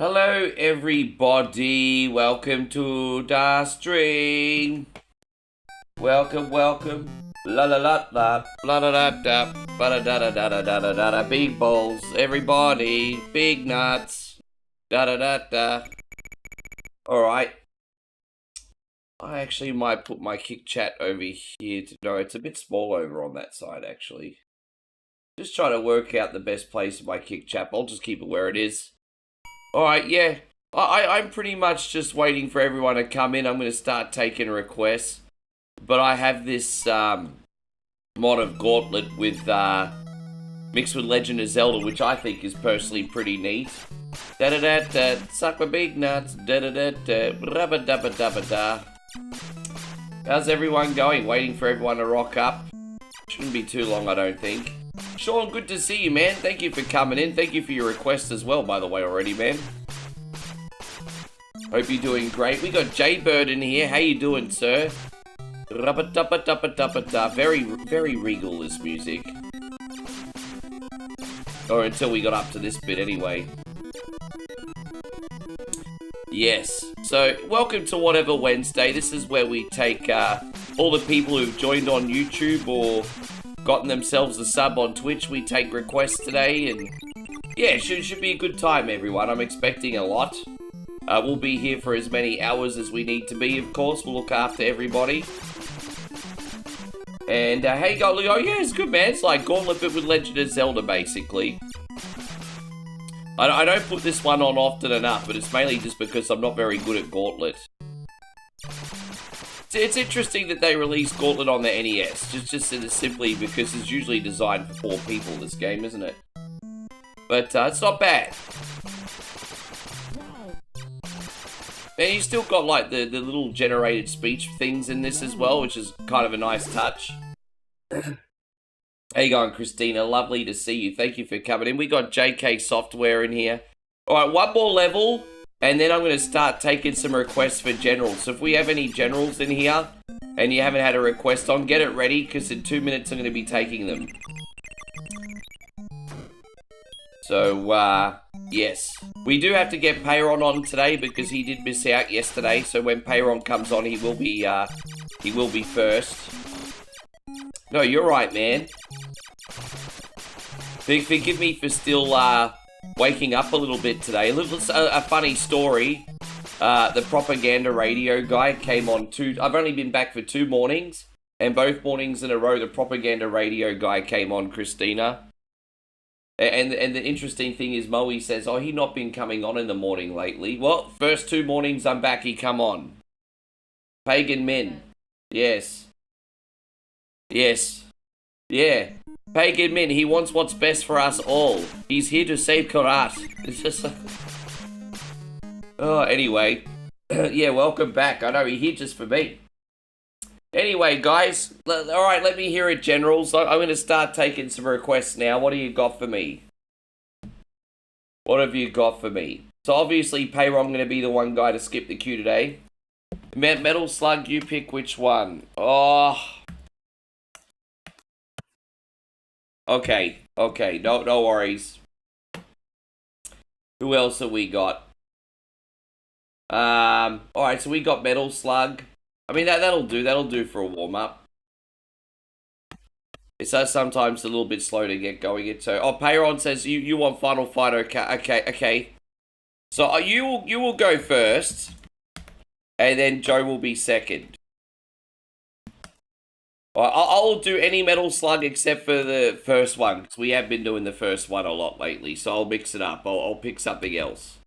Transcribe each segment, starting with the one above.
Hello everybody, welcome to the stream. Welcome. La la la la, la da da da, ba da da da da da da da da. Big balls, everybody, big nuts, da da da da. Alright. I actually might put my kick chat over here. No, it's a bit small over on that side actually. Just trying to work out the best place for my kick chat. I'll just keep it where it is. Alright, yeah. I'm pretty much just waiting for everyone to come in. I'm going to start taking requests. But I have this mod of Gauntlet with mixed with Legend of Zelda, which I think is personally pretty neat. Da-da-da-da, suck my big nuts. Da-da-da-da, rubba-dubba-dubba-da. How's everyone going? Waiting for everyone to rock up. Shouldn't be too long, I don't think. Sean, good to see you, man. Thank you for coming in. Thank you for your request as well, by the way, already, man. Hope you're doing great. We got Jaybird in here. How you doing, sir? Rubba-dubba-dubba-dubba-da. Very, very regal, this music. Or until we got up to this bit, anyway. Yes. So, welcome to Whatever Wednesday. This is where we take all the people who've joined on YouTube or gotten themselves a sub on Twitch. We take requests today, and yeah, should be a good time, everyone. I'm expecting a lot. We'll be here for as many hours as we need to be, of course. We'll look after everybody. And hey, oh yeah, it's good, man. It's like Gauntlet but with Legend of Zelda, basically. I don't put this one on often enough, but it's mainly just because I'm not very good at Gauntlet. It's interesting that they released Gauntlet on the NES, just simply because it's usually designed for 4 people, this game, isn't it? But it's not bad. And you still got like the little generated speech things in this as well, which is kind of a nice touch. How you going, Christina? Lovely to see you. Thank you for coming in. We got JK Software in here. Alright, one more level. And then I'm going to start taking some requests for generals. So if we have any generals in here, and you haven't had a request on, get it ready, because in 2 minutes I'm going to be taking them. So, yes. We do have to get Payron on today, because he did miss out yesterday. So when Payron comes on, he will be first. No, you're right, man. Forgive me for still, waking up a little bit today. A funny story. The propaganda radio guy came on I've only been back for 2 mornings, and both mornings in a row the propaganda radio guy came on, Christina. And the interesting thing is Moe says, oh, he not been coming on in the morning lately. Well, first 2 mornings I'm back, he come on. Pagan Men. Yes. Yes. Yeah. Pagan Men, he wants what's best for us all. He's here to save Karat. It's just like... Oh, anyway. Yeah, welcome back. I know, he's here just for me. Anyway, guys. Alright, let me hear it, generals. I'm going to start taking some requests now. What do you got for me? What have you got for me? So, obviously, Payron going to be the one guy to skip the queue today. Metal Slug, you pick which one. Oh... Okay, no worries. Who else have we got? Alright, so we got Metal Slug. I mean, that'll do for a warm-up. It's sometimes a little bit slow to get going. Oh, Payron says you want Final Fight, okay. So you will go first, and then Joe will be second. I'll do any Metal Slug except for the first one, because we have been doing the first one a lot lately, so I'll mix it up. I'll pick something else.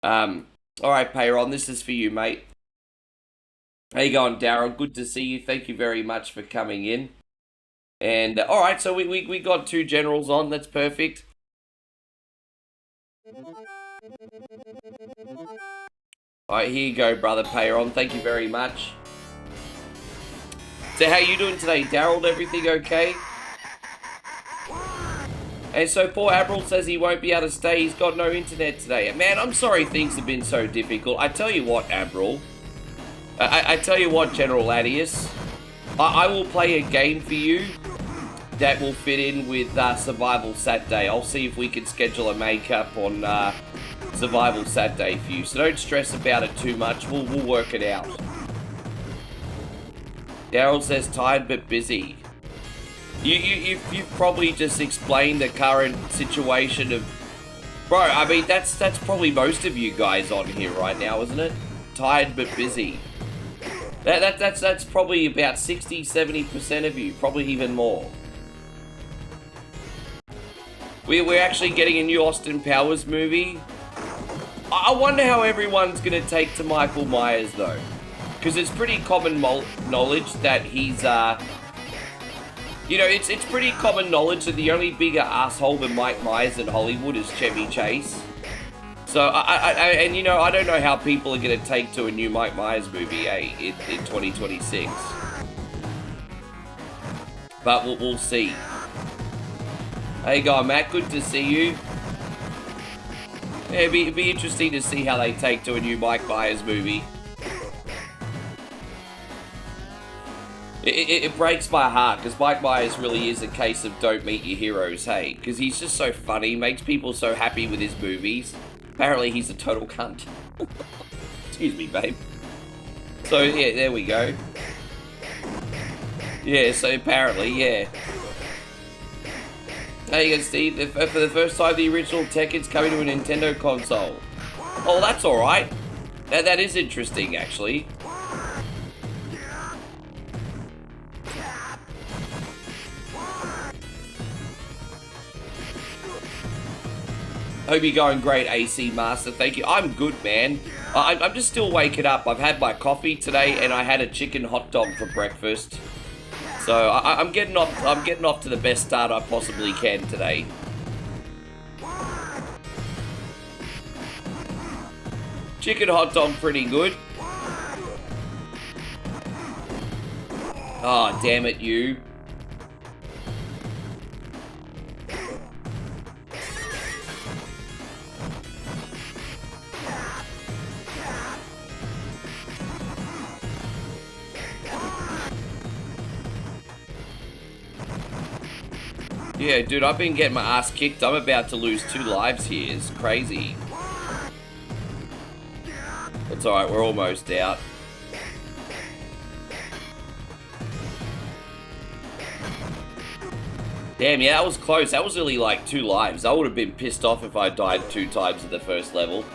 Alright, Payron, this is for you, mate. How you going, Daryl? Good to see you. Thank you very much for coming in. And, alright, so we got 2 generals on. That's perfect. Alright, here you go, brother Payron. Thank you very much. So how you doing today, Daryl? Everything okay? And so poor Abril says he won't be able to stay. He's got no internet today. Man, I'm sorry things have been so difficult. I tell you what, Abril. I tell you what, General Adius. I will play a game for you that will fit in with Survival Saturday. I'll see if we can schedule a makeup on Survival Saturday for you, so don't stress about it too much. We'll work it out. Daryl says tired but busy. You've probably just explained the current situation of... Bro, I mean, that's probably most of you guys on here right now, isn't it? Tired but busy. That's probably about 60-70% of you, probably even more. We're actually getting a new Austin Powers movie. I wonder how everyone's gonna take to Michael Myers though, because it's pretty common knowledge that he's you know, it's pretty common knowledge that the only bigger asshole than Mike Myers in Hollywood is Chevy Chase. So, and you know, I don't know how people are going to take to a new Mike Myers movie, in 2026. But we'll see. Hey, guy, Matt, good to see you. Yeah, it'd be interesting to see how they take to a new Mike Myers movie. It breaks my heart, because Mike Myers really is a case of don't meet your heroes, hey? Because he's just so funny, makes people so happy with his movies. Apparently he's a total cunt. Excuse me, babe. So, yeah, there we go. Yeah, so apparently, yeah. Hey, you go, Steve. For the first time, the original Tekken's coming to a Nintendo console. Oh, that's alright. That is interesting, actually. Hope you're going great, AC Master. Thank you. I'm good, man. I'm just still waking up. I've had my coffee today, and I had a chicken hot dog for breakfast. So I'm getting off. I'm getting off to the best start I possibly can today. Chicken hot dog, pretty good. Oh, damn it, you. Yeah, dude, I've been getting my ass kicked. I'm about to lose 2 lives here. It's crazy. It's alright, we're almost out. Damn, yeah, that was close. That was only like 2 lives. I would have been pissed off if I died 2 times in the first level.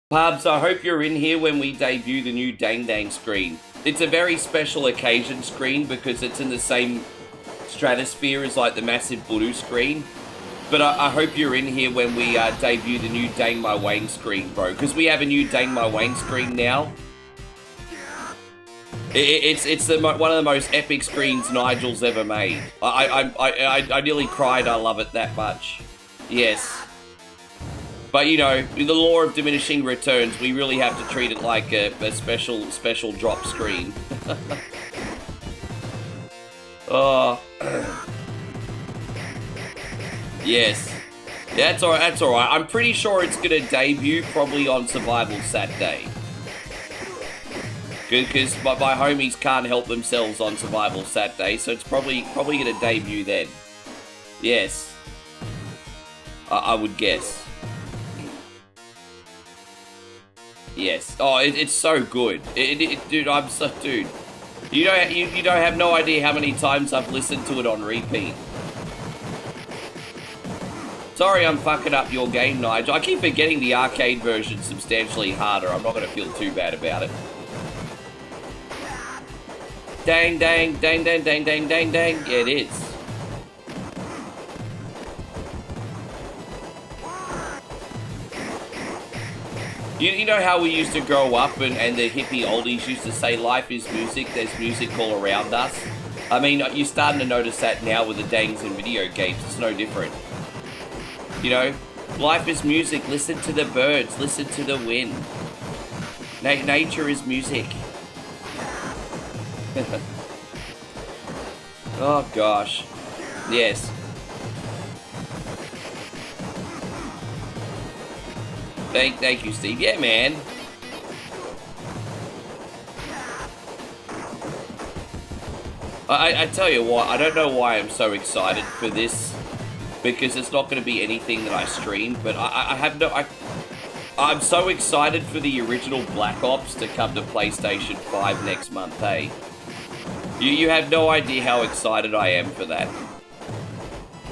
Pubs, I hope you're in here when we debut the new Dang Dang screen. It's a very special occasion screen because it's in the same stratosphere as like the massive blue screen. But I hope you're in here when we debut the new Dang My Wang screen, bro. Because we have a new Dang My Wang screen now. It's one of the most epic screens Nigel's ever made. I nearly cried. I love it that much. Yes. But, you know, in the law of diminishing returns, we really have to treat it like a special drop screen. Oh. Yes. Yeah, that's alright. I'm pretty sure it's gonna debut probably on Survival Saturday. Because my homies can't help themselves on Survival Saturday, so it's probably gonna debut then. Yes. I would guess. Yes. Oh, it's so good. Dude, dude. You don't have no idea how many times I've listened to it on repeat. Sorry, I'm fucking up your game, Nigel. I keep forgetting the arcade version's substantially harder. I'm not gonna feel too bad about it. Dang, dang, dang, dang, dang, dang, dang, dang. Yeah, it is. You know how we used to grow up and the hippie oldies used to say life is music, there's music all around us? I mean, you're starting to notice that now with the dangs in video games. It's no different. You know, life is music. Listen to the birds. Listen to the wind. Nature is music. Oh, gosh. Yes. Thank you, Steve. Yeah, man. I tell you what, I don't know why I'm so excited for this. because it's not going to be anything that I stream. But I have no... I'm so excited for the original Black Ops to come to PlayStation 5 next month, hey? You have no idea how excited I am for that.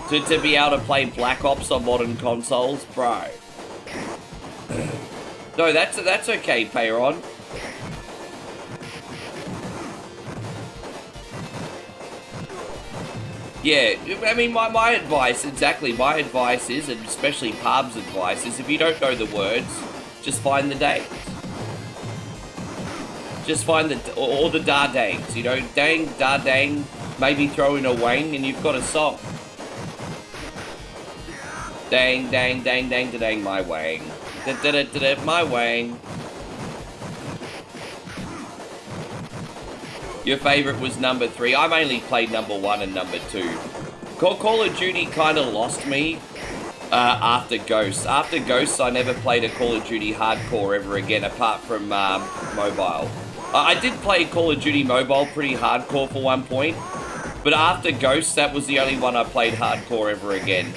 To be able to play Black Ops on modern consoles, bro. No, that's okay, Payron. Yeah, I mean, my advice, exactly, my advice is, and especially Parb's advice, is if you don't know the words, just find the dates. Just find or the da-dangs, you know, dang, da-dang, maybe throw in a wang, and you've got a song. Dang, dang, dang, dang, da-dang, my wang. Da-da-da-da-da, my wang. Your favourite was number 3. I mainly played number 1 and number 2. Call of Duty kind of lost me after Ghosts. After Ghosts, I never played a Call of Duty hardcore ever again, apart from mobile. I did play Call of Duty Mobile pretty hardcore for one point, but after Ghosts, that was the only one I played hardcore ever again.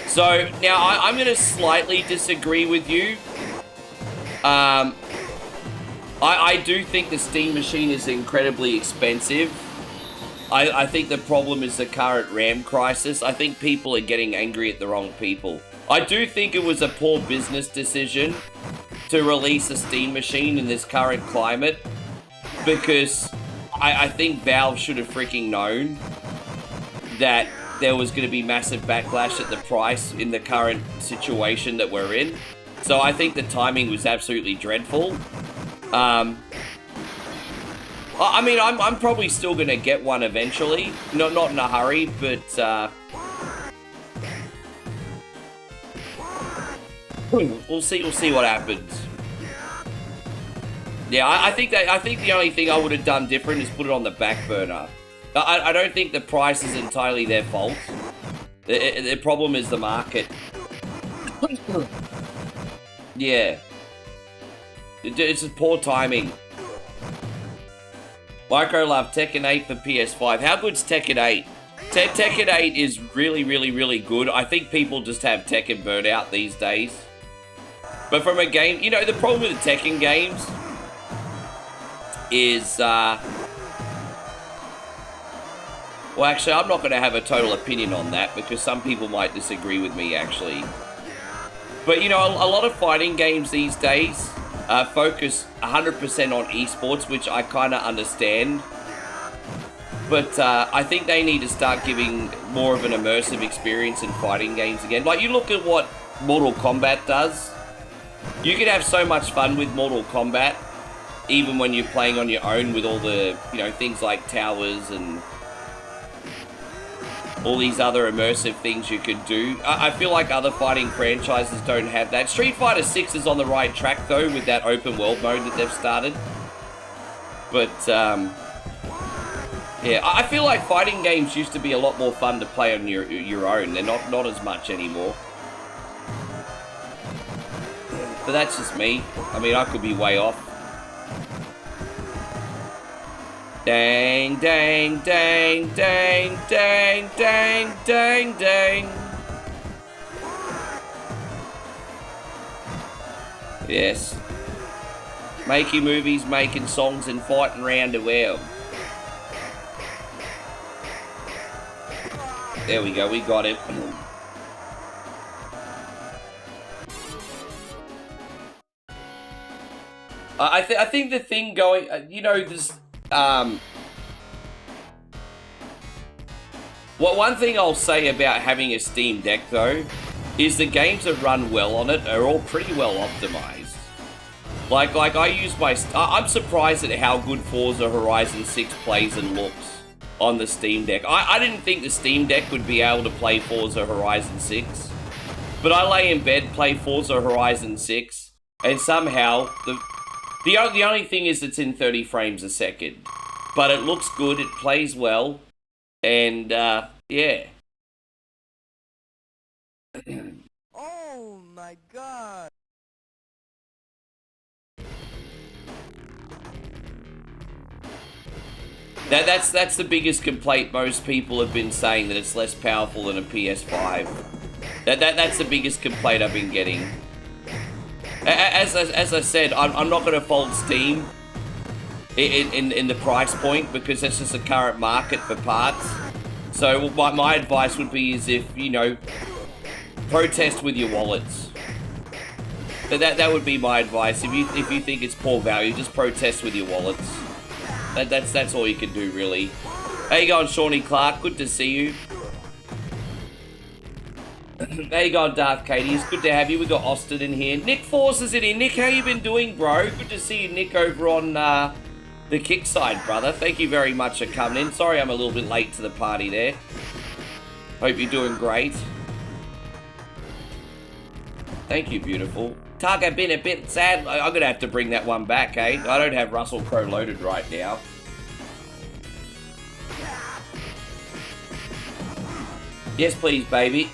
So, now, I'm going to slightly disagree with you. I do think the Steam machine is incredibly expensive. I think the problem is the current RAM crisis. I think people are getting angry at the wrong people. I do think it was a poor business decision to release a Steam machine in this current climate, because I think Valve should have freaking known that there was going to be massive backlash at the price in the current situation that we're in. So I think the timing was absolutely dreadful. I mean, I'm probably still going to get one eventually. Not in a hurry, but we'll see what happens. Yeah, I think the only thing I would have done different is put it on the back burner. I don't think the price is entirely their fault. The problem is the market. Yeah. It's just poor timing. Micro Love, Tekken 8 for PS5. How good's Tekken 8? Tekken 8 is really, really, really good. I think people just have Tekken burnout these days. But from a game... You know, the problem with the Tekken games is... Well, actually, I'm not going to have a total opinion on that, because some people might disagree with me, actually. But, you know, a lot of fighting games these days focus 100% on esports, which I kind of understand. But I think they need to start giving more of an immersive experience in fighting games again. Like, you look at what Mortal Kombat does. You can have so much fun with Mortal Kombat, even when you're playing on your own with all the, you know, things like towers and all these other immersive things you could do. I feel like other fighting franchises don't have that. Street Fighter 6 is on the right track, though, with that open world mode that they've started. But, yeah, I feel like fighting games used to be a lot more fun to play on your own. They're not as much anymore. But that's just me. I mean, I could be way off. Dang, dang, dang, dang, dang, dang, dang, dang. Yes. Making movies, making songs, and fighting round the world. There we go, we got it. I think the thing going, you know, there's, well, one thing I'll say about having a Steam Deck, though, is the games that run well on it are all pretty well optimized. Like I use my, I'm surprised at how good Forza Horizon 6 plays and looks on the Steam Deck. I didn't think the Steam Deck would be able to play Forza Horizon 6, but I lay in bed, play Forza Horizon 6, and somehow the only thing is it's in 30 frames a second. But it looks good, it plays well, and, yeah. Oh my god! That's the biggest complaint most people have been saying, that it's less powerful than a PS5. That's the biggest complaint I've been getting. As I said, I'm not going to fault Steam in the price point, because that's just the current market for parts. So my advice would be is, if, you know, protest with your wallets. That would be my advice. If you think it's poor value, just protest with your wallets. That's all you can do, really. How you going, Shawnee Clark? Good to see you. How you going, Darth Katie? It's good to have you. We got Austin in here. Nick Force is in here. Nick, how you been doing, bro? Good to see you, Nick, over on the kick side, brother. Thank you very much for coming in. Sorry I'm a little bit late to the party there. Hope you're doing great. Thank you, beautiful. Targa been a bit sad. I'm gonna have to bring that one back, eh? I don't have Russell Crowe loaded right now. Yes, please, baby.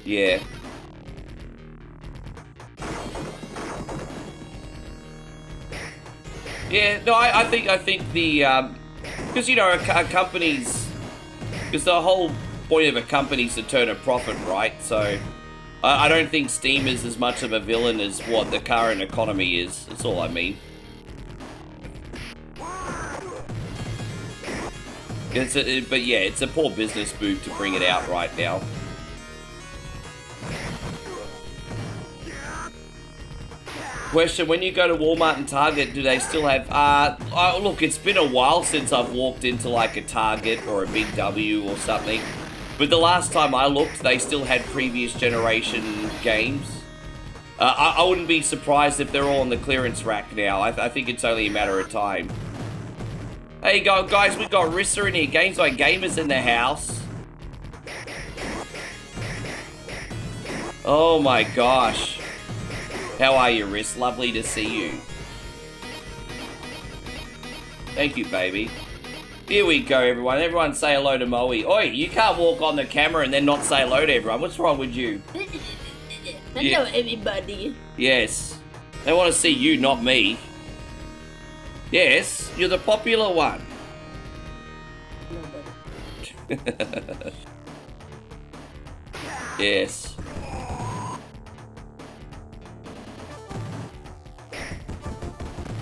Yeah. Yeah, no, I think the, because, you know, a company's, because the whole point of a company is to turn a profit, right? So, I don't think Steam is as much of a villain as what the current economy is. That's all I mean. But yeah, it's a poor business move to bring it out right now. Question, when you go to Walmart and Target, do they still have, look, it's been a while since I've walked into like a Target or a Big W or something. But the last time I looked, they still had previous generation games. I wouldn't be surprised if they're all on the clearance rack now. I think it's only a matter of time. Hey guys, we got Rissa in here. Games like Gamers in the house. Oh my gosh. How are you, Riss? Lovely to see you. Thank you, baby. Here we go, everyone. Everyone say hello to Moe. Oi, you can't walk on the camera and then not say hello to everyone. What's wrong with you? Hello, everybody. Yes. They want to see you, not me. Yes, you're the popular one. Yes.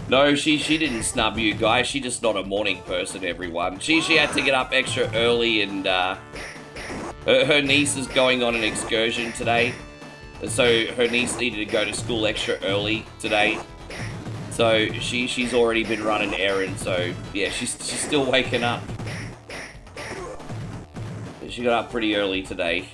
No, she didn't snub you guys. She's just not a morning person, everyone. She had to get up extra early, and her niece is going on an excursion today. So her niece needed to go to school extra early today. So she's already been running errands, so yeah, she's still waking up. She got up pretty early today.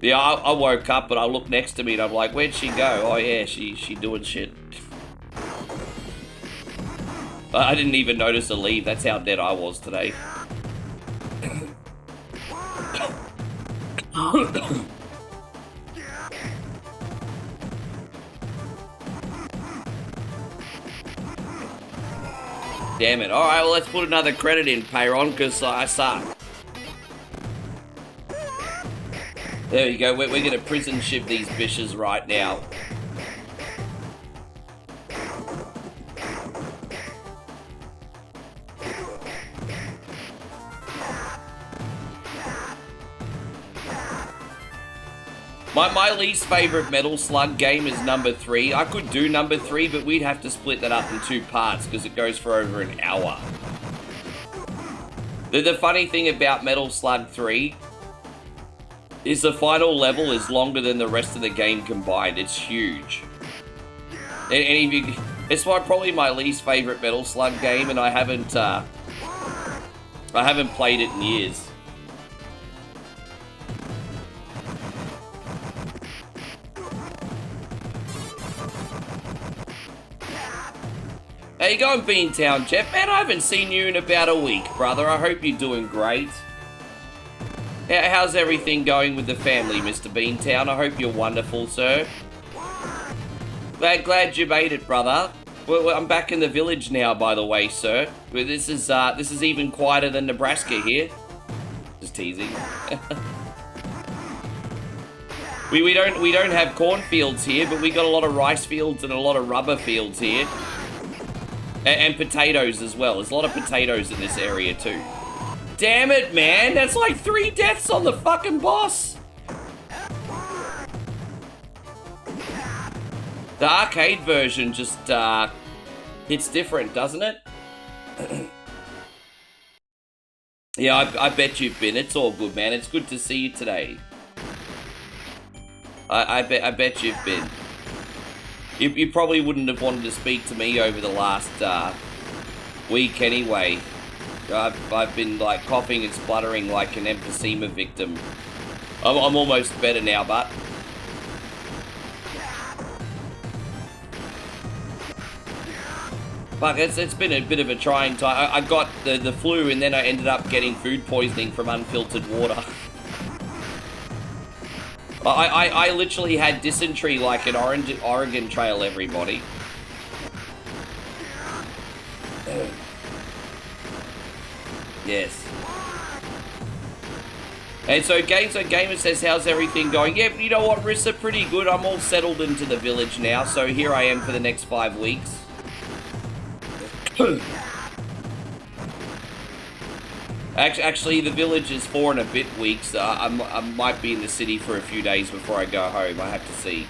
Yeah, I woke up and I looked next to me and I'm like, where'd she go? Oh yeah, she doing shit. I didn't even notice her leave. That's how dead I was today. Damn it. Alright, well, let's put another credit in, Payron, because I suck. There you go. We're going to prison ship these bitches right now. My least favorite Metal Slug game is number 3. I could do number 3, but we'd have to split that up in 2 parts because it goes for over an hour. The funny thing about Metal Slug 3 is the final level is longer than the rest of the game combined. It's huge. It's probably my least favorite Metal Slug game, and I haven't played it in years. How you going, Beantown, Jeff? Man, I haven't seen you in about a week, brother. I hope you're doing great. How's everything going with the family, Mr. Beantown? I hope you're wonderful, sir. Glad you made it, brother. Well, I'm back in the village now, by the way, sir. This is even quieter than Nebraska here. Just teasing. We don't have cornfields here, but we got a lot of rice fields and a lot of rubber fields here. And potatoes as well. There's a lot of potatoes in this area too. Damn it, man! That's like 3 deaths on the fucking boss! The arcade version just, hits different, doesn't it? Yeah, I bet you've been. It's all good, man. It's good to see you today. I bet you've been. You probably wouldn't have wanted to speak to me over the last week anyway. I've been like coughing and spluttering like an emphysema victim. I'm almost better now, but it's been a bit of a trying time. I got the flu and then I ended up getting food poisoning from unfiltered water. I literally had dysentery like an Oregon Trail, everybody. Yes. And so Gamer says, how's everything going? Yeah, you know what, Rissa, pretty good. I'm all settled into the village now, so here I am for the next 5 weeks. Actually, the village is 4 and a bit weeks. I might be in the city for a few days before I go home. I have to see.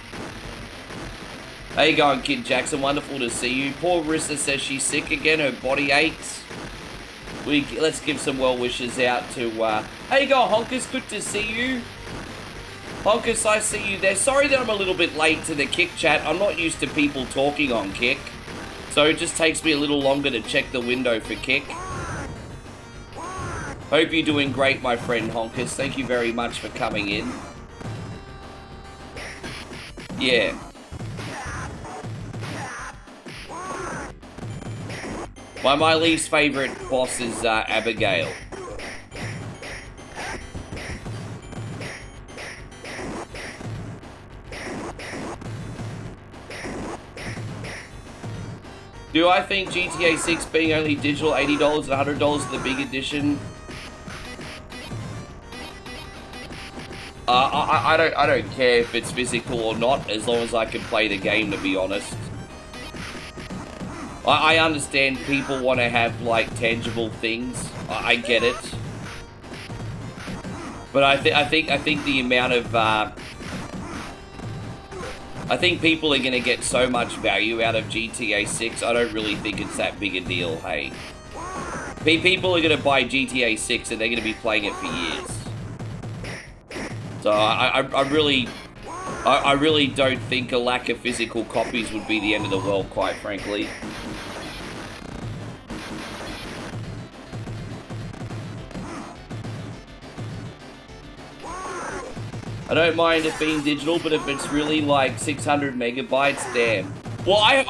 How you going, Kid Jackson? Wonderful to see you. Poor Rissa says she's sick again. Her body aches. Let's give some well wishes out to... How you going, Honkers? Good to see you. Honkers, I see you there. Sorry that I'm a little bit late to the Kick chat. I'm not used to people talking on Kick. So it just takes me a little longer to check the window for Kick. Hope you're doing great, my friend Honkers. Thank you very much for coming in. Yeah. My least favorite boss is Abigail. Do I think GTA 6 being only digital $80 and $100 is the big edition? I don't care if it's physical or not, as long as I can play the game, to be honest. I understand people want to have like tangible things. I get it, but I think the amount of I think people are gonna get so much value out of GTA 6. I don't really think it's that big a deal. Hey, people are gonna buy GTA 6 and they're gonna be playing it for years. So I really don't think a lack of physical copies would be the end of the world, quite frankly. I don't mind it being digital, but if it's really like 600 megabytes, damn. Well, I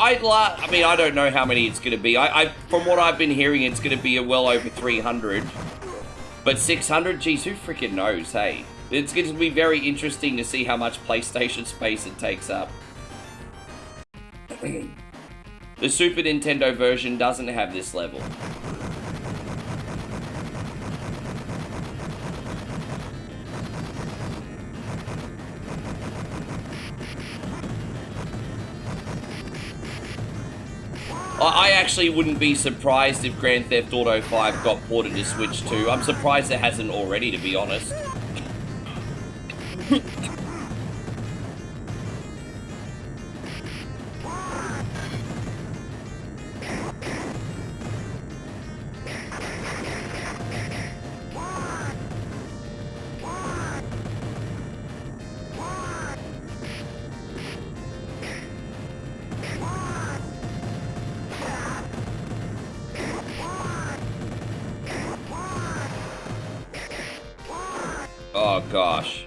mean, I don't know how many it's going to be. From what I've been hearing, it's going to be well over 300. But 600, geez, who freaking knows, hey? It's going to be very interesting to see how much PlayStation space it takes up. The Super Nintendo version doesn't have this level. I actually wouldn't be surprised if Grand Theft Auto 5 got ported to Switch 2. I'm surprised it hasn't already, to be honest. Oh gosh.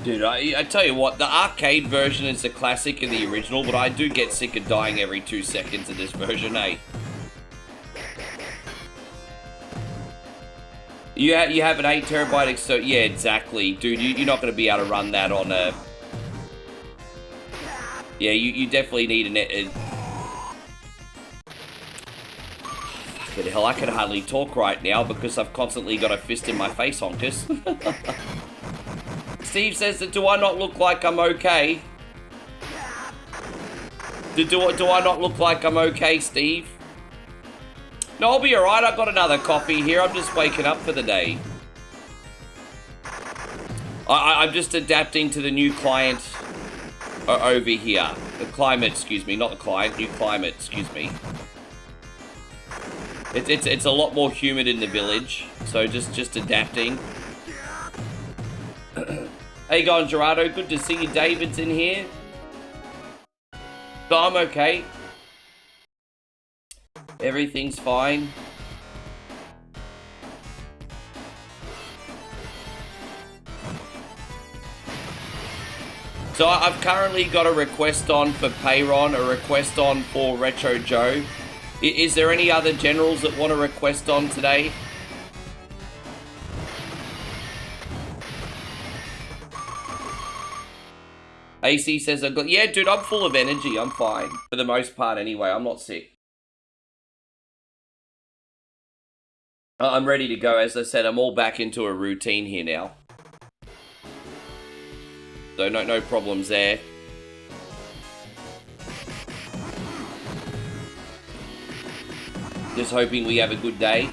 Dude, I tell you what, the arcade version is a classic of the original, but I do get sick of dying every 2 seconds of this version, eh? You have an 8 terabyte so yeah, exactly. Dude, you're not going to be able to run that on a... Yeah, you definitely need a... Fucking hell, I can hardly talk right now because I've constantly got a fist in my face, Honkers. Steve says that, do I not look like I'm okay? Do I not look like I'm okay, Steve? No, I'll be alright. I've got another coffee here. I'm just waking up for the day. I'm just adapting to the new client over here. The climate, excuse me. Not the client. New climate, excuse me. It's a lot more humid in the village. So just adapting. How you going, Gerardo? Good to see you. David's in here. So I'm okay. Everything's fine. So I've currently got a request on for Payron, a request on for Retro Joe. Is there any other generals that want a request on today? AC says, yeah, dude, I'm full of energy. I'm fine. For the most part, anyway. I'm not sick. I'm ready to go. As I said, I'm all back into a routine here now. So no problems there. Just hoping we have a good day.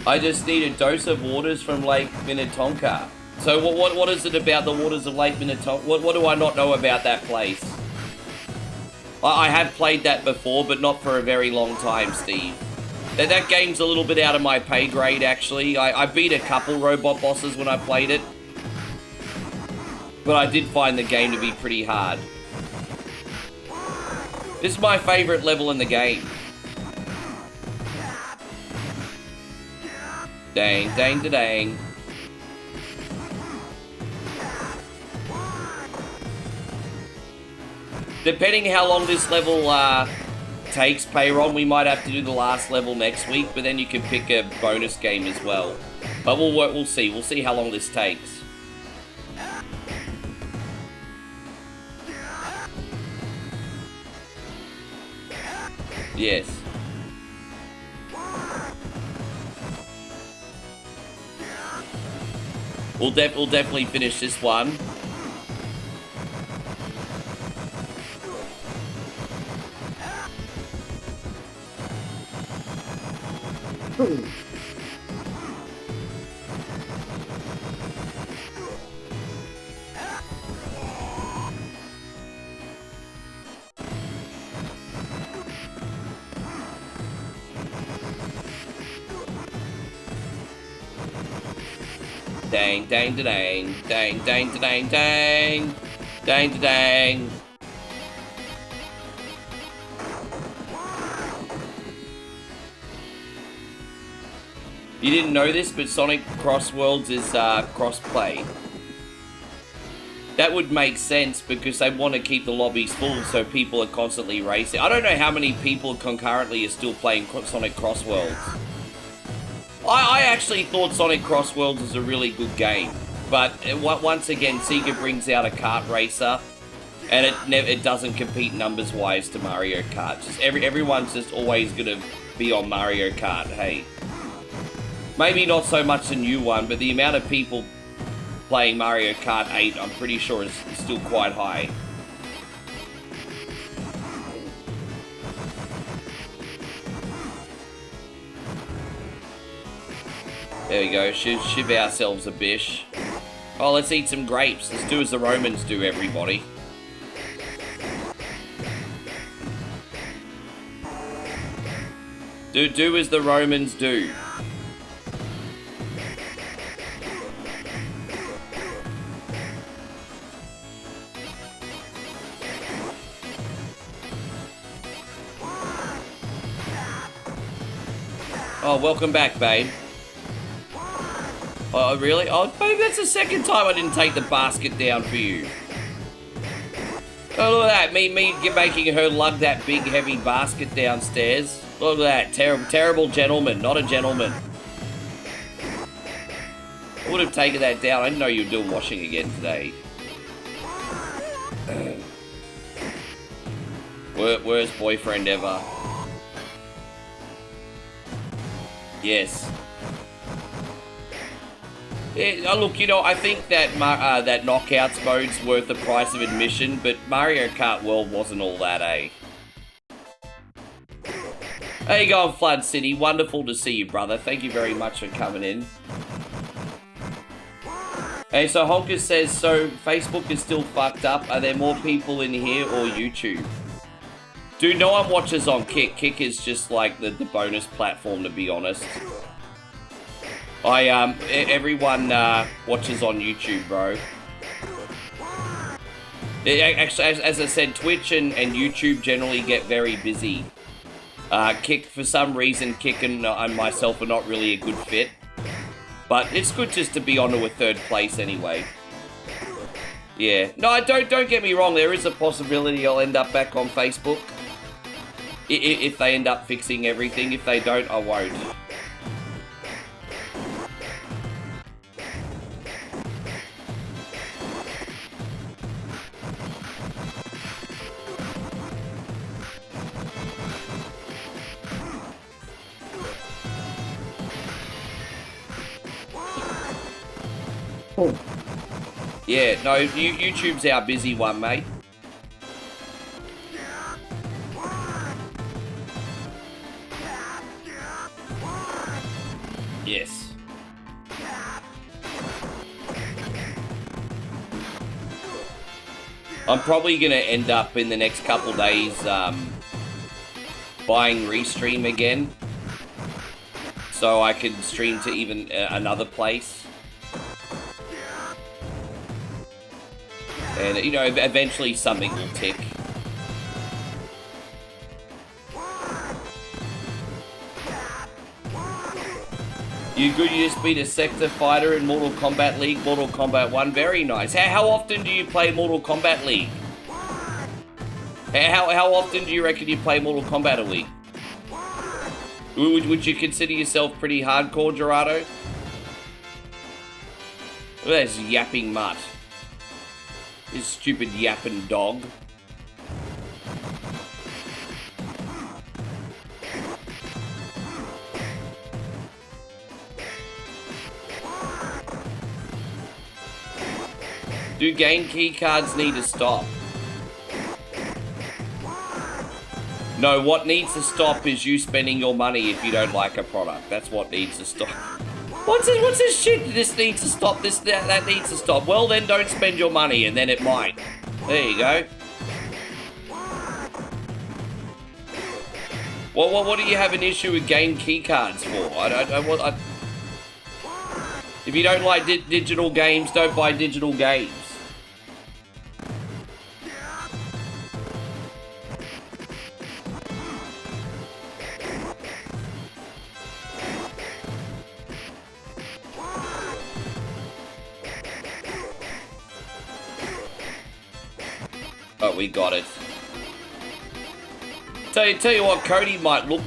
I just need a dose of waters from Lake Minnetonka. So what is it about the waters of Lake Minnetonka? What do I not know about that place? I have played that before, but not for a very long time, Steve. That game's a little bit out of my pay grade, actually. I beat a couple robot bosses when I played it. But I did find the game to be pretty hard. This is my favorite level in the game. Dang, dang, da dang. Depending how long this level takes, Payron, we might have to do the last level next week, but then you can pick a bonus game as well. But we'll see. We'll see how long this takes. Yes. We'll definitely finish this one. Dang, dang, da dang, dang, dang, da dang, dang, dang, da dang. You didn't know this, but Sonic Cross Worlds is cross-play. That would make sense because they want to keep the lobbies full so people are constantly racing. I don't know how many people concurrently are still playing Sonic Cross Worlds. I actually thought Sonic Cross Worlds was a really good game, but once again, Sega brings out a kart racer, and it doesn't compete numbers-wise to Mario Kart. Just everyone's just always gonna be on Mario Kart. Hey, maybe not so much the new one, but the amount of people playing Mario Kart 8, I'm pretty sure is still quite high. There we go, shiv ourselves a bish. Oh, let's eat some grapes. Let's do as the Romans do, everybody. Do as the Romans do. Oh, welcome back, babe. Oh, really? Oh, babe, that's the second time I didn't take the basket down for you. Oh, look at that. Me making her lug that big, heavy basket downstairs. Look at that. Terrible gentleman. Not a gentleman. I would have taken that down. I didn't know you were doing washing again today. Worst boyfriend ever. Yes. Look, you know, I think that that Knockouts mode's worth the price of admission, but Mario Kart World wasn't all that, eh? How you going, Flood City? Wonderful to see you, brother. Thank you very much for coming in. Hey, so Honker says, so Facebook is still fucked up. Are there more people in here or YouTube? Dude, no one watches on Kick. Kick is just like the bonus platform, to be honest. Everyone watches on YouTube, bro. Actually, as I said, Twitch and YouTube generally get very busy. Kick, for some reason, Kick and myself are not really a good fit. But it's good just to be onto a third place anyway. Yeah. No, don't get me wrong. There is a possibility I'll end up back on Facebook. If they end up fixing everything. If they don't, I won't. Yeah, no, YouTube's our busy one, mate. Yes. I'm probably going to end up in the next couple days buying Restream again. So I can stream to even another place. And, you know, eventually something will tick. You good, you just beat a sector fighter in Mortal Kombat League, Mortal Kombat 1. Very nice. How often do you play Mortal Kombat League? How often do you reckon you play Mortal Kombat a week? Would you consider yourself pretty hardcore, Gerardo? Look at this yapping mutt. This stupid yapping dog. Do game key cards need to stop? No, what needs to stop is you spending your money if you don't like a product. That's what needs to stop. What's this shit? This needs to stop. That needs to stop. Well, then don't spend your money, and then it might. There you go. Well, what do you have an issue with game key cards for? If you don't like digital games, don't buy digital games. Oh, we got it. Tell you what, Cody might look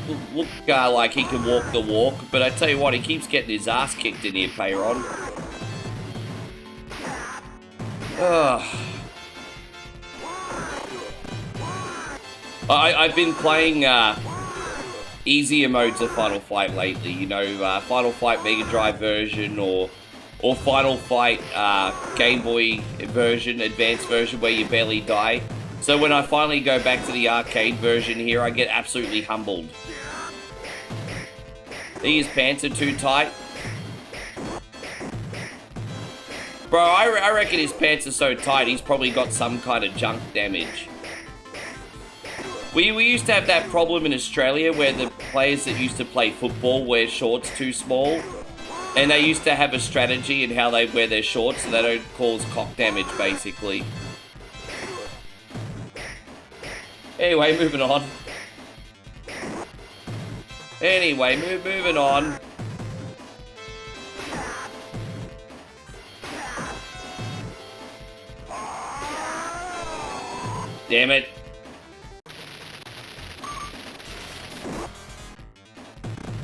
like he can walk the walk, but I tell you what, he keeps getting his ass kicked in here, Payron. I've been playing easier modes of Final Fight lately. You know, Final Fight Mega Drive version or Final Fight Game Boy version, advanced version, where you barely die. So when I finally go back to the arcade version here, I get absolutely humbled. His pants are too tight. Bro, I reckon his pants are so tight, he's probably got some kind of junk damage. We used to have that problem in Australia where the players that used to play football wear shorts too small. And they used to have a strategy in how they wear their shorts so they don't cause cock damage, basically. Anyway, moving on. Anyway, moving on. Damn it.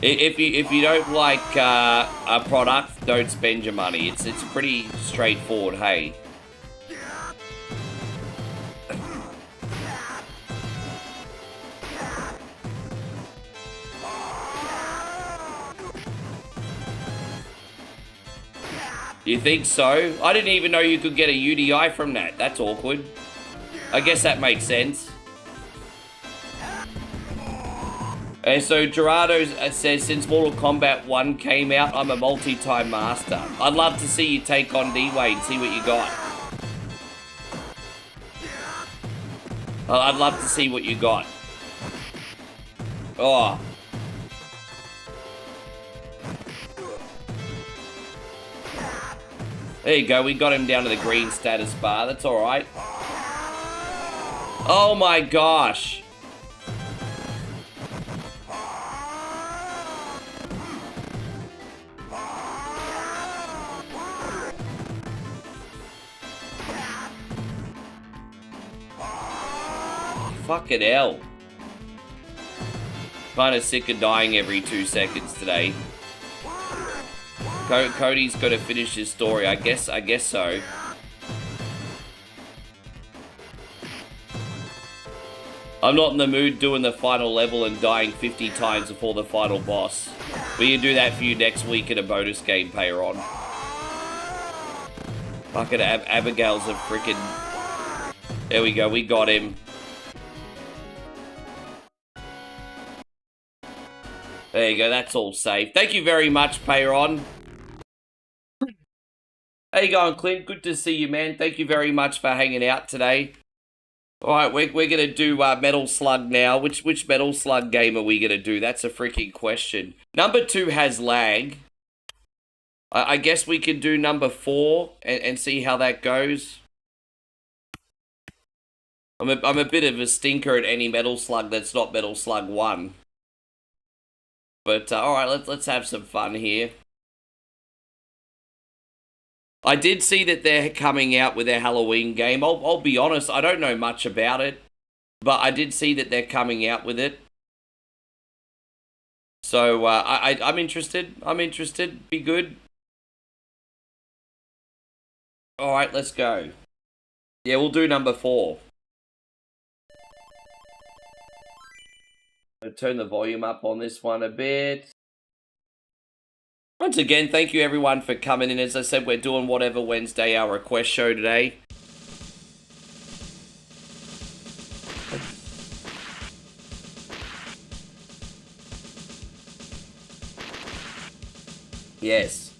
If you don't like a product, don't spend your money. It's pretty straightforward, hey. You think so? I didn't even know you could get a UDI from that. That's awkward. I guess that makes sense. And so Gerardo says, since Mortal Kombat 1 came out, I'm a multi-time master. I'd love to see you take on D-Wade and see what you got. I'd love to see what you got. Oh. There you go, we got him down to the green status bar. That's alright. Oh my gosh. Fucking hell. Kinda sick of dying every 2 seconds today. Cody's got to finish his story. I guess so. I'm not in the mood doing the final level and dying 50 times before the final boss. We can do that for you next week in a bonus game, Payron. Fucking Abigail's a freaking... There we go, we got him. There you go, that's all safe. Thank you very much, Payron. How you going, Clint? Good to see you, man. Thank you very much for hanging out today. Alright, we're going to do Metal Slug now. Which Metal Slug game are we going to do? That's a freaking question. Number 2 has lag. I guess we can do number 4 and see how that goes. I'm a bit of a stinker at any Metal Slug that's not Metal Slug 1. But, alright, let's have some fun here. I did see that they're coming out with their Halloween game. I'll be honest, I don't know much about it. But I did see that they're coming out with it. So, I'm interested. I'm interested. Be good. Alright, let's go. Yeah, we'll do number 4. I'll turn the volume up on this one a bit. Once again, thank you everyone for coming in. As I said, we're doing Whatever Wednesday, our request show today. Yes.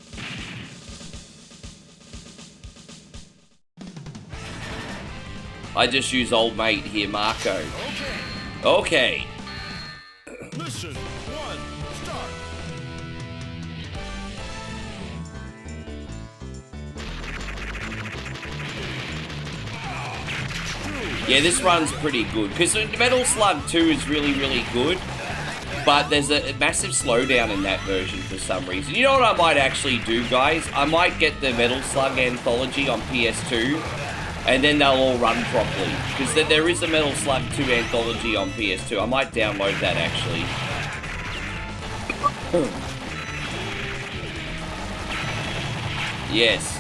I just use old mate here, Marco. Okay. Mission 1, start. Yeah, this run's pretty good, because Metal Slug 2 is really, really good, but there's a massive slowdown in that version for some reason. You know what I might actually do, guys? I might get the Metal Slug Anthology on PS2, and then they'll all run properly, because there is a Metal Slug 2 Anthology on PS2. I might download that, actually. Yes.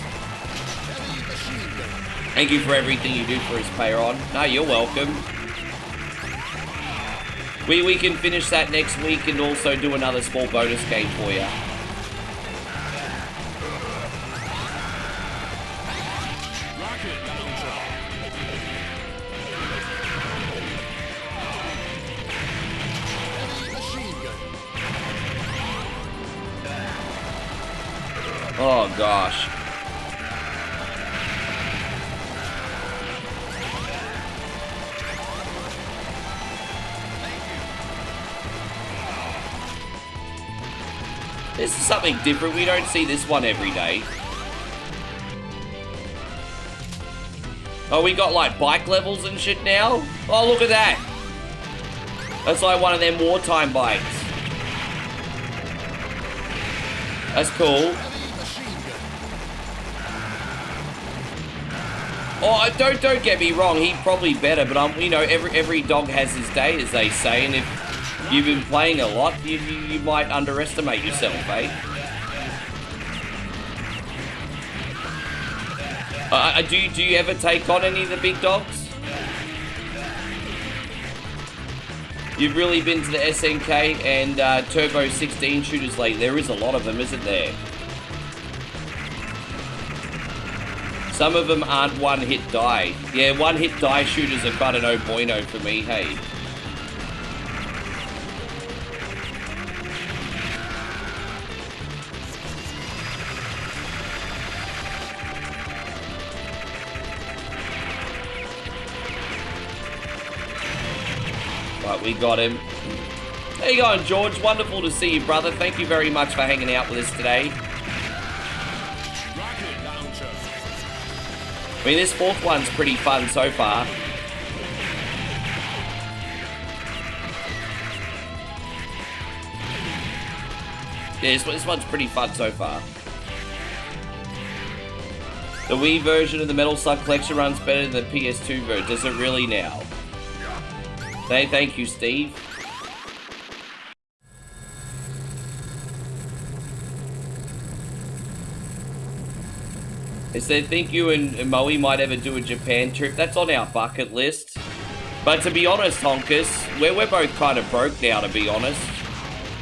Thank you for everything you do for us, Payron. No, you're welcome. We can finish that next week and also do another small bonus game for you. Oh gosh. This is something different. We don't see this one every day. Oh, we got like bike levels and shit now? Oh, look at that. That's like one of them wartime bikes. That's cool. Oh, don't get me wrong. He's probably better, but you know, every dog has his day, as they say, and if you've been playing a lot, you might underestimate yourself, eh? Do you ever take on any of the big dogs? You've really been to the SNK and Turbo 16 shooters lately. There is a lot of them, isn't there? Some of them aren't one-hit die. Yeah, one-hit die shooters are kind of no bueno for me, hey. Right, we got him. There you go, George. Wonderful to see you, brother. Thank you very much for hanging out with us today. I mean, this fourth one's pretty fun so far. Yeah, this one's pretty fun so far. The Wii version of the Metal Slug Collection runs better than the PS2 version. Does it really now? Thank you, Steve. It said, think you and Moe might ever do a Japan trip. That's on our bucket list. But to be honest, Honkers, we're both kind of broke now, to be honest.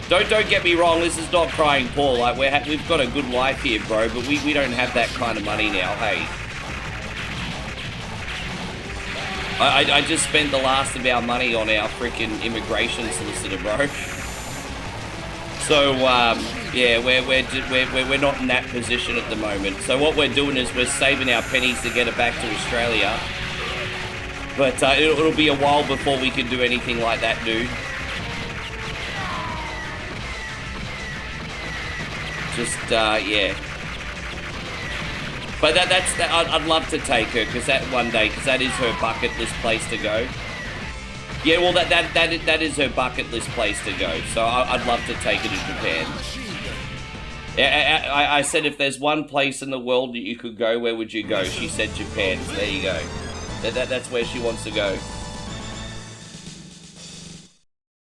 Don't get me wrong, this is not crying poor. Like, we've got a good life here, bro, but we don't have that kind of money now, hey. I just spent the last of our money on our freaking immigration solicitor, bro. So, yeah, we're not in that position at the moment. So what we're doing is we're saving our pennies to get it back to Australia. But it'll be a while before we can do anything like that, dude. Just, yeah. But I'd love to take her, because that one day, because that is her bucket list place to go. Yeah, well, that is her bucket list place to go, so I'd love to take her to Japan. I said if there's one place in the world that you could go, where would you go? She said Japan, so there you go. That's where she wants to go.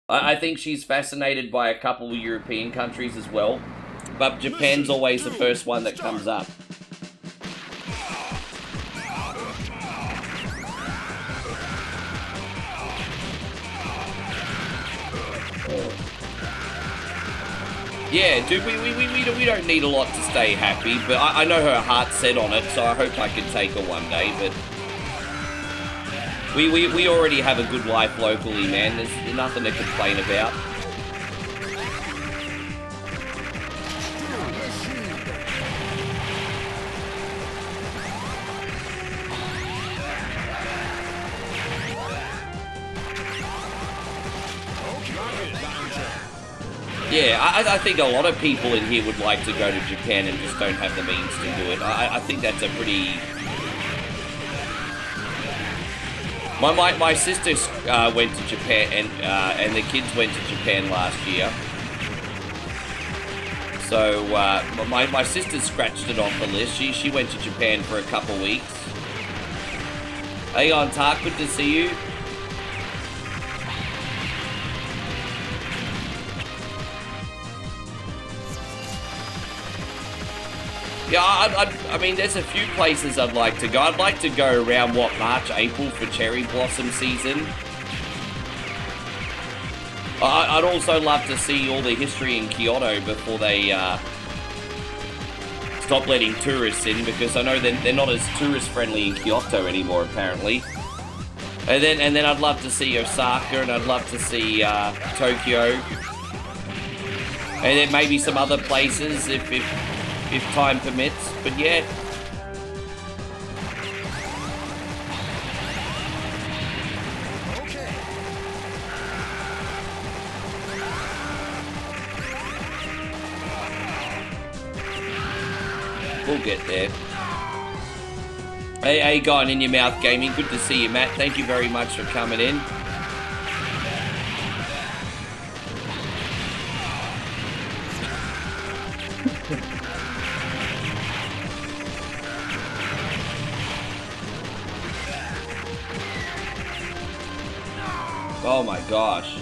I think she's fascinated by a couple of European countries as well, but Japan's always the first one that comes up. Yeah, dude, we don't need a lot to stay happy, but I know her heart's set on it, so I hope I can take her one day, but we already have a good life locally, man. There's nothing to complain about. Yeah, I think a lot of people in here would like to go to Japan and just don't have the means to do it. I think that's a pretty... My sister went to Japan, and the kids went to Japan last year. So, my sister scratched it off the list. She went to Japan for a couple weeks. Hey, on Tark, good to see you. Yeah, I mean, there's a few places I'd like to go. I'd like to go around, March, April for cherry blossom season. I'd also love to see all the history in Kyoto before they stop letting tourists in, because I know they're not as tourist-friendly in Kyoto anymore, apparently. And then I'd love to see Osaka, and I'd love to see Tokyo. And then maybe some other places if time permits, but yeah. Okay. We'll get there. Hey, Guy in Your Mouth Gaming, good to see you, Matt. Thank you very much for coming in. Oh my gosh.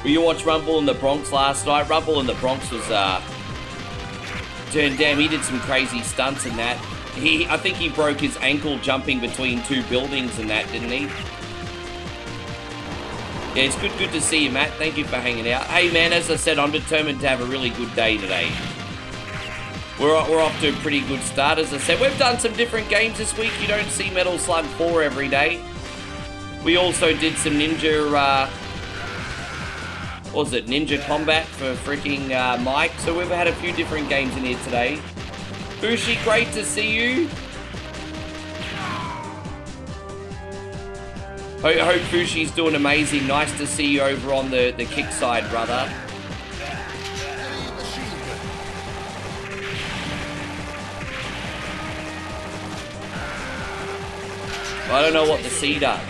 Will you watch Rumble in the Bronx last night? Rumble in the Bronx was, damn, he did some crazy stunts in that. I think he broke his ankle jumping between two buildings and that, didn't he? Yeah, it's good to see you, Matt. Thank you for hanging out. Hey, man, as I said, I'm determined to have a really good day today. We're off to a pretty good start, as I said. We've done some different games this week. You don't see Metal Slug 4 every day. We also did some Ninja, what was it, Ninja Combat for freaking Mike. So we've had a few different games in here today. Bushi, great to see you. I hope Fushi's doing amazing. Nice to see you over on the kick side, brother. I don't know what the C does.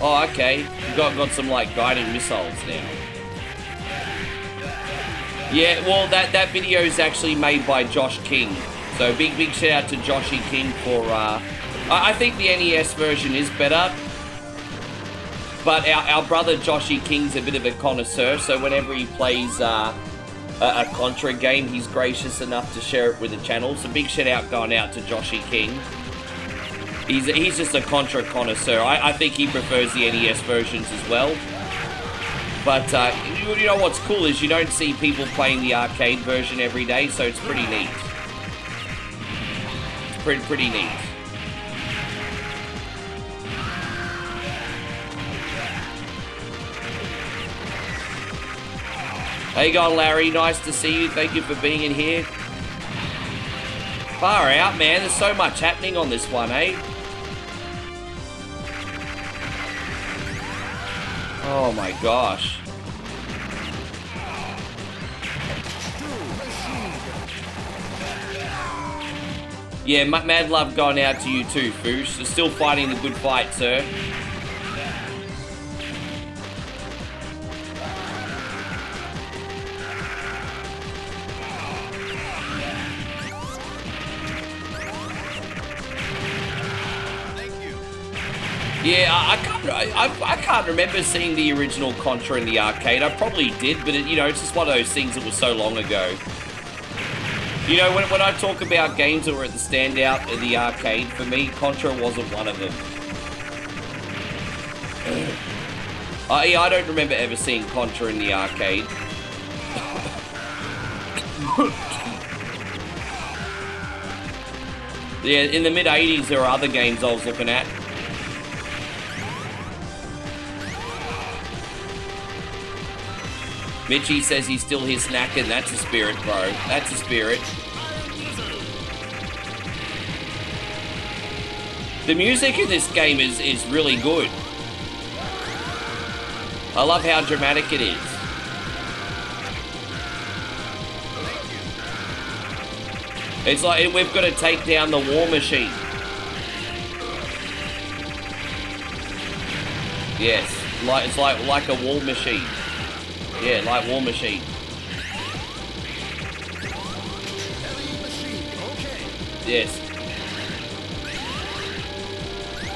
Oh, okay. You've got some, like, guided missiles now. Yeah, well, that video is actually made by Josh King. So, big shout out to Joshy King for, I think the NES version is better. But our brother Joshy King's a bit of a connoisseur, so whenever he plays a Contra game, he's gracious enough to share it with the channel. So big shout out going out to Joshy King. He's just a Contra connoisseur. I think he prefers the NES versions as well. But you know what's cool is you don't see people playing the arcade version every day, so it's pretty neat. It's pretty neat. How you going, Larry? Nice to see you. Thank you for being in here. Far out, man. There's so much happening on this one, eh? Oh my gosh. Yeah, mad love going out to you too, Foosh. You're still fighting the good fight, sir. Yeah, I can't remember seeing the original Contra in the arcade. I probably did, but you know, it's just one of those things that was so long ago. You know, when I talk about games that were at the standout in the arcade, for me, Contra wasn't one of them. Yeah, I don't remember ever seeing Contra in the arcade. Yeah, in the mid-80s, there were other games I was looking at. Mitchie says he's still here snacking. That's a spirit, bro. That's a spirit. The music in this game is really good. I love how dramatic it is. It's like we've got to take down the war machine. Yes, it's like a war machine. Yeah, like War Machine. Yes.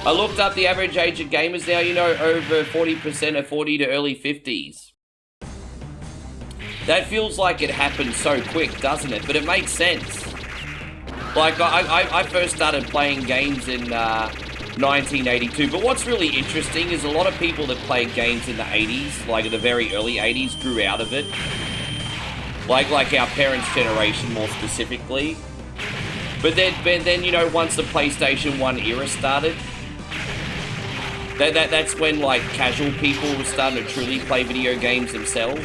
I looked up the average age of gamers now, you know, over 40% are 40 to early 50s. That feels like it happened so quick, doesn't it? But it makes sense. Like, I first started playing games in 1982, but what's really interesting is a lot of people that played games in the 80s, like in the very early 80s, grew out of it. Like our parents' generation more specifically. But then you know, once the PlayStation 1 era started, that's when like casual people were starting to truly play video games themselves.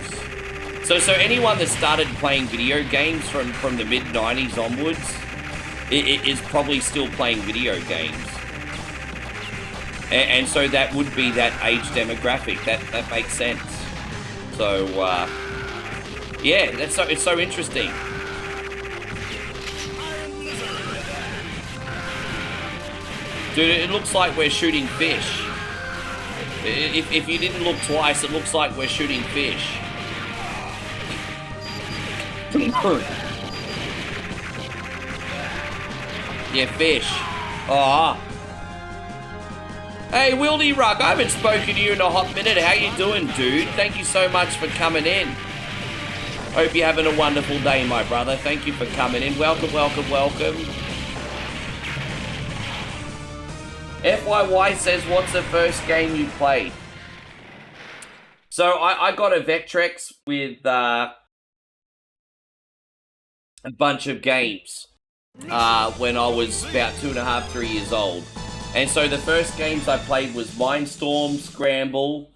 So anyone that started playing video games from the mid-90s onwards is probably still playing video games. And so that would be that age demographic. That makes sense. So, yeah, it's so interesting. Dude, it looks like we're shooting fish. If you didn't look twice, it looks like we're shooting fish. Yeah, fish. Ah. Hey, Wildy Ruck, I haven't spoken to you in a hot minute. How you doing, dude? Thank you so much for coming in. Hope you're having a wonderful day, my brother. Thank you for coming in. Welcome, welcome, welcome. FYY says, what's the first game you played? So I got a Vectrex with a bunch of games when I was about 2.5, 3 years old. And so the first games I played was Mindstorm, Scramble,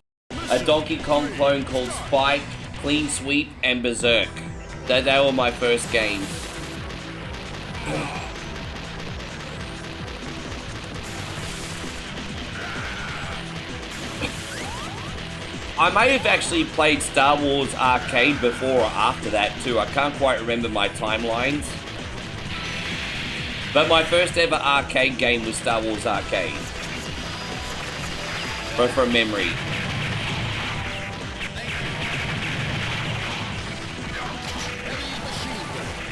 a Donkey Kong clone called Spike, Clean Sweep, and Berserk. They were my first games. I may have actually played Star Wars Arcade before or after that too. I can't quite remember my timelines. But my first ever arcade game was Star Wars Arcade. From memory.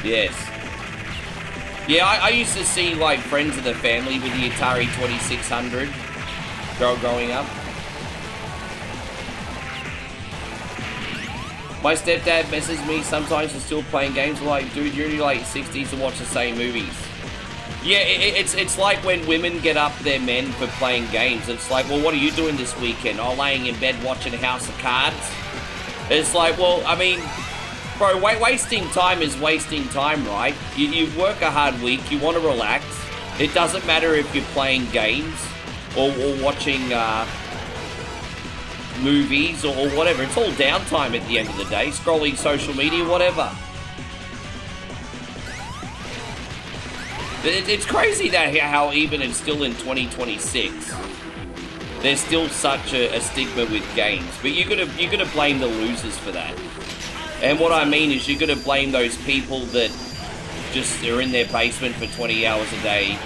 Yes. Yeah, I used to see like friends of the family with the Atari 2600 growing up. My stepdad messes me sometimes for still playing games. I'm like, dude, you're in your late 60s to watch the same movies. Yeah, it's like when women get up their men for playing games. It's like, well, what are you doing this weekend? Oh, laying in bed watching House of Cards? It's like, well, I mean, bro, wasting time is wasting time, right? You work a hard week, you want to relax. It doesn't matter if you're playing games or watching movies or whatever. It's all downtime at the end of the day, scrolling social media, whatever. It's crazy that how even it's still in 2026, there's still such a stigma with games. But you're gonna blame the losers for that. And what I mean is you're gonna blame those people that just are in their basement for 20 hours a day,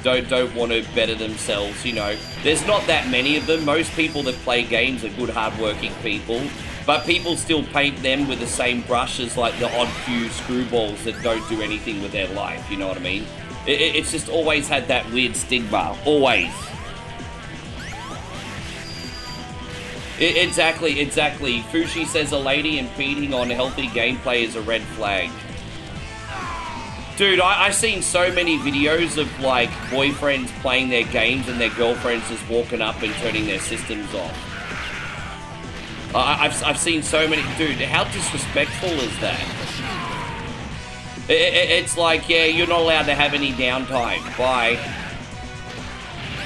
don't want to better themselves, you know. There's not that many of them. Most people that play games are good, hardworking people. But people still paint them with the same brush as like the odd few screwballs that don't do anything with their life, you know what I mean? It's just always had that weird stigma, always. Exactly. Fushi says a lady impeding on healthy gameplay is a red flag. Dude, I've seen so many videos of like boyfriends playing their games and their girlfriends just walking up and turning their systems off. I've seen so many, dude, how disrespectful is that? It's like, yeah, you're not allowed to have any downtime. Bye.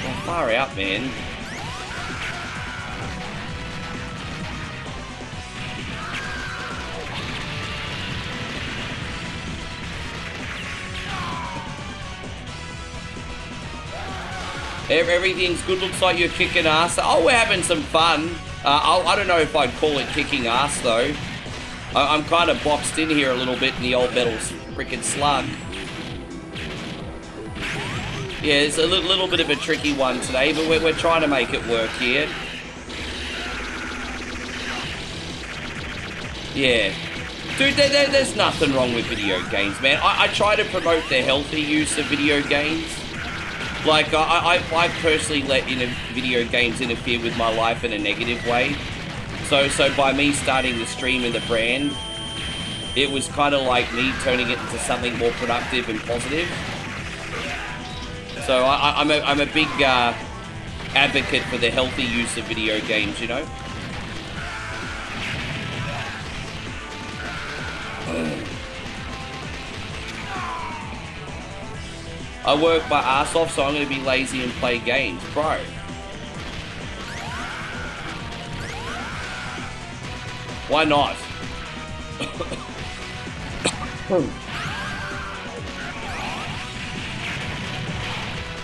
Oh, far out, man. Everything's good. Looks like you're kicking ass. Oh, we're having some fun. I don't know if I'd call it kicking ass, though. I'm kind of boxed in here a little bit in the old metal frickin' slug. Yeah, it's a little bit of a tricky one today, but we're trying to make it work here. Yeah. Dude, there's nothing wrong with video games, man. I try to promote the healthy use of video games. Like, I personally let video games interfere with my life in a negative way. So by me starting the stream and the brand, it was kind of like me turning it into something more productive and positive. So I'm a big advocate for the healthy use of video games, you know? I work my ass off, so I'm going to be lazy and play games. Bro. Why not?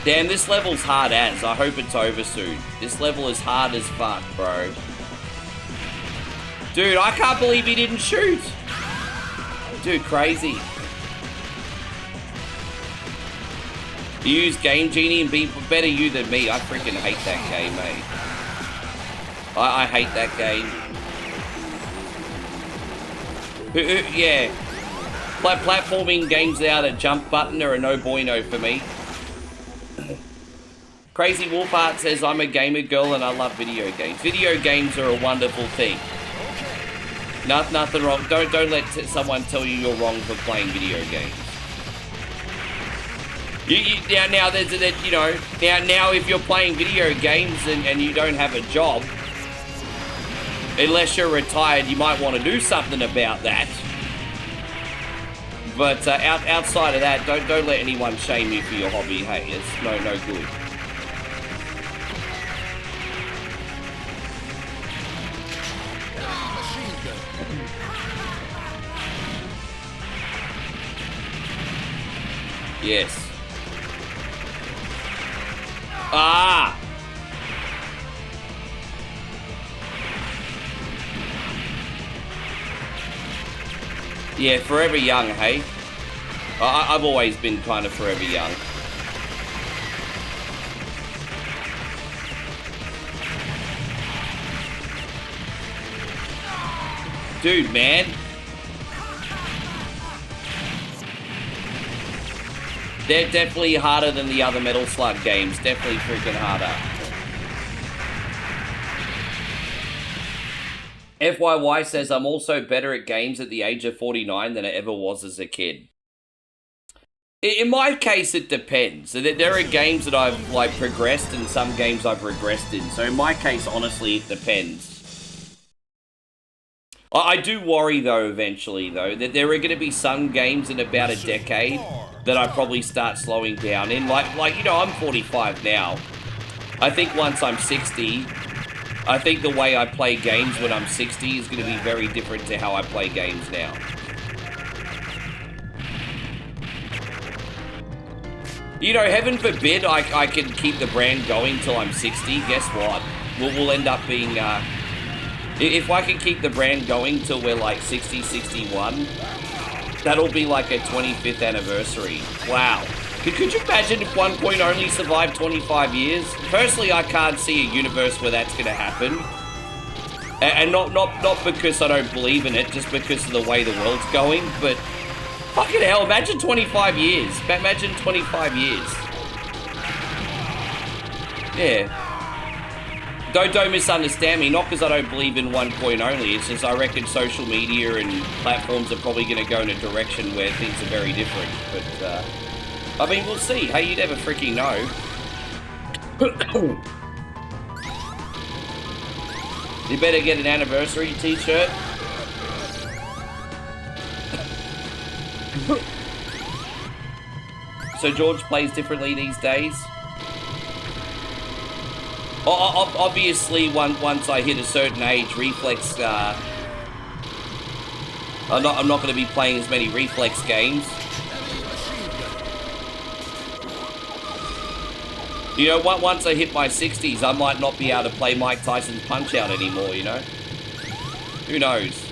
Damn, this level's hard as. I hope it's over soon. This level is hard as fuck, bro. Dude, I can't believe he didn't shoot. Dude, crazy. You use Game Genie and be better you than me. I freaking hate that game, mate. I hate that game. Yeah. Platforming games without a jump button are a no bueno for me. Crazy Wolfheart says, I'm a gamer girl and I love video games. Video games are a wonderful thing. Nothing wrong. Don't let someone tell you you're wrong for playing video games. Now there's you know, now if you're playing video games and you don't have a job, unless you're retired, you might want to do something about that. But outside of that, don't let anyone shame you for your hobby. Hey, it's no good. Machine gun. Yes. Ah! Yeah, forever young, hey? I've always been kind of forever young. Dude, man. They're definitely harder than the other Metal Slug games. Definitely freaking harder. FYY says, I'm also better at games at the age of 49 than I ever was as a kid. In my case, it depends. There are games that I've, like, progressed and some games I've regressed in. So in my case, honestly, it depends. I do worry, though, eventually, though, that there are going to be some games in about a decade that I probably start slowing down in. Like, you know, I'm 45 now. I think once I'm 60... I think the way I play games when I'm 60 is going to be very different to how I play games now. You know, heaven forbid I can keep the brand going till I'm 60. Guess what? We'll end up being... if I can keep the brand going till we're like 60, 61, that'll be like a 25th anniversary. Wow. Could you imagine if One Point only survived 25 years? Personally, I can't see a universe where that's going to happen. And not because I don't believe in it, just because of the way the world's going. But fucking hell, imagine 25 years. Imagine 25 years. Yeah. Don't misunderstand me. Not because I don't believe in One Point only. It's just I reckon social media and platforms are probably going to go in a direction where things are very different. But, I mean, we'll see. Hey, you never freaking know. You better get an anniversary t-shirt. So George plays differently these days? Obviously, once I hit a certain age, Reflex... I'm not going to be playing as many Reflex games. You know, once I hit my 60s, I might not be able to play Mike Tyson's Punch-Out anymore, you know? Who knows?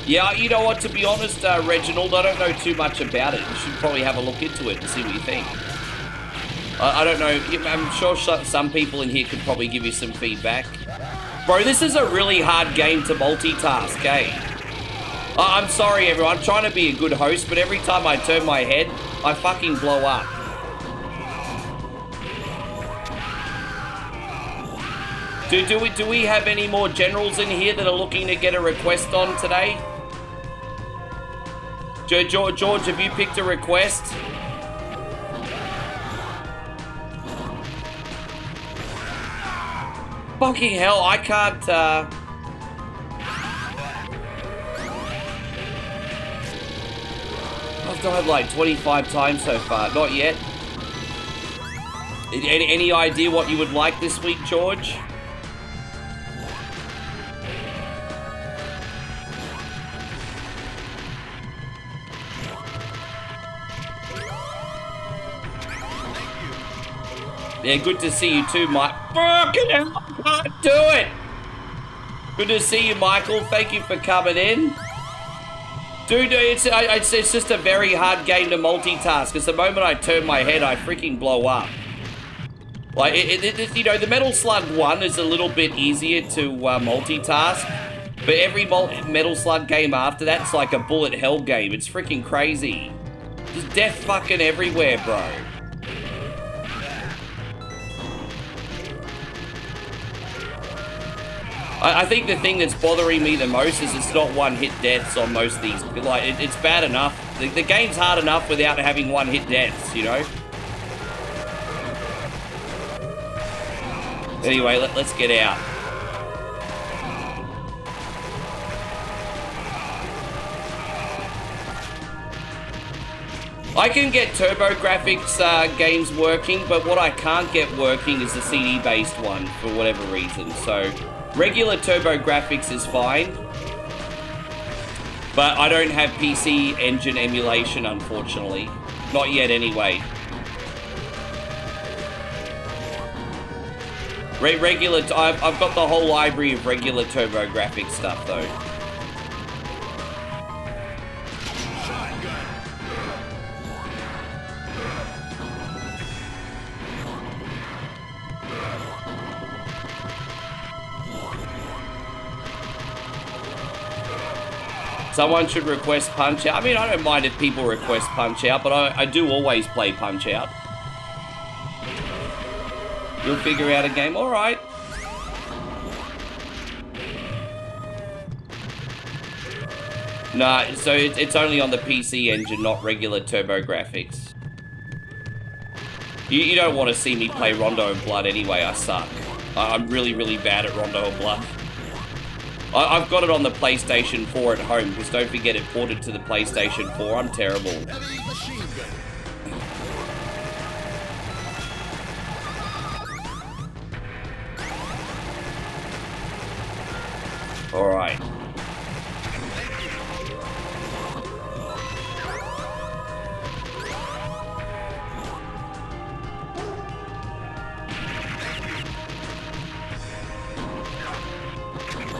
Yeah, you know what, to be honest, Reginald, I don't know too much about it. You should probably have a look into it and see what you think. I don't know, I'm sure some people in here could probably give you some feedback. Bro, this is a really hard game to multitask, eh? I'm sorry, everyone. I'm trying to be a good host, but every time I turn my head, I fucking blow up. Do we have any more generals in here that are looking to get a request on today? George, have you picked a request? Fucking hell, I can't, I've died like 25 times so far. Not yet. Any idea what you would like this week, George? Yeah, good to see you too, Mike. Fucking hell, I can't do it. Good to see you, Michael. Thank you for coming in. Dude, it's just a very hard game to multitask, because the moment I turn my head, I freaking blow up. Like, you know, the Metal Slug 1 is a little bit easier to multitask, but every Metal Slug game after that's like a bullet hell game. It's freaking crazy. Just death fucking everywhere, bro. I think the thing that's bothering me the most is it's not one-hit deaths on most of these. Like, it's bad enough. The game's hard enough without having one-hit deaths, you know? Anyway, let's get out. I can get TurboGrafx games working, but what I can't get working is the CD-based one for whatever reason. So, regular TurboGrafx is fine, but I don't have PC Engine emulation, unfortunately. Not yet, anyway. I've got the whole library of regular TurboGrafx stuff, though. Someone should request Punch-Out. I mean, I don't mind if people request Punch-Out, but I do always play Punch-Out. You'll figure out a game, alright. Nah, so it's only on the PC Engine, not regular TurboGrafx. You don't want to see me play Rondo and Blood anyway, I suck. I'm really, really bad at Rondo and Blood. I've got it on the PlayStation 4 at home, because don't forget it ported to the PlayStation 4. I'm terrible. Alright.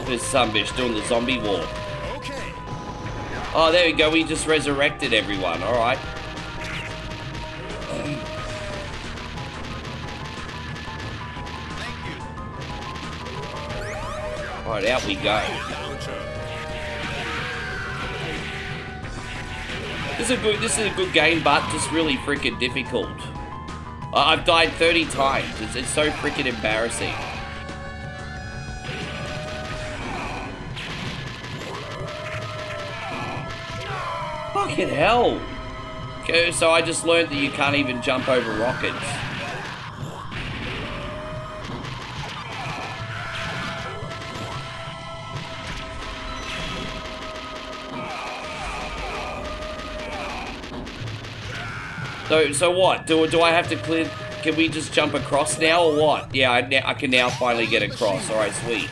This sunbitch doing the zombie walk. Okay. Oh, there we go. We just resurrected everyone. All right. All right, out we go. This is a good game, but just really freaking difficult. I've died 30 times. It's so freaking embarrassing. Fucking hell. Okay, so I just learned that you can't even jump over rockets. So what? Do I have to clear? Can we just jump across now or what? Yeah, I can now finally get across. All right, sweet.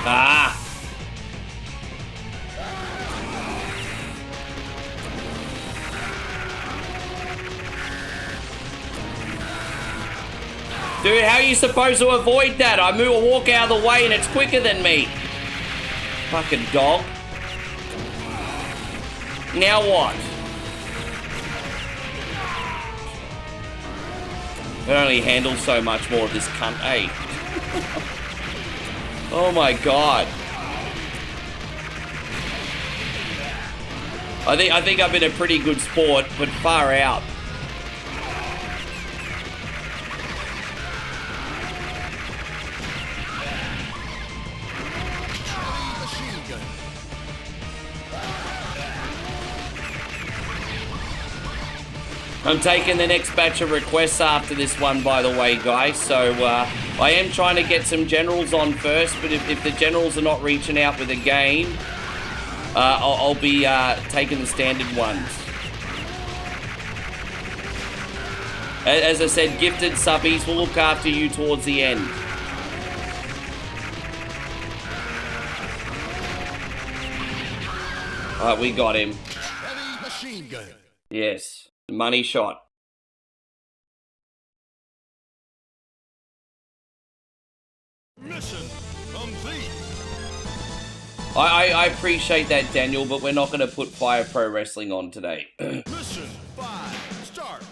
Ah! Dude, how are you supposed to avoid that? I walk out of the way and it's quicker than me. Fucking dog. Now what? I only handle so much more of this cunt. Hey. Oh my god. I think I've been a pretty good sport, but far out. I'm taking the next batch of requests after this one, by the way, guys. So I am trying to get some generals on first, but if the generals are not reaching out with a game, I'll be taking the standard ones. As I said, gifted subbies will look after you towards the end. Alright, we got him. Heavy machine gun. Yes. Money shot. Mission complete. I appreciate that, Daniel, but we're not going to put Fire Pro Wrestling on today. Mission 5, start.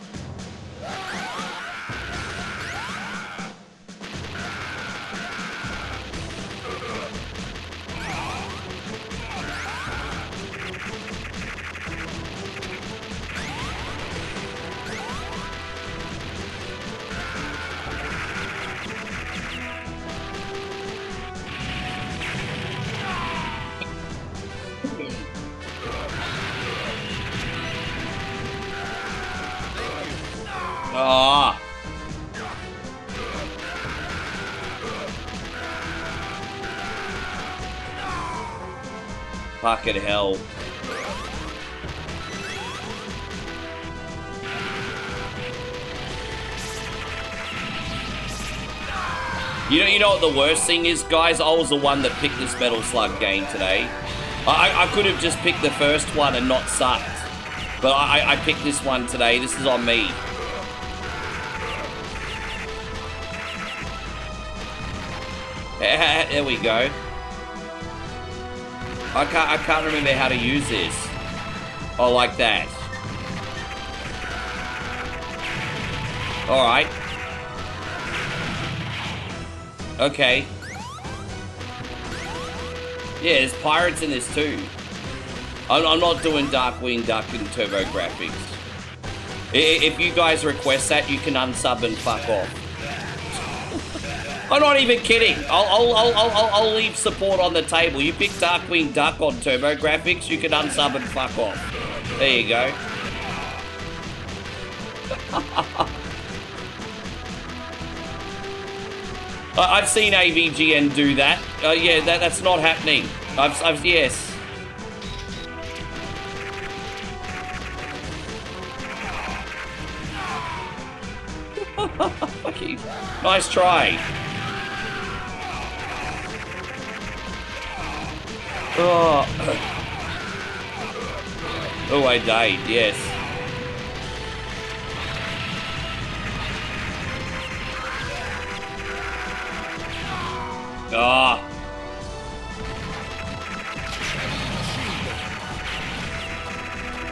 Ah. Fucking hell. You know what the worst thing is, guys? I was the one that picked this Metal Slug game today. I could have just picked the first one and not sucked. But I picked this one today. This is on me. There we go. I can't remember how to use this. Oh, like that. Alright. Okay. Yeah, there's pirates in this too. I'm not doing Darkwing Duck and TurboGrafx. If you guys request that, you can unsub and fuck off. I'm not even kidding. I'll leave support on the table. You pick Darkwing Duck on TurboGrafx, you can unsub and fuck off. There you go. I've seen AVGN do that. Yeah, that's not happening. Yes. Okay. Nice try. Oh. Oh, I died. Yes. Ah.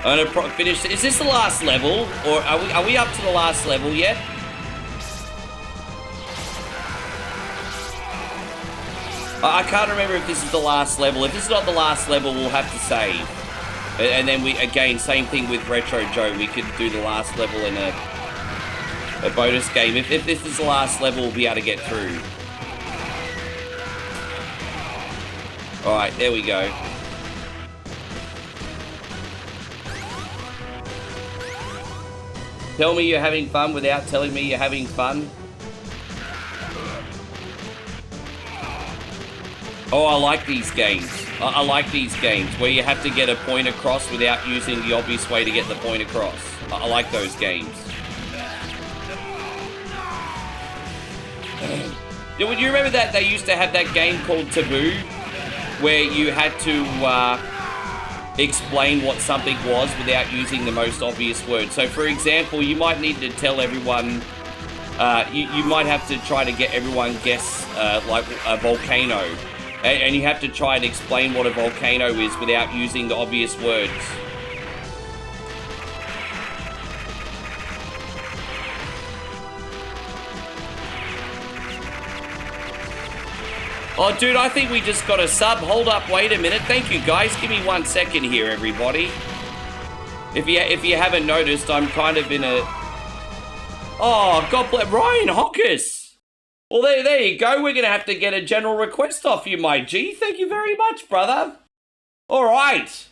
I'm gonna finish. Is this the last level, or are we up to the last level yet? I can't remember if this is the last level. If this is not the last level, we'll have to save. And then we, again, same thing with Retro Joe. We could do the last level in a bonus game. If this is the last level, we'll be able to get through. Alright, there we go. Tell me you're having fun without telling me you're having fun. Oh, I like these games. I like these games where you have to get a point across without using the obvious way to get the point across. I like those games. Would you remember that they used to have that game called Taboo, where you had to explain what something was without using the most obvious word? So, for example, you might need to tell everyone. You might have to try to get everyone guess like a volcano. And you have to try and explain what a volcano is without using the obvious words. Oh, dude, I think we just got a sub. Hold up, wait a minute. Thank you, guys. Give me 1 second here, everybody. If you haven't noticed, I'm kind of in a... Oh, God bless... Ryan Honkers! Well, there you go. We're going to have to get a general request off you, my G. Thank you very much, brother. All right.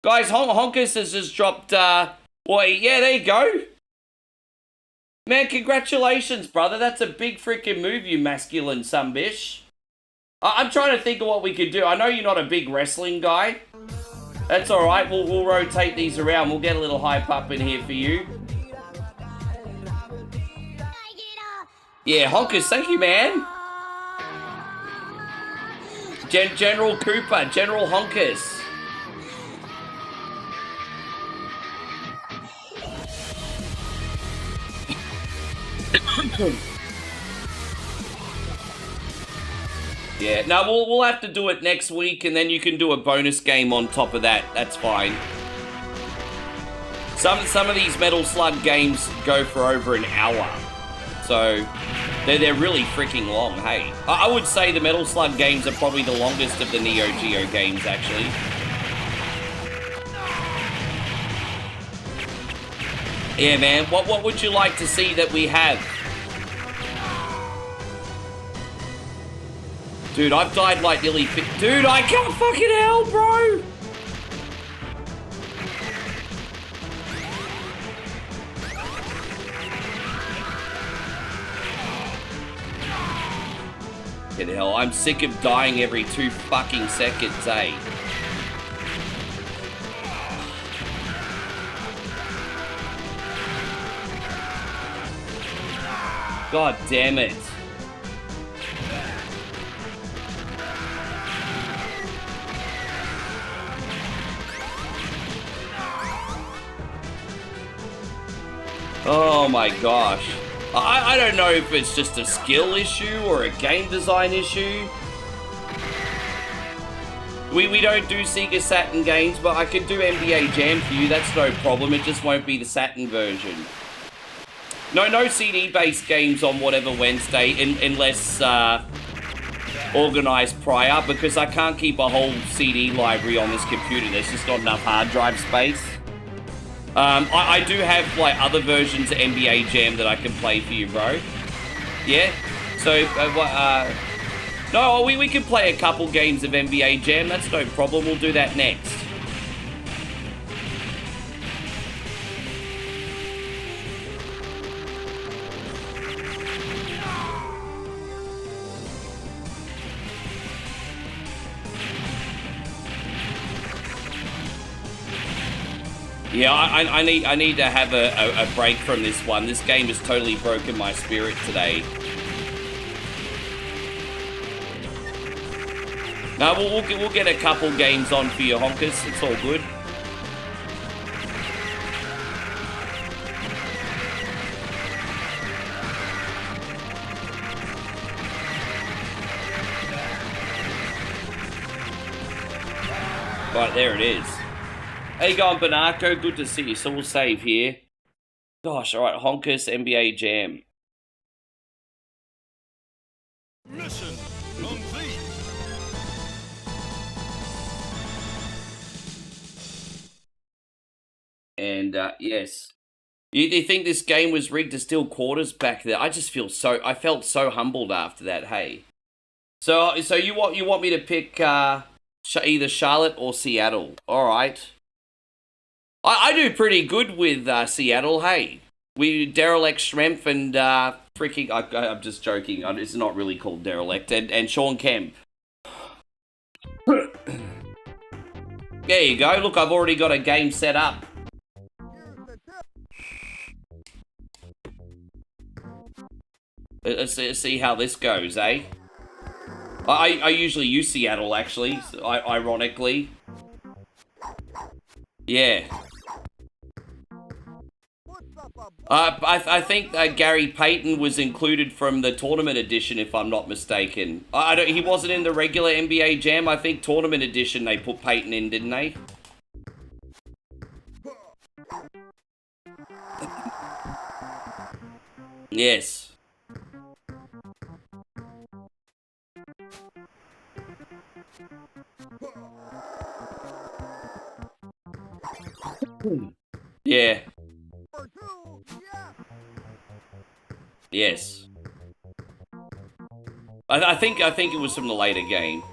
Guys, Honkers has just dropped, well, yeah, there you go. Man, congratulations, brother. That's a big freaking move, you masculine sunbish. I'm trying to think of what we could do. I know you're not a big wrestling guy. That's all right. We'll rotate these around. We'll get a little hype up in here for you. Yeah, Honkers, thank you, man. General Cooper, General Honkers. Yeah, no, we'll have to do it next week, and then you can do a bonus game on top of that. That's fine. Some of these Metal Slug games go for over an hour. So, they're really freaking long, hey. I would say the Metal Slug games are probably the longest of the Neo Geo games, actually. Yeah, man, what would you like to see that we have? Dude, I've died like nearly... Dude, I can't fucking hell, bro! fucking hell. I'm sick of dying every 2 fucking seconds, eh? God damn it. Oh my gosh. I don't know if it's just a skill issue or a game design issue. We don't do Sega Saturn games, but I can do NBA Jam for you, that's no problem. It just won't be the Saturn version. No CD-based games on whatever Wednesday, unless organised prior, because I can't keep a whole CD library on this computer. There's just not enough hard drive space. I do have like other versions of NBA Jam that I can play for you, bro. Yeah. So, no, we can play a couple games of NBA Jam. That's no problem. We'll do that next. Yeah, I need to have a break from this one. This game has totally broken my spirit today. No, we'll get a couple games on for you, honkers. It's all good. Right, there it is. How you going, Bernardo? Good to see you. So we'll save here. Gosh, alright, Honkers, NBA Jam. Mission complete. And, yes. You think this game was rigged to steal quarters back there? I just feel so... I felt so humbled after that, hey. So you want me to pick, either Charlotte or Seattle? Alright. I do pretty good with Seattle, hey. Derelict Schrempf and freaking... I'm just joking. It's not really called Derelict. And Sean Kemp. There you go. Look, I've already got a game set up. Let's see how this goes, eh? I usually use Seattle, actually, ironically. Yeah. I think Gary Payton was included from the tournament edition, if I'm not mistaken. He wasn't in the regular NBA Jam. I think tournament edition they put Payton in, didn't they? Yes. Yeah. Yes. I think it was from the later game.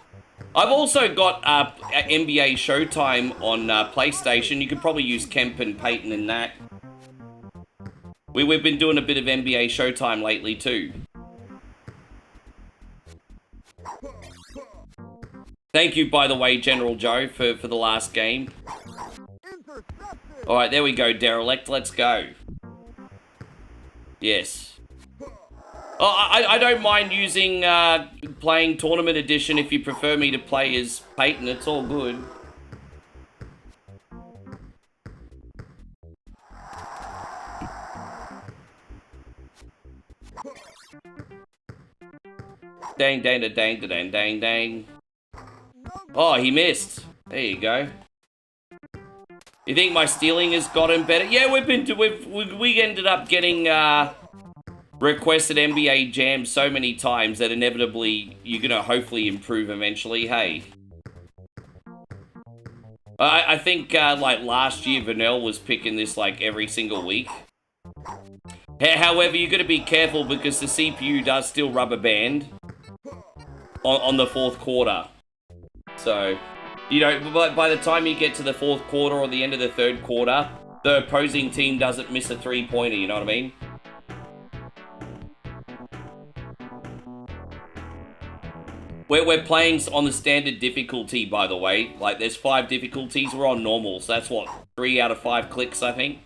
I've also got NBA Showtime on PlayStation. You could probably use Kemp and Payton in that. We've been doing a bit of NBA Showtime lately too. Thank you, by the way, General Joe, for the last game. Alright, there we go, Derelict. Let's go. Yes. Oh, I don't mind using, playing Tournament Edition if you prefer me to play as Payton. It's all good. Dang, dang, dang, dang, dang, dang. Oh, he missed. There you go. You think my stealing has gotten better? Yeah, we ended up getting requested NBA Jam so many times that inevitably you're gonna hopefully improve eventually. Hey, I think like last year Vanel was picking this like every single week. However, you got to be careful because the CPU does still rubber band on the fourth quarter. So, you know, by the time you get to the fourth quarter or the end of the third quarter, the opposing team doesn't miss a three-pointer, you know what I mean? We're playing on the standard difficulty, by the way. Like, there's 5 difficulties. We're on normal, so that's what, 3 out of 5 clicks, I think.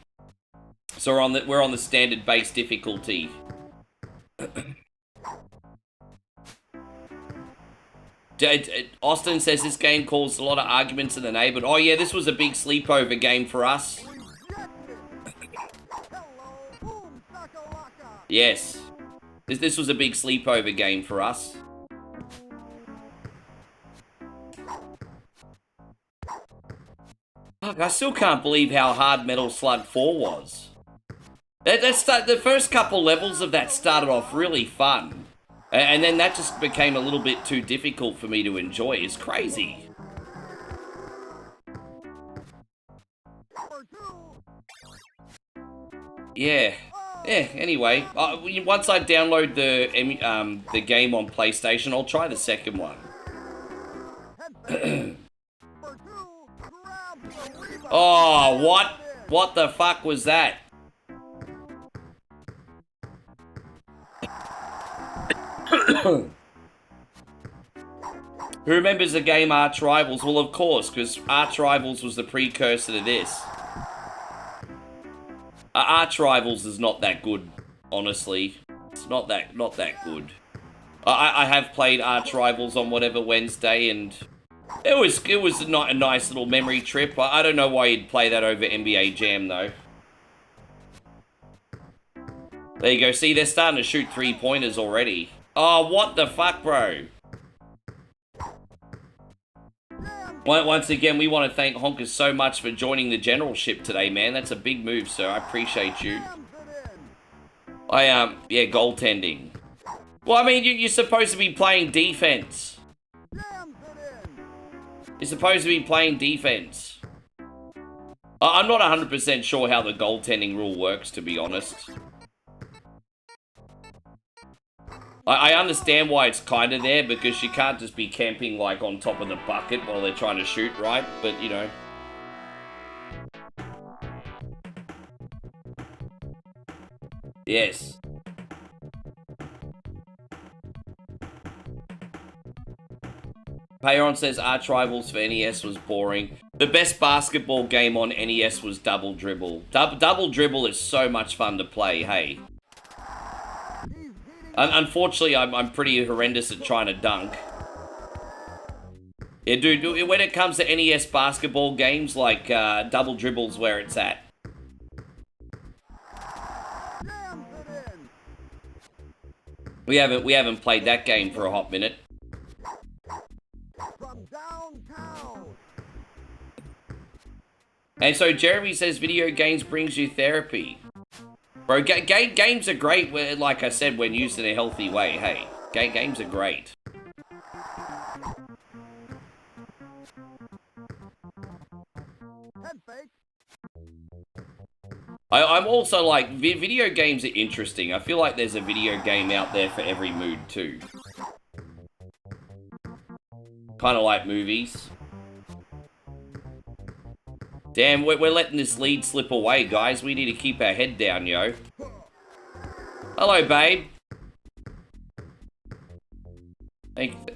So we're on the standard base difficulty. Austin says this game caused a lot of arguments in the neighborhood. Oh yeah, this was a big sleepover game for us. Yes. This was a big sleepover game for us. Fuck, I still can't believe how hard Metal Slug 4 was. The first couple levels of that started off really fun. And then that just became a little bit too difficult for me to enjoy. It's crazy. Yeah. Yeah, anyway. Once I download the game on PlayStation, I'll try the second one. Oh, what? What the fuck was that? Who remembers the game Arch Rivals? Well, of course, because Arch Rivals was the precursor to this. Arch Rivals is not that good, honestly. It's not that good. I have played Arch Rivals on whatever Wednesday, and it was not a nice little memory trip. I don't know why you'd play that over NBA Jam though. There you go. See, they're starting to shoot 3-pointers already. Oh, what the fuck, bro? Once again, we want to thank Honkers so much for joining the generalship today, man. That's a big move, sir. I appreciate you. Yeah, goaltending. Well, I mean, you're supposed to be playing defense. You're supposed to be playing defense. I'm not 100% sure how the goaltending rule works, to be honest. I understand why it's kind of there, because you can't just be camping, like, on top of the bucket while they're trying to shoot, right? But, you know. Yes. Payeron says Arch Rivals for NES was boring. The best basketball game on NES was Double Dribble. Double Dribble is so much fun to play, hey. Unfortunately, I'm pretty horrendous at trying to dunk. Yeah, dude, when it comes to NES basketball games, like, Double Dribble's where it's at. We haven't played that game for a hot minute. And so Jeremy says video games brings you therapy. Bro, games are great, like I said, when used in a healthy way, hey. Games are great. I'm also like, video games are interesting. I feel like there's a video game out there for every mood, too. Kind of like movies. Damn, we're letting this lead slip away, guys. We need to keep our head down, yo. Hello, babe.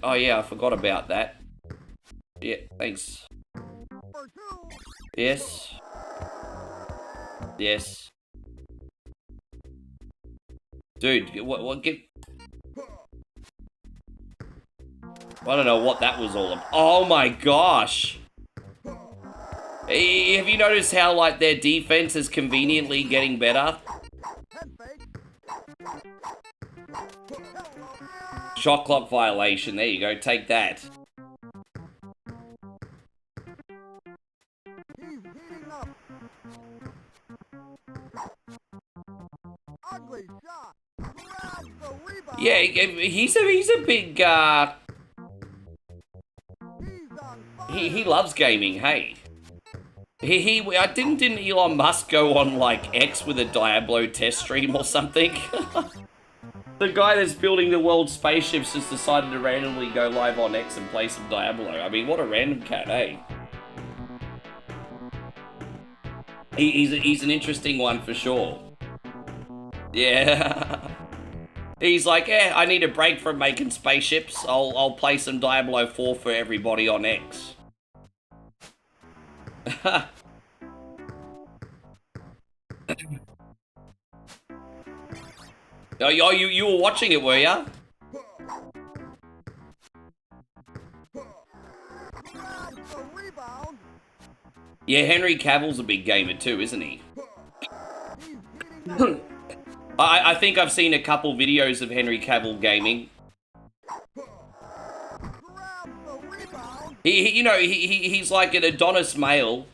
Oh, yeah, I forgot about that. Yeah, thanks. Yes. Yes. Dude, what get... I don't know what that was all about. Oh, my gosh. Have you noticed how, like, their defense is conveniently getting better? Shot clock violation. There you go. Take that. Yeah, he's a big, he loves gaming, hey. Didn't Elon Musk go on, like, X with a Diablo test stream or something? The guy that's building the world's spaceships just decided to randomly go live on X and play some Diablo. I mean, what a random cat, eh? He's an interesting one for sure. Yeah. He's like, yeah, I need a break from making spaceships. I'll play some Diablo 4 for everybody on X. Oh, you were watching it, were ya? Yeah, Henry Cavill's a big gamer too, isn't he? I think I've seen a couple videos of Henry Cavill gaming. He's like an Adonis male,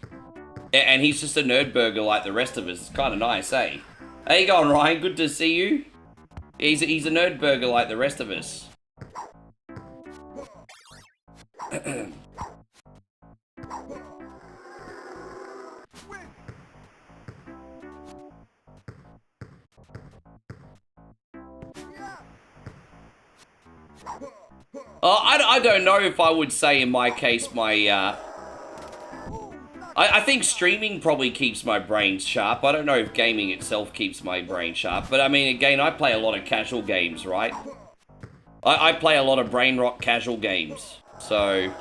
and he's just a nerd burger like the rest of us. It's kind of nice, eh? How you going, Ryan? Good to see you. He's a nerd burger like the rest of us. I don't know if I would say in my case I think streaming probably keeps my brain sharp. I don't know if gaming itself keeps my brain sharp. But I mean, again, I play a lot of casual games, right? I play a lot of brain rot casual games. So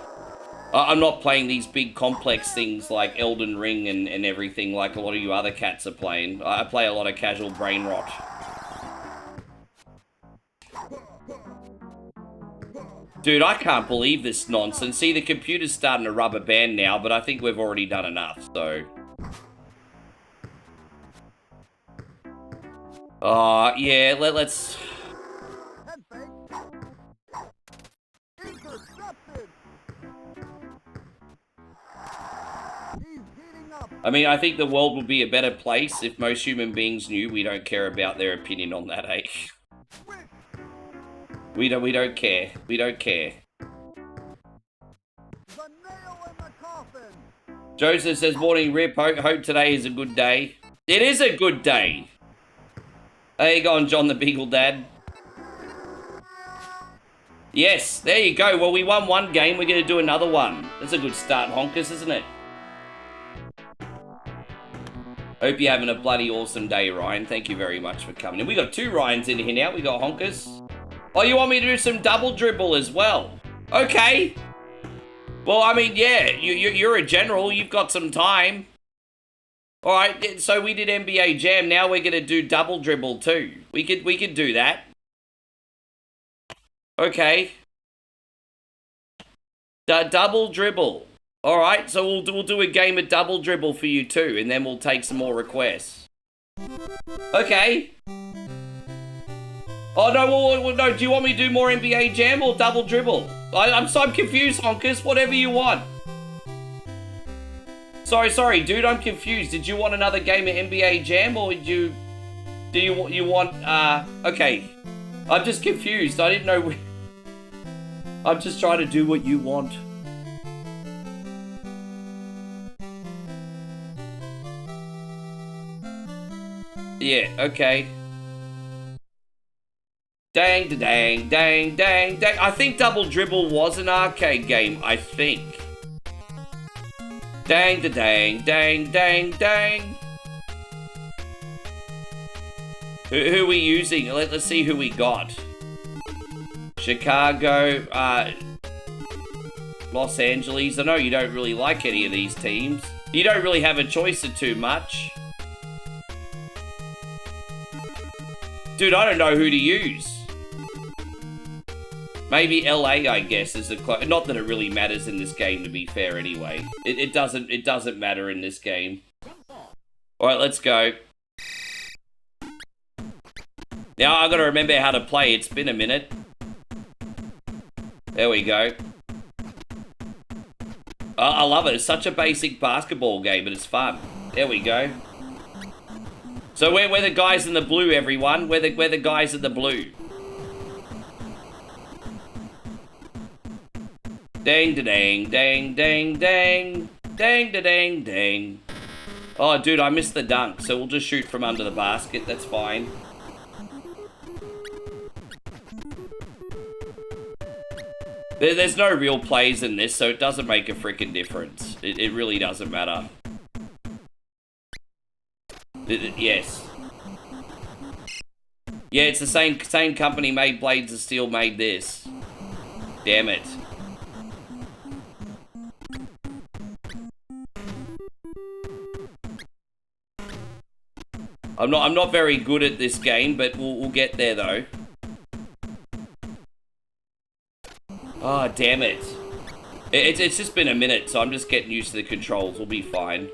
I'm not playing these big complex things like Elden Ring and everything like a lot of you other cats are playing. I play a lot of casual brain rot. Dude, I can't believe this nonsense. See, the computer's starting to rubber band now, but I think we've already done enough, so... yeah, let's... I mean, I think the world would be a better place if most human beings knew we don't care about their opinion on that, eh? We don't care. We don't care. Joseph says, morning Rip, hope today is a good day. It is a good day. How you going, John the Beagle Dad? Yes, there you go. Well, we won one game, we're gonna do another one. That's a good start, Honkers, isn't it? Hope you're having a bloody awesome day, Ryan. Thank you very much for coming in. We got two Ryans in here now. We got Honkers. Oh, you want me to do some double dribble as well? Okay. Well, I mean, yeah, you're a general. You've got some time. All right, so we did NBA Jam. Now we're going to do double dribble too. We could do that. Okay. Double dribble. All right, so we'll do a game of double dribble for you too, and then we'll take some more requests. Okay. Oh, no, no, do you want me to do more NBA Jam or double dribble? I'm confused, Honkers. Whatever you want. Sorry, dude, I'm confused. Did you want another game of NBA Jam or do you want, okay. I'm just confused. I didn't know. I'm just trying to do what you want. Yeah, okay. Dang, dang, dang, dang, dang. I think Double Dribble was an arcade game, I think. Dang, dang, dang, dang, dang. Who are we using? Let's see who we got. Chicago, Los Angeles. I know you don't really like any of these teams. You don't really have a choice of too much. Dude, I don't know who to use. Maybe LA, I guess, is a not that it really matters in this game, to be fair. Anyway, it doesn't matter in this game. All right, let's go. Now I gotta remember how to play. It's been a minute. There we go. I love it. It's such a basic basketball game, but it's fun. There we go. So we're the guys in the blue, everyone. We're the guys in the blue. Dang da dang dang dang dang dang da dang dang. Oh, dude, I missed the dunk, so we'll just shoot from under the basket. That's fine. There's no real plays in this, so it doesn't make a freaking difference. It really doesn't matter. Yes. Yeah, it's the same company made Blades of Steel made this. Damn it. I'm not very good at this game, but we'll get there though. Oh, damn it. It's just been a minute, so I'm just getting used to the controls. We'll be fine.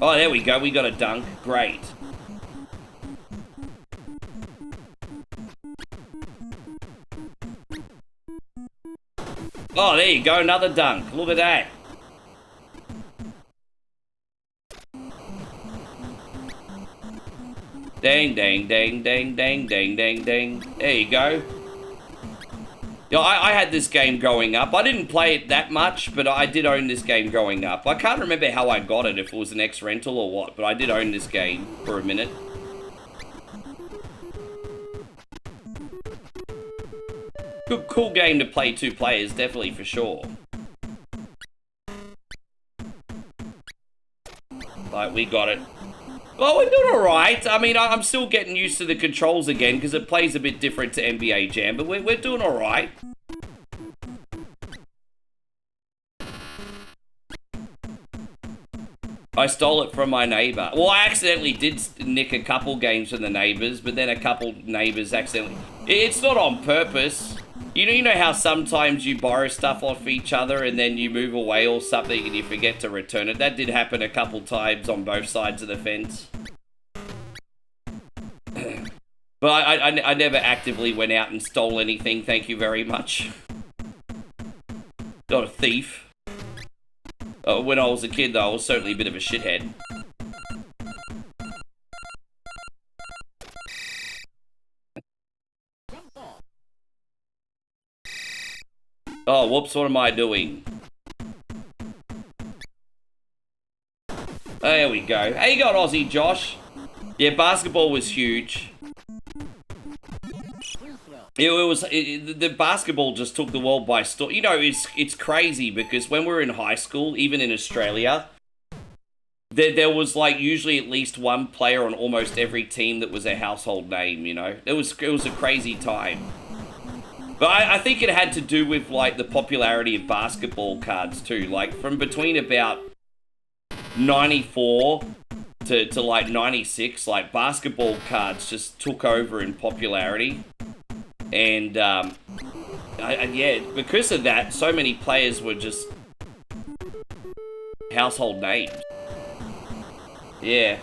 Oh, there we go. We got a dunk. Great. Oh, there you go. Another dunk. Look at that. Dang, dang, dang, dang, dang, dang, dang, dang. There you go. Yeah, I had this game growing up. I didn't play it that much, but I did own this game growing up. I can't remember how I got it, if it was an ex-rental or what, but I did own this game for a minute. Good, cool game to play 2 players, definitely, for sure. Like, we got it. Oh, we're doing alright. I mean, I'm still getting used to the controls again, because it plays a bit different to NBA Jam, but we're doing alright. I stole it from my neighbor. Well, I accidentally did nick a couple games from the neighbors, but then a couple neighbors accidentally... It's not on purpose. You know how sometimes you borrow stuff off each other and then you move away or something and you forget to return it? That did happen a couple times on both sides of the fence. But I never actively went out and stole anything, thank you very much. Not a thief. When I was a kid, though, I was certainly a bit of a shithead. Oh, whoops, what am I doing? There we go. How you going, Aussie Josh? Yeah, basketball was huge. The basketball just took the world by storm. You know, it's crazy because when we were in high school, even in Australia, there was like usually at least one player on almost every team that was a household name, you know? It was a crazy time. But I think it had to do with like the popularity of basketball cards too. Like from between about 94 to like 96, like basketball cards just took over in popularity. And, yeah, because of that, so many players were just household names. Yeah.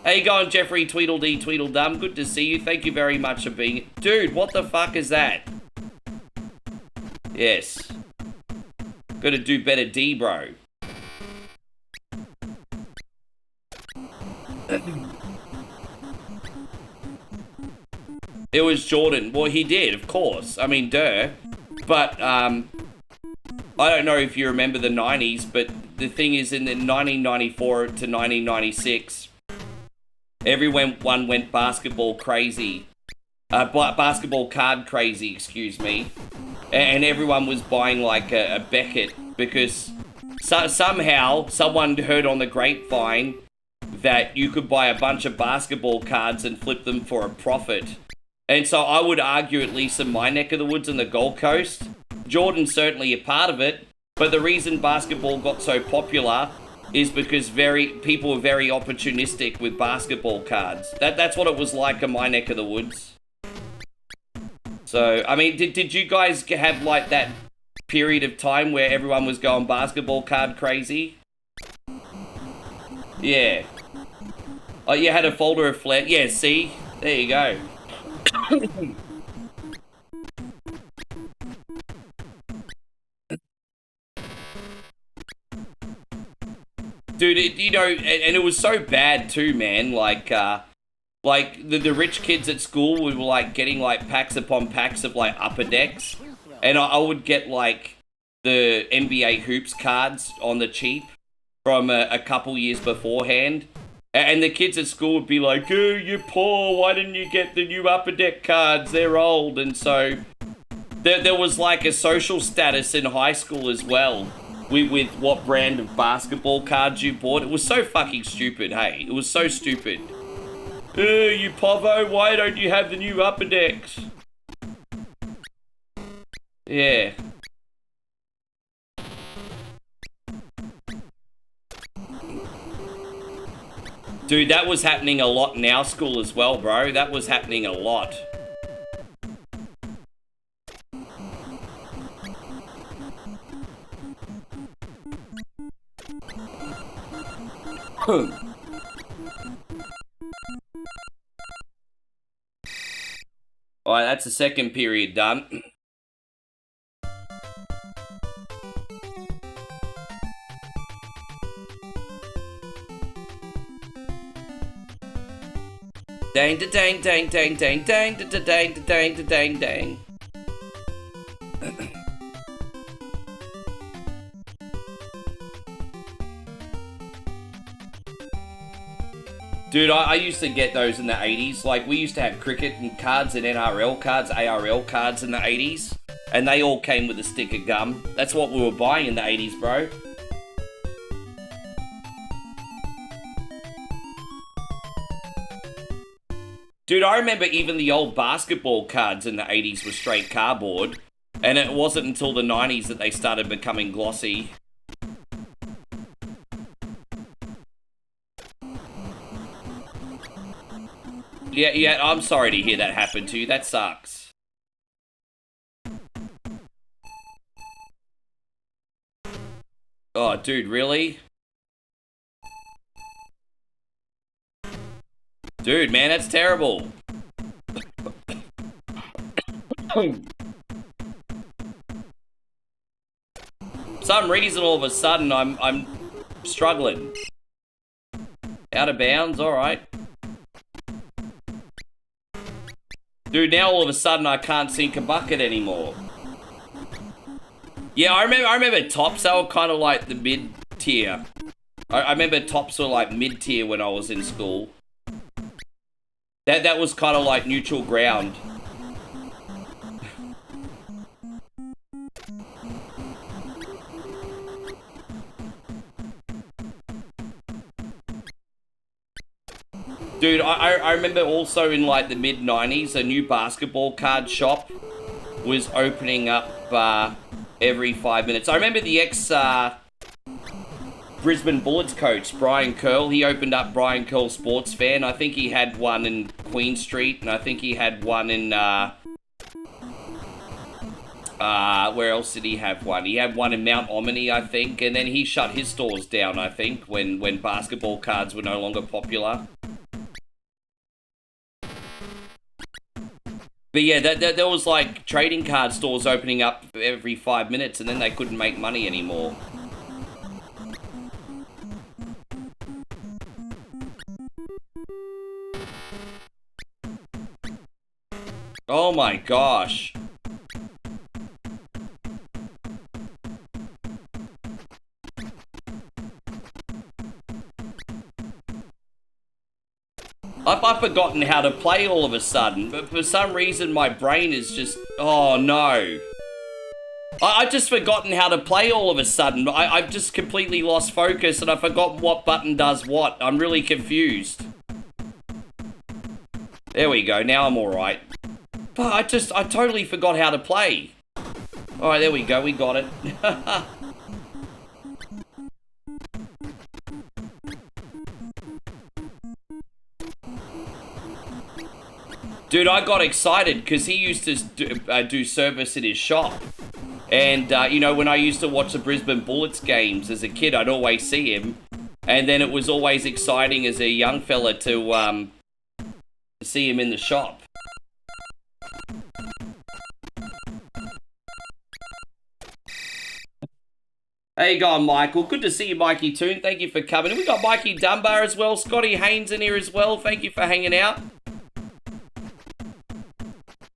How you going, Jeffrey Tweedledee Tweedledum? Good to see you. Thank you very much for being... Dude, what the fuck is that? Yes. Gotta do better D, bro. It was Jordan. Well, he did, of course. I mean, duh. But, I don't know if you remember the 90s, but the thing is, in the 1994 to 1996, everyone went basketball crazy. Basketball card crazy, excuse me. And everyone was buying, like, a Beckett, because somehow someone heard on the grapevine that you could buy a bunch of basketball cards and flip them for a profit. And so I would argue, at least in my neck of the woods in the Gold Coast, Jordan's certainly a part of it, but the reason basketball got so popular is because people were very opportunistic with basketball cards. That's what it was like in my neck of the woods. So, I mean, did you guys have like that period of time where everyone was going basketball card crazy? Yeah. Oh, you had a folder of flair. Yeah, see? There you go. Dude, you know, and it was so bad too, man. Like the rich kids at school were like getting like packs upon packs of like Upper Decks, and I would get like the NBA Hoops cards on the cheap from a couple years beforehand. And the kids at school would be like, oh, you're poor, why didn't you get the new Upper Deck cards? They're old. And so there was like a social status in high school as well with what brand of basketball cards you bought. It was so fucking stupid, hey? It was so stupid. You povo, why don't you have the new upper decks? Yeah. Dude, that was happening a lot in our school as well, bro. That was happening a lot. Alright, that's the second period done. Dang da dang dang dang dang dang da da dang da dang da dang dang. Dude, I used to get those in the 80s. Like, we used to have cricket and cards and NRL cards, ARL cards in the 80s. And they all came with a stick of gum. That's what we were buying in the 80s, bro. Dude, I remember even the old basketball cards in the 80s were straight cardboard. And it wasn't until the 90s that they started becoming glossy. Yeah, I'm sorry to hear that happen to you. That sucks. Oh, dude, really? Dude, man, that's terrible. For some reason, all of a sudden, I'm struggling. Out of bounds, alright. Dude, now all of a sudden I can't sink a bucket anymore. Yeah, I remember tops, they were kind of like the mid-tier. I remember tops were like mid-tier when I was in school. That was kind of like neutral ground. Dude, I remember also in like the mid-90s, a new basketball card shop was opening up every 5 minutes. I remember the Brisbane Bullets coach, Brian Curl. He opened up Brian Curl Sports Fan. I think he had one in Queen Street, and I think he had one in, where else did he have one? He had one in Mount Omni, I think, and then he shut his stores down, I think, when basketball cards were no longer popular. But yeah, there was like trading card stores opening up every 5 minutes, and then they couldn't make money anymore. Oh my gosh. I've forgotten how to play all of a sudden, but for some reason my brain is just... Oh no. I've just forgotten how to play all of a sudden. I've just completely lost focus and I've forgotten what button does what. I'm really confused. There we go, now I'm alright. But I totally forgot how to play. Alright, there we go, we got it. Dude, I got excited because he used to do service in his shop. And, you know, when I used to watch the Brisbane Bullets games as a kid, I'd always see him. And then it was always exciting as a young fella to see him in the shop. How you going, Michael? Good to see you, Mikey Toon. Thank you for coming. And we got Mikey Dunbar as well. Scotty Haynes in here as well. Thank you for hanging out.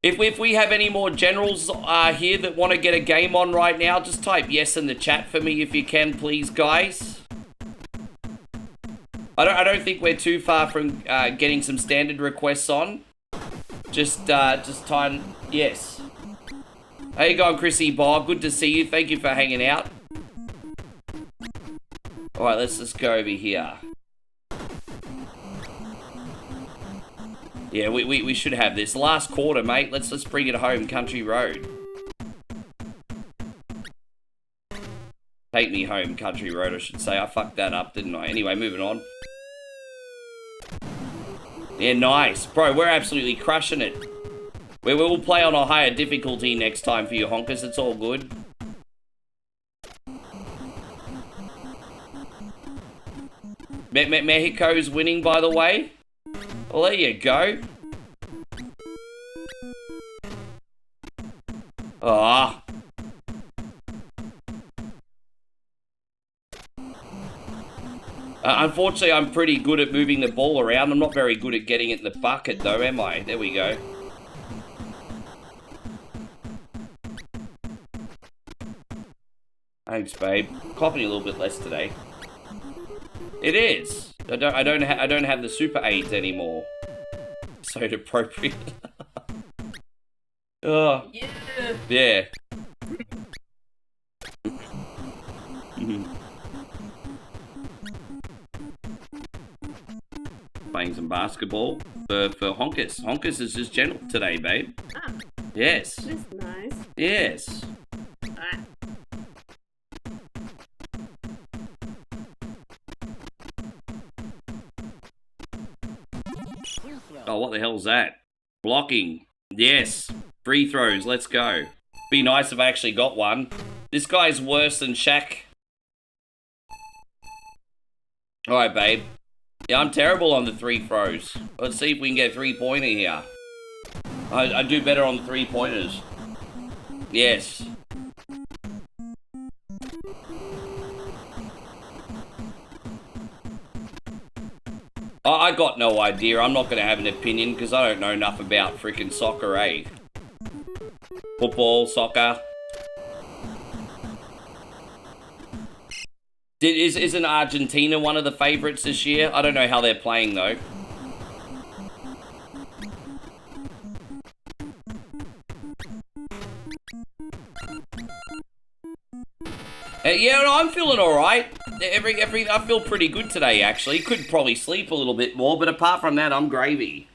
If we have any more generals here that want to get a game on right now, just type yes in the chat for me if you can, please, guys. I don't think we're too far from getting some standard requests on. Just time yes. How you going, Chrissy Bob? Good to see you. Thank you for hanging out. All right, let's just go over here. Yeah, we should have this. Last quarter, mate. Let's bring it home, Country Road. Take me home, Country Road, I should say. I fucked that up, didn't I? Anyway, moving on. Yeah, nice. Bro, we're absolutely crushing it. We'll play on a higher difficulty next time for you, honkers. It's all good. Mexico's winning, by the way. Well, there you go. Ah. Unfortunately, I'm pretty good at moving the ball around. I'm not very good at getting it in the bucket, though, am I? There we go. Thanks, babe. Coughing a little bit less today. It is. I don't have the super AIDS anymore. So inappropriate. Oh. Yeah. Yeah. Playing some basketball for Honkers. Honkers is just gentle today, babe. Ah, Yes. that's nice. Yes. Ah. Oh, what the hell's that? Blocking. Yes. Free throws. Let's go. Be nice if I actually got one. This guy's worse than Shaq. Alright, babe. Yeah, I'm terrible on the free throws. Let's see if we can get a three-pointer here. I do better on the three-pointers. Yes. I got no idea. I'm not going to have an opinion because I don't know enough about freaking soccer, eh? Football, soccer. Isn't Argentina one of the favourites this year? I don't know how they're playing, though. Yeah, no, I'm feeling alright. I feel pretty good today, actually. Could probably sleep a little bit more, but apart from that, I'm gravy.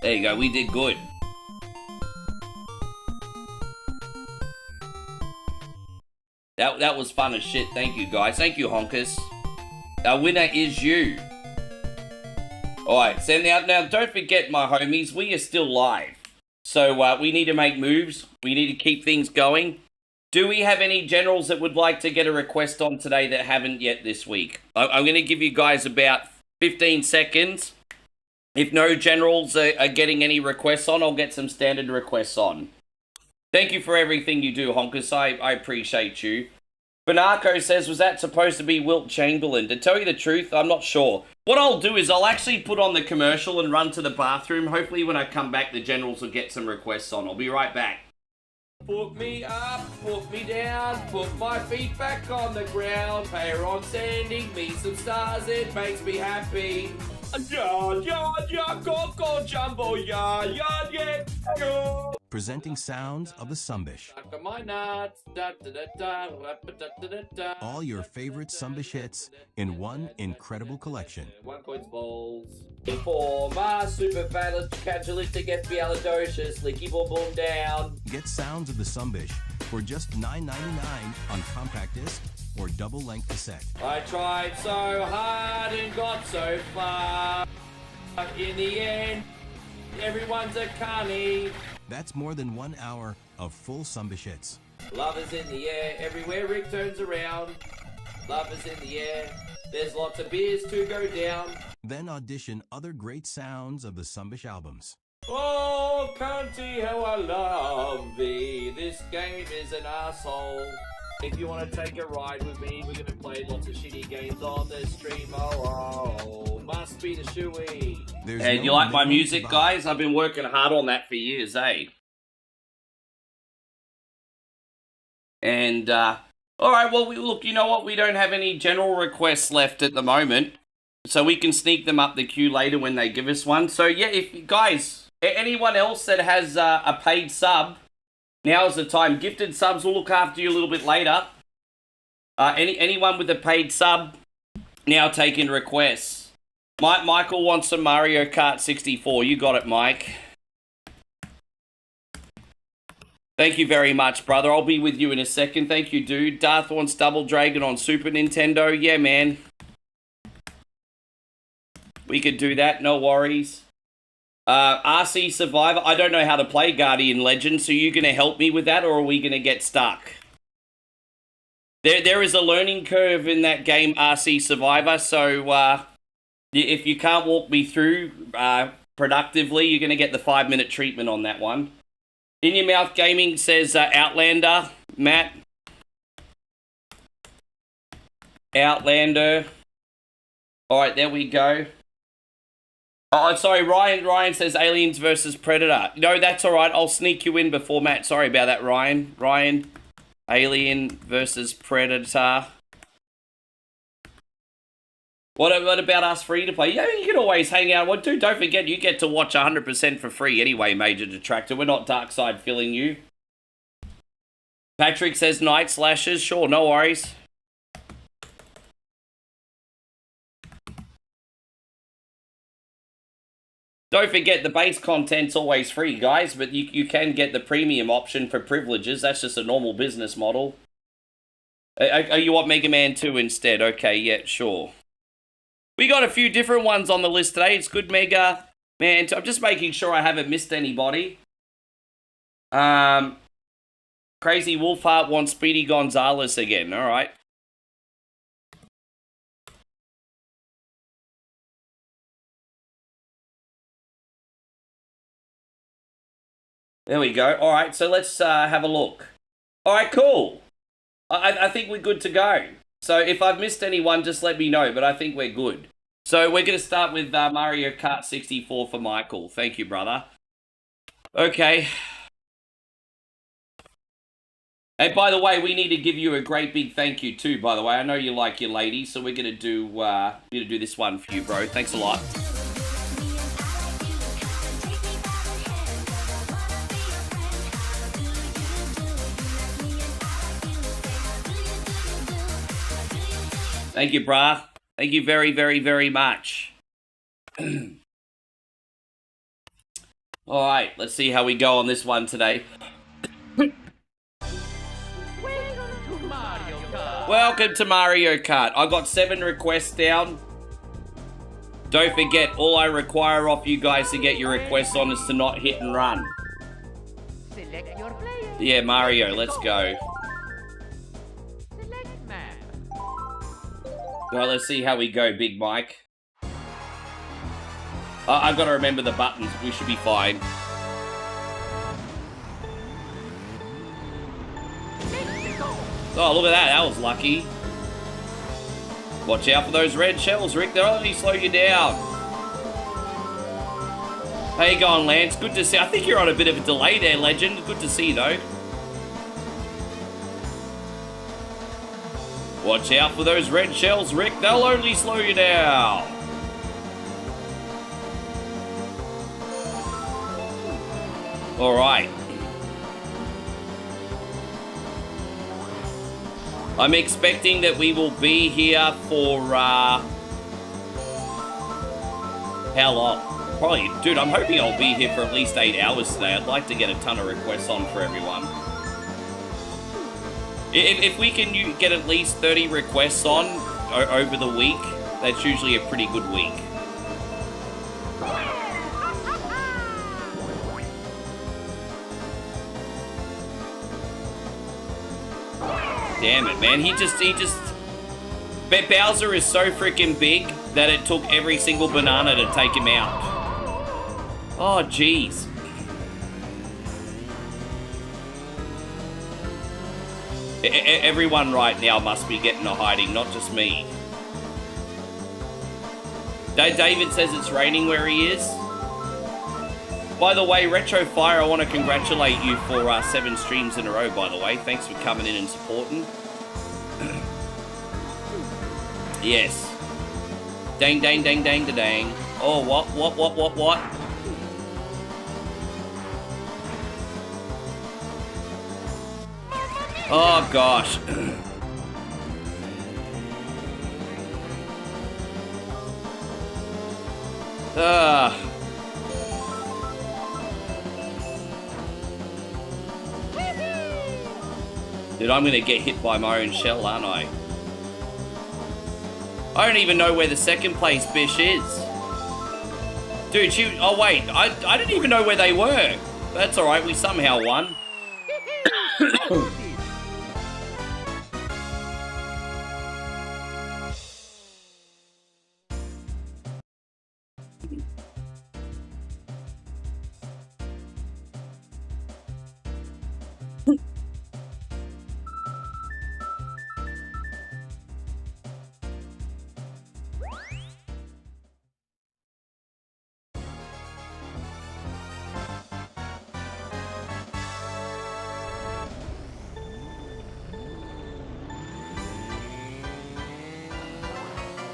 There you go, we did good. That was fun as shit. Thank you, guys. Thank you, honkers. Our winner is you. Alright, send out. Now, don't forget, my homies, we are still live. So, we need to make moves. We need to keep things going. Do we have any generals that would like to get a request on today that haven't yet this week? I'm going to give you guys about 15 seconds. If no generals are getting any requests on, I'll get some standard requests on. Thank you for everything you do, honkers. I appreciate you. Banarco says, was that supposed to be Wilt Chamberlain? To tell you the truth, I'm not sure. What I'll do is I'll actually put on the commercial and run to the bathroom. Hopefully when I come back, the generals will get some requests on. I'll be right back. Put me up, put me down, put my feet back on the ground. Pair on sending me some stars, it makes me happy. Yard, yard, yard, go, go, jumbo, yard, yard, yeah, go. Presenting sounds of the Sumbish. All your favorite Sumbish hits in one incredible collection. One coins balls. Informer, super calcilistic, espialidocious, licky boom boom down. Get sounds of the Sumbish for just $9.99 on compact disc or double-length cassette. I tried so hard and got so far. In the end, everyone's a cunny. That's more than 1 hour of full Sumbish hits. Love is in the air, everywhere Rick turns around. Love is in the air, there's lots of beers to go down. Then audition other great sounds of the Sumbish albums. Oh, cunty, how I love thee. This game is an asshole. If you want to take a ride with me, we're going to play lots of shitty games on the stream. Oh, must be the shoey. And you like my music, guys? I've been working hard on that for years, eh? And, alright, well, look, you know what? We don't have any general requests left at the moment. So we can sneak them up the queue later when they give us one. So, yeah, if guys, anyone else that has a paid sub, now's the time. Gifted subs will look after you a little bit later. Anyone with a paid sub now taking requests. Michael wants some Mario Kart 64. You got it, Mike. Thank you very much, brother. I'll be with you in a second. Thank you, dude. Darth wants Double Dragon on Super Nintendo. Yeah, man. We could do that. No worries. RC Survivor. I don't know how to play Guardian Legend, so you going to help me with that, or are we going to get stuck? There is a learning curve in that game, RC Survivor, so if you can't walk me through productively, you're going to get the 5-minute treatment on that one. In Your Mouth Gaming says Outlander, Matt. Outlander. Alright, there we go. Oh, sorry, Ryan says Aliens versus Predator. No, that's alright, I'll sneak you in before Matt. Sorry about that, Ryan. Alien versus Predator. What about us free to play? Yeah, you can always hang out. Well, dude, don't forget, you get to watch 100% for free anyway, Major Detractor. We're not dark side filling you. Patrick says Night Slashers. Sure, no worries. Don't forget, the base content's always free, guys, but you can get the premium option for privileges. That's just a normal business model. You want Mega Man 2 instead? Okay, yeah, sure. We got a few different ones on the list today. It's good, Mega Man. I'm just making sure I haven't missed anybody. Crazy Wolfheart wants Speedy Gonzalez again. All right. There we go. All right, so let's have a look. All right, cool. I think we're good to go. So if I've missed anyone, just let me know, but I think we're good. So we're going to start with Mario Kart 64 for Michael. Thank you, brother. Okay. And by the way, we need to give you a great big thank you too, by the way. I know you like your ladies, so we're going to do this one for you, bro. Thanks a lot. Thank you, brah. Thank you very, very, very much. All right, let's see how we go on this one today. Welcome to Mario Kart. I got 7 requests down. Don't forget, all I require of you guys to get your requests on is to not hit and run. Yeah, Mario, let's go. Alright, let's see how we go, Big Mike. I've got to remember the buttons. We should be fine. Oh, look at that. That was lucky. Watch out for those red shells, Rick. They'll only slow you down. How you going, Lance? Good to see. I think you're on a bit of a delay there, Legend. Good to see, though. Watch out for those red shells, Rick. They'll only slow you down. All right. I'm expecting that we will be here for, how long? Probably, dude, I'm hoping I'll be here for at least 8 hours today. I'd like to get a ton of requests on for everyone. If we can get at least 30 requests on over the week, that's usually a pretty good week. Damn it, man. He just... Bowser is so freaking big that it took every single banana to take him out. Oh, jeez. Everyone right now must be getting a hiding, not just me. David says it's raining where he is. By the way, Retro Fire, I want to congratulate you for 7 streams in a row, by the way. Thanks for coming in and supporting. Yes. Dang, dang, dang, dang, da, dang. Oh, what? Oh, gosh. Dude, I'm gonna get hit by my own shell, aren't I? I don't even know where the second place Bish is. Dude, oh wait, I didn't even know where they were. That's alright, we somehow won.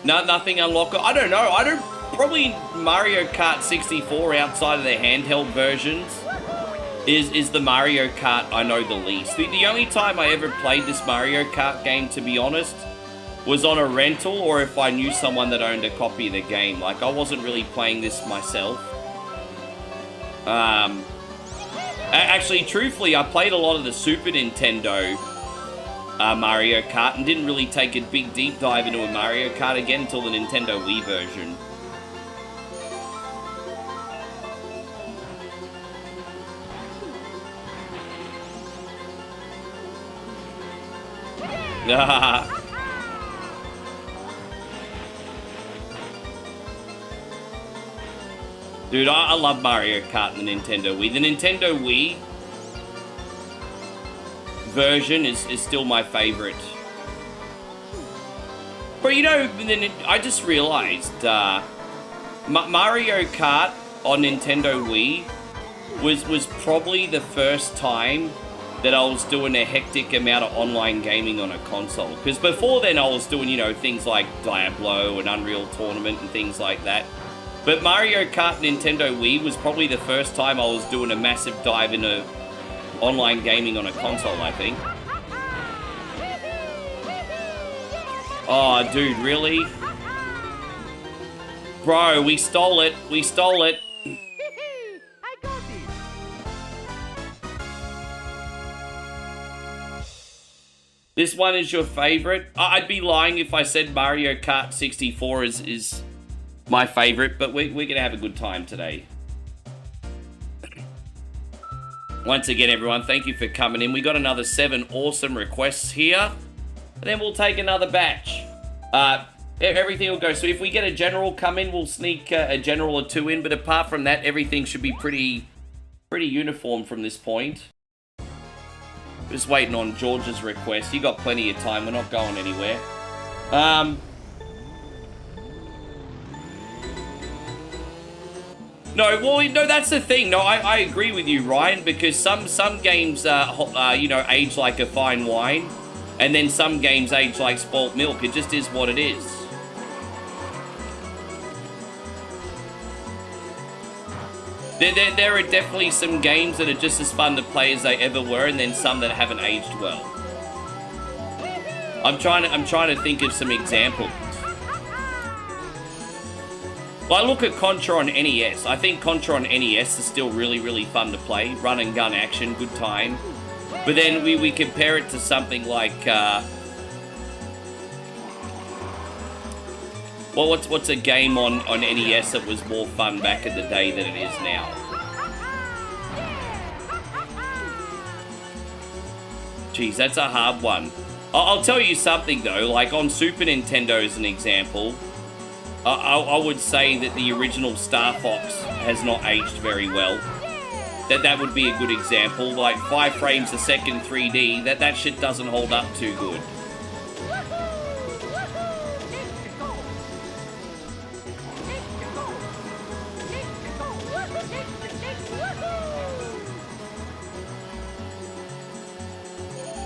No, nothing unlockable. I don't know. Probably Mario Kart 64 outside of the handheld versions is the Mario Kart I know the least. The only time I ever played this Mario Kart game, to be honest, was on a rental or if I knew someone that owned a copy of the game. Like, I wasn't really playing this myself. Actually, truthfully, I played a lot of the Super Nintendo Mario Kart and didn't really take a big deep dive into a Mario Kart again until the Nintendo Wii version. Dude, I love Mario Kart and the Nintendo Wii. The Nintendo Wii version is still my favorite. But you know, I just realized Mario Kart on Nintendo Wii was probably the first time that I was doing a hectic amount of online gaming on a console. Because before then I was doing, you know, things like Diablo and Unreal Tournament and things like that. But Mario Kart Nintendo Wii was probably the first time I was doing a massive dive into online gaming on a console, I think. Oh, dude, really? Bro, we stole it. We stole it. This one is your favorite? I'd be lying if I said Mario Kart 64 is my favorite, but we're going to have a good time today. Once again, everyone, thank you for coming in. We got another 7 awesome requests here. And then we'll take another batch. Everything will go. So if we get a general come in, we'll sneak a general or 2 in. But apart from that, everything should be pretty uniform from this point. Just waiting on George's request. You got plenty of time. We're not going anywhere. No, that's the thing. No, I agree with you, Ryan, because some games, you know, age like a fine wine, and then some games age like spoilt milk. It just is what it is. There are definitely some games that are just as fun to play as they ever were, and then some that haven't aged well. I'm trying to think of some examples. Well, I look at Contra on NES. I think Contra on NES is still really fun to play. Run and gun action, good time. But then we compare it to something like well, what's a game on NES that was more fun back in the day than it is now? Jeez, that's a hard one. I'll tell you something though, like on Super Nintendo as an example, I would say that the original Star Fox has not aged very well. That would be a good example. Like 5 frames a second 3D, that shit doesn't hold up too good.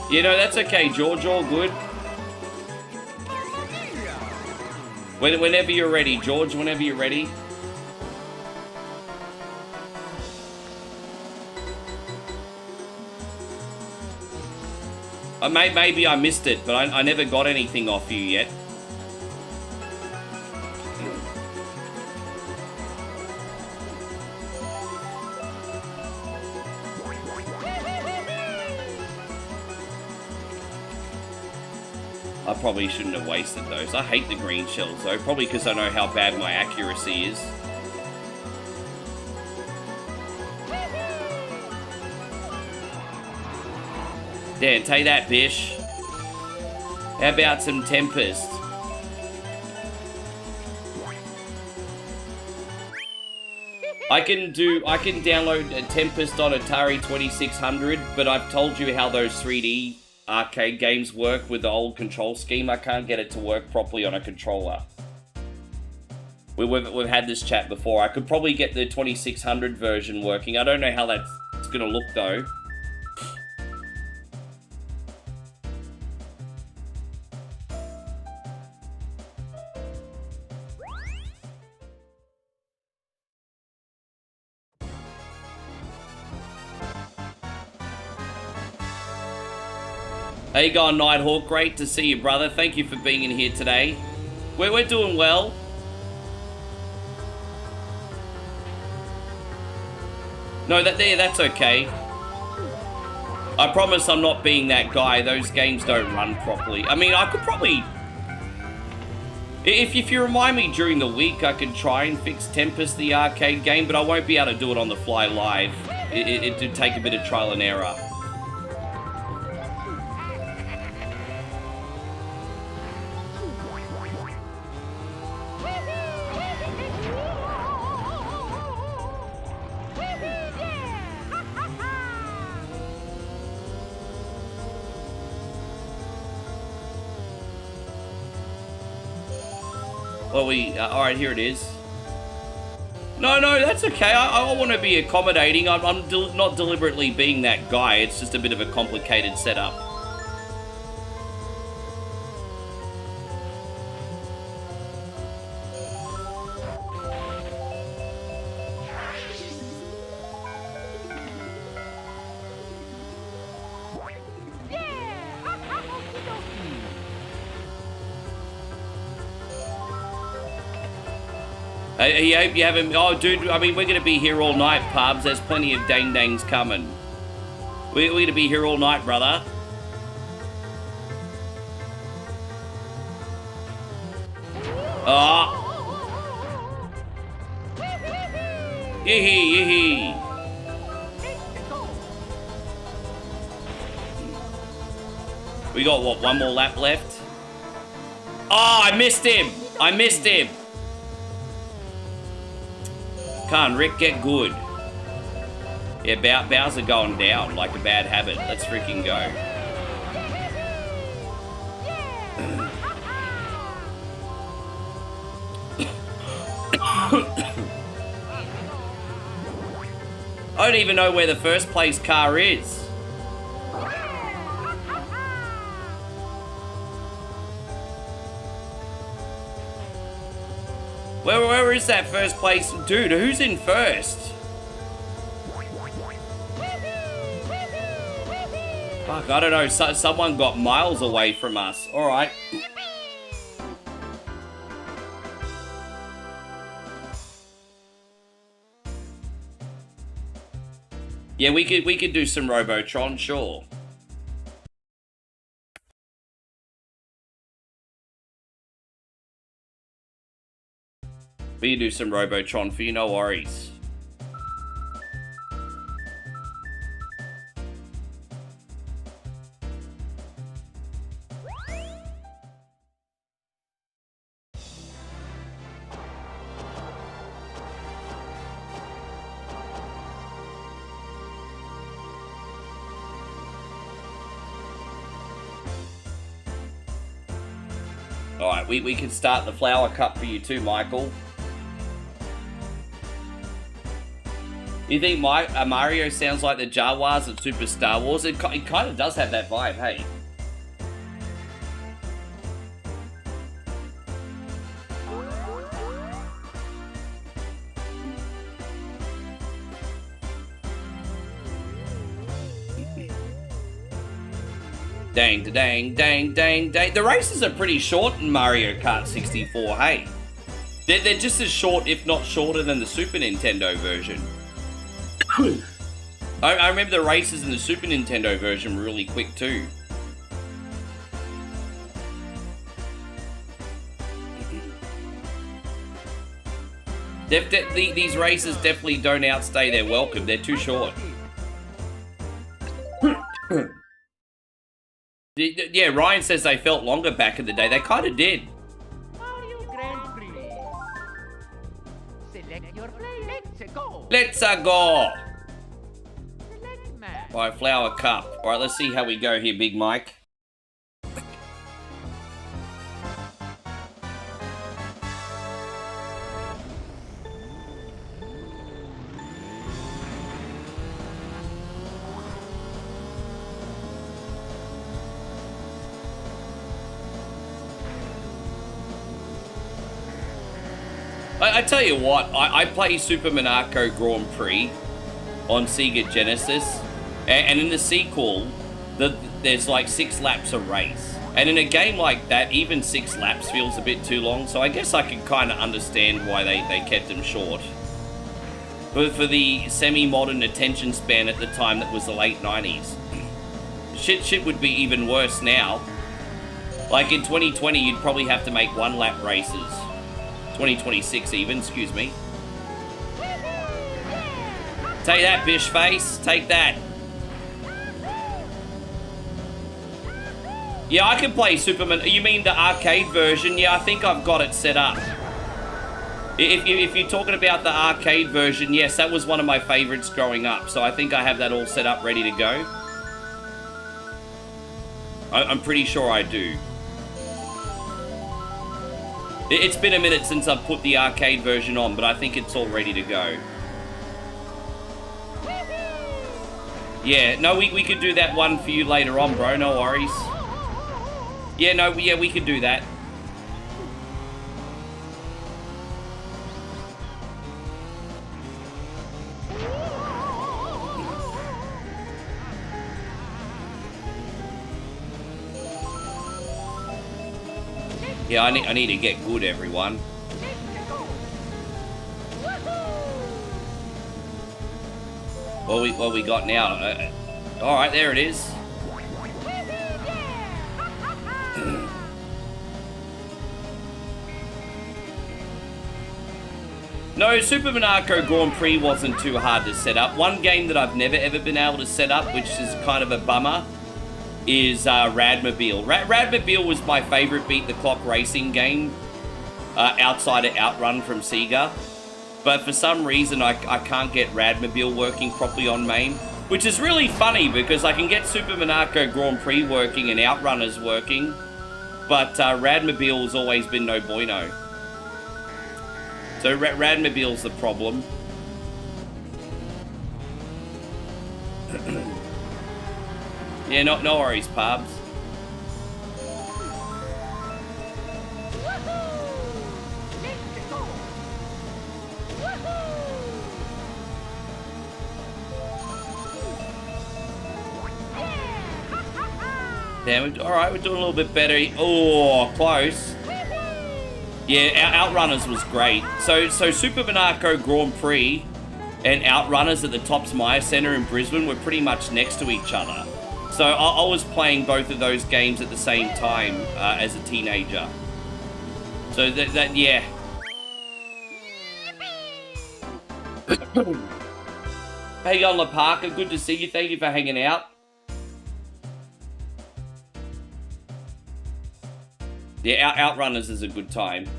You know, that's okay, George, all good. Whenever you're ready, George, whenever you're ready. Maybe I missed it, but I never got anything off you yet. I probably shouldn't have wasted those. I hate the green shells though, probably because I know how bad my accuracy is. There, take that, Bish. How about some Tempest? I can download a Tempest on Atari 2600, but I've told you how those 3D arcade games work with the old control scheme. I can't get it to work properly on a controller. We've had this chat before. I could probably get the 2600 version working. I don't know how that's gonna look though. How you going, Nighthawk? Great to see you, brother. Thank you for being in here today. We're doing well. No, that's okay. I promise I'm not being that guy. Those games don't run properly. I mean, I could probably... If you remind me during the week, I could try and fix Tempest, the arcade game, but I won't be able to do it on the fly live. It did take a bit of trial and error. Well, alright, here it is. No, that's okay. I want to be accommodating. I'm not deliberately being that guy. It's just a bit of a complicated setup. I hope you haven't... Oh, dude, I mean, we're going to be here all night, pubs. There's plenty of dang-dangs coming. We're going to be here all night, brother. Oh. Yee-hee. We got, what, one more lap left? Oh, I missed him. Come on, Rick, get good. Yeah, Bowser going down like a bad habit. Let's freaking go. I don't even know where the first place car is. Where is that first place? Dude, who's in first? Fuck, I don't know. Someone got miles away from us. Alright. Yeah, we could do some Robotron, sure. We can do some Robotron for you, no worries. Alright, we can start the flower cup for you too, Michael. You think Mario sounds like the Jawas of Super Star Wars? It kind of does have that vibe, hey? Dang, dang, dang, dang, dang. The races are pretty short in Mario Kart 64, hey? They're just as short, if not shorter, than the Super Nintendo version. I remember the races in the Super Nintendo version were really quick too. These races definitely don't outstay their welcome. They're too short. Yeah, Ryan says they felt longer back in the day. They kind of did. Mario Grand Prix. Select your play. Let's go. Let's go. Select match. Alright, Flower Cup. Alright, let's see how we go here, Big Mike. I tell you what, I play Super Monaco Grand Prix on Sega Genesis, and in the sequel, there's like 6 laps a race. And in a game like that, even 6 laps feels a bit too long, so I guess I can kind of understand why they kept them short. But for the semi-modern attention span at the time, that was the late 90s. Shit would be even worse now. Like in 2020, you'd probably have to make 1-lap races. 2026 even, excuse me. Take that, Bish Face. Take that. Yeah, I can play Superman. You mean the arcade version? Yeah, I think I've got it set up. If you're talking about the arcade version, yes, that was one of my favorites growing up. So I think I have that all set up, ready to go. I'm pretty sure I do. It's been a minute since I've put the arcade version on, but I think it's all ready to go. Yeah, no, we could do that one for you later on, bro. No worries. Yeah, no, yeah, we could do that. Yeah, I need to get good, everyone. What we got now? All right, there it is. No, Super Monaco Grand Prix wasn't too hard to set up. One game that I've never ever been able to set up, which is kind of a bummer, is Radmobile. Radmobile was my favorite beat-the-clock racing game outside of Outrun from Sega. But for some reason, I can't get Radmobile working properly on MAME. Which is really funny, because I can get Super Monaco Grand Prix working and Outrunners working. But Radmobile has always been no bueno. So Radmobile's the problem. Yeah, no worries, Pabs. Damn, alright, we're doing a little bit better. Oh, close. Yeah, Outrunners was great. So Super Monaco Grand Prix and Outrunners at the Tops Myer Centre in Brisbane were pretty much next to each other. So I was playing both of those games at the same time as a teenager. So that yeah. Hey, on La Parker, good to see you. Thank you for hanging out. Yeah, Outrunners is a good time.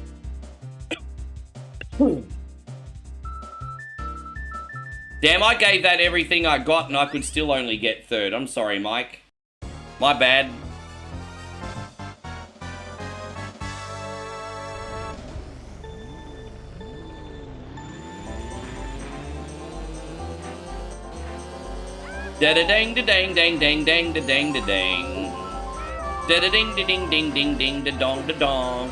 Damn, I gave that everything I got and I could still only get third. I'm sorry, Mike. My bad. Da-da-dang, da-dang, dang, dang, dang, da-dang, da-dang. Da-da-ding, da-ding, ding, ding, ding, da-dong, da-dong.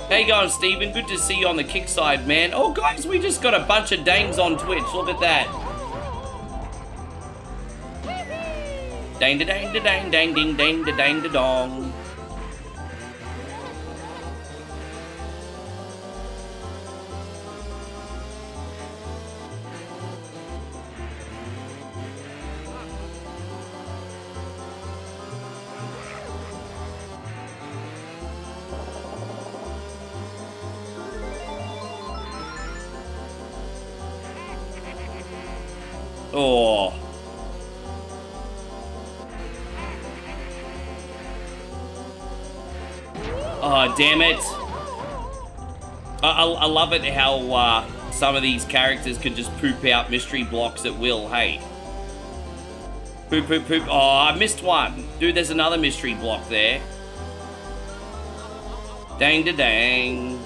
How you going, Steven? Good to see you on the kick side, man. Oh, guys, we just got a bunch of dangs on Twitch. Look at that. Dang da dang da dang dang ding dang da dang da dong. Oh. Oh, damn it. I love it how some of these characters can just poop out mystery blocks at will, hey. Poop, poop, poop. Oh, I missed one. Dude, there's another mystery block there. Dang da dang.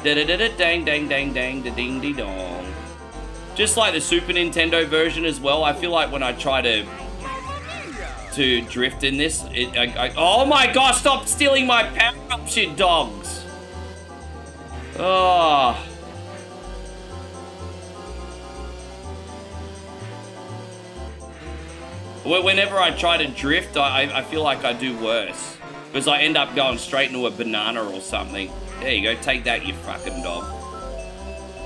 Da da da da dang dang dang dang da ding dee dong. Just like the Super Nintendo version as well, I feel like when I try to drift in this, oh my gosh, stop stealing my power-ups, you dogs. Oh. Whenever I try to drift, I feel like I do worse. Because I end up going straight into a banana or something. There you go, take that, you fucking dog.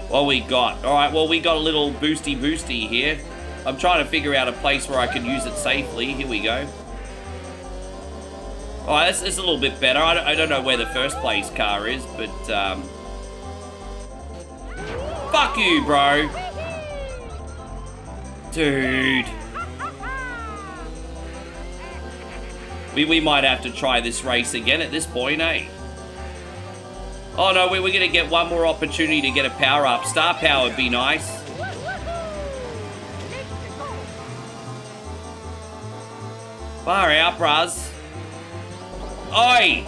What we got? Alright, well, we got a little boosty here. I'm trying to figure out a place where I can use it safely. Here we go. Alright, this is a little bit better. I don't know where the first place car is, but, fuck you, bro. Dude. We might have to try this race again at this point, eh? Oh no, we're gonna get one more opportunity to get a power up. Star power would be nice. Far out, bruz. Oi!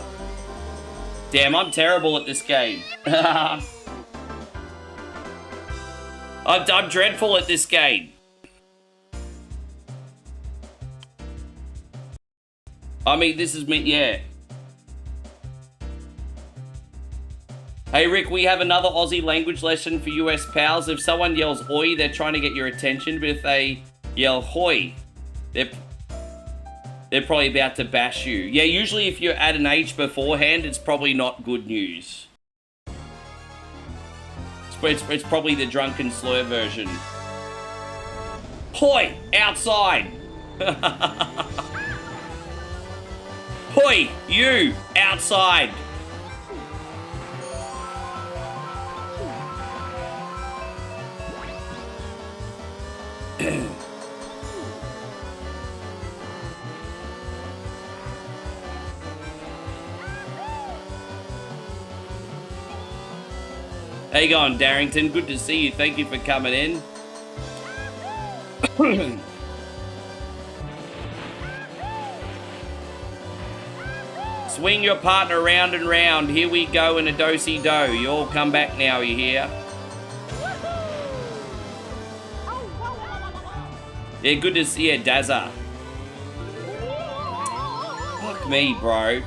Damn, I'm terrible at this game. I'm dreadful at this game. I mean, this is me, yeah. Hey Rick, we have another Aussie language lesson for US pals. If someone yells oi, they're trying to get your attention, but if they yell hoi, they're probably about to bash you. Yeah, usually if you're at an H beforehand, it's probably not good news. It's probably the drunken slur version. Hoi, outside. Hoi, you, outside. How you going, Darrington? Good to see you. Thank you for coming in. Swing your partner round and round. Here we go in a do-si-do. You all come back now, you hear? Yeah, good to see you, Dazza. Fuck me, bro.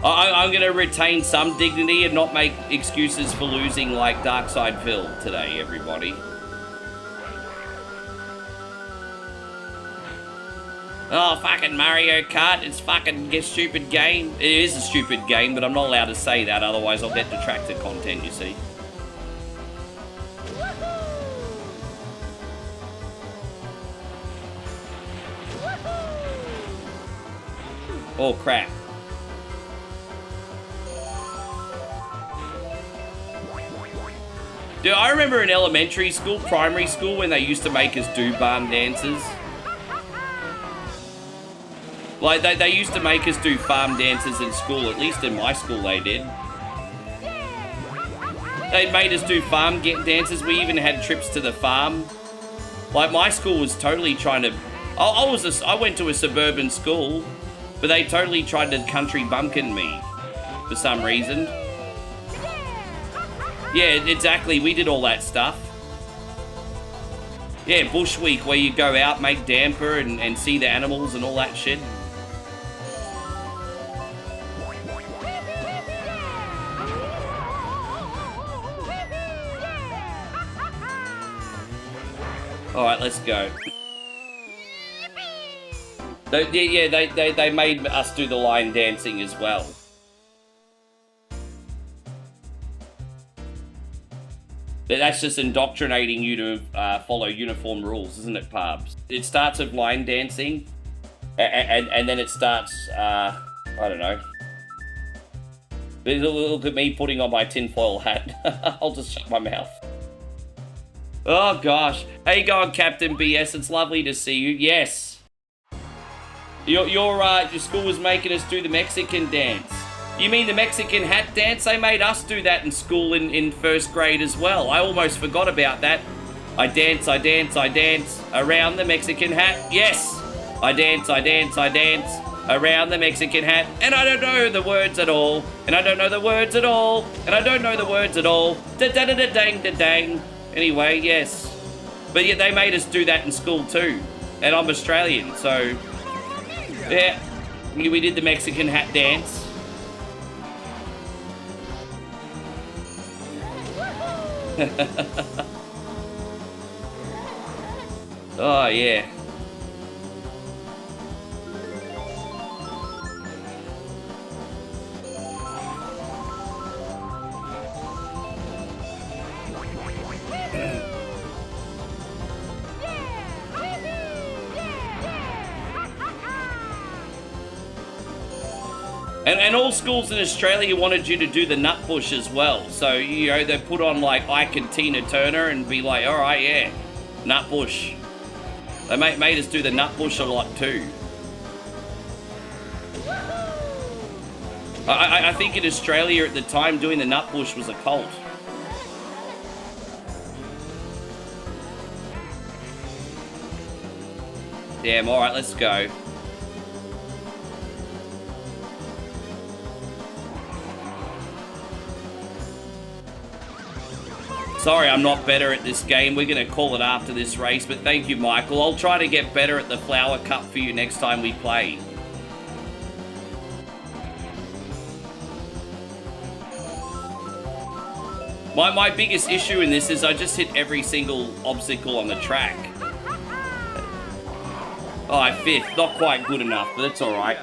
I'm going to retain some dignity and not make excuses for losing like Darkside Phil today, everybody. Oh, fucking Mario Kart, it's fucking a stupid game. It is a stupid game, but I'm not allowed to say that, otherwise I'll get detractor content, you see. Oh, crap. Dude, I remember in elementary school, primary school, when they used to make us do barn dances. Like, they used to make us do farm dances in school. At least in my school they did. They made us do farm dances. We even had trips to the farm. Like, my school was totally trying to... I went to a suburban school, but they totally tried to country bumpkin me for some reason. Yeah, exactly. We did all that stuff. Yeah, Bush Week, where you go out, make damper, and see the animals and all that shit. Alright, let's go. They made us do the line dancing as well. But that's just indoctrinating you to follow uniform rules, isn't it, Parbs? It starts with line dancing, and then it starts, I don't know. Look at me putting on my tinfoil hat. I'll just shut my mouth. Oh, gosh. How you going, Captain BS? It's lovely to see you. Yes. Your school was making us do the Mexican dance. You mean the Mexican hat dance? They made us do that in school in first grade as well. I almost forgot about that. I dance around the Mexican hat. Yes. I dance around the Mexican hat. And I don't know the words at all. And I don't know the words at all. And I don't know the words at all. Da-da-da-da-dang-da-dang. Anyway, yes. But yeah, they made us do that in school too. And I'm Australian, so... yeah, we did the Mexican hat dance. Oh, yeah. And all schools in Australia wanted you to do the nut bush as well. So, you know, they put on like Ike and Tina Turner and be like, all right, yeah, nut bush. They made us do the nut bush a lot too. I think in Australia at the time doing the nut bush was a cult. Damn, all right, let's go. Sorry, I'm not better at this game. We're going to call it after this race, but thank you, Michael. I'll try to get better at the Flower Cup for you next time we play. My biggest issue in this is I just hit every single obstacle on the track. Oh, fifth. Not quite good enough, but that's all right.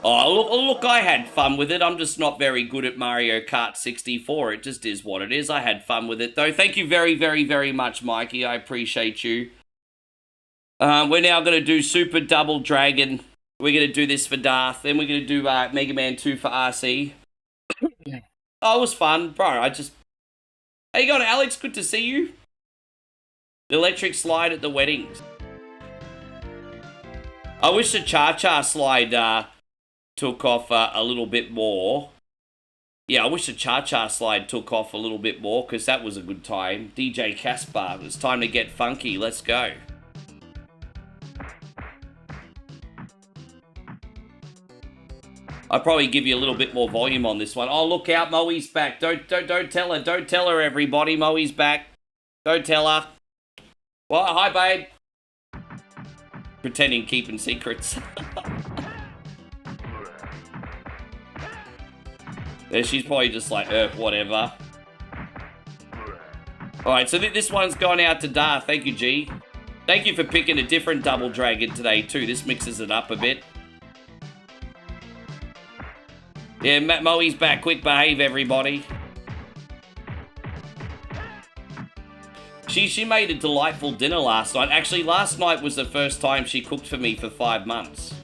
Oh, look, I had fun with it. I'm just not very good at Mario Kart 64. It just is what it is. I had fun with it, though. Thank you very, very, very much, Mikey. I appreciate you. We're now going to do Super Double Dragon. We're going to do this for Darth. Then we're going to do Mega Man 2 for RC. Oh, it was fun. Bro, How you going, Alex? Good to see you. The electric slide at the weddings. I wish the cha-cha slide... took off a little bit more. Yeah, I wish the cha-cha slide took off a little bit more because that was a good time. DJ Caspar, it's time to get funky. Let's go. I'll probably give you a little bit more volume on this one. Oh, look out, Moe's back. Don't tell her. Don't tell her, everybody. Moe's back. Don't tell her. Well, hi, babe. Pretending keeping secrets. She's probably just like, whatever. Alright, so this one's gone out to Darth. Thank you, G. Thank you for picking a different Double Dragon today, too. This mixes it up a bit. Yeah, Matt Moe's back. Quick behave, everybody. She made a delightful dinner last night. Actually, last night was the first time she cooked for me for 5 months.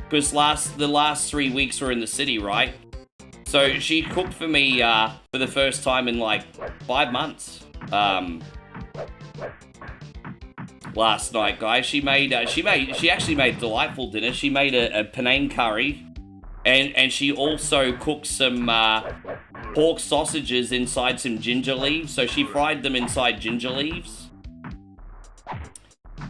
Because the last 3 weeks were in the city, right? So she cooked for me for the first time in like 5 months. Last night, guys, she actually made a delightful dinner. She made a Penang curry, and she also cooked some pork sausages inside some ginger leaves. So she fried them inside ginger leaves.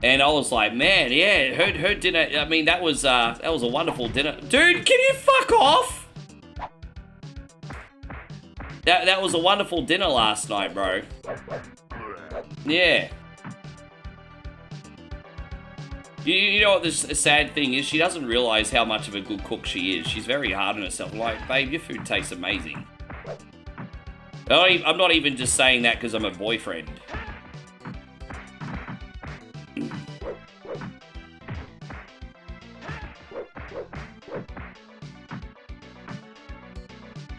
And I was like, man, yeah, her dinner. I mean, that was a wonderful dinner, dude. Can you fuck off? That was a wonderful dinner last night, bro. Yeah. You know what the sad thing is? She doesn't realize how much of a good cook she is. She's very hard on herself. Like, babe, your food tastes amazing. I'm not even just saying that because I'm a boyfriend.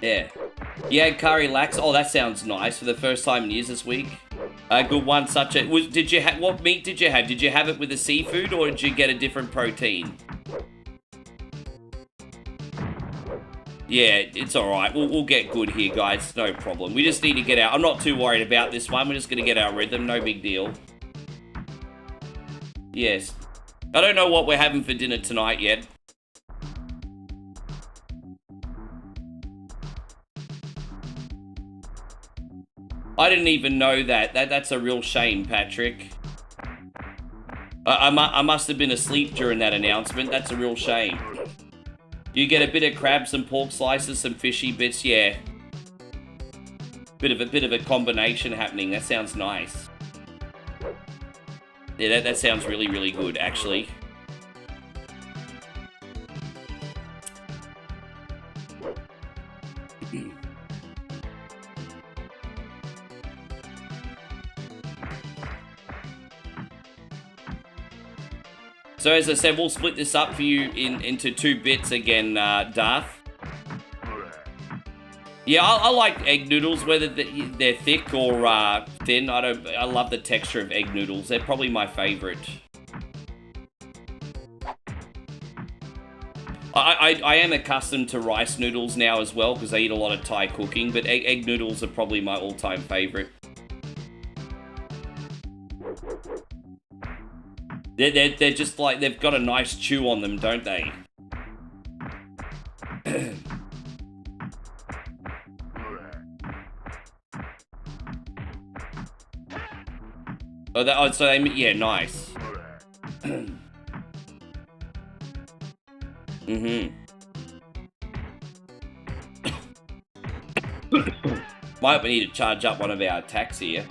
Yeah. Yeah, curry lax. Oh, that sounds nice. For the first time in years this week. A good one. What meat did you have? Did you have it with the seafood or did you get a different protein? Yeah, it's alright. We'll get good here, guys. No problem. We just need to get out. I'm not too worried about this one. We're just going to get our rhythm. No big deal. Yes. I don't know what we're having for dinner tonight yet. I didn't even know that. That's a real shame, Patrick. I must have been asleep during that announcement. That's a real shame. You get a bit of crab, some pork slices, some fishy bits, yeah. Bit of a combination happening. That sounds nice. Yeah, that sounds really, really good, actually. So as I said, we'll split this up for you into 2 bits again, Darth. Yeah, I like egg noodles, whether they're thick or thin. I love the texture of egg noodles. They're probably my favorite. I am accustomed to rice noodles now as well because I eat a lot of Thai cooking, but egg noodles are probably my all-time favorite. They're just like, they've got a nice chew on them, don't they? So they, yeah, nice. Might we need to charge up one of our attacks here.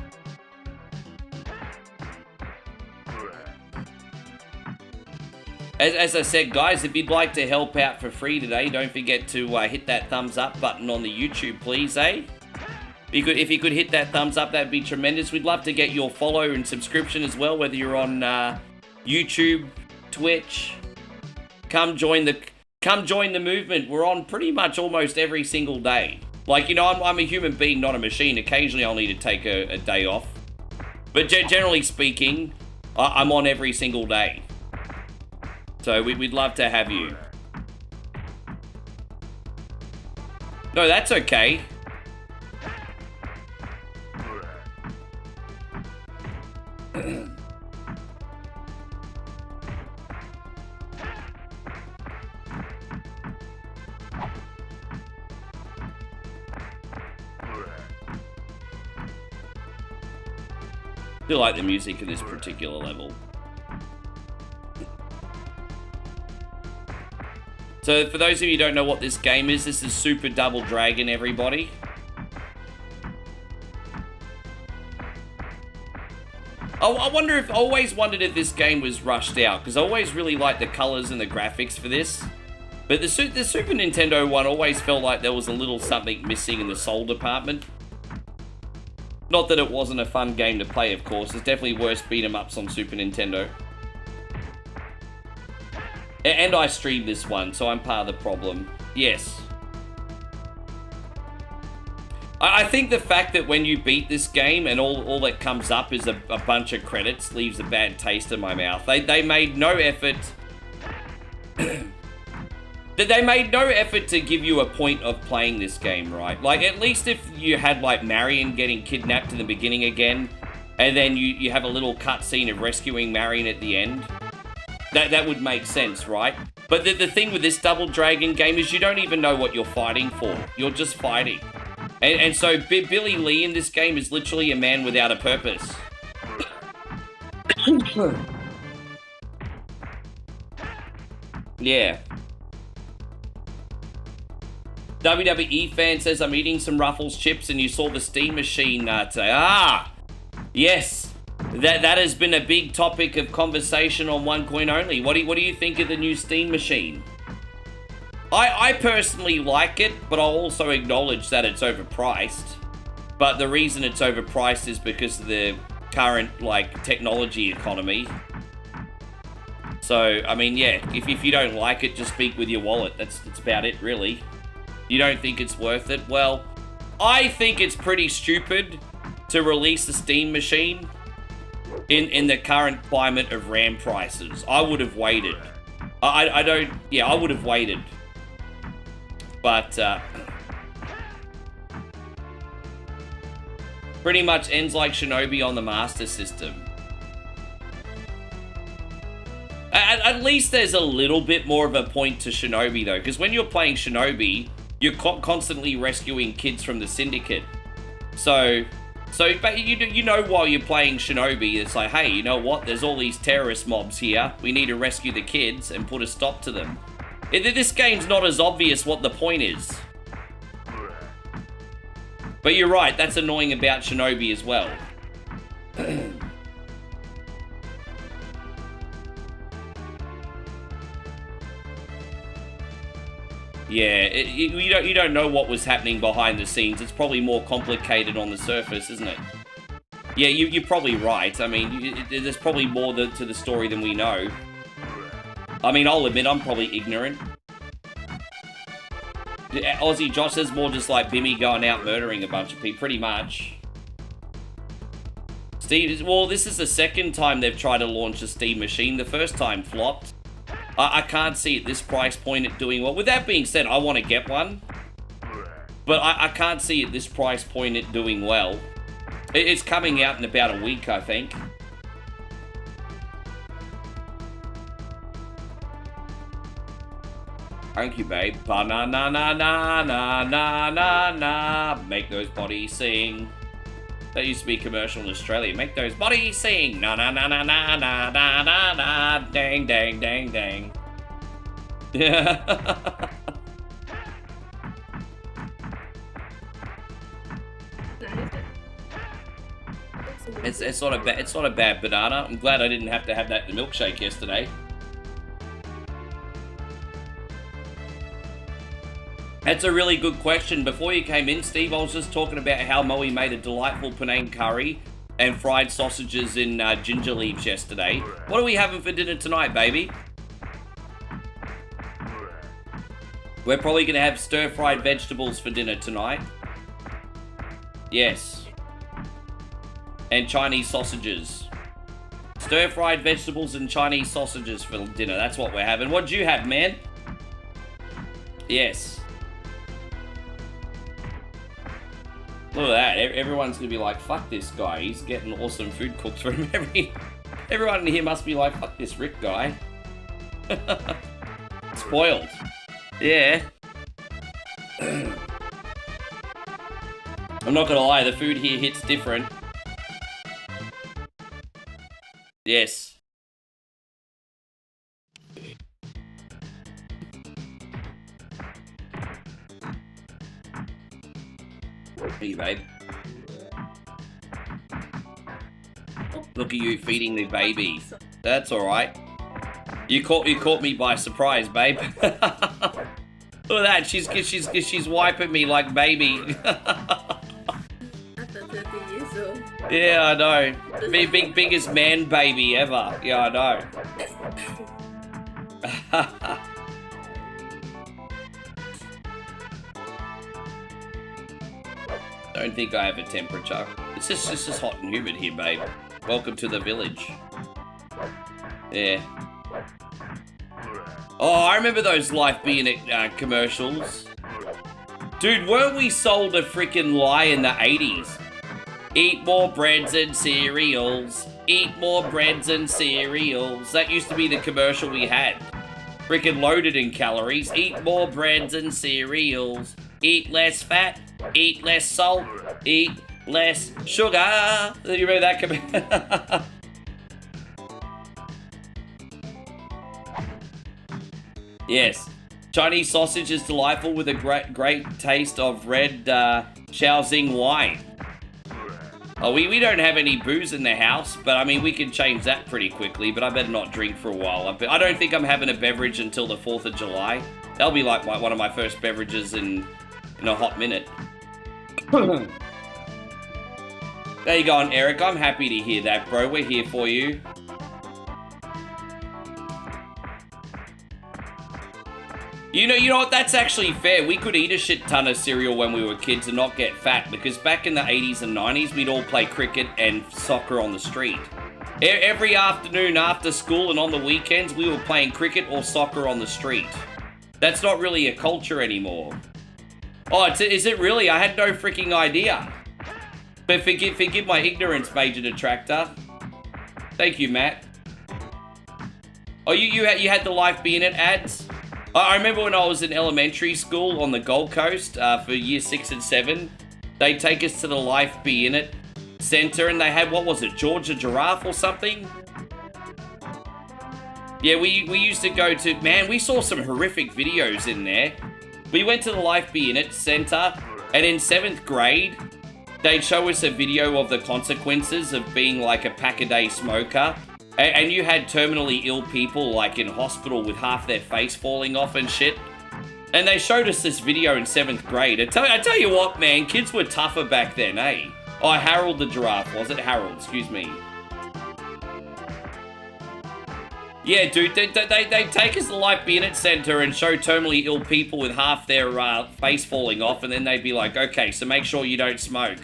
As I said, guys, if you'd like to help out for free today, don't forget to hit that thumbs up button on the YouTube, please, eh? If you could hit that thumbs up, that'd be tremendous. We'd love to get your follow and subscription as well, whether you're on YouTube, Twitch. Come join the movement. We're on pretty much almost every single day. Like, you know, I'm a human being, not a machine. Occasionally, I'll need to take a day off. But generally speaking, I'm on every single day. So we'd love to have you. No, that's okay. I like the music in this particular level. So for those of you who don't know what this game is, this is Super Double Dragon, everybody. I wonder if, I always wondered if this game was rushed out, because I always really liked the colors and the graphics for this. But the Super Nintendo one always felt like there was a little something missing in the soul department. Not that it wasn't a fun game to play, of course. There's definitely worse beat-em-ups on Super Nintendo. And I streamed this one, so I'm part of the problem. Yes. I think the fact that when you beat this game and all that comes up is a bunch of credits leaves a bad taste in my mouth. They made no effort... They made no effort to give you a point of playing this game, right? Like, at least if you had, like, Marion getting kidnapped in the beginning again, and then you have a little cutscene of rescuing Marion at the end, that would make sense, right? But the thing with this Double Dragon game is you don't even know what you're fighting for. You're just fighting. And so Billy Lee in this game is literally a man without a purpose. Yeah. WWE fan says, I'm eating some Ruffles chips and you saw the Steam machine today. Ah! Yes. That has been a big topic of conversation on One Coin Only. What do you think of the new Steam machine? I personally like it, but I'll also acknowledge that it's overpriced. But the reason it's overpriced is because of the current, like, technology economy. So, I mean, yeah, if you don't like it, just speak with your wallet. That's about it, really. You don't think it's worth it? Well, I think it's pretty stupid to release a Steam machine in the current climate of RAM prices. I would have waited. I would have waited. But pretty much ends like Shinobi on the Master System. At least there's a little bit more of a point to Shinobi though, because when you're playing Shinobi, you're constantly rescuing kids from the Syndicate. So but you know while you're playing Shinobi, it's like, hey, you know what? There's all these terrorist mobs here. We need to rescue the kids and put a stop to them. This game's not as obvious what the point is. But you're right, that's annoying about Shinobi as well. Yeah, you don't know what was happening behind the scenes. It's probably more complicated on the surface, isn't it? Yeah, you're probably right. I mean, there's probably more to the story than we know. I mean, I'll admit I'm probably ignorant. Aussie Josh is more just like Bimmy going out murdering a bunch of people, pretty much. Well, this is the second time they've tried to launch a Steam machine. The first time flopped. I can't see at this price point it doing well. With that being said, I want to get one. But I can't see at this price point it doing well. It's coming out in about a week, I think. Thank you, babe. Ba-na-na-na-na-na-na-na-na. Make those bodies sing. That used to be commercial in Australia. Make those bodies sing. Na-na-na-na-na-na-na-na-na. Dang, dang, dang, dang. Yeah. It's not a bad banana. I'm glad I didn't have to have that in the milkshake yesterday. That's a really good question. Before you came in, Steve, I was just talking about how Moe made a delightful Penang curry and fried sausages in ginger leaves yesterday. What are we having for dinner tonight, baby? We're probably going to have stir-fried vegetables for dinner tonight. Yes. And Chinese sausages. Stir-fried vegetables and Chinese sausages for dinner. That's what we're having. What'd you have, man? Yes. Look at that. Everyone's going to be like, fuck this guy. He's getting awesome food cooked for him. Everyone in here must be like, fuck this Rick guy. Spoiled. Yeah. I'm not going to lie. The food here hits different. Yes. Hey, babe. Look at you feeding the baby. That's all right. You caught me by surprise, babe. Look at that. She's wiping me like baby. Yeah, I know. Biggest man baby ever. Yeah, I know. Don't think I have a temperature. It's just hot and humid here, babe. Welcome to the village. Yeah. Oh, I remember those Life Being commercials. Dude, weren't we sold a freaking lie in the 80s? Eat more breads and cereals. Eat more breads and cereals. That used to be the commercial we had. Freaking loaded in calories. Eat more breads and cereals. Eat less fat. Eat less salt. Eat less sugar. Do you remember that commercial? Yes. Chinese sausage is delightful with a great taste of red Shaoxing wine. Oh, we don't have any booze in the house, but I mean, we can change that pretty quickly, but I better not drink for a while. I don't think I'm having a beverage until the 4th of July. That'll be like one of my first beverages in a hot minute. There you go, Eric. I'm happy to hear that, bro. We're here for you. You know what? That's actually fair. We could eat a shit ton of cereal when we were kids and not get fat, because back in the 80s and 90s, we'd all play cricket and soccer on the street. Every afternoon after school and on the weekends, we were playing cricket or soccer on the street. That's not really a culture anymore. Oh, is it really? I had no freaking idea. But forgive my ignorance, Major Detractor. Thank you, Matt. Oh, you had the Life Be In It ads? I remember when I was in elementary school on the Gold Coast for year 6 and 7, they'd take us to the Life Be In It center and they had, what was it, Georgia Giraffe or something? Yeah, we used to go to, man, we saw some horrific videos in there. We went to the Life Be In It center and in 7th grade, they'd show us a video of the consequences of being like a pack-a-day smoker. And you had terminally ill people like in hospital with half their face falling off and shit. And they showed us this video in 7th grade. I tell you what, man, kids were tougher back then, eh? Oh, Harold the Giraffe, was it? Harold, excuse me. Yeah, dude, they take us to the Life Be In It center and show terminally ill people with half their face falling off, and then they'd be like, okay, so make sure you don't smoke.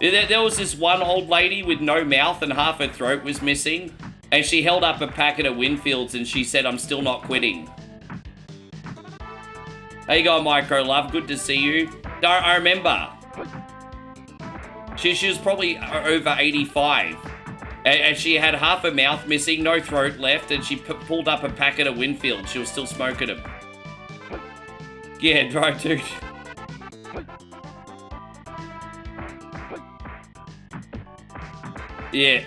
There was this one old lady with no mouth and half her throat was missing, and she held up a packet of Winfields and she said, I'm still not quitting. How you going, Micro Love? Good to see you. I remember. She was probably over 85. And she had half her mouth missing, no throat left, and she pulled up a packet of Winfield. She was still smoking them. Yeah, right, dude. Yeah.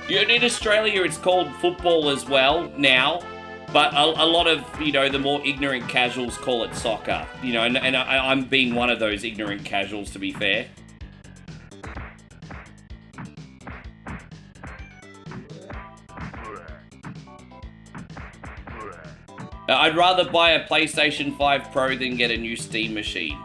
In Australia, it's called football as well now, but a lot of, you know, the more ignorant casuals call it soccer, you know, and I'm being one of those ignorant casuals, to be fair. I'd rather buy a PlayStation 5 Pro than get a new Steam machine.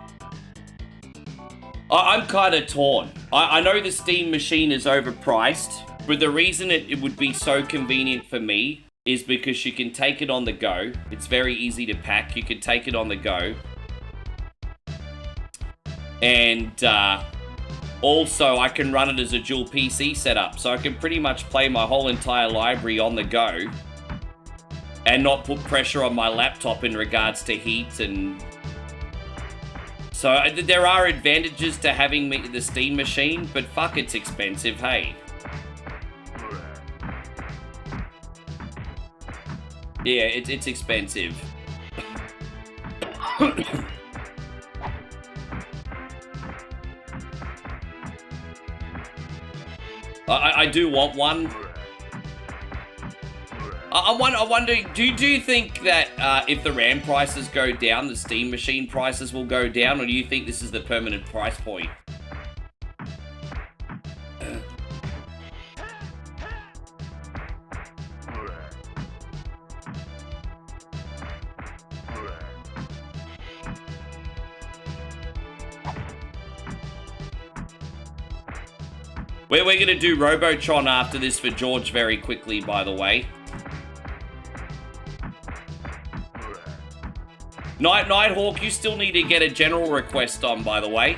I'm kind of torn. I know the Steam machine is overpriced, but the reason it would be so convenient for me is because you can take it on the go. It's very easy to pack. You can take it on the go. And also, I can run it as a dual PC setup, so I can pretty much play my whole entire library on the go and not put pressure on my laptop in regards to heat. And so there are advantages to having the Steam machine, but fuck, it's expensive, hey. Yeah, it's expensive. I do want one. I'm wondering, do you think that if the RAM prices go down, the Steam machine prices will go down, or do you think this is the permanent price point? We're going to do Robotron after this for George very quickly, by the way. Nighthawk, you still need to get a general request on, by the way.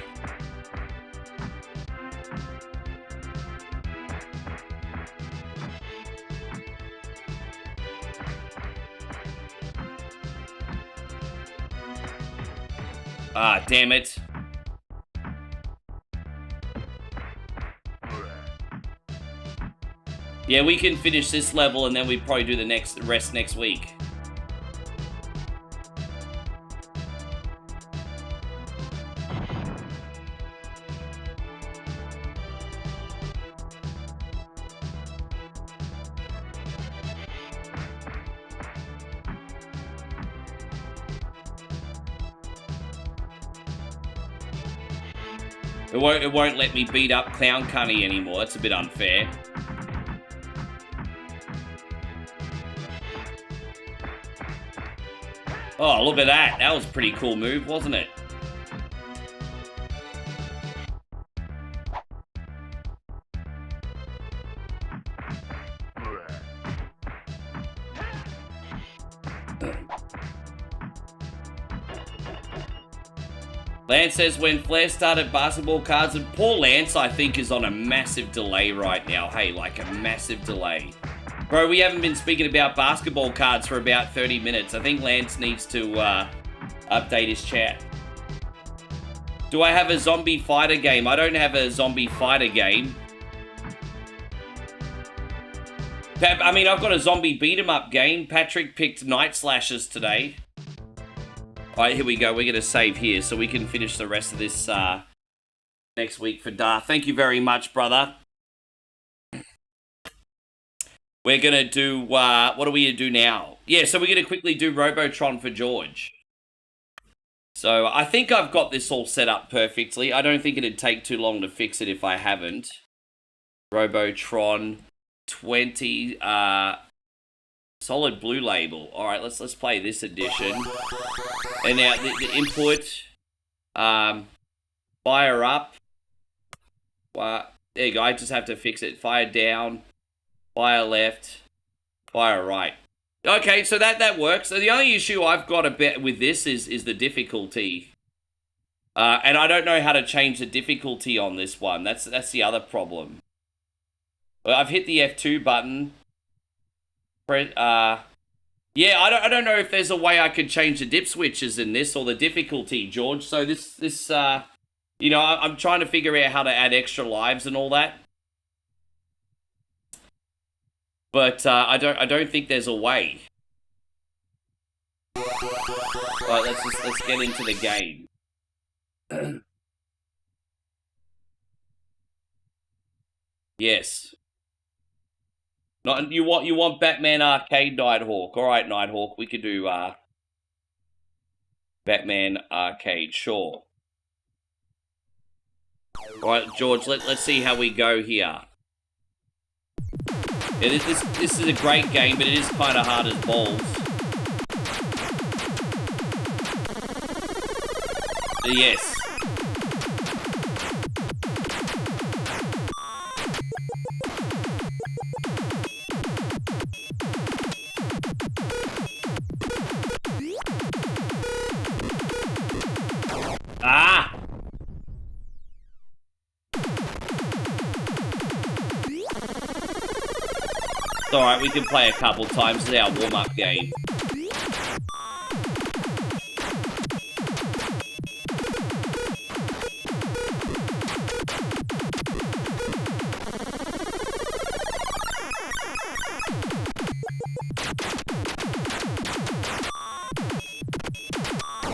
Ah, damn it. Yeah, we can finish this level and then we probably do the rest next week. It won't let me beat up Clown Cunny anymore. That's a bit unfair. Oh, look at that. That was a pretty cool move, wasn't it? Lance says when Flair started basketball cards, and poor Lance, I think, is on a massive delay right now. Hey, like a massive delay. Bro, we haven't been speaking about basketball cards for about 30 minutes. I think Lance needs to update his chat. Do I have a zombie fighter game? I don't have a zombie fighter game. I mean, I've got a zombie beat-em-up game. Patrick picked Night Slashers today. All right, here we go. We're going to save here so we can finish the rest of this next week for Darth. Thank you very much, brother. We're going to do, what are we going to do now? Yeah, so we're going to quickly do Robotron for George. So I think I've got this all set up perfectly. I don't think it'd take too long to fix it if I haven't. Robotron 20, solid blue label. All right, let's play this edition. And now the input, fire up. There you go. I just have to fix it. Fire down, fire left, fire right. Okay, so that works. So the only issue I've got a bit with this is the difficulty. And I don't know how to change the difficulty on this one. That's the other problem. I've hit the F2 button. Yeah, I don't know if there's a way I could change the dip switches in this or the difficulty, George. So this you know, I'm trying to figure out how to add extra lives and all that. But I don't think there's a way. Right, let's get into the game. Yes. Not you want Batman Arcade, Nighthawk. All right, Nighthawk, we could do Batman Arcade, sure. All right, George, let's see how we go here. Yeah, this is a great game, but it is kind of hard as balls. Yes. Ah! It's alright, we can play a couple times. It's our warm-up game.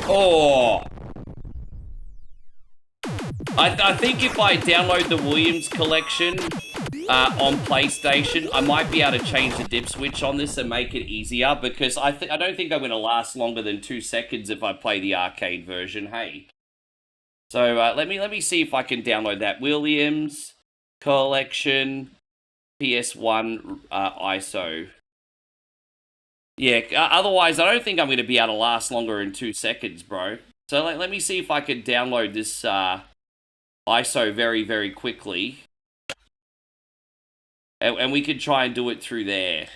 Oh! I think if I download the Williams collection on PlayStation, I might be able to change the dip switch on this and make it easier, because I don't think I'm going to last longer than 2 seconds if I play the arcade version. Hey, so let me see if I can download that Williams collection PS1 ISO. Yeah, otherwise I don't think I'm going to be able to last longer than 2 seconds, bro. So let me see if I can download this ISO very, very quickly. And we could try and do it through there.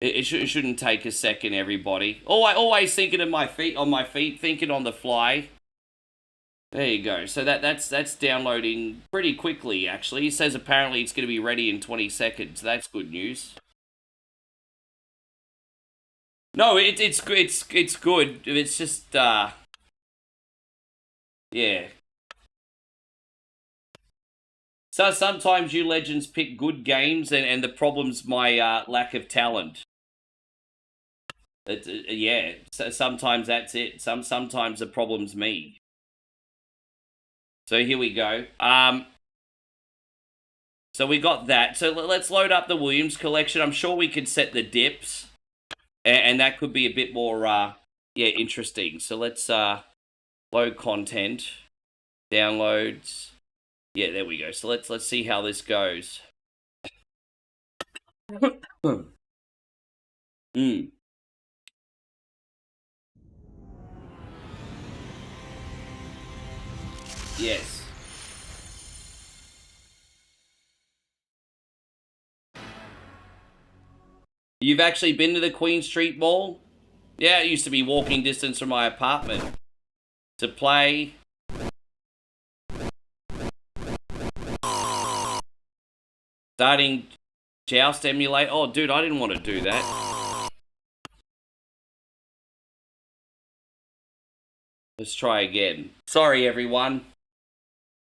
It shouldn't take a second, everybody. Always thinking on my feet, thinking on the fly. There you go. So that's downloading pretty quickly, actually. He says apparently it's going to be ready in 20 seconds. That's good news. No, it's good. It's just yeah. So sometimes you legends pick good games, and the problem's my lack of talent. Yeah, so sometimes that's it. Sometimes the problem's me. So here we go. So we got that. So let's load up the Williams collection. I'm sure we could set the dips, and that could be a bit more yeah, interesting. So let's load content, downloads. Yeah, there we go. So let's see how this goes. Yes. You've actually been to the Queen Street Mall? Yeah, it used to be walking distance from my apartment. To play. Starting Joust emulate. Oh, dude, I didn't want to do that. Let's try again. Sorry, everyone.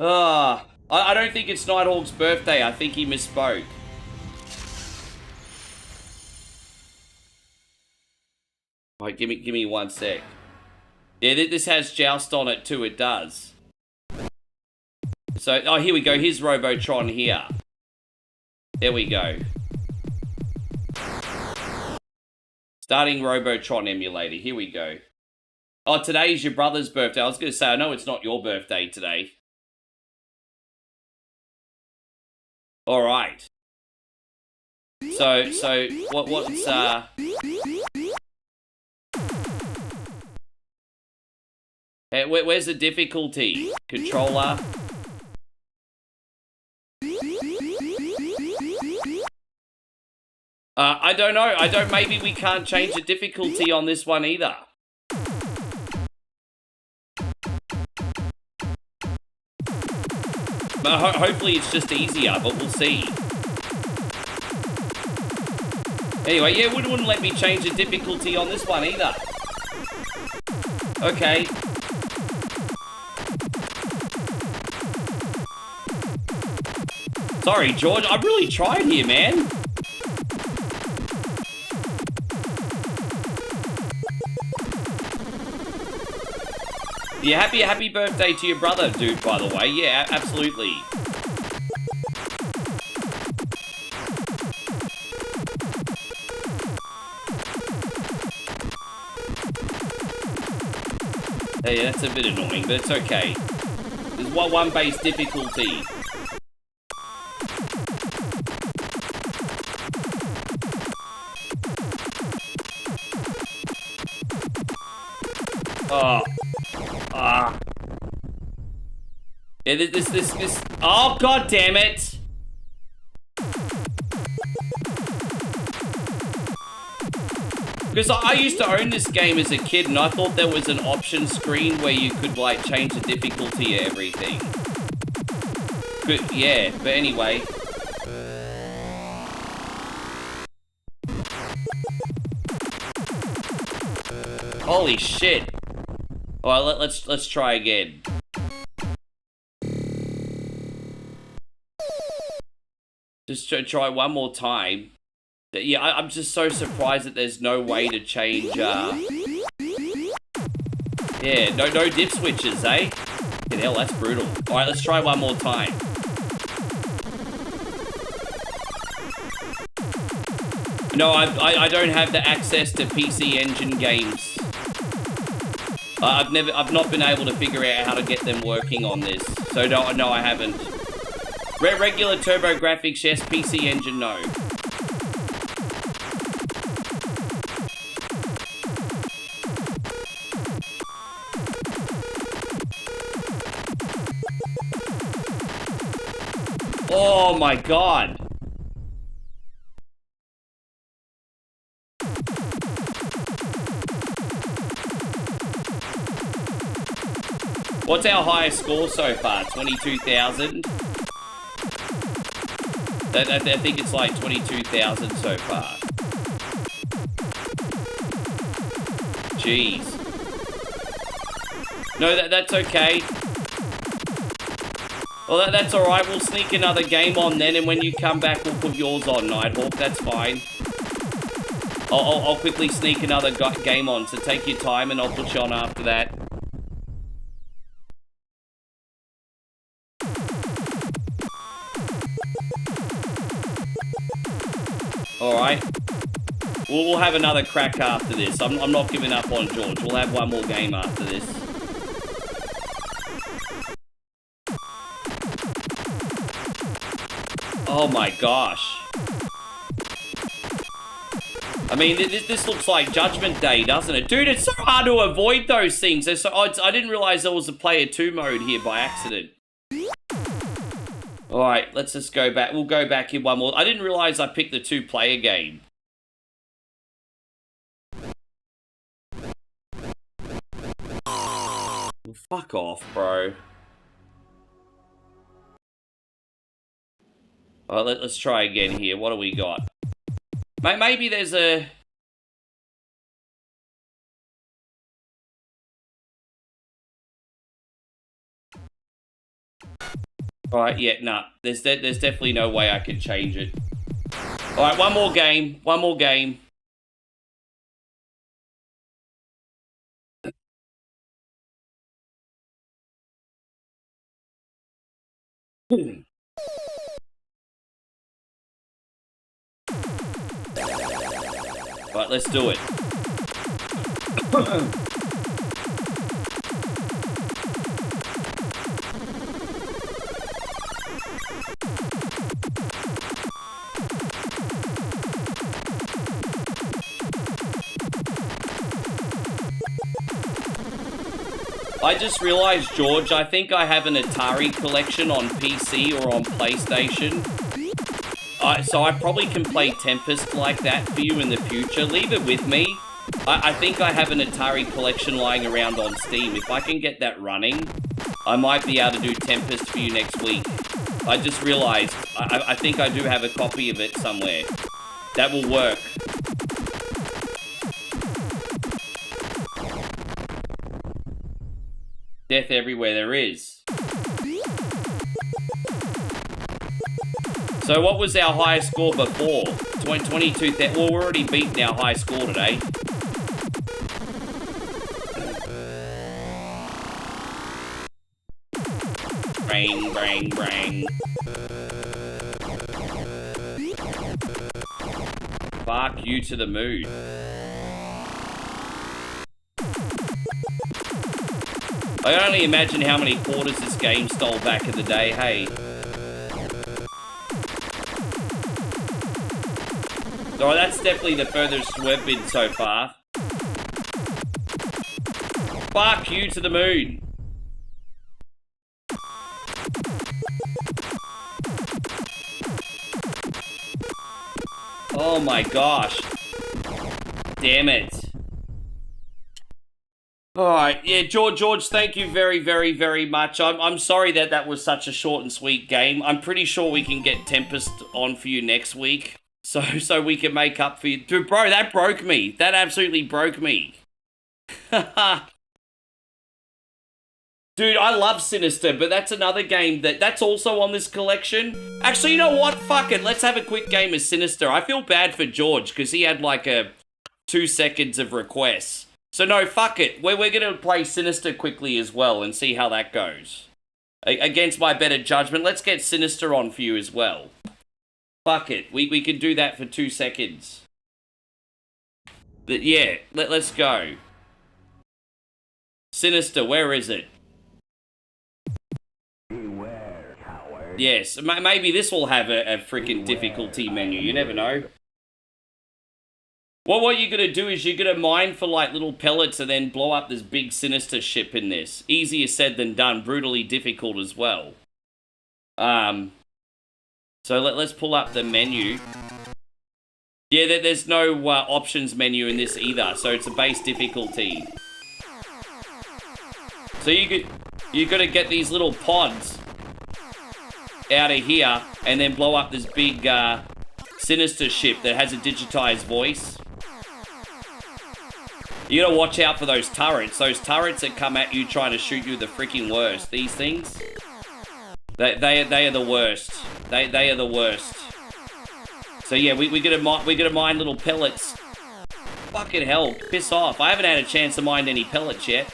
I don't think it's Nighthawk's birthday. I think he misspoke. Alright, give me 1 sec. Yeah, this has Joust on it too. It does. So, oh, here we go. Here's Robotron here. There we go. Starting Robotron emulator. Here we go. Oh, today's your brother's birthday. I was going to say, I know it's not your birthday today. All right. So what's where's the difficulty? Controller. I don't know. Maybe we can't change the difficulty on this one either. Hopefully it's just easier, but we'll see. Anyway, yeah, it wouldn't let me change the difficulty on this one either. Okay. Sorry, George. I really tried here, man. Yeah, happy birthday to your brother, dude, by the way. Yeah, absolutely. Hey, that's a bit annoying, but it's okay. There's one base difficulty. Oh. Yeah, this. Oh, god damn it! Because I used to own this game as a kid, and I thought there was an option screen where you could, like, change the difficulty of everything. Yeah, but anyway. Holy shit! Alright, let's try again. Just try one more time. Yeah, I'm just so surprised that there's no way to change, yeah, no dip switches, eh? Yeah, hell, that's brutal. Alright, let's try one more time. No, I don't have the access to PC Engine games. I've not been able to figure out how to get them working on this. So no, I haven't. Regular TurboGrafx, yes. PC Engine, no. Oh my god. What's our highest score so far? 22,000? I think it's like 22,000 so far. Jeez. No, that's okay. Well, that's alright. We'll sneak another game on then, and when you come back, we'll put yours on, Nighthawk. That's fine. I'll quickly sneak another game on, so take your time, and I'll put you on after that. Alright. We'll have another crack after this. I'm not giving up on George. We'll have one more game after this. Oh my gosh. I mean, this looks like Judgment Day, doesn't it? Dude, it's so hard to avoid those things. I didn't realize there was a player 2 mode here by accident. Alright, let's just go back. We'll go back in one more. I didn't realize I picked the 2-player game. Fuck off, bro. Alright, let's try again here. What do we got? Maybe there's a... Alright, yeah, nah. There's definitely no way I can change it. Alright, one more game. One more game. Alright, let's do it. I just realized, George, I think I have an Atari collection on PC or on PlayStation. So I probably can play Tempest like that for you in the future. Leave it with me. I think I have an Atari collection lying around on Steam. If I can get that running, I might be able to do Tempest for you next week. I just realized, I think I do have a copy of it somewhere. That will work. Death everywhere there is. So what was our highest score before? 22. Well, we're already beaten our high score today. Brang, brang, brang. Fuck you to the moon. I can only imagine how many quarters this game stole back in the day, hey. So that's definitely the furthest we've been so far. Fuck you to the moon. Oh my gosh. Damn it. Alright, yeah, George, thank you very, very, very much. I'm sorry that was such a short and sweet game. I'm pretty sure we can get Tempest on for you next week. So we can make up for you. Dude, bro, that broke me. That absolutely broke me. Dude, I love Sinister, but that's another game that's also on this collection. Actually, you know what? Fuck it. Let's have a quick game of Sinister. I feel bad for George, because he had like 2 seconds of requests. So no, fuck it. We're going to play Sinister quickly as well and see how that goes. Against my better judgment, let's get Sinister on for you as well. Fuck it. We can do that for 2 seconds. But yeah, let's go. Sinister, where is it? Beware, coward. Yes, maybe this will have a freaking difficulty menu. You never know. Well, what you're going to do is you're going to mine for like little pellets and then blow up this big Sinister ship in this. Easier said than done. Brutally difficult as well. So let's pull up the menu. Yeah, there's no options menu in this either. So it's a base difficulty. So you got to get these little pods out of here and then blow up this big Sinister ship that has a digitized voice. You gotta watch out for those turrets. Those turrets that come at you trying to shoot you the freaking worst. These things. They are the worst. They are the worst. So yeah, we gotta mine little pellets. Fucking hell, piss off. I haven't had a chance to mine any pellets yet.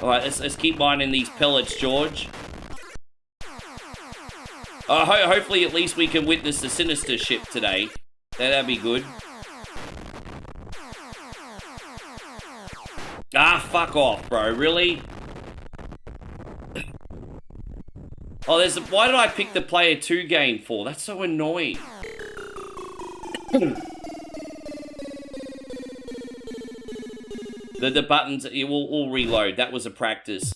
Alright, let's keep mining these pellets, George. Hopefully at least we can witness the Sinister ship today. That'd be good. Ah, fuck off, bro. Really? Oh, why did I pick the Player 2 game for? That's so annoying. The buttons, it will reload. That was a practice.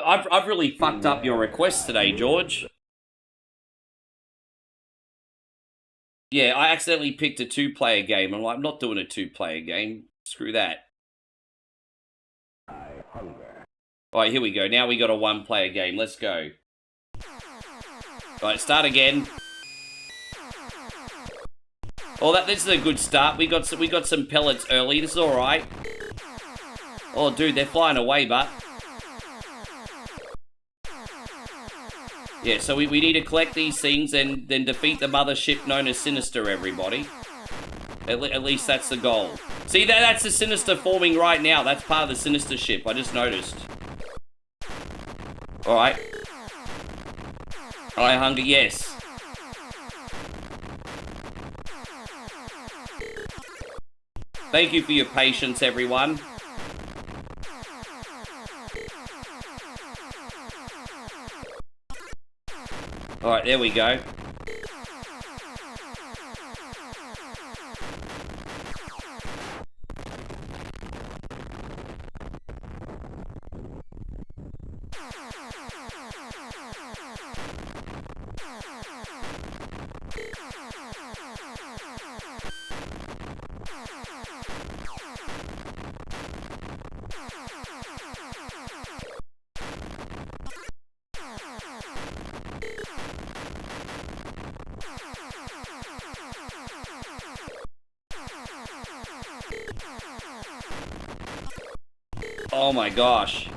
I've really fucked up your request today, George. Yeah, I accidentally picked a 2-player game. I'm like, I'm not doing a 2-player game. Screw that. Alright, here we go. Now we got a 1-player game. Let's go. Alright, start again. Oh, this is a good start. We got some pellets early. This is alright. Oh, dude, they're flying away, but... Yeah, so we need to collect these things and then defeat the mothership known as Sinister, everybody. At least that's the goal. See, that's the Sinister forming right now. That's part of the Sinister ship. I just noticed. Alright. Alright, Hunger, yes. Thank you for your patience, everyone. Alright, there we go. Oh my gosh.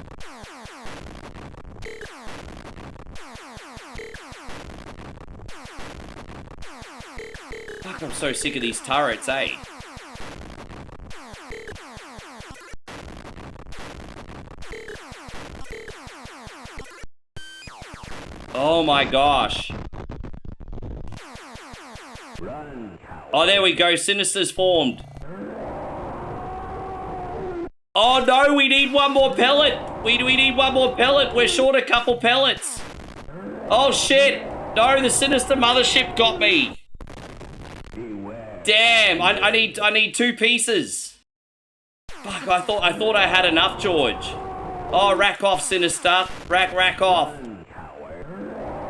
Fuck, I'm so sick of these turrets, eh? Oh my gosh. Oh, there we go. Sinister's formed. Oh no, we need one more pellet. We need one more pellet. We're short a couple pellets. Oh shit. No, the Sinister mothership got me. Damn, I need 2 pieces. Fuck, I thought I had enough, George. Oh, rack off, Sinister. Rack off.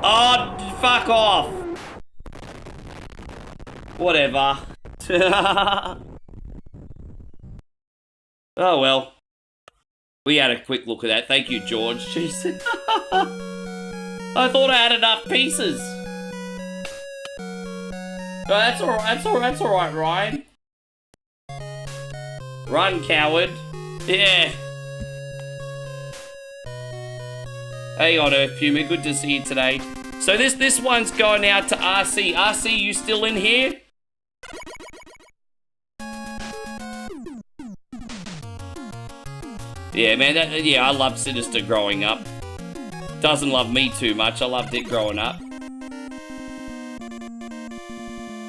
Oh, fuck off. Whatever. Oh, well. We had a quick look at that. Thank you, George. Jeez. I thought I had enough pieces. Oh, that's alright, Ryan. Run, coward. Yeah. Hang on, Earth Puma. Good to see you today. So this one's going out to RC. RC, you still in here? Yeah, man, I loved Sinister growing up. Doesn't love me too much. I loved it growing up.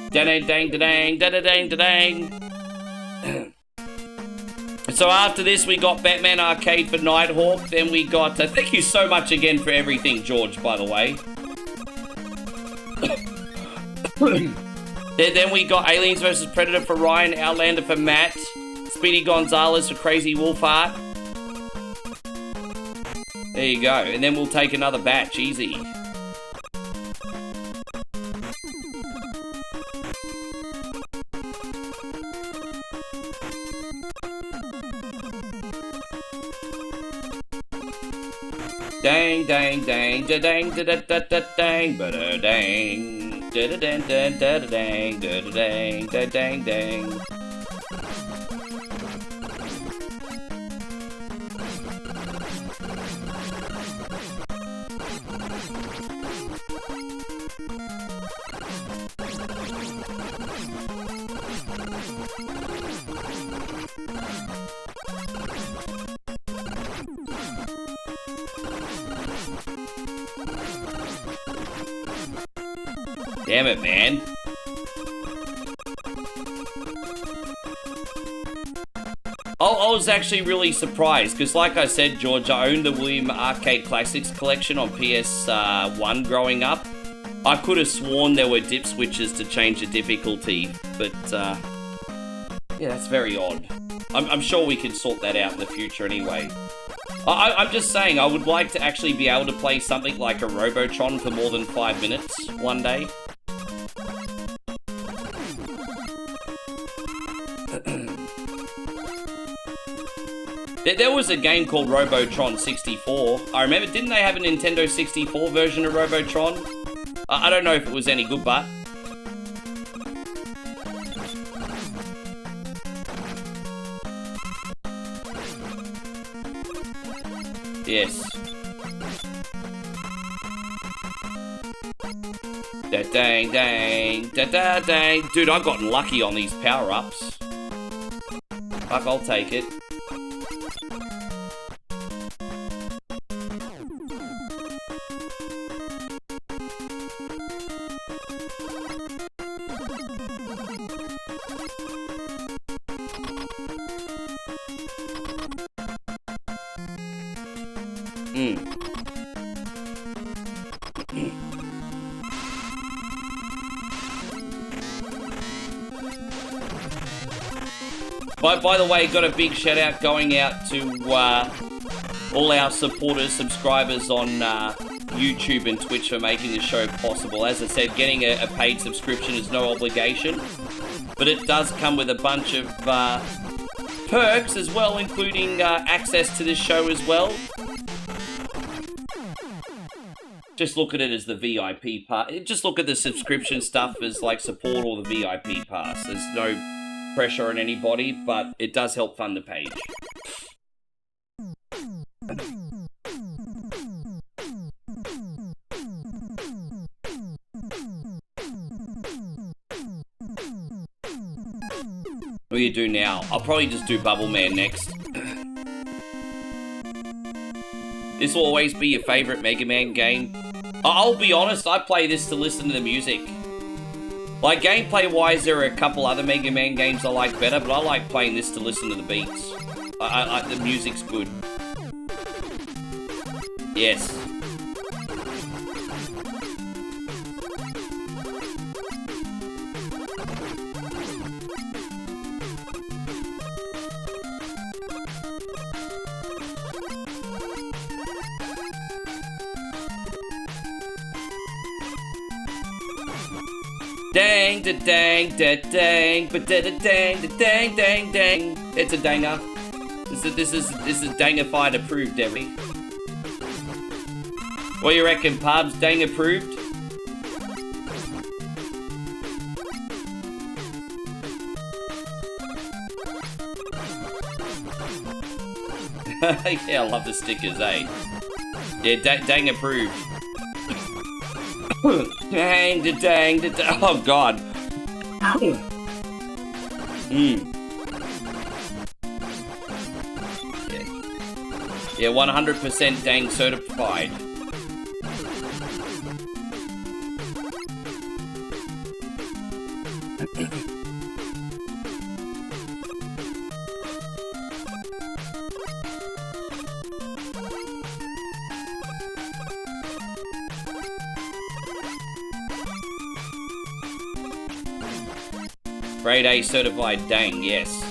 Da-dang. So after this, we got Batman Arcade for Nighthawk. Then we got... thank you so much again for everything, George, by the way. Then we got Aliens vs. Predator for Ryan, Outlander for Matt, Speedy Gonzalez for Crazy Wolfheart. There you go. And then we'll take another batch. Easy. Dang, dang, dang, da dang, da da da da dang, ba da dang, da da dang, da da da dang, da da dang, da dang, dang. Damn it, man. I was actually really surprised, because like I said, George, I owned the William Arcade Classics collection on PS1 growing up. I could have sworn there were dip switches to change the difficulty, but yeah, that's very odd. I'm sure we can sort that out in the future anyway. I'm just saying, I would like to actually be able to play something like a Robotron for more than 5 minutes one day. There was a game called Robotron 64. I remember, didn't they have a Nintendo 64 version of Robotron? I don't know if it was any good, but... Yes. Da dang dang, da da dang. Dude, I've gotten lucky on these power-ups. Fuck, I'll take it. By the way, got a big shout out going out to all our supporters, subscribers on YouTube and Twitch for making this show possible. As I said, getting a paid subscription is no obligation, but it does come with a bunch of perks as well, including access to this show as well. Just look at it as the VIP part. Just look at the subscription stuff as like support or the VIP pass. There's no pressure on anybody, but it does help fund the page. What do you do now? I'll probably just do Bubble Man next. This will always be your favorite Mega Man game. I'll be honest, I play this to listen to the music. Like, gameplay-wise, there are a couple other Mega Man games I like better, but I like playing this to listen to the beats. The music's good. Yes. Dang, da dang, da dang, but da da dang, da dang, dang, dang. It's a danger. This is dangified approved, Debbie. What do you reckon, Pubs? Dang approved? Yeah, I love the stickers, eh? Yeah, dang approved. Dang, da dang, da dang. Oh, God. Yeah, 100% dang certified. Grade A certified dang, yes.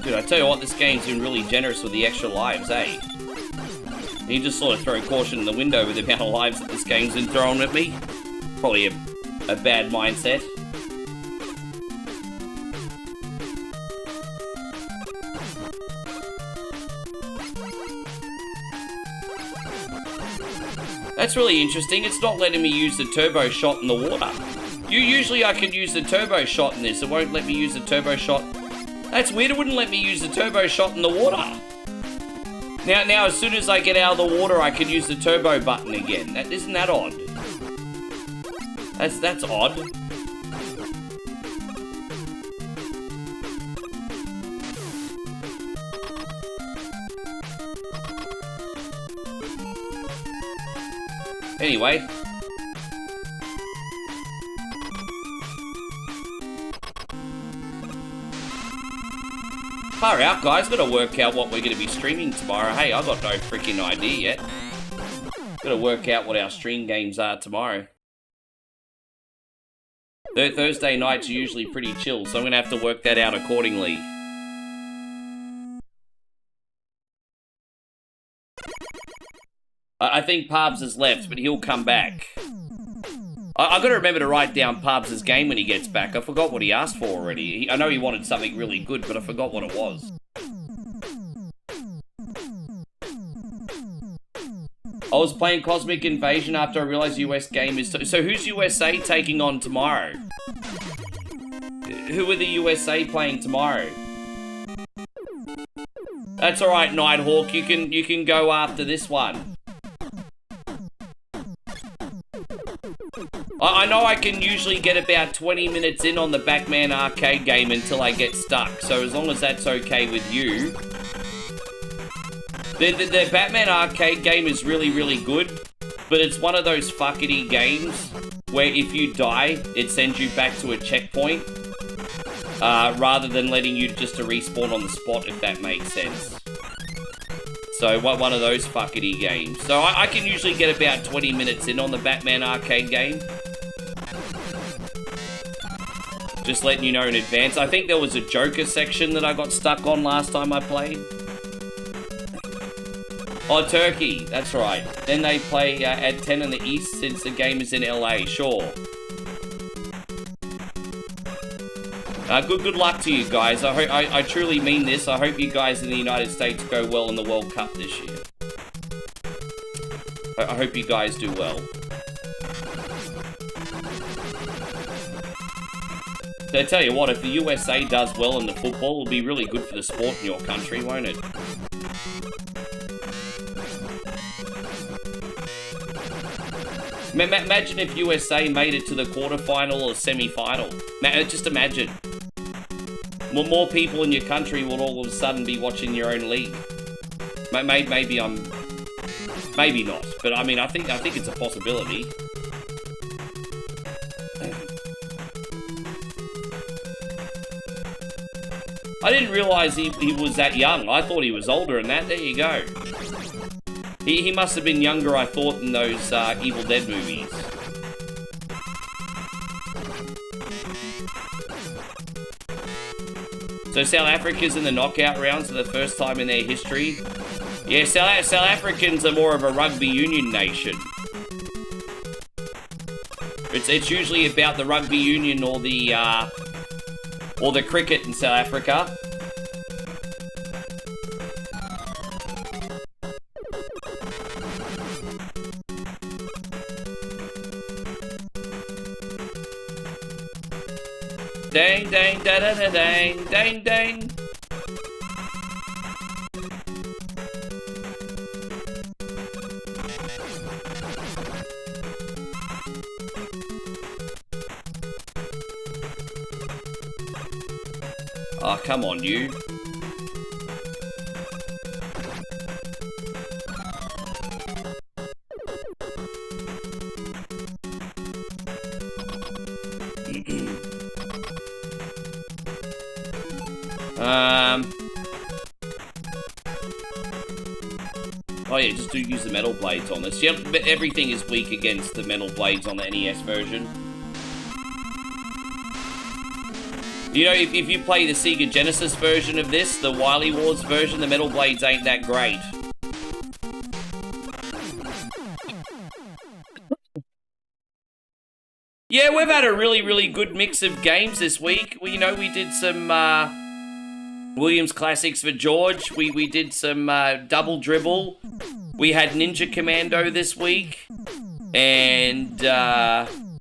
Dude, I tell you what, this game's been really generous with the extra lives, eh? You just sort of throw caution in the window with the amount of lives that this game's been throwing at me. Probably a bad mindset. That's really interesting. It's not letting me use the turbo shot in the water. Usually I can use the turbo shot in this. It won't let me use the turbo shot. That's weird. It wouldn't let me use the turbo shot in the water. Now, as soon as I get out of the water, I can use the turbo button again. Isn't that odd? That's odd. Anyway. Far out, guys. Gotta work out what we're gonna be streaming tomorrow. Hey, I got no freaking idea yet. Gotta work out what our stream games are tomorrow. Thursday nights are usually pretty chill, so I'm gonna have to work that out accordingly. I think Parbs has left, but he'll come back. I got to remember to write down Pubs' game when he gets back. I forgot what he asked for already. I know he wanted something really good, but I forgot what it was. I was playing Cosmic Invasion after I realized US game is... So who's USA taking on tomorrow? Who are the USA playing tomorrow? That's alright, Nighthawk. You can go after this one. I know I can usually get about 20 minutes in on the Batman arcade game until I get stuck. So as long as that's okay with you... The Batman arcade game is really, really good, but it's one of those fuckity games where if you die, it sends you back to a checkpoint, rather than letting you just to respawn on the spot, if that makes sense. So, one of those fuckity games. So, I can usually get about 20 minutes in on the Batman arcade game. Just letting you know in advance. I think there was a Joker section that I got stuck on last time I played. Oh, Turkey, that's right. Then they play at 10 in the East since the game is in LA, sure. Good luck to you guys. I truly mean this. I hope you guys in the United States go well in the World Cup this year. I hope you guys do well. So I tell you what, if the USA does well in the football, it'll be really good for the sport in your country, won't it? Imagine if USA made it to the quarterfinal or semi-final. Just imagine. More people in your country will all of a sudden be watching your own league. Maybe not, but I mean, I think it's a possibility. I didn't realize he was that young. I thought he was older than that. There you go. He must have been younger, I thought, in those Evil Dead movies. So South Africa's in the knockout rounds for the first time in their history. Yeah, South Africans are more of a rugby union nation. It's usually about the rugby union or the cricket in South Africa. Dang, dang, da da da dang, dang, dang. Oh, come on, you. Oh yeah, just do use the metal blades on this. Yep, but everything is weak against the metal blades on the NES version. You know, if you play the Sega Genesis version of this, the Wily Wars version, the metal blades ain't that great. Yeah, we've had a really, really good mix of games this week. We did some Williams Classics for George. We did some Double Dribble. We had Ninja Commando this week. And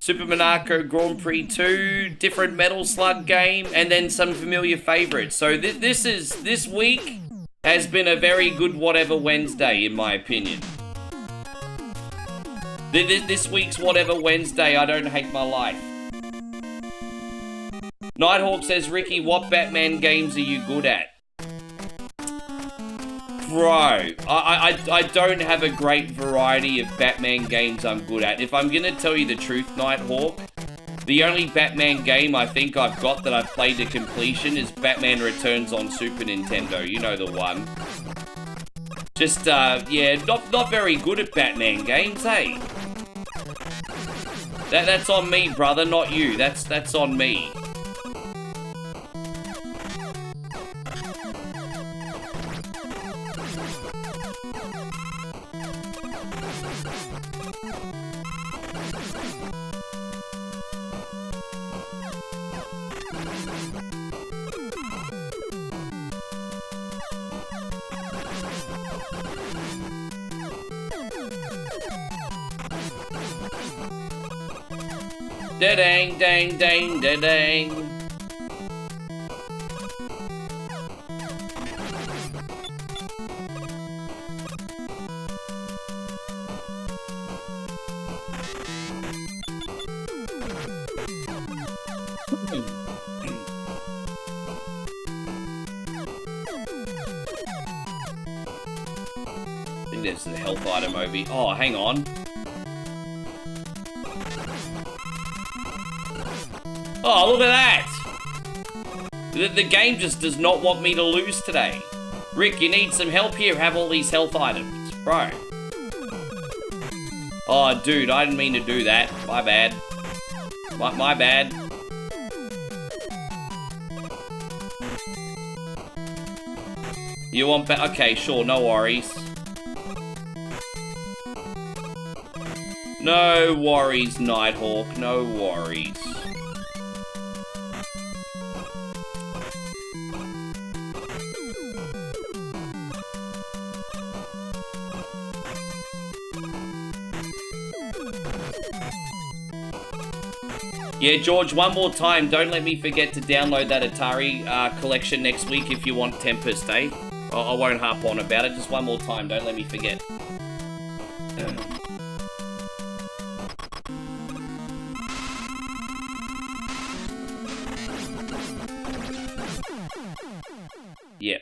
Super Monaco Grand Prix 2, different Metal Slug game, and then some familiar favorites. So this week has been a very good Whatever Wednesday, in my opinion. This week's Whatever Wednesday, I don't hate my life. Nighthawk says, Ricky, what Batman games are you good at? Bro, I don't have a great variety of Batman games I'm good at. If I'm gonna tell you the truth, Nighthawk, the only Batman game I think I've got that I've played to completion is Batman Returns on Super Nintendo. You know the one. Just, yeah, not very good at Batman games, hey? That's on me, brother, not you. That's on me. Da-dang, dang, dang, da-dang. I think there's a health item over here. Oh, hang on. Oh, look at that! The game just does not want me to lose today. Rick, you need some help here? Have all these health items. Bro. Oh, dude, I didn't mean to do that. My bad. My bad. You want okay, sure, no worries. No worries, Nighthawk, no worries. Yeah, George, one more time, don't let me forget to download that Atari collection next week if you want Tempest, eh? I won't harp on about it, just one more time, don't let me forget. Yeah.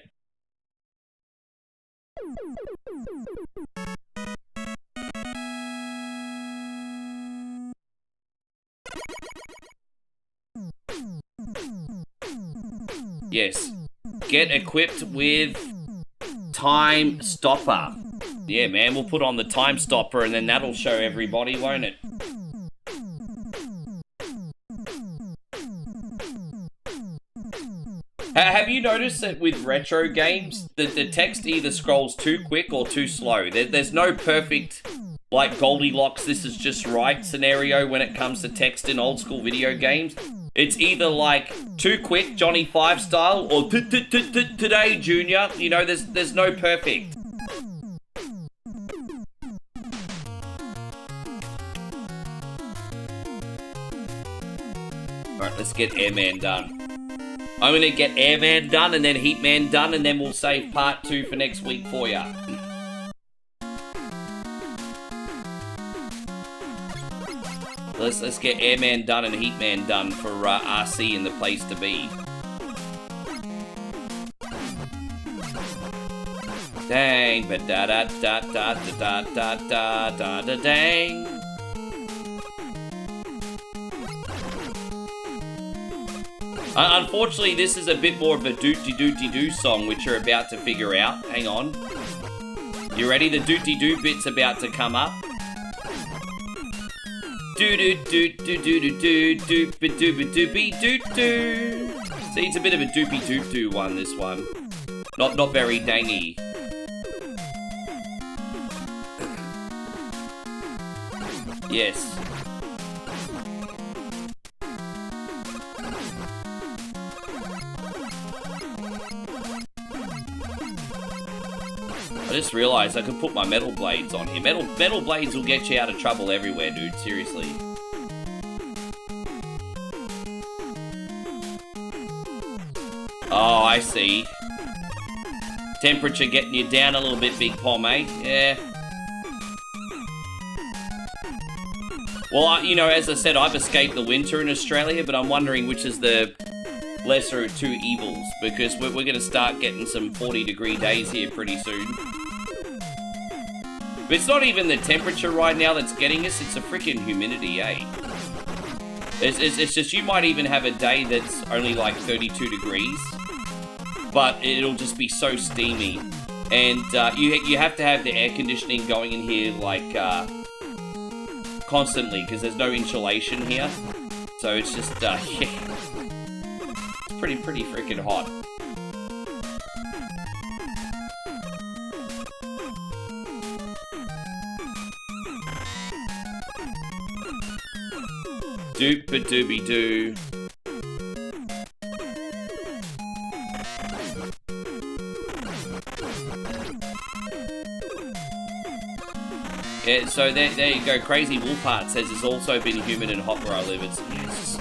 Yes. Get equipped with Time Stopper. Yeah, man, we'll put on the Time Stopper and then that'll show everybody, won't it? Have you noticed that with retro games, the text either scrolls too quick or too slow? There's no perfect, like, Goldilocks, this is just right scenario when it comes to text in old school video games. It's either, like, too quick, Johnny 5 style, or today, Junior. You know, there's no perfect. Alright, let's get Airman done. I'm gonna get Airman done and then Heatman done and then we'll save part 2 for next week for ya. Let's get Airman done and Heatman done for RC and the place to be. Dang, ba da da da da da da da da da dang. Unfortunately, this is a bit more of a dooty-dooty-doo song, which you're about to figure out. Hang on. You ready? The dooty-doo bit's about to come up. Do-do-do-do-do-do-do-doopy-doopy-doopy-doo-doo. See, it's a bit of a doopy-doop-doo one, this one. Not very dangy. Yes. I just realized I could put my metal blades on here. Metal blades will get you out of trouble everywhere, dude. Seriously. Oh, I see. Temperature getting you down a little bit, Big Pom, eh? Yeah. Well, you know, as I said, I've escaped the winter in Australia, but I'm wondering which is the lesser of two evils, because we're going to start getting some 40-degree days here pretty soon. But it's not even the temperature right now that's getting us, it's the freaking humidity, eh? It's just, you might even have a day that's only like 32 degrees, but it'll just be so steamy. And you have to have the air conditioning going in here, like, constantly, because there's no insulation here. So it's just, yeah. It's pretty freaking hot. Doop-a-dooby-doo. Yeah, so there you go. Crazy Wolfheart says it's also been humid and hot where I live. It's just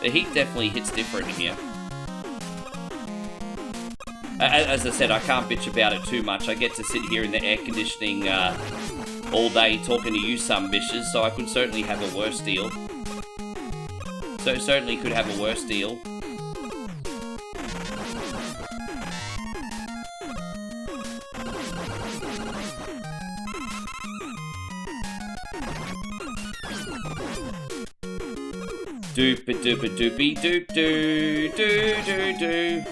the heat definitely hits different here. As I said, I can't bitch about it too much. I get to sit here in the air conditioning all day talking to you some bitches, so I could certainly have a worse deal. So certainly could have a worse deal. Doop a doop a doopy doop doo doo doo doo.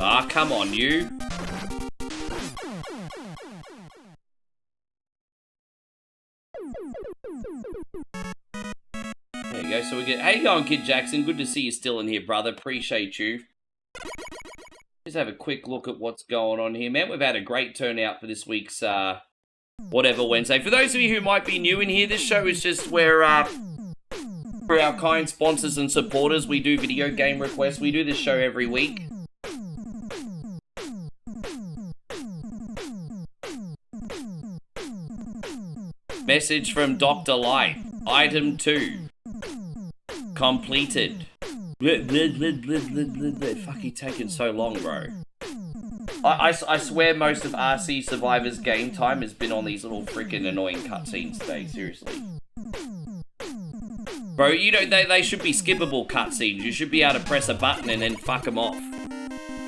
Ah, come on, you. There you go, so we get... How you going, Kid Jackson? Good to see you still in here, brother. Appreciate you. Just have a quick look at what's going on here, man. We've had a great turnout for this week's, Whatever Wednesday. For those of you who might be new in here, this show is just where, for our kind sponsors and supporters, we do video game requests. We do this show every week. Message from Dr. Light. Item 2. Completed. Fuck, you taking so long, bro. I swear most of RC Survivor's game time has been on these little freaking annoying cutscenes today, seriously. Bro, you know, they should be skippable cutscenes. You should be able to press a button and then fuck them off.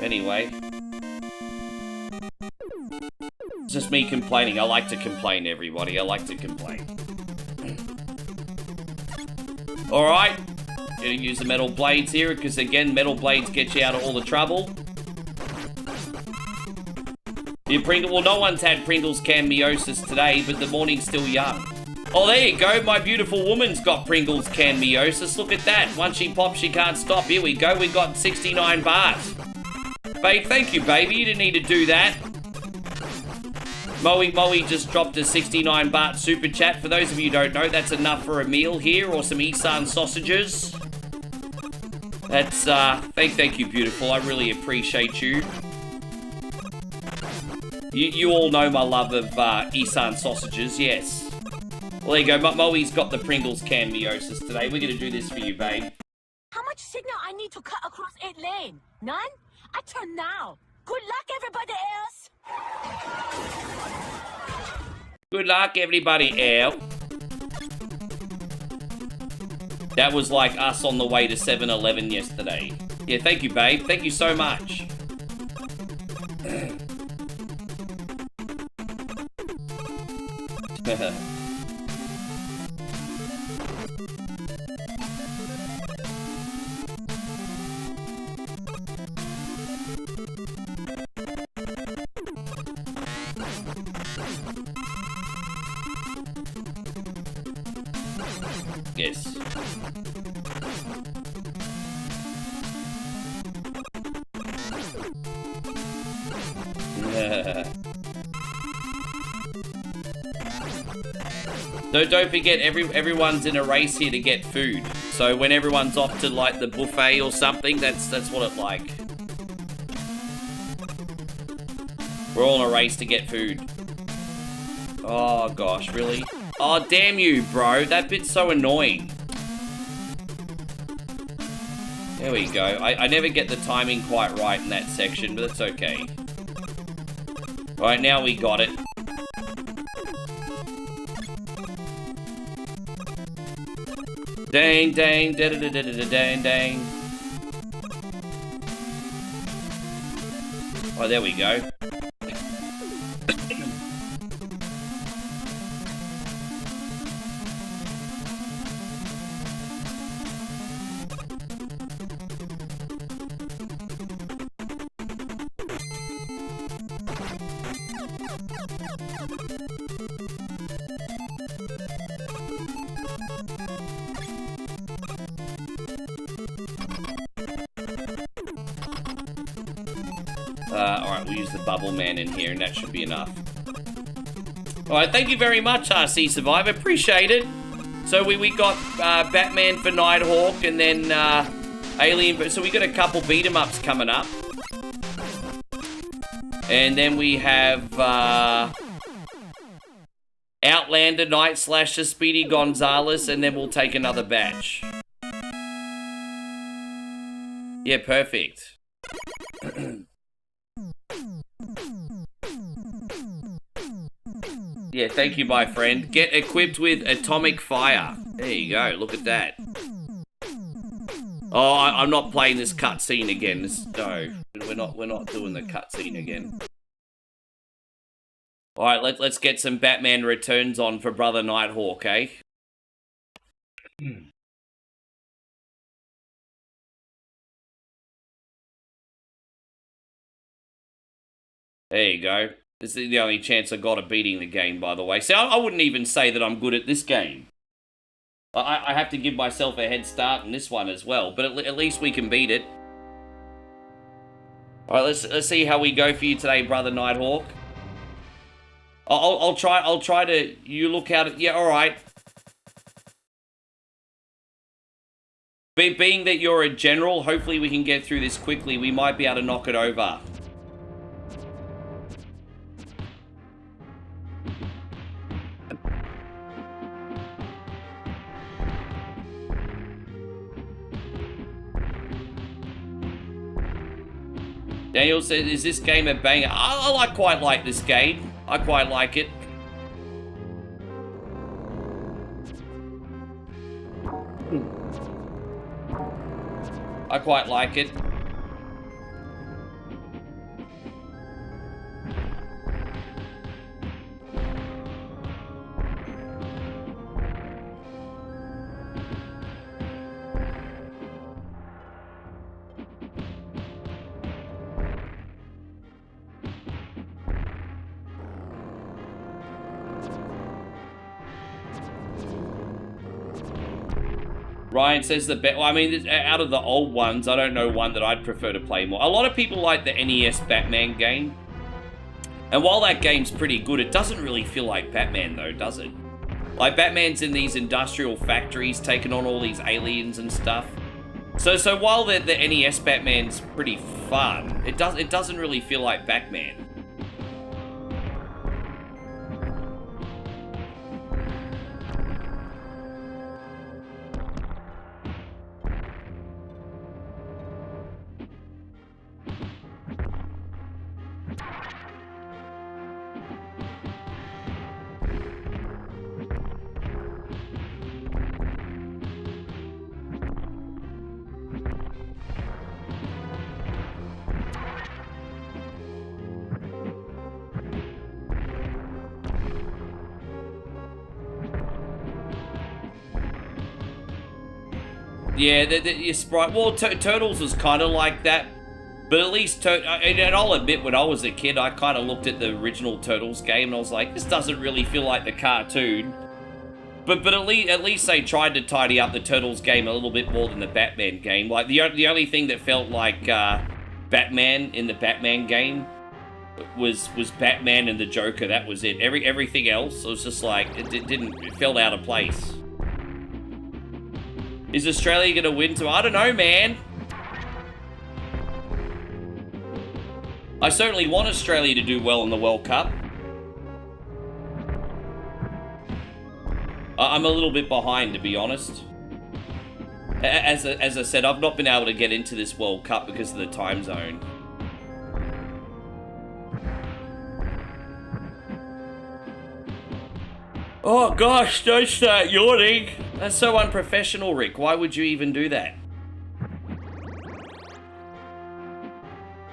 Anyway. It's just me complaining. I like to complain, everybody. I like to complain. Alright. Gonna use the metal blades here, because again, metal blades get you out of all the trouble. Your Pringle, well, no one's had Pringles Meiosis today, but the morning's still young. Oh, there you go. My beautiful woman's got Pringles Meiosis. Look at that. Once she pops, she can't stop. Here we go. We got 69 bars. Babe, thank you, baby. You didn't need to do that. Moe just dropped a 69 baht super chat. For those of you who don't know, that's enough for a meal here, or some Isan sausages. That's, thank you, beautiful. I really appreciate you. You all know my love of, Isan sausages, yes. Well, there you go. Moe's got the Pringles Meiosis today. We're gonna do this for you, babe. How much signal I need to cut across 8 lane? None? I turn now. Good luck, everybody else. Good luck, everybody else. That was like us on the way to 7-Eleven yesterday. Yeah, thank you, babe. Thank you so much. Yes. So don't forget, everyone's in a race here to get food. So when everyone's off to like the buffet or something, that's what it's like. We're all in a race to get food. Oh gosh, really? Oh damn you, bro! That bit's so annoying. There we go. I never get the timing quite right in that section, but that's okay. Alright, now we got it. Dang, dang, da da da da da dang, dang. Oh, there we go. Alright, we'll use the Bubble Man in here, and that should be enough. Alright, thank you very much, RC Survivor. Appreciate it. So we got Batman for Nighthawk, and then Alien. So we got a couple beat-em-ups coming up. And then we have Outlander, Night Slasher, Speedy Gonzalez, and then we'll take another batch. Yeah, perfect. Yeah, thank you, my friend. Get equipped with Atomic Fire. There you go, look at that. Oh, I'm not playing this cutscene again. No, we're not doing the cutscene again. Alright, let's get some Batman Returns on for Brother Nighthawk, eh? There you go. This is the only chance I got of beating the game, by the way. See, I wouldn't even say that I'm good at this game. I have to give myself a head start in this one as well, but at least we can beat it. Alright, let's see how we go for you today, Brother Nighthawk. I'll try to... You look out at... Yeah, alright. Being that you're a general, hopefully we can get through this quickly. We might be able to knock it over. Daniel says, is this game a banger? I quite like this game. I quite like it. I quite like it. Ryan says well, I mean, out of the old ones, I don't know one that I'd prefer to play more. A lot of people like the NES Batman game. And while that game's pretty good, it doesn't really feel like Batman though, does it? Like, Batman's in these industrial factories taking on all these aliens and stuff. So while the NES Batman's pretty fun, it doesn't really feel like Batman. Yeah, your sprite. Well, Turtles was kind of like that, but at least and I'll admit, when I was a kid, I kind of looked at the original Turtles game and I was like, this doesn't really feel like the cartoon. But at least they tried to tidy up the Turtles game a little bit more than the Batman game. Like the only thing that felt like Batman in the Batman game was Batman and the Joker. That was it. Everything else was just like it felt out of place. Is Australia going to win tomorrow? I don't know, man. I certainly want Australia to do well in the World Cup. I'm a little bit behind, to be honest. As I said, I've not been able to get into this World Cup because of the time zone. Oh gosh, don't start yawning. That's so unprofessional, Rick. Why would you even do that?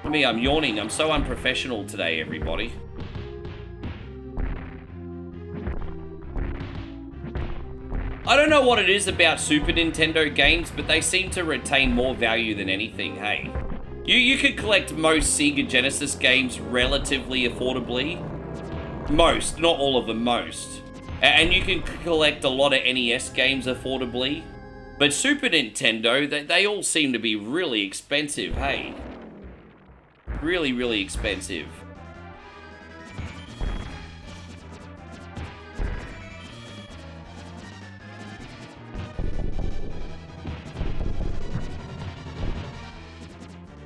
I mean, I'm yawning. I'm so unprofessional today, everybody. I don't know what it is about Super Nintendo games, but they seem to retain more value than anything, hey? You could collect most Sega Genesis games relatively affordably. Most, not all of them, most. And you can collect a lot of NES games affordably. But Super Nintendo, they all seem to be really expensive, hey? Really, really expensive.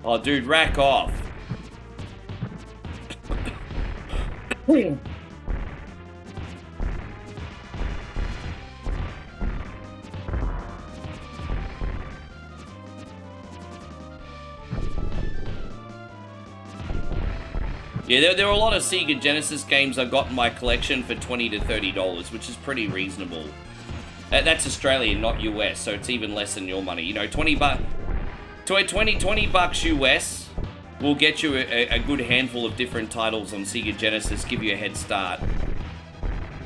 Oh, dude, rack off. Yeah, there are a lot of Sega Genesis games I got in my collection for $20 to $30, which is pretty reasonable. That's Australian, not US, so it's even less than your money. You know, 20 bucks US will get you a good handful of different titles on Sega Genesis, give you a head start.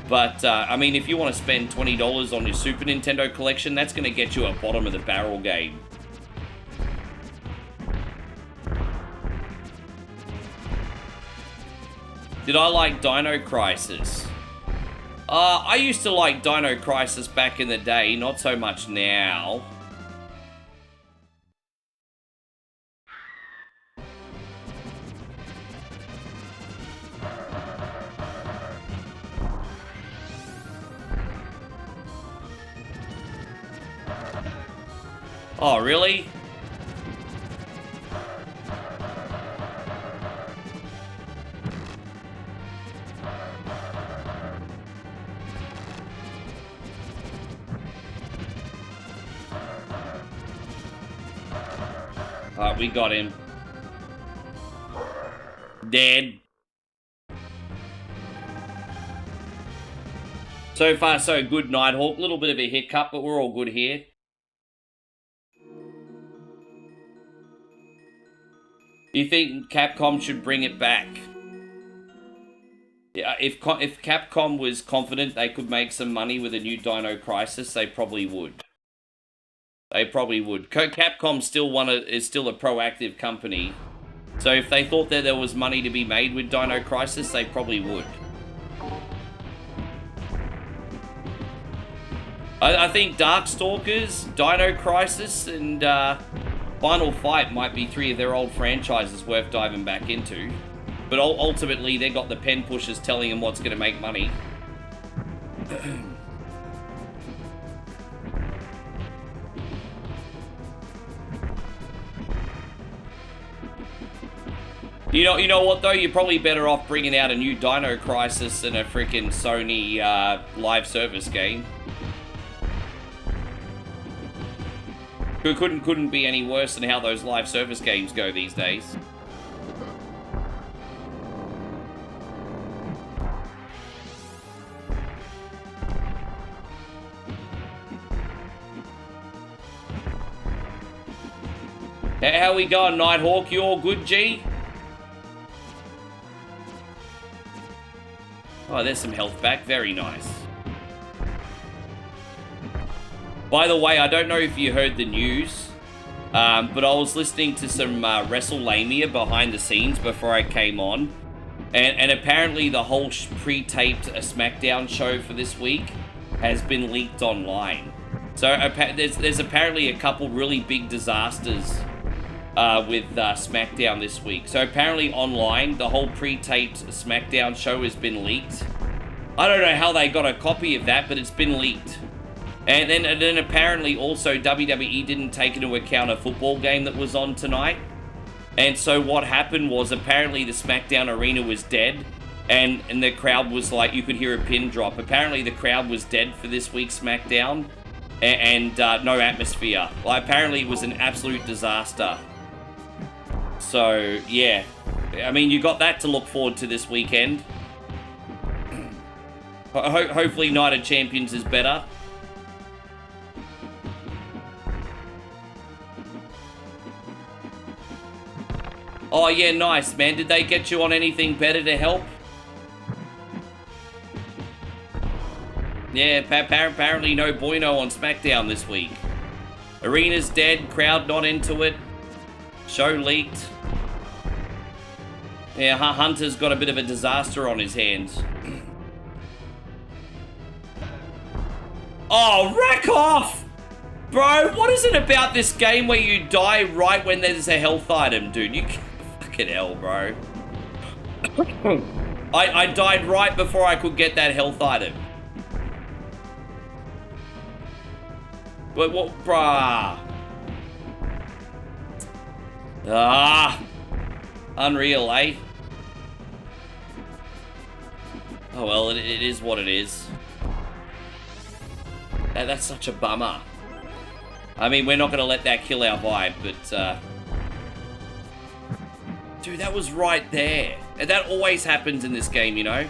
But, I mean, if you want to spend $20 on your Super Nintendo collection, that's going to get you a bottom of the barrel game. Did I like Dino Crisis? I used to like Dino Crisis back in the day, not so much now. Oh, really? Alright, we got him. Dead. So far, so good, Nighthawk. Little bit of a hiccup, but we're all good here. Do you think Capcom should bring it back? Yeah, if Capcom was confident they could make some money with a new Dino Crisis, they probably would. They probably would. Capcom is still a proactive company, so if they thought that there was money to be made with Dino Crisis, they probably would. I think Darkstalkers, Dino Crisis, and Final Fight might be three of their old franchises worth diving back into. But ultimately, they got the pen pushers telling them what's going to make money. You know what though? You're probably better off bringing out a new Dino Crisis than a freaking Sony live service game. Couldn't be any worse than how those live service games go these days. How we going, Nighthawk? You all good, G? Oh, there's some health back. Very nice. By the way, I don't know if you heard the news, but I was listening to some WrestleLamia behind the scenes before I came on, and apparently the whole pre-taped SmackDown show for this week has been leaked online. So there's apparently a couple really big disasters with SmackDown this week. So apparently online, the whole pre-taped SmackDown show has been leaked. I don't know how they got a copy of that, but it's been leaked. And then apparently also WWE didn't take into account a football game that was on tonight. And so what happened was apparently the SmackDown arena was dead. And the crowd was like, you could hear a pin drop. Apparently the crowd was dead for this week's SmackDown. And no atmosphere. Well, apparently it was an absolute disaster. So, yeah. I mean, you got that to look forward to this weekend. Hopefully Night of Champions is better. Oh, yeah, nice, man. Did they get you on anything better to help? Yeah, apparently no bueno on SmackDown this week. Arena's dead, crowd not into it. Show leaked. Yeah, Hunter's got a bit of a disaster on his hands. Oh, rack off! Bro, what is it about this game where you die right when there's a health item, dude? You Fucking hell, bro. I died right before I could get that health item. But what, brah? Ah, unreal, eh? Oh well, it is what it is. That's such a bummer. I mean, we're not gonna let that kill our vibe, but dude, that was right there. And that always happens in this game, you know?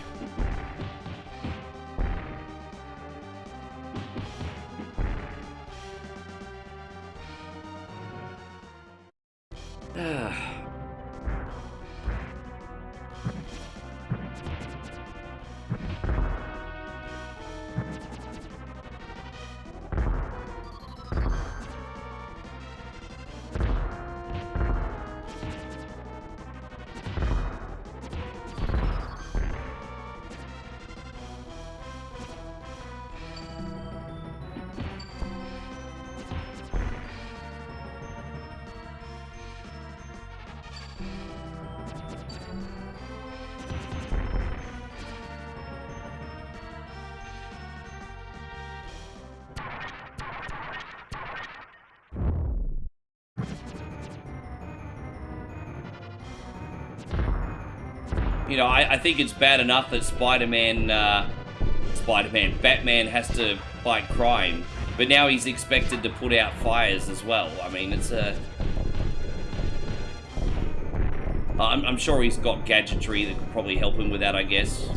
You know, I think it's bad enough that Batman has to fight crime, but now he's expected to put out fires as well. I mean, it's a... I'm sure he's got gadgetry that could probably help him with that, I guess.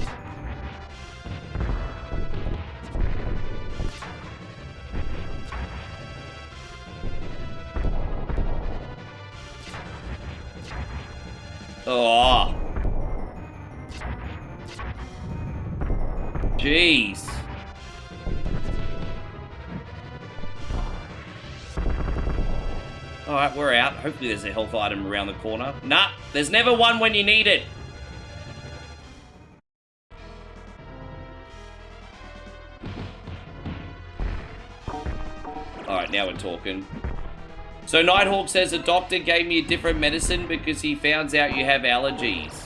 Oh. Jeez. Alright, we're out. Hopefully there's a health item around the corner. Nah, there's never one when you need it. Alright, now we're talking. So Nighthawk says a doctor gave me a different medicine because he found out you have allergies.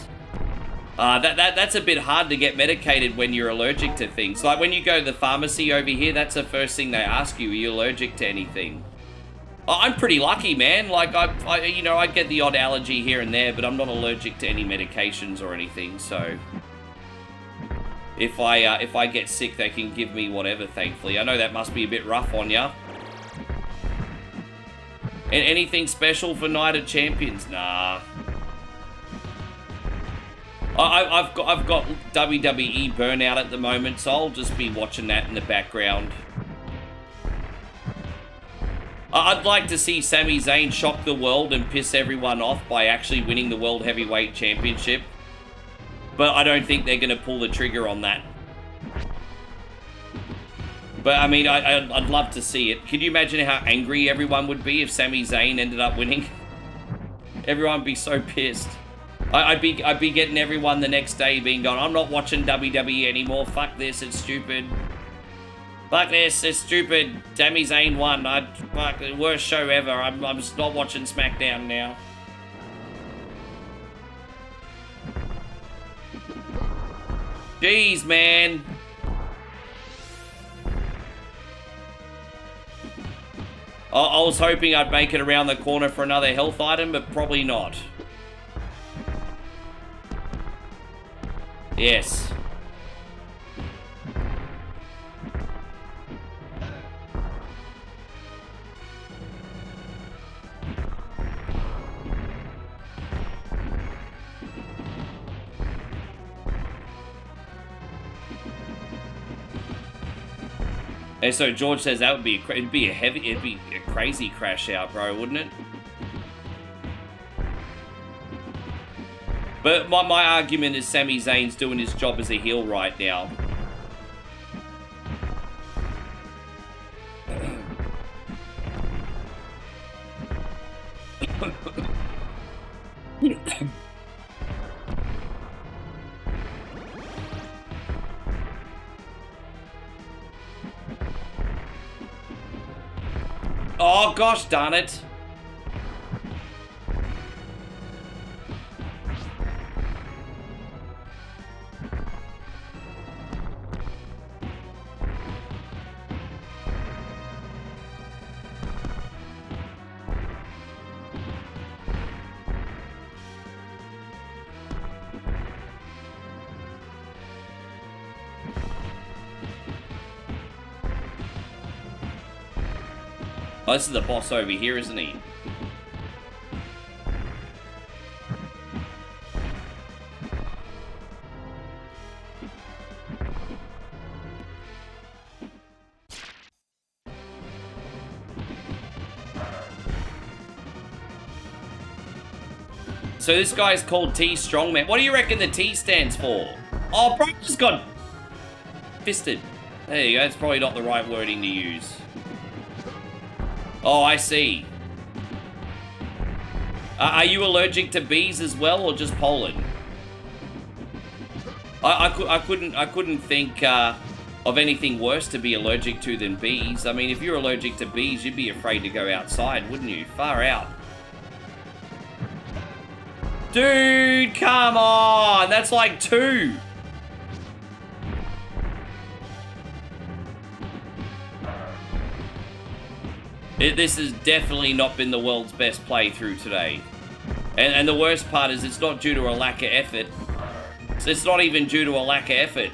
That's a bit hard to get medicated when you're allergic to things. Like when you go to the pharmacy over here, that's the first thing they ask you. Are you allergic to anything? I'm pretty lucky, man. Like I get the odd allergy here and there, but I'm not allergic to any medications or anything. So if I get sick, they can give me whatever. Thankfully, I know that must be a bit rough on ya. And anything special for Night of Champions? Nah. I've got WWE Burnout at the moment, so I'll just be watching that in the background. I'd like to see Sami Zayn shock the world and piss everyone off by actually winning the World Heavyweight Championship. But I don't think they're going to pull the trigger on that. But, I mean, I'd love to see it. Can you imagine how angry everyone would be if Sami Zayn ended up winning? Everyone would be so pissed. I'd be getting everyone the next day being going, I'm not watching WWE anymore. Fuck this, it's stupid. Fuck this, it's stupid. Sami Zayn won. Fuck, the worst show ever. I'm just not watching SmackDown now. Jeez, man. I was hoping I'd make it around the corner for another health item, but probably not. Yes. And so George says that would be it'd be a crazy crash out, bro, wouldn't it? But my argument is Sami Zayn's doing his job as a heel right now. Oh, gosh darn it. Oh, this is the boss over here, isn't he? So this guy's called T Strongman. What do you reckon the T stands for? Oh, bro just got fisted. There you go. That's probably not the right wording to use. Oh, I see. Are you allergic to bees as well, or just pollen? I couldn't think of anything worse to be allergic to than bees. I mean, if you're allergic to bees, you'd be afraid to go outside, wouldn't you? Far out. Dude, come on! That's like 2. This has definitely not been the world's best playthrough today. And the worst part is it's not due to a lack of effort. It's not even due to a lack of effort.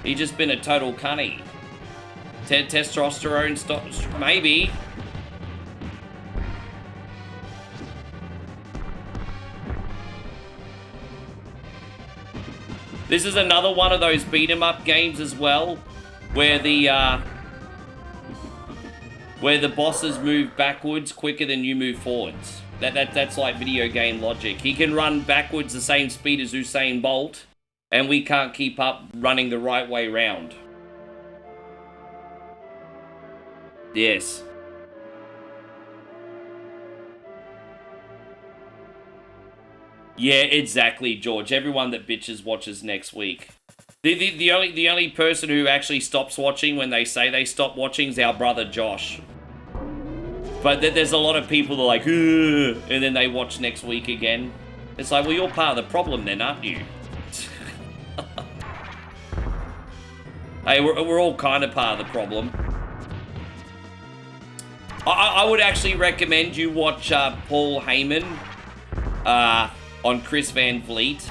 He's just been a total cunny. Testosterone stop, maybe. This is another one of those beat 'em up games as well, where the bosses move backwards quicker than you move forwards. That's like video game logic. He can run backwards the same speed as Usain Bolt, and we can't keep up running the right way round. Yes. Yeah, exactly, George. Everyone that bitches watches next week. The only person who actually stops watching when they say they stop watching is our brother Josh. But there's a lot of people that are like, ugh, and then they watch next week again. It's like, well, you're part of the problem then, aren't you? Hey, we're all kind of part of the problem. I would actually recommend you watch Paul Heyman on Chris Van Vliet,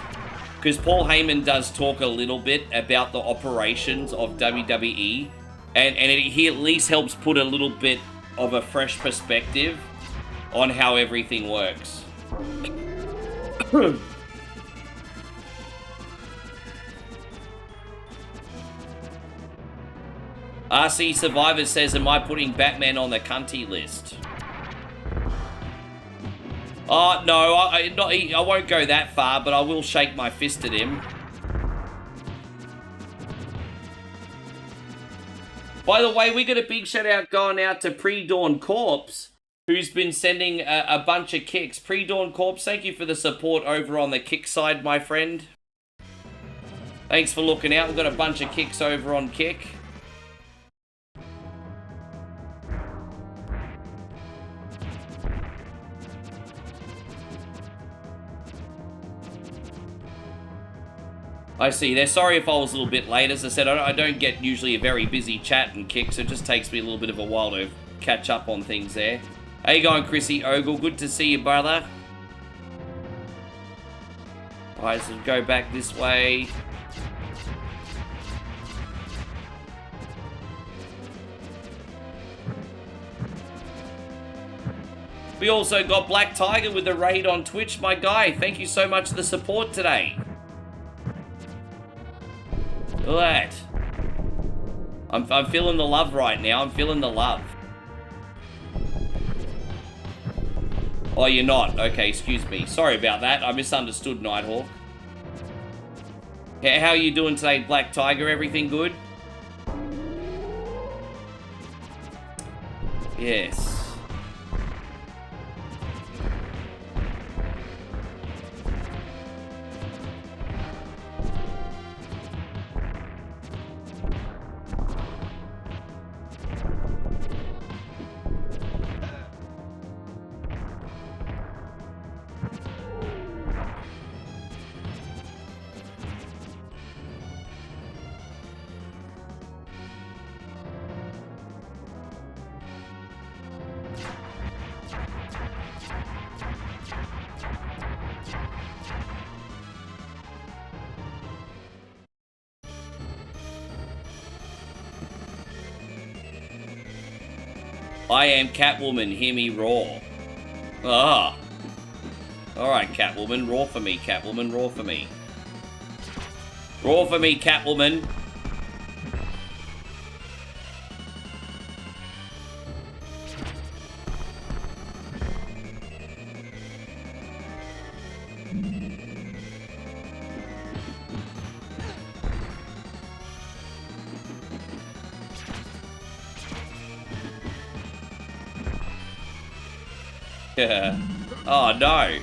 because Paul Heyman does talk a little bit about the operations of WWE, and he at least helps put a little bit of a fresh perspective on how everything works. RC Survivor says, am I putting Batman on the cunty list? Oh, no, I won't go that far, but I will shake my fist at him. By the way, we got a big shout out going out to Pre-Dawn Corpse, who's been sending a bunch of kicks. Pre-Dawn Corpse, thank you for the support over on the kick side, my friend. Thanks for looking out. We've got a bunch of kicks over on kick. I see. They're sorry if I was a little bit late. As I said, I don't get usually a very busy chat and kick, so it just takes me a little bit of a while to catch up on things there. How you going, Chrissy Ogle? Good to see you, brother. Alright, so go back this way. We also got Black Tiger with the raid on Twitch. My guy, thank you so much for the support today. Look at that. I'm feeling the love right now. I'm feeling the love. Oh, you're not. Okay, excuse me. Sorry about that. I misunderstood, Nighthawk. How are you doing today, Black Tiger? Everything good? Yes. I am Catwoman, hear me roar. Ah. Alright, Catwoman, roar for me, Catwoman, roar for me. Roar for me, Catwoman. Oh no.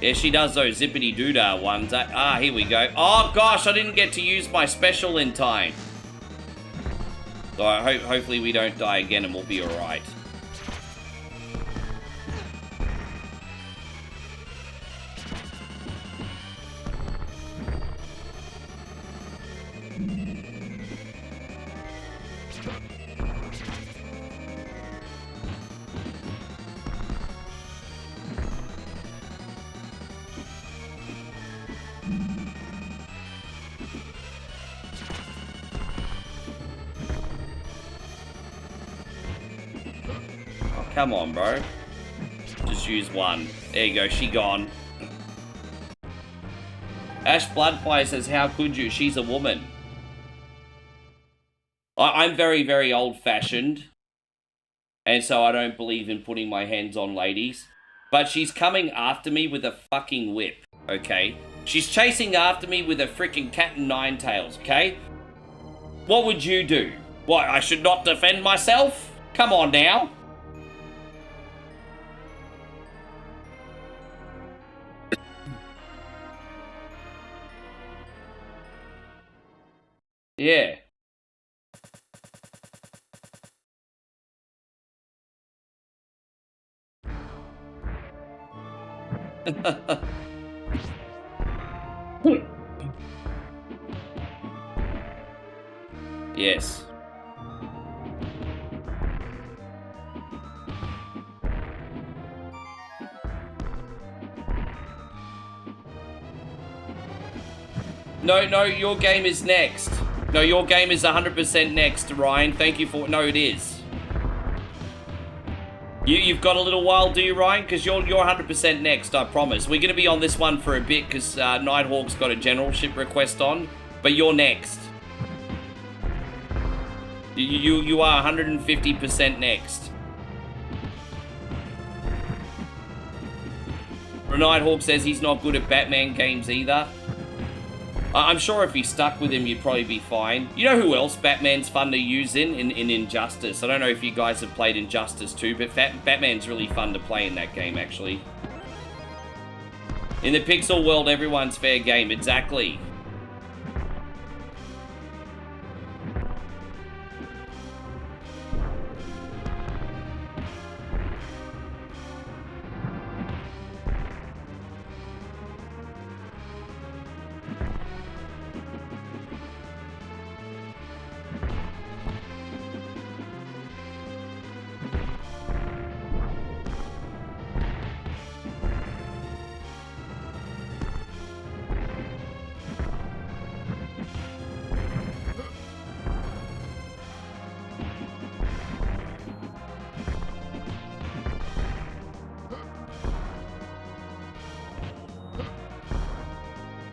Yeah, she does those zippity doodah ones. Ah, here we go. Oh gosh, I didn't get to use my special in time. So hopefully we don't die again and we'll be alright. Come on, bro. Just use one. There you go, she gone. Ash Bloodfire says, how could you? She's a woman. I'm very, very old-fashioned. And so I don't believe in putting my hands on ladies. But she's coming after me with a fucking whip, okay? She's chasing after me with a freaking cat and nine tails, okay? What would you do? What, I should not defend myself? Come on now. Yeah. Yes. No, your game is next. No, your game is 100% next, Ryan. Thank you for... No, it is. You've got a little while, do you, Ryan? Because you're 100% next, I promise. We're going to be on this one for a bit because Nighthawk's got a generalship request on. But you're next. You are 150% next. Nighthawk says he's not good at Batman games either. I'm sure if he stuck with him, you'd probably be fine. You know who else Batman's fun to use in Injustice? I don't know if you guys have played Injustice 2, but Batman's really fun to play in that game, actually. In the pixel world, everyone's fair game. Exactly.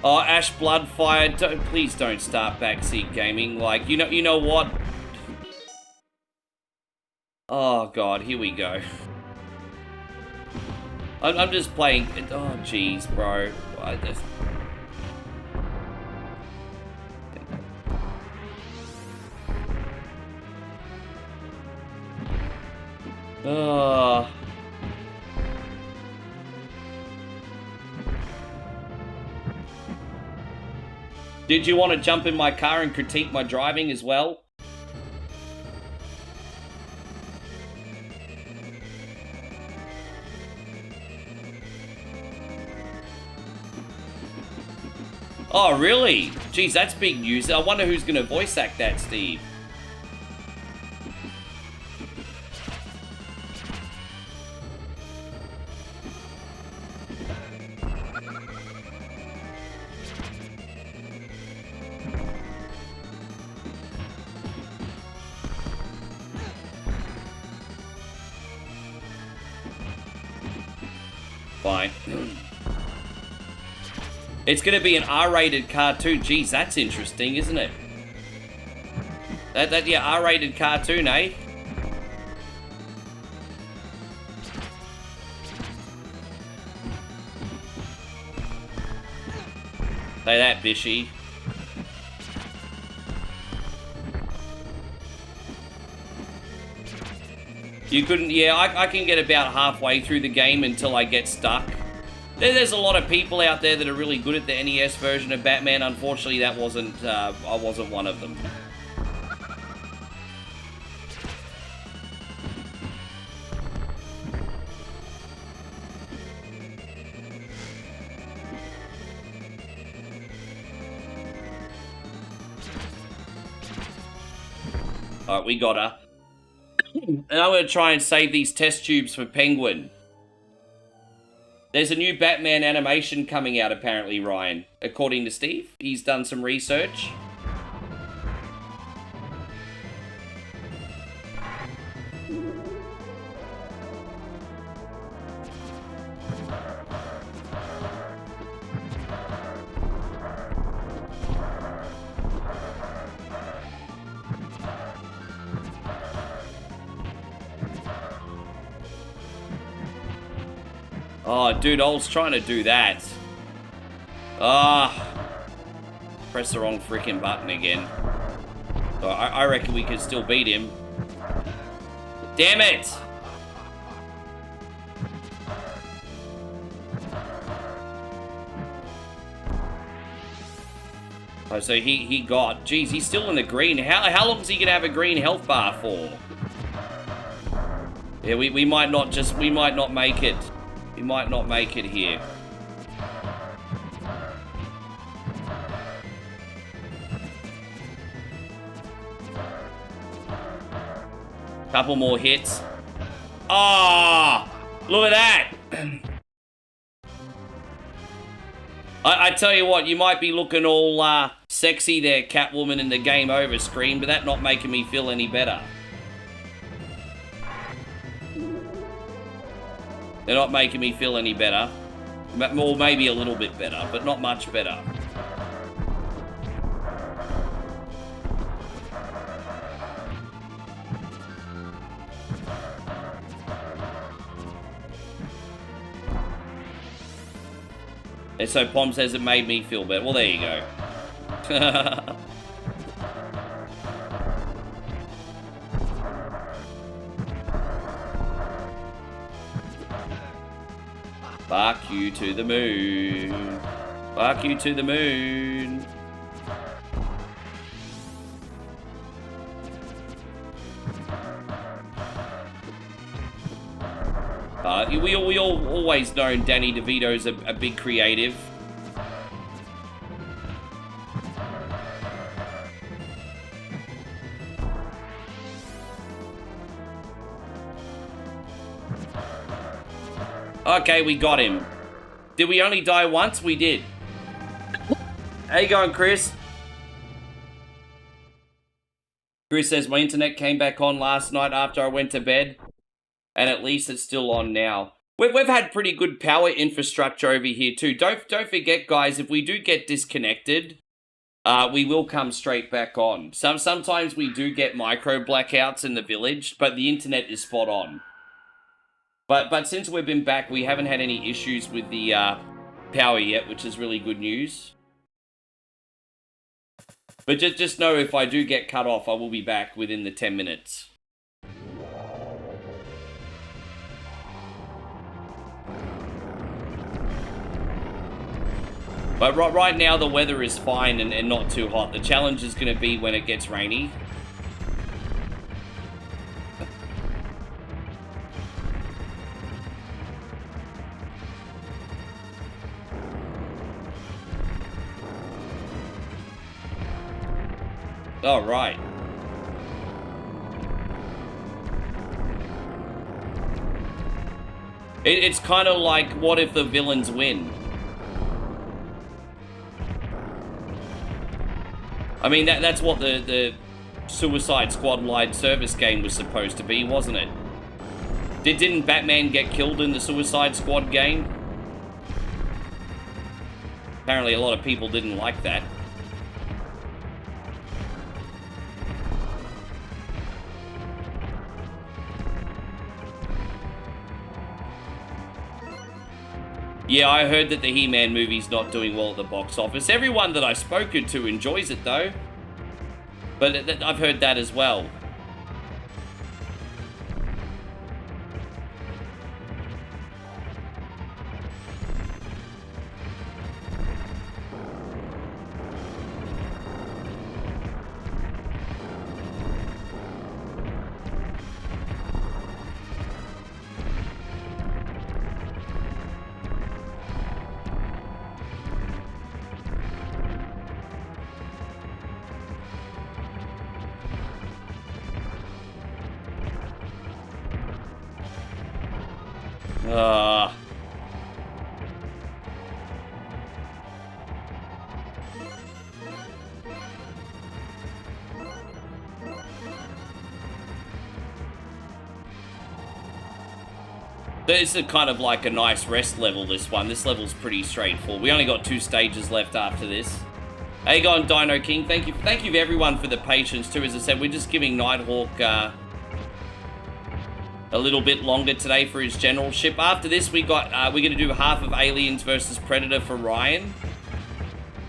Oh, Ash Bloodfire, please don't start backseat gaming. Like, you know what? Oh god, here we go. I'm just playing. Oh jeez, bro. I just. Oh. Did you want to jump in my car and critique my driving as well? Oh, really? Jeez, that's big news. I wonder who's going to voice act that, Steve. Fine. It's gonna be an R-rated cartoon. Geez, that's interesting, isn't it? Yeah, R-rated cartoon, eh? Say that, Bishy. You couldn't, yeah, I can get about halfway through the game until I get stuck. There's a lot of people out there that are really good at the NES version of Batman. Unfortunately, that wasn't, I wasn't one of them. Alright, we got her. And I'm going to try and save these test tubes for Penguin. There's a new Batman animation coming out, apparently, Ryan. According to Steve, he's done some research. Oh, dude, I was trying to do that. Press the wrong freaking button again. So I reckon we could still beat him. Damn it! Oh, so he got... Geez, he's still in the green. How long is he gonna have a green health bar for? Yeah, we might not just... We might not make it. We might not make it here. Couple more hits. Ah! Oh, look at that! I tell you what, you might be looking all sexy there, Catwoman, in the game over screen, but that not making me feel any better. They're not making me feel any better. Or maybe a little bit better, but not much better. And so Pom says it made me feel better. Well, there you go. Fuck you to the moon. Fuck you to the moon. We all always known Danny DeVito's a big creative. Okay, we got him. Did we only die once? We did. How you going, Chris? Chris says, my internet came back on last night after I went to bed, and at least it's still on now. We've had pretty good power infrastructure over here too. Don't forget, guys, if we do get disconnected, we will come straight back on. Sometimes we do get micro blackouts in the village, but the internet is spot on. But since we've been back, we haven't had any issues with the power yet, which is really good news. But just know if I do get cut off, I will be back within the 10 minutes. But right now the weather is fine and not too hot. The challenge is going to be when it gets rainy. All right. It's kind of like, what if the villains win? I mean, that's what the Suicide Squad live service game was supposed to be, wasn't it? Didn't Batman get killed in the Suicide Squad game? Apparently a lot of people didn't like that. Yeah, I heard that the He-Man movie's not doing well at the box office. Everyone that I've spoken to enjoys it, though. But I've heard that as well. It's a kind of like a nice rest level, this one. This level's pretty straightforward. We only got 2 stages left after this. How you going, Dino King? Thank you everyone for the patience too. As I said, we're just giving Nighthawk a little bit longer today for his generalship. After this, we're gonna do half of Aliens versus Predator for Ryan.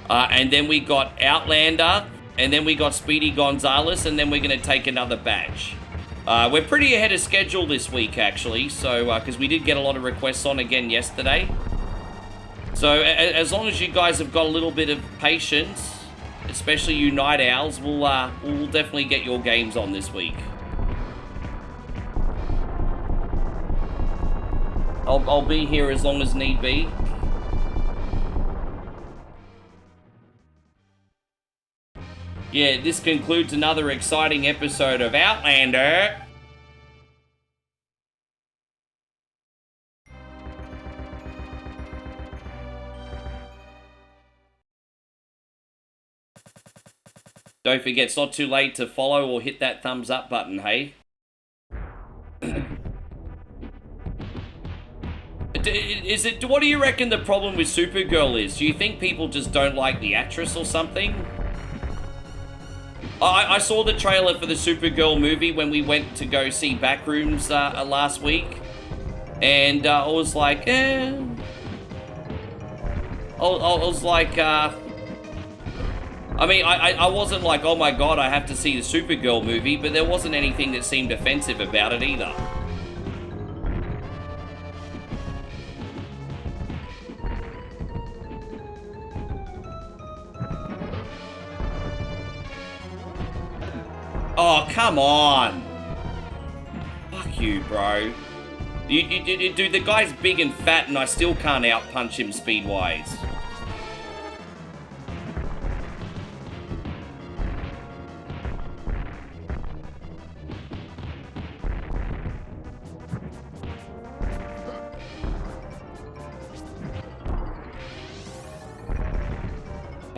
And then we got Outlander, and then we got Speedy Gonzales, and then we're gonna take another batch. We're pretty ahead of schedule this week, actually, so, because we did get a lot of requests on again yesterday. So, as long as you guys have got a little bit of patience, especially you night owls, we'll definitely get your games on this week. I'll be here as long as need be. Yeah, this concludes another exciting episode of Outlander. Don't forget, it's not too late to follow or hit that thumbs up button, hey? What do you reckon the problem with Supergirl is? Do you think people just don't like the actress or something? I saw the trailer for the Supergirl movie when we went to go see Backrooms last week. And I was like, I was like, I mean, I wasn't like, oh my god, I have to see the Supergirl movie, but there wasn't anything that seemed offensive about it either. Oh, come on. Fuck you, bro. Dude, the guy's big and fat and I still can't out-punch him speed-wise.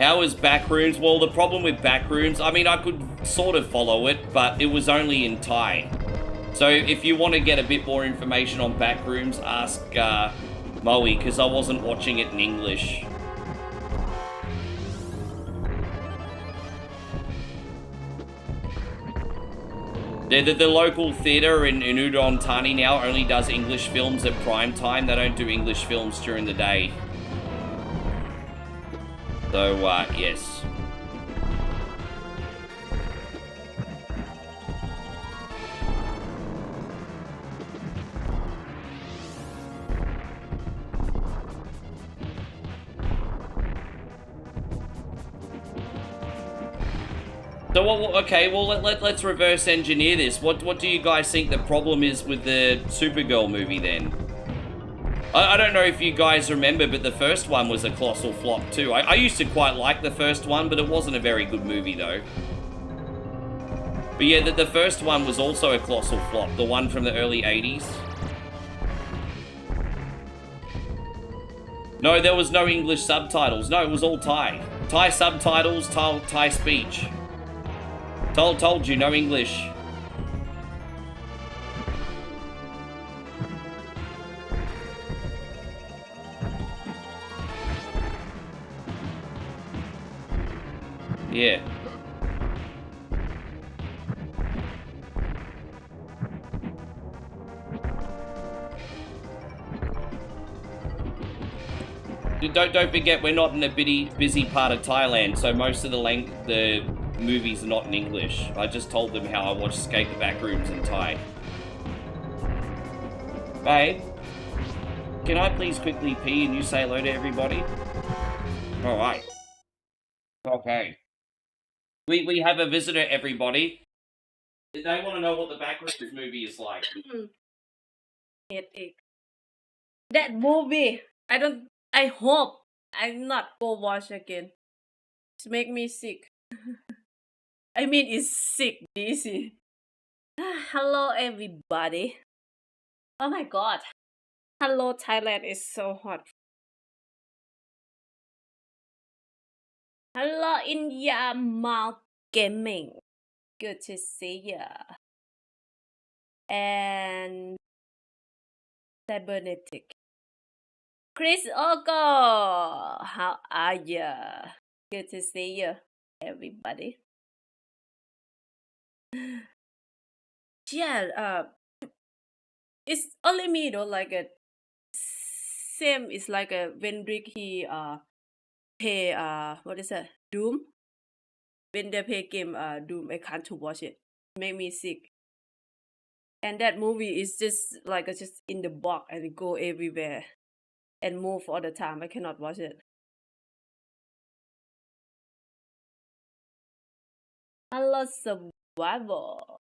How is Backrooms? Well, the problem with Backrooms, I mean, I could sort of follow it, but it was only in Thai. So if you want to get a bit more information on Backrooms, ask Moe, because I wasn't watching it in English. The local theatre in Udon Thani now only does English films at prime time. They don't do English films during the day. So, yes. So, okay, well, let's reverse engineer this. What do you guys think the problem is with the Supergirl movie, then? I don't know if you guys remember, but the first one was a colossal flop too. I used to quite like the first one, but it wasn't a very good movie though. But yeah, the first one was also a colossal flop, the one from the early 80s. No, there was no English subtitles. No, it was all Thai. Thai subtitles, Thai speech. Told you, no English. Yeah. Don't forget, we're not in a busy part of Thailand, so most of the movies are not in English. I just told them how I watch Escape the Backrooms in Thai. Babe, can I please quickly pee and you say hello to everybody? Alright. Okay. We have a visitor, everybody. They want to know what the Backrooms movie is like. Headache. That movie, I hope I'm not go watch again. It's make me sick. I mean, it's sick, DC. Hello, everybody. Oh my god. Hello, Thailand is so hot. Hello, India Mount Gaming. Good to see ya. And cybernetic. Chris Ogo, how are ya? Good to see you, everybody. Yeah, it's only me though. Like a same is like a when Rick he play what is that, Doom. When they play game Doom, I can't to watch it. Make me sick. And that movie is just like just in the box and go everywhere and move all the time. I cannot watch it. Hello, Survival.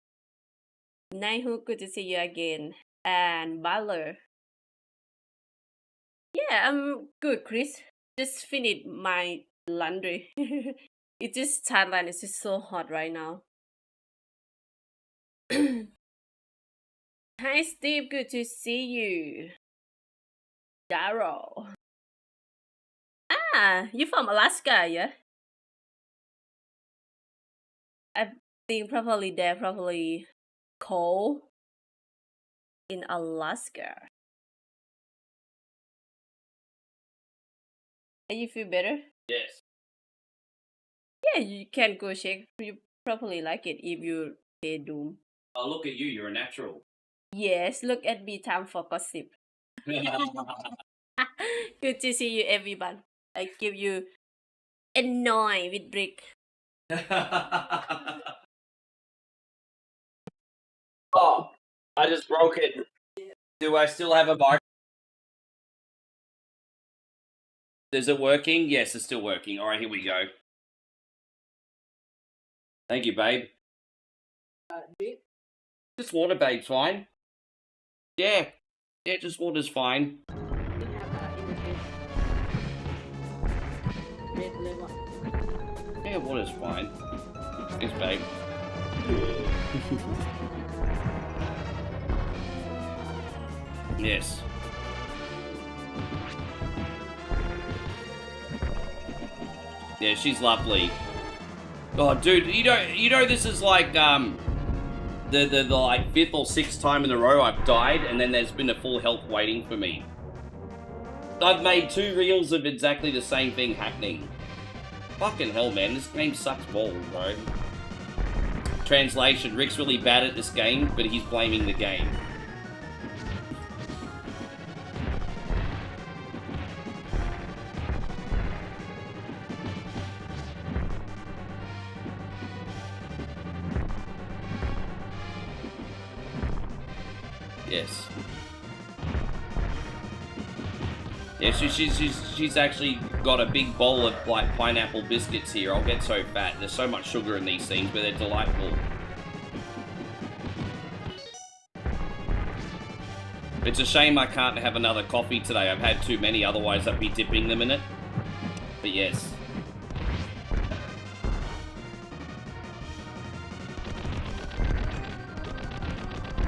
Naihu, good to see you again. And Baller. Yeah, I'm good, Chris. Just finished my laundry. It's just Thailand. It's just so hot right now. Hi, Steve. Good to see you. Daryl. Ah, you from Alaska, yeah? I think probably they're probably cold in Alaska. Do you feel better? Yes. Yeah, you can go check. You probably like it if you play Doom. Oh, look at you. You're a natural. Yes, look at me, time for gossip. Good to see you, everyone. I give you annoy with Rick. Oh, I just broke it. Do I still have a mic? Is it working? Yes, it's still working. All right, here we go. Thank you, babe. Just water, babe, fine. Yeah, just water's fine. Yeah, water's fine. Yes, babe. Yes. Yeah, she's lovely. Oh, dude, you know this is like the like 5th or 6th time in a row I've died, and then there's been a full health waiting for me. I've made 2 reels of exactly the same thing happening. Fucking hell, man, this game sucks balls, bro. Translation: Rick's really bad at this game, but he's blaming the game. Yes. Yeah, she's actually got a big bowl of like pineapple biscuits here. I'll get so fat. There's so much sugar in these things, but they're delightful. It's a shame I can't have another coffee today. I've had too many, otherwise I'd be dipping them in it. But yes.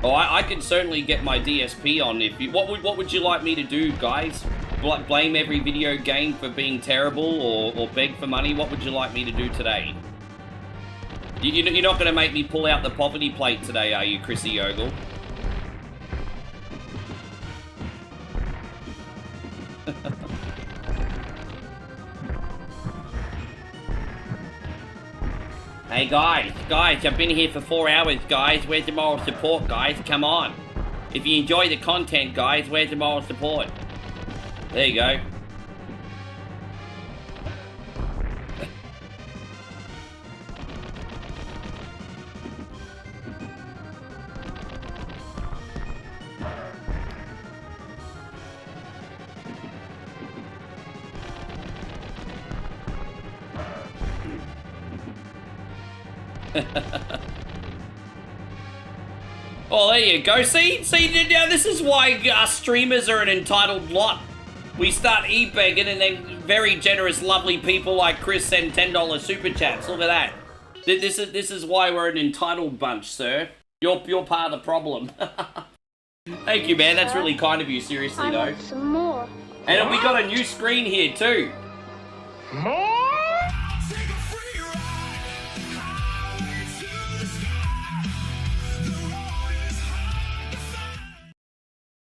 Oh, I can certainly get my DSP on if you... What would you like me to do, guys? Blame every video game for being terrible or beg for money? What would you like me to do today? You're not going to make me pull out the poverty plate today, are you, Chrissy Ogle? Hey guys, I've been here for 4 hours, guys. Where's the moral support, guys? Come on. If you enjoy the content, guys, where's the moral support? There you go. Oh, there you go. See, now this is why us streamers are an entitled lot. We start e-begging and then very generous, lovely people like Chris send $10 super chats. Look at that. This is why we're an entitled bunch, sir. You're part of the problem. Thank you, man. That's really kind of you, seriously, though. Some more. And we got a new screen here, too.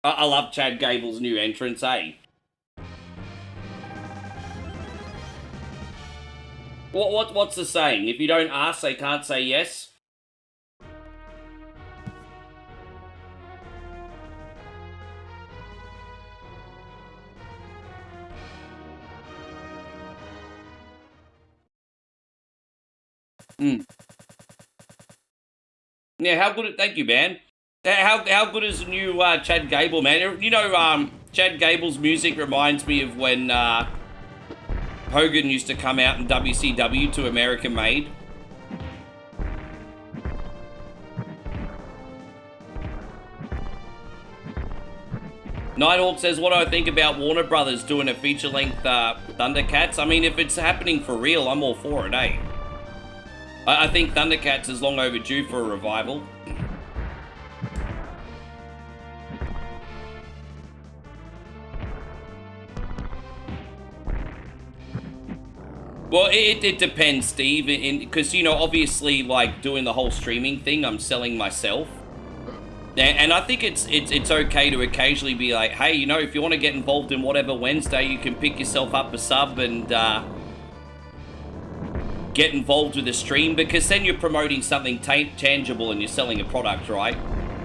I love Chad Gable's new entrance, eh? What's the saying? If you don't ask, they can't say yes? Yeah, how good? Thank you, man. How good is the new Chad Gable, man? You know, Chad Gable's music reminds me of when Hogan used to come out in WCW to American Made. Nighthawk says, what do I think about Warner Brothers doing a feature-length Thundercats? I mean, if it's happening for real, I'm all for it, eh? I think Thundercats is long overdue for a revival. Well, it depends, Steve, because, you know, obviously, like, doing the whole streaming thing, I'm selling myself. And I think it's okay to occasionally be like, hey, you know, if you want to get involved in whatever Wednesday, you can pick yourself up a sub and get involved with the stream, because then you're promoting something tangible and you're selling a product, right?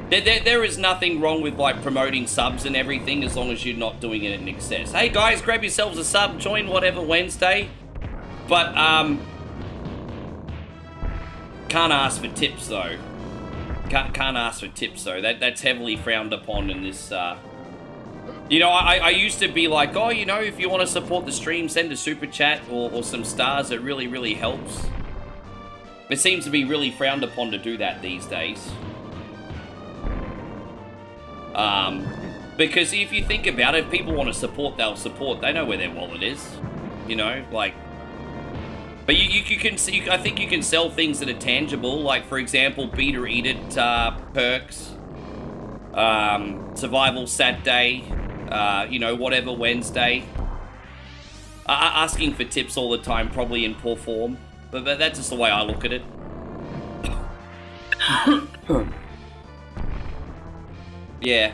There is nothing wrong with, like, promoting subs and everything as long as you're not doing it in excess. Hey, guys, grab yourselves a sub, join whatever Wednesday. But, can't ask for tips, though. Can't ask for tips, though. That's heavily frowned upon in this, You know, I used to be like, oh, you know, if you want to support the stream, send a super chat or some stars. It really, really helps. It seems to be really frowned upon to do that these days. Because if you think about it, if people want to support, they'll support. They know where their wallet is. You know, like... But you can see, I think you can sell things that are tangible, like, for example, Beat or Eat It perks, Survival Saturday, you know, whatever Wednesday. Asking for tips all the time, probably in poor form, but that's just the way I look at it. Yeah.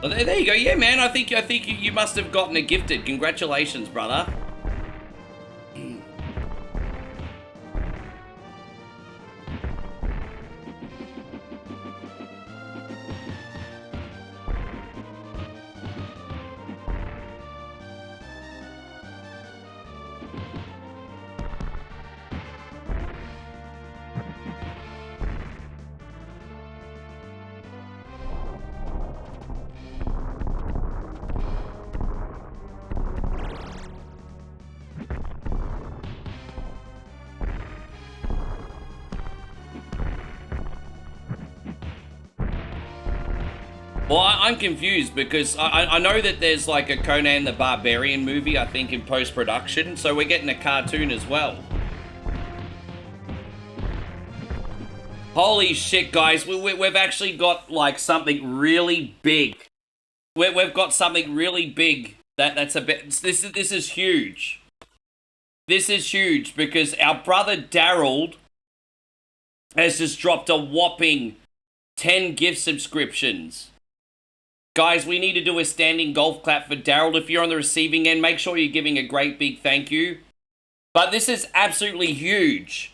Well, there you go. Yeah, man. I think you must have gotten a gifted. Congratulations, brother. Well, I'm confused because I know that there's like a Conan the Barbarian movie, I think, in post-production, so we're getting a cartoon as well. Holy shit, guys, we've actually got like something really big. We've got something really big that's a bit... This is huge. This is huge because our brother Daryl has just dropped a whopping 10 gift subscriptions. Guys, we need to do a standing golf clap for Daryl. If you're on the receiving end, make sure you're giving a great big thank you. But this is absolutely huge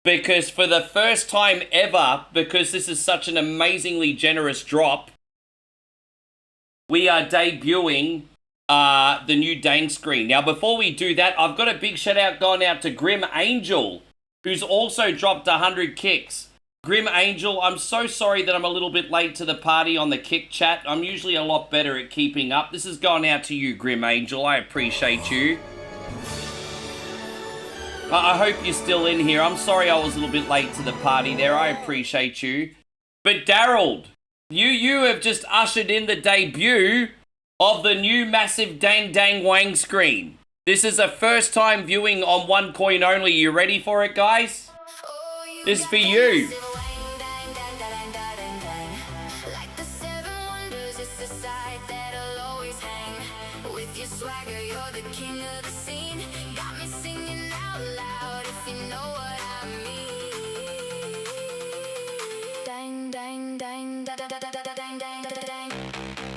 because for the first time ever, because this is such an amazingly generous drop, we are debuting the new Dang screen. Now, before we do that, I've got a big shout out going out to Grim Angel, who's also dropped 100 kicks. Grim Angel, I'm so sorry that I'm a little bit late to the party on the kick chat. I'm usually a lot better at keeping up. This is going out to you, Grim Angel. I appreciate you. I hope you're still in here. I'm sorry I was a little bit late to the party there. I appreciate you. But Daryl, you have just ushered in the debut of the new massive Dang Dang Wang screen. This is a first time viewing on one coin only. You ready for it, guys? This is for you.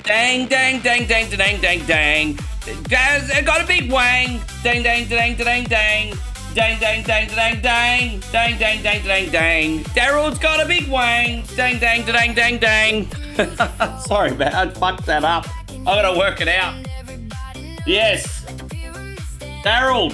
Dang, dang, dang, dang, dang, dang, dang. I got a big wang. Dang, dang, dang, dang, dang. Dang, dang, dang, dang, dang. Dang, dang, dang, dang, dang. Daryl's got a big wang. Dang, dang, dang, dang, dang. Sorry, man. I fucked that up. I gotta work it out. Yes. Daryl.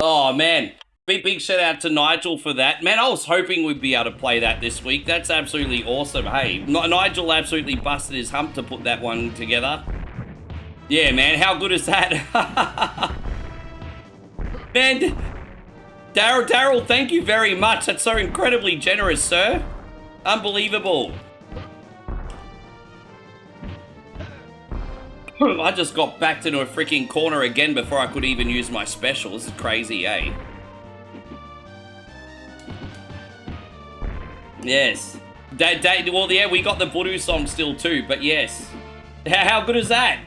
Oh, man. Big shout out to Nigel for that. Man, I was hoping we'd be able to play that this week. That's absolutely awesome. Hey, Nigel absolutely busted his hump to put that one together. Yeah, man. How good is that? Man, Daryl, thank you very much. That's so incredibly generous, sir. Unbelievable. I just got backed into a freaking corner again before I could even use my special. This is crazy, eh? Yes. Well, yeah, we got the voodoo song still too, but yes. How good is that?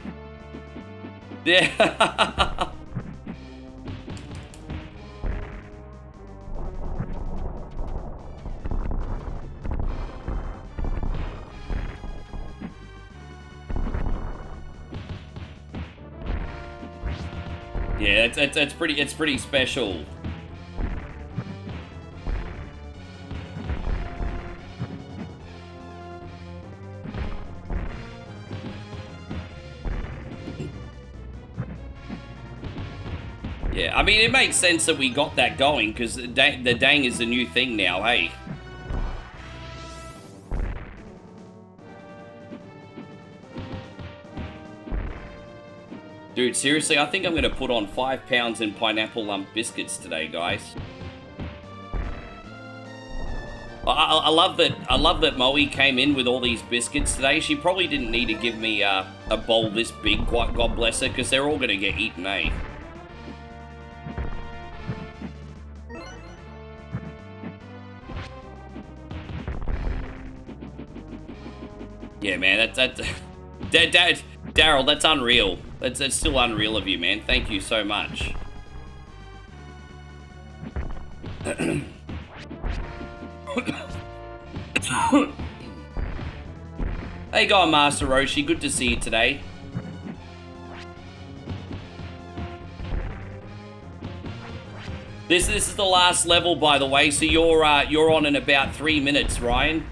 Yeah. Yeah, it's pretty special. Yeah, I mean, it makes sense that we got that going, because the dang is the new thing now, hey? Dude, seriously, I think I'm going to put on 5 pounds in pineapple lump biscuits today, guys. I love that Moe came in with all these biscuits today. She probably didn't need to give me a bowl this big, quite God bless her, because they're all going to get eaten, eh? Yeah, man, Daryl, that's unreal. That's still unreal of you, man. Thank you so much. How you going, Master Roshi? Good to see you today. This is the last level, by the way, so you're on in about 3 minutes, Ryan.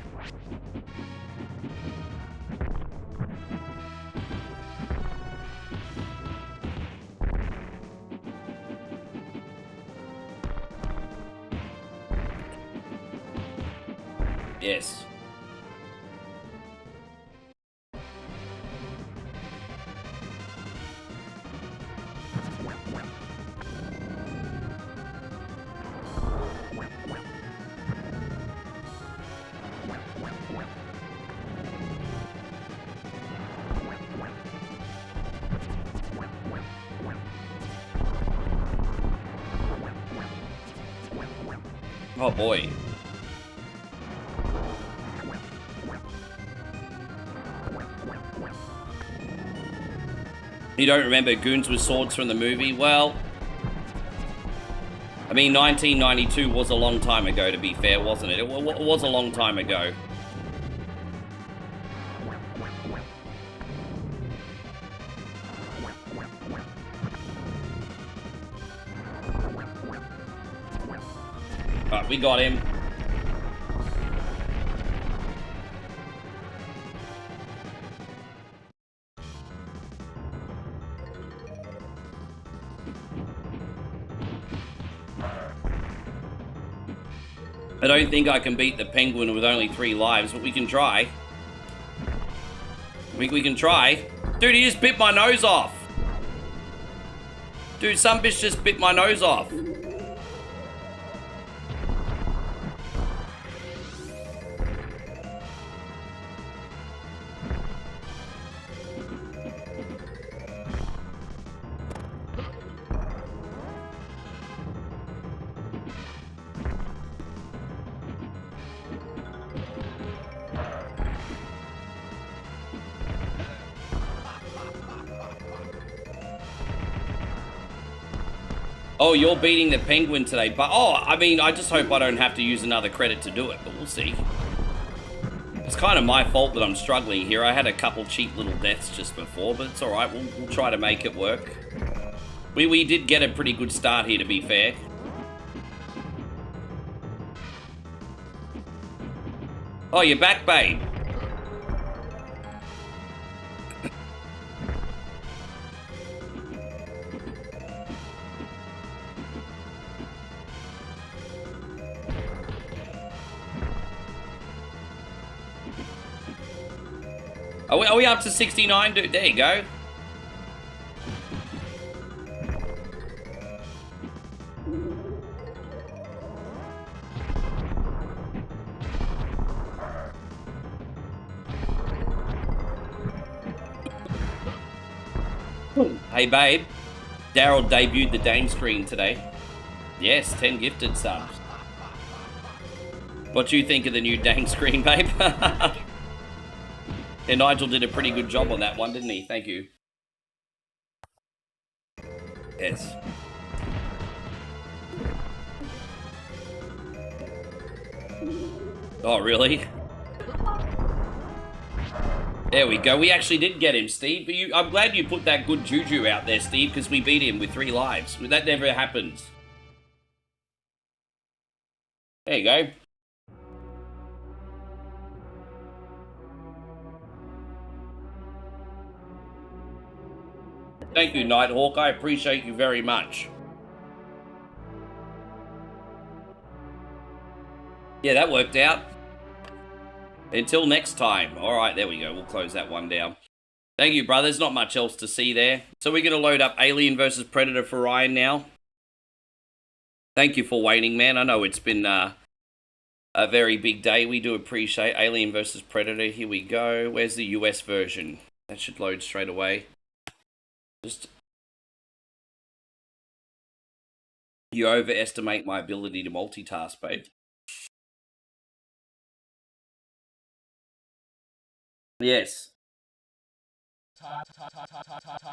Yes. Oh boy. You don't remember Goons with Swords from the movie? Well, I mean, 1992 was a long time ago, to be fair, wasn't it? It was a long time ago. Right, we got him. I don't think I can beat the penguin with only 3 lives, but we can try. We can try. Dude, he just bit my nose off. Dude, some bitch just bit my nose off. Oh, you're beating the penguin today, but oh, I mean, I just hope I don't have to use another credit to do it, but we'll see. It's kind of my fault that I'm struggling here. I had a couple cheap little deaths just before, but it's alright, we'll try to make it work. We did get a pretty good start here, to be fair. Oh, you're back, babe. Are we up to 69, dude? There you go. Hey, babe. Daryl debuted the Dane screen today. Yes, 10 gifted subs. What do you think of the new Dane screen, babe? Yeah, Nigel did a pretty good job on that one, didn't he? Thank you. Yes. Oh, really? There we go. We actually did get him, Steve. But I'm glad you put that good juju out there, Steve, because we beat him with 3 lives. That never happens. There you go. Thank you, Nighthawk. I appreciate you very much. Yeah, that worked out. Until next time. All right, there we go. We'll close that one down. Thank you, brother. There's not much else to see there. So we're going to load up Alien vs. Predator for Ryan now. Thank you for waiting, man. I know it's been a very big day. We do appreciate Alien vs. Predator. Here we go. Where's the US version? That should load straight away. Just... You overestimate my ability to multitask, babe. Yes.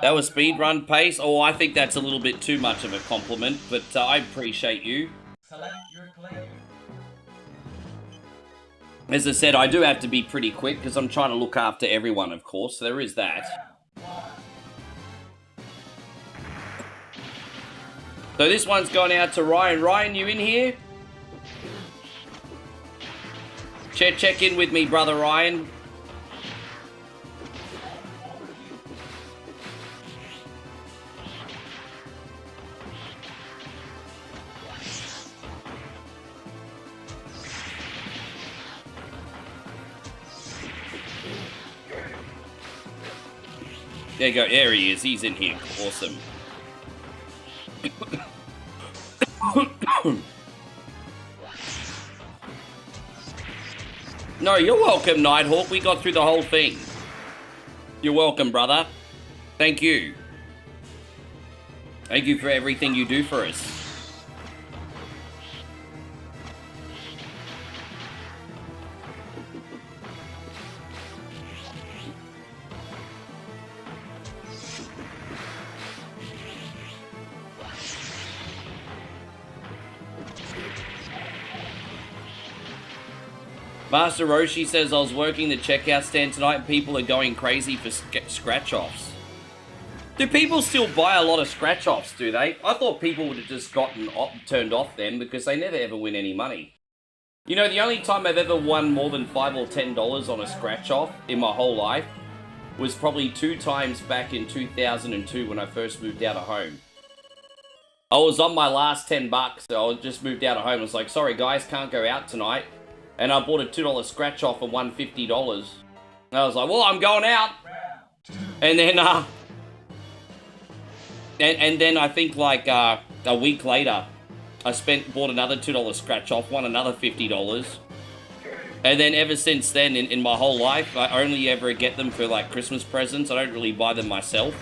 That was speedrun pace. Oh, I think that's a little bit too much of a compliment, but I appreciate you. As I said, I do have to be pretty quick because I'm trying to look after everyone, of course. So there is that. So this one's gone out to Ryan. Ryan, you in here? Check in with me, brother Ryan. There you go. There he is. He's in here. Awesome. No, you're welcome, Nighthawk. We got through the whole thing. You're welcome, brother. Thank you. Thank you for everything you do for us. Master Roshi says, I was working the checkout stand tonight and people are going crazy for scratch-offs. Do people still buy a lot of scratch-offs, do they? I thought people would have just gotten turned off then because they never ever win any money. You know, the only time I've ever won more than $5 or $10 on a scratch-off in my whole life was probably 2 times back in 2002 when I first moved out of home. I was on my last 10 bucks, so I just moved out of home. I was like, sorry guys, can't go out tonight. And I bought a $2 scratch off and won $50. And I was like, well, I'm going out. And then, and then I think like a week later, I bought another $2 scratch off, won another $50. And then ever since then, in my whole life, I only ever get them for like Christmas presents. I don't really buy them myself.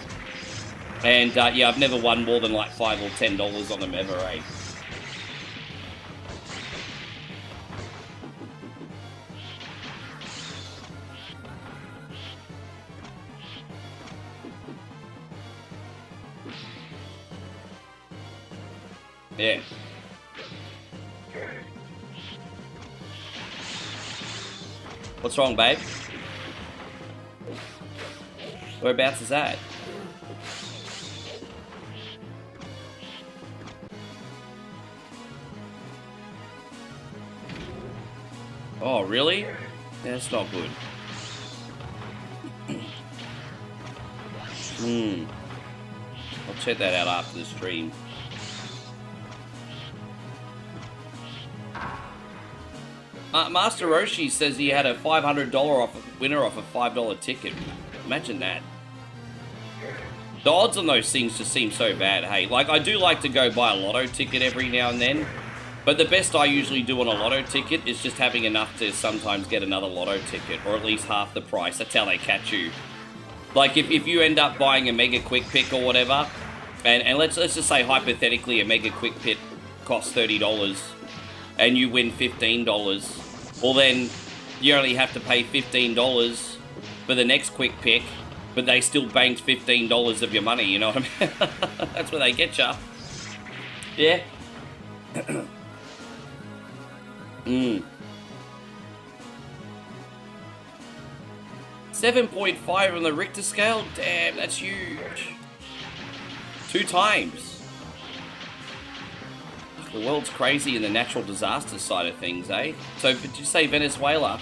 And yeah, I've never won more than like $5 or $10 on them ever, eh? Yeah. What's wrong, babe? Whereabouts is that? Oh, really? That's not good. I'll check that out after the stream. Master Roshi says he had a $500 winner off a $5 ticket. Imagine that. The odds on those things just seem so bad, hey. Like, I do like to go buy a lotto ticket every now and then, but the best I usually do on a lotto ticket is just having enough to sometimes get another lotto ticket, or at least half the price. That's how they catch you. Like, if you end up buying a Mega Quick Pick or whatever, and let's just say hypothetically a Mega Quick Pick costs $30, and you win $15, well then you only have to pay $15 for the next quick pick, but they still banked $15 of your money, you know what I mean? That's where they get you. Yeah. 7.5 on the Richter scale? Damn, that's huge. 2 times. The world's crazy in the natural disaster side of things, eh? So, did you say Venezuela?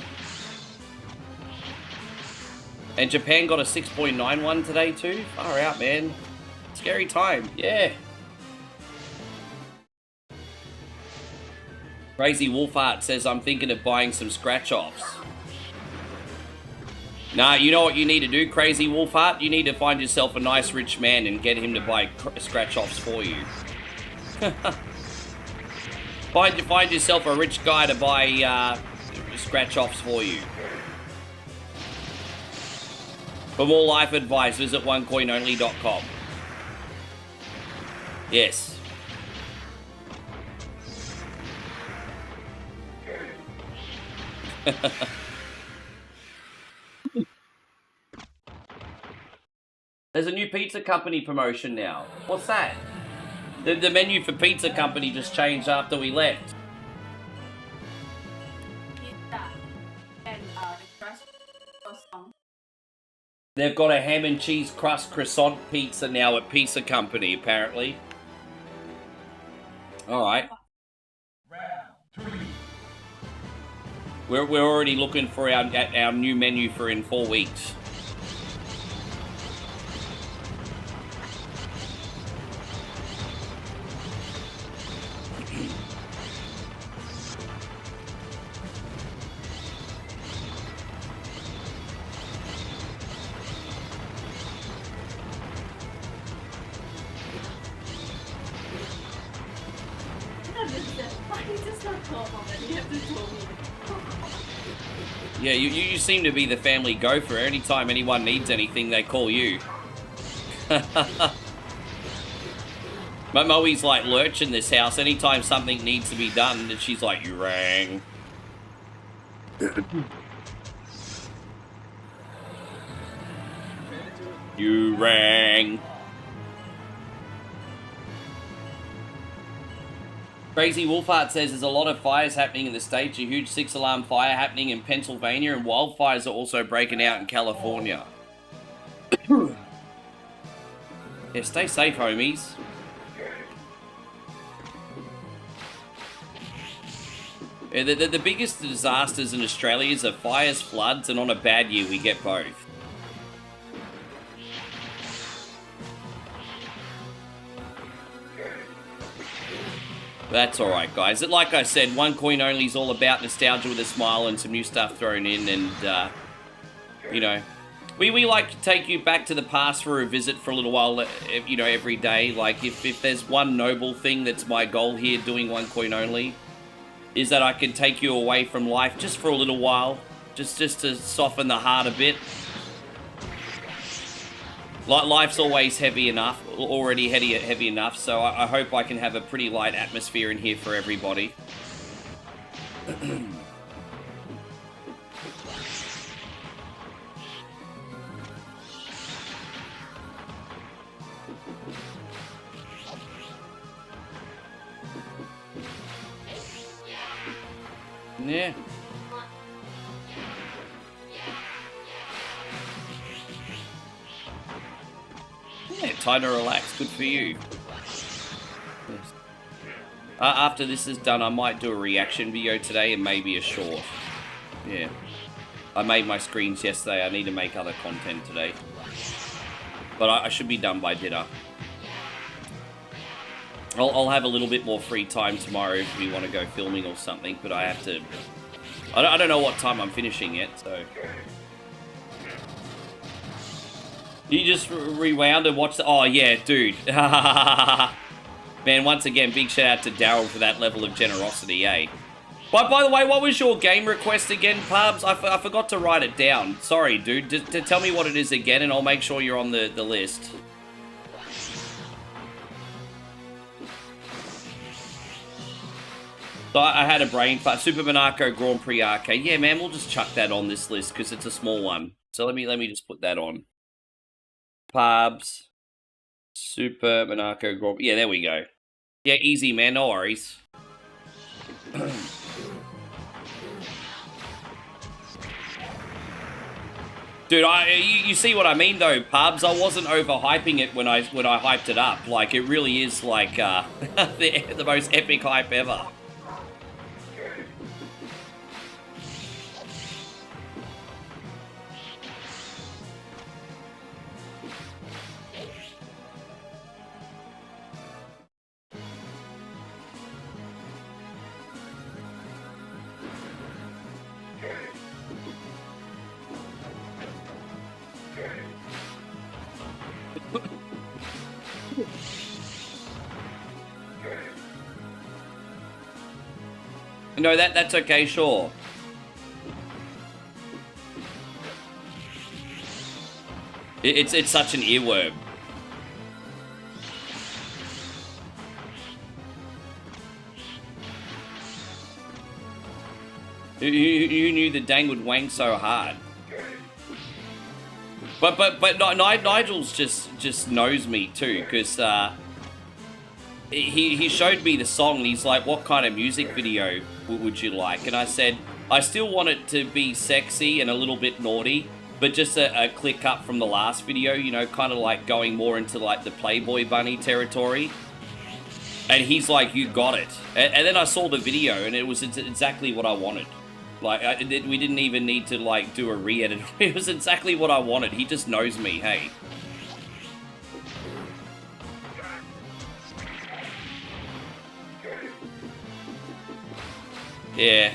And Japan got a 6.91 today too? Far out, man. Scary time, yeah. Crazy Wolfheart says, I'm thinking of buying some scratch-offs. Nah, you know what you need to do, Crazy Wolfheart? You need to find yourself a nice rich man and get him to buy scratch-offs for you. Find yourself a rich guy to buy scratch-offs for you. For more life advice, visit onecoinonly.com. Yes. There's a new pizza company promotion now. What's that? The menu for pizza company just changed after we left. Pizza and the crust croissant. They've got a ham and cheese crust croissant pizza now at Pizza Company, apparently. Alright. We're already looking for our new menu for in 4 weeks. Yeah, you seem to be the family gopher. Anytime anyone needs anything, they call you. Moe's like Lurch in this house. Anytime something needs to be done, and she's like, you rang. You rang. Crazy Wolfheart says there's a lot of fires happening in the States. A huge 6-alarm fire happening in Pennsylvania, and wildfires are also breaking out in California. Yeah, stay safe, homies. Yeah, the biggest disasters in Australia are fires, floods, and on a bad year we get both. That's alright, guys. Like I said, One Coin Only is all about nostalgia with a smile and some new stuff thrown in, and, you know, we like to take you back to the past for a visit for a little while, you know, every day. Like, if there's one noble thing that's my goal here doing One Coin Only, is that I can take you away from life just for a little while, just to soften the heart a bit. Life's always heavy enough, already heavy enough, so I hope I can have a pretty light atmosphere in here for everybody. Yeah. Yeah, time to relax. Good for you. Yes. After this is done, I might do a reaction video today and maybe a short. Yeah. I made my screens yesterday. I need to make other content today. But I should be done by dinner. I'll have a little bit more free time tomorrow if we want to go filming or something, but I have to... I don't know what time I'm finishing yet, so... You just rewound and watched the... Oh, yeah, dude. Man, once again, big shout out to Daryl for that level of generosity, eh? By the way, what was your game request again, Pubs? I forgot to write it down. Sorry, dude. Just tell me what it is again, and I'll make sure you're on the list. So I had a brain fart. Super Monaco Grand Prix Arcade. Yeah, man, we'll just chuck that on this list because it's a small one. So let me just put that on. Pubs. Super Monaco Grand Prix. Yeah, there we go. Yeah, easy, man. No worries. Dude, you see what I mean though, Pubs? I wasn't overhyping it when I hyped it up. Like, it really is like the most epic hype ever. No, that's okay, sure. It's such an earworm. You knew the dang would wang so hard. But Nigel's just knows me too, because he showed me the song and he's like, what kind of music video would you like? And I said, I still want it to be sexy and a little bit naughty, but just a click up from the last video, you know, kind of like going more into like the Playboy Bunny territory. And he's like, you got it. And then I saw the video and it was exactly what I wanted. Like, we didn't even need to like do a re-edit. It was exactly what I wanted. He just knows me, hey. Yeah.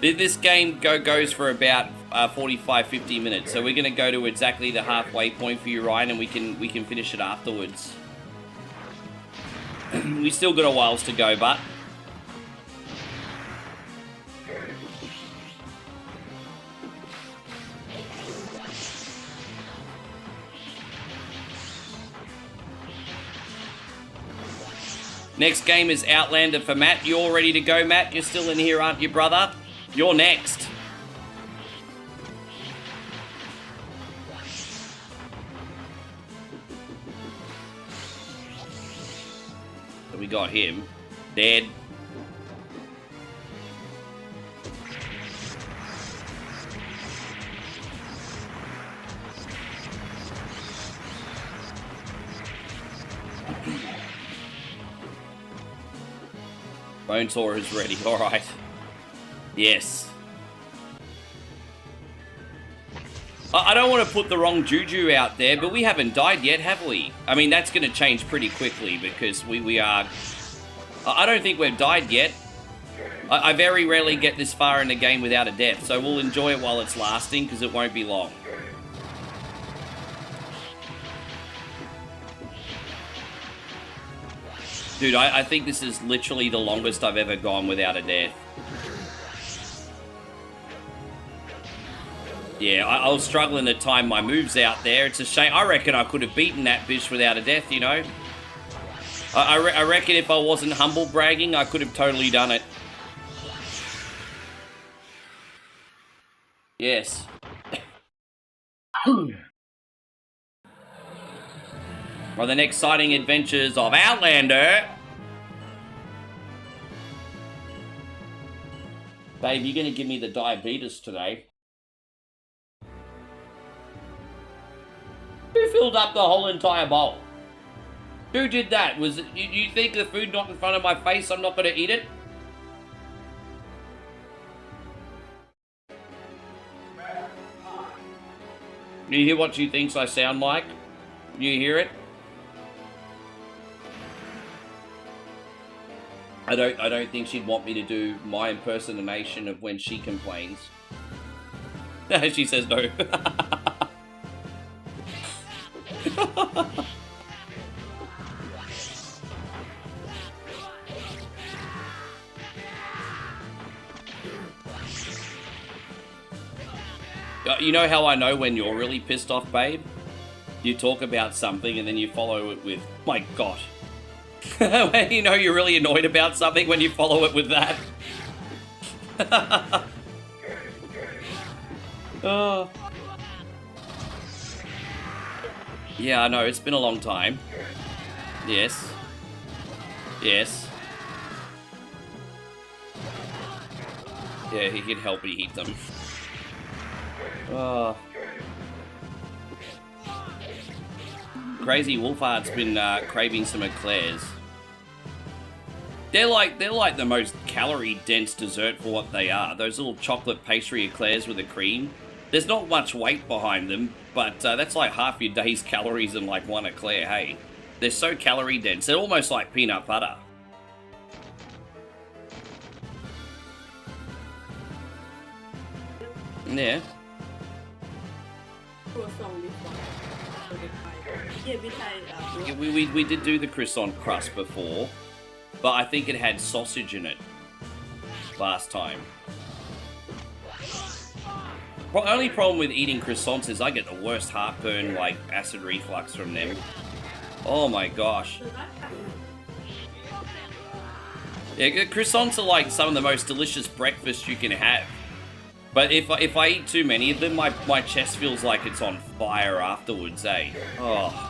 This game goes for about 45-50 minutes, so we're going to go to exactly the halfway point for you, Ryan, and we can finish it afterwards. We still got a whiles to go, but next game is Outlander for Matt. You all ready to go, Matt? You're still in here, aren't you, brother? You're next. So we got him. Dead. Bonesaw is ready. All right. Yes. I don't want to put the wrong juju out there, but we haven't died yet, have we? I mean, that's going to change pretty quickly because we are... I don't think we've died yet. I very rarely get this far in a game without a death, so we'll enjoy it while it's lasting because it won't be long. Dude, I think this is literally the longest I've ever gone without a death. Yeah, I was struggling to time my moves out there. It's a shame. I reckon I could have beaten that bitch without a death, you know? I reckon if I wasn't humble bragging, I could have totally done it. Yes. Well, the next exciting adventures of Outlander. Babe, you're going to give me the diabetes today. Who filled up the whole entire bowl? Who did that? Was it, you think the food not in front of my face, I'm not going to eat it? You hear what she thinks I sound like? You hear it? I don't think she'd want me to do my impersonation of when she complains. She says no. You know how I know when you're really pissed off, babe? You talk about something and then you follow it with, my God. You know you're really annoyed about something when you follow it with that. Oh. Yeah, I know, it's been a long time. Yes. Yes. Yeah, he can help me eat them. Oh. Crazy Wolfheart's been craving some eclairs. They're like the most calorie-dense dessert for what they are. Those little chocolate pastry eclairs with the cream. There's not much weight behind them, but that's like half your day's calories in like one eclair, hey? They're so calorie-dense. They're almost like peanut butter. Yeah. Yeah, we did do the croissant crust before, but I think it had sausage in it last time. Only problem with eating croissants is I get the worst heartburn, like acid reflux from them. Oh my gosh. Yeah, croissants are like some of the most delicious breakfasts you can have. But if I eat too many of them, my chest feels like it's on fire afterwards, eh? Oh.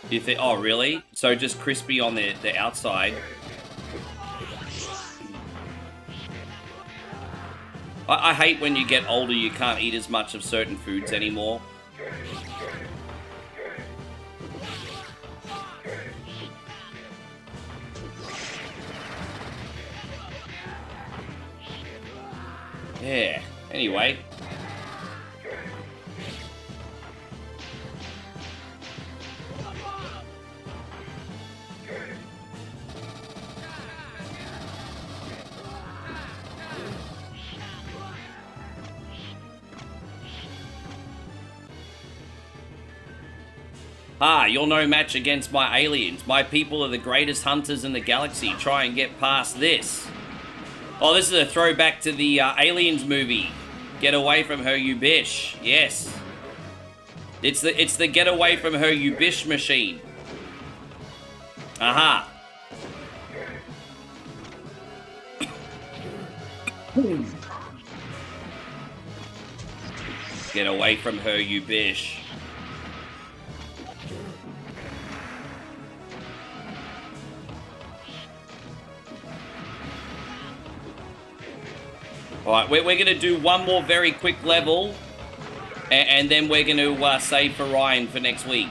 You think, oh really? So just crispy on the outside. I hate when you get older, you can't eat as much of certain foods anymore. Yeah. Anyway. Ah, you're no match against my aliens. My people are the greatest hunters in the galaxy. Try and get past this. Oh, this is a throwback to the Aliens movie. Get away from her, you bish. Yes. It's the get away from her, you bish machine. Aha. Get away from her, you bish. Alright, we're going to do one more very quick level, and then we're going to save for Ryan for next week.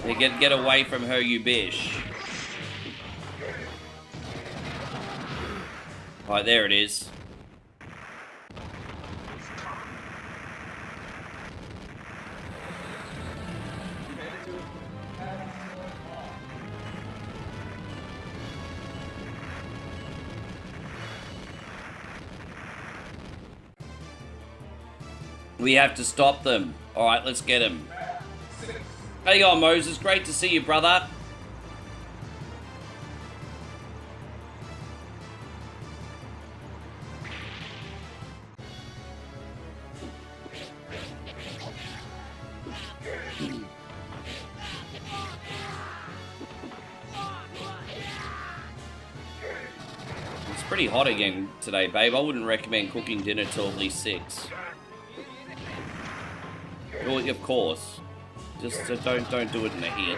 Get away from her, you bish. Alright, there it is. We have to stop them. Alright, let's get him. How you going, Moses? Great to see you, brother. It's pretty hot again today, babe. I wouldn't recommend cooking dinner till at least 6. Well, of course. Just don't do it in the heat.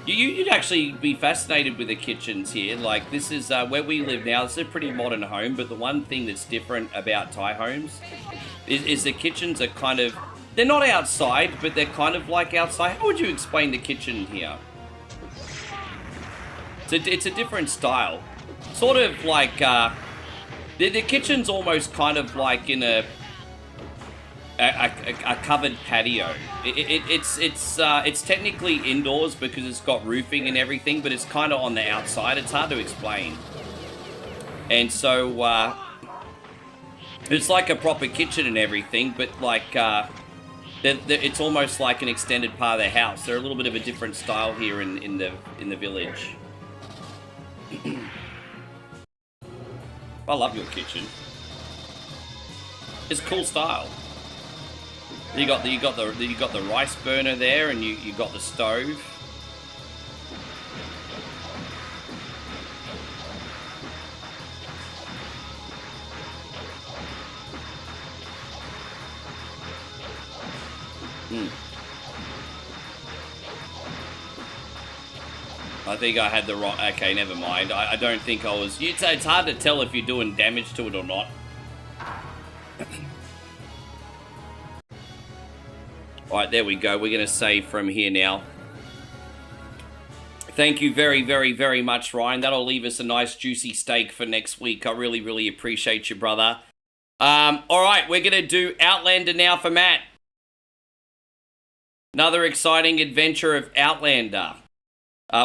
You'd actually be fascinated with the kitchens here. Like, this is where we live now. This is a pretty modern home, but the one thing that's different about Thai homes is the kitchens are kind of... They're not outside, but they're kind of like outside. How would you explain the kitchen here? It's a different style. Sort of like... the kitchen's almost kind of like in a covered patio. It's technically indoors because it's got roofing and everything, but it's kind of on the outside. It's hard to explain. And so it's like a proper kitchen and everything, but like it's almost like an extended part of their house. They're a little bit of a different style here in the village. I love your kitchen. It's cool style. You got the rice burner there, and you got the stove. I think I had the wrong... Okay, never mind. I don't think I was... It's hard to tell if you're doing damage to it or not. Alright, there we go. We're going to save from here now. Thank you very, very, very much, Ryan. That'll leave us a nice juicy steak for next week. I really, really appreciate you, brother. Alright, we're going to do Outlander now for Matt. Another exciting adventure of Outlander.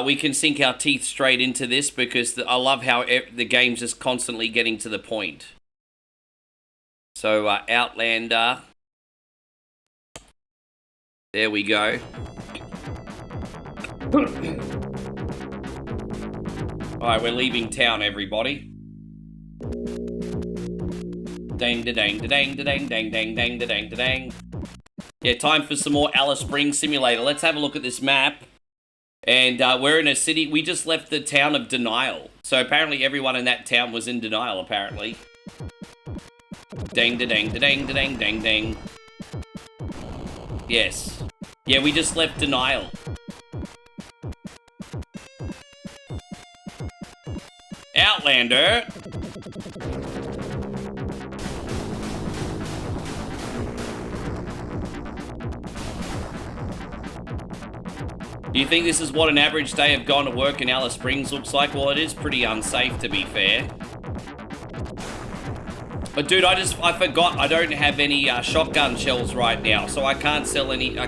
We can sink our teeth straight into this because I love how the game's just constantly getting to the point. So, Outlander... There we go. Alright, we're leaving town, everybody. Dang da dang da dang da dang dang dang dang da dang da dang. Yeah, time for some more Alice Springs Simulator. Let's have a look at this map. And we're in a city. We just left the town of Denial. So apparently everyone in that town was in denial, apparently. Dang da dang da dang da dang dang dang. Yes. Yeah, we just left Denial. Outlander. Do you think this is what an average day of going to work in Alice Springs looks like? Well, it is pretty unsafe, to be fair. But dude, I forgot I don't have any shotgun shells right now, so I can't sell any, I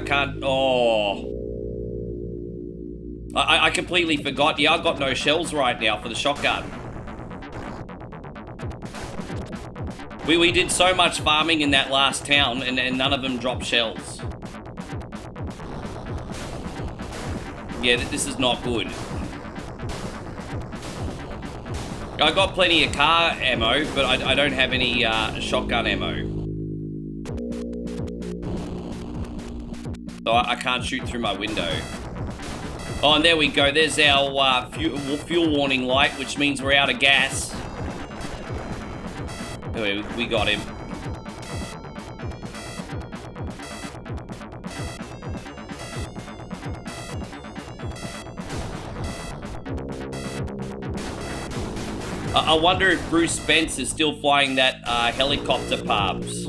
completely forgot. Yeah, I've got no shells right now for the shotgun. We did so much farming in that last town, and none of them dropped shells. Yeah, this is not good. I got plenty of car ammo, but I don't have any shotgun ammo. So I can't shoot through my window. Oh, and there we go. There's our fuel warning light, which means we're out of gas. Anyway, we got him. I wonder if Bruce Spence is still flying that helicopter pubs.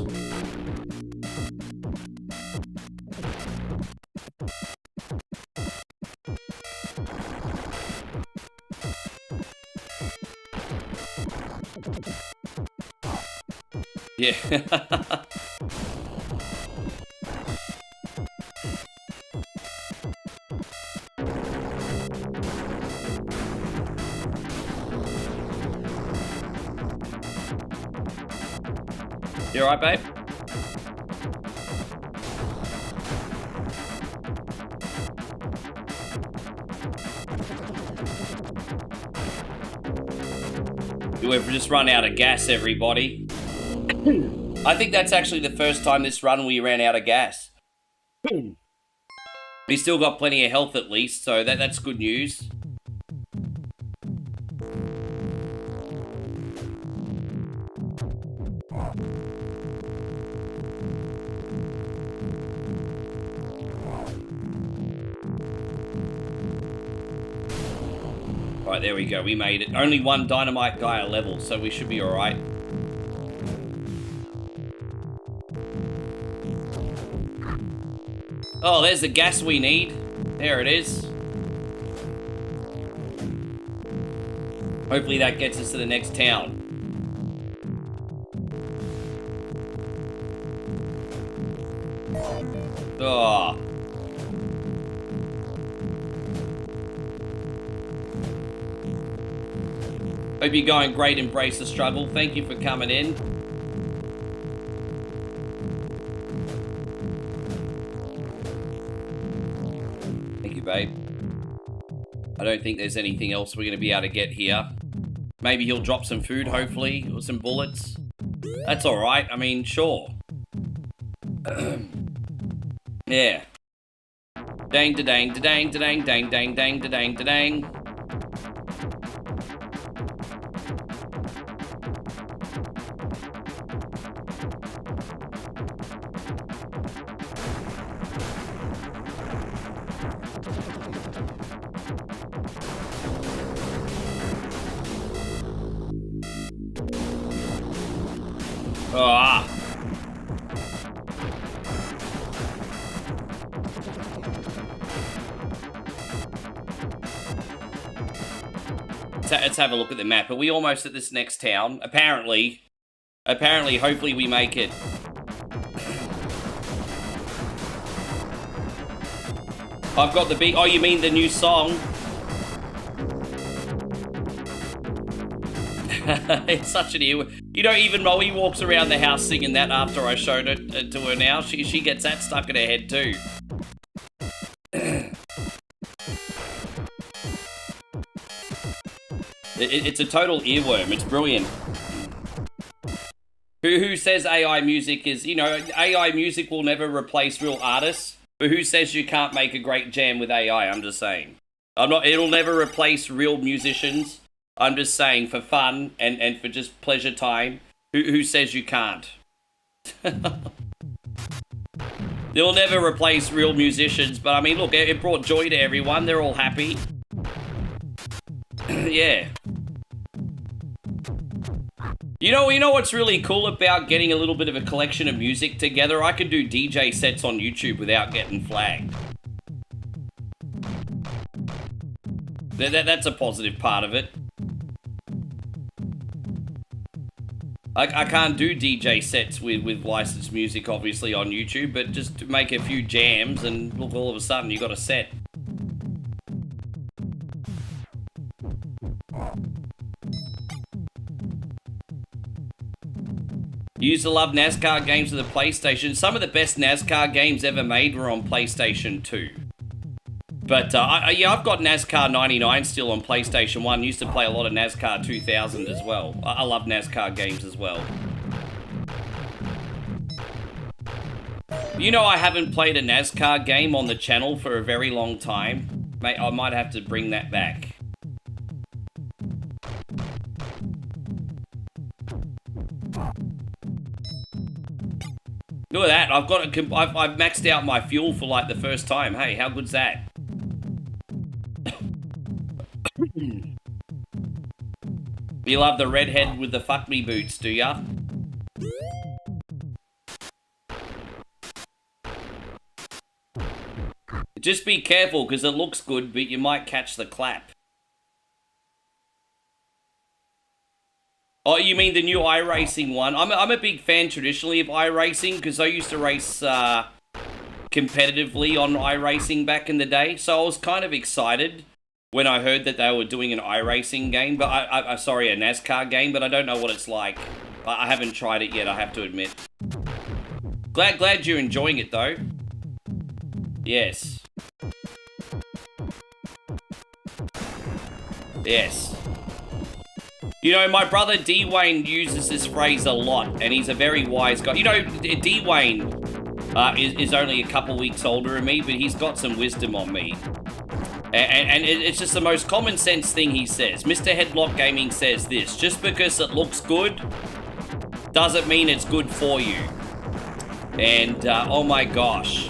Yeah. You alright, babe? We've just run out of gas, everybody. I think that's actually the first time this run we ran out of gas. We still got plenty of health at least, so that's good news. Right, there we go. We made it. Only one dynamite guy a level, so we should be alright. Oh, there's the gas we need. There it is. Hopefully that gets us to the next town. Oh. Hope you're going great. Embrace the struggle. Thank you for coming in. Thank you, babe. I don't think there's anything else we're going to be able to get here. Maybe he'll drop some food, hopefully, or some bullets. That's alright. I mean, sure. Yeah. Dang, da-dang, da-dang, da-dang, dang, dang, dang, da-dang, da-dang. Ah. Let's have a look at the map. Are we almost at this next town? Apparently, hopefully we make it. I've got the beat. Oh, you mean the new song? It's such an ear. You know, even Moe walks around the house singing that after I showed it to her now. She gets that stuck in her head too. It's a total earworm. It's brilliant. Who says AI music is, you know, AI music will never replace real artists, but who says you can't make a great jam with AI? I'm just saying. It'll never replace real musicians. I'm just saying, for fun and for just pleasure time, who says you can't? They'll never replace real musicians, but I mean, look, it brought joy to everyone. They're all happy. Yeah. You know what's really cool about getting a little bit of a collection of music together? I could do DJ sets on YouTube without getting flagged. That's a positive part of it. I can't do DJ sets with licensed music, obviously, on YouTube, but just make a few jams and look, all of a sudden you got a set. You used to love NASCAR games of the PlayStation. Some of the best NASCAR games ever made were on PlayStation 2. But, yeah, I've got NASCAR 99 still on PlayStation 1. Used to play a lot of NASCAR 2000 as well. I love NASCAR games as well. You know, I haven't played a NASCAR game on the channel for a very long time. Mate, I might have to bring that back. Look at that, I've maxed out my fuel for like the first time. Hey, how good's that? You love the redhead with the fuck me boots, do ya? Just be careful, because it looks good, but you might catch the clap. Oh, you mean the new iRacing one? I'm a big fan traditionally of iRacing, because I used to race competitively on iRacing back in the day, so I was kind of excited when I heard that they were doing an iRacing game, but sorry, a NASCAR game, but I don't know what it's like. I haven't tried it yet, I have to admit. Glad you're enjoying it, though. Yes. Yes. You know, my brother D-Wayne uses this phrase a lot, and he's a very wise guy. You know, D-Wayne is only a couple weeks older than me, but he's got some wisdom on me. And it's just the most common sense thing he says. Mr. Headlock Gaming says this: just because it looks good doesn't mean it's good for you. And, oh my gosh.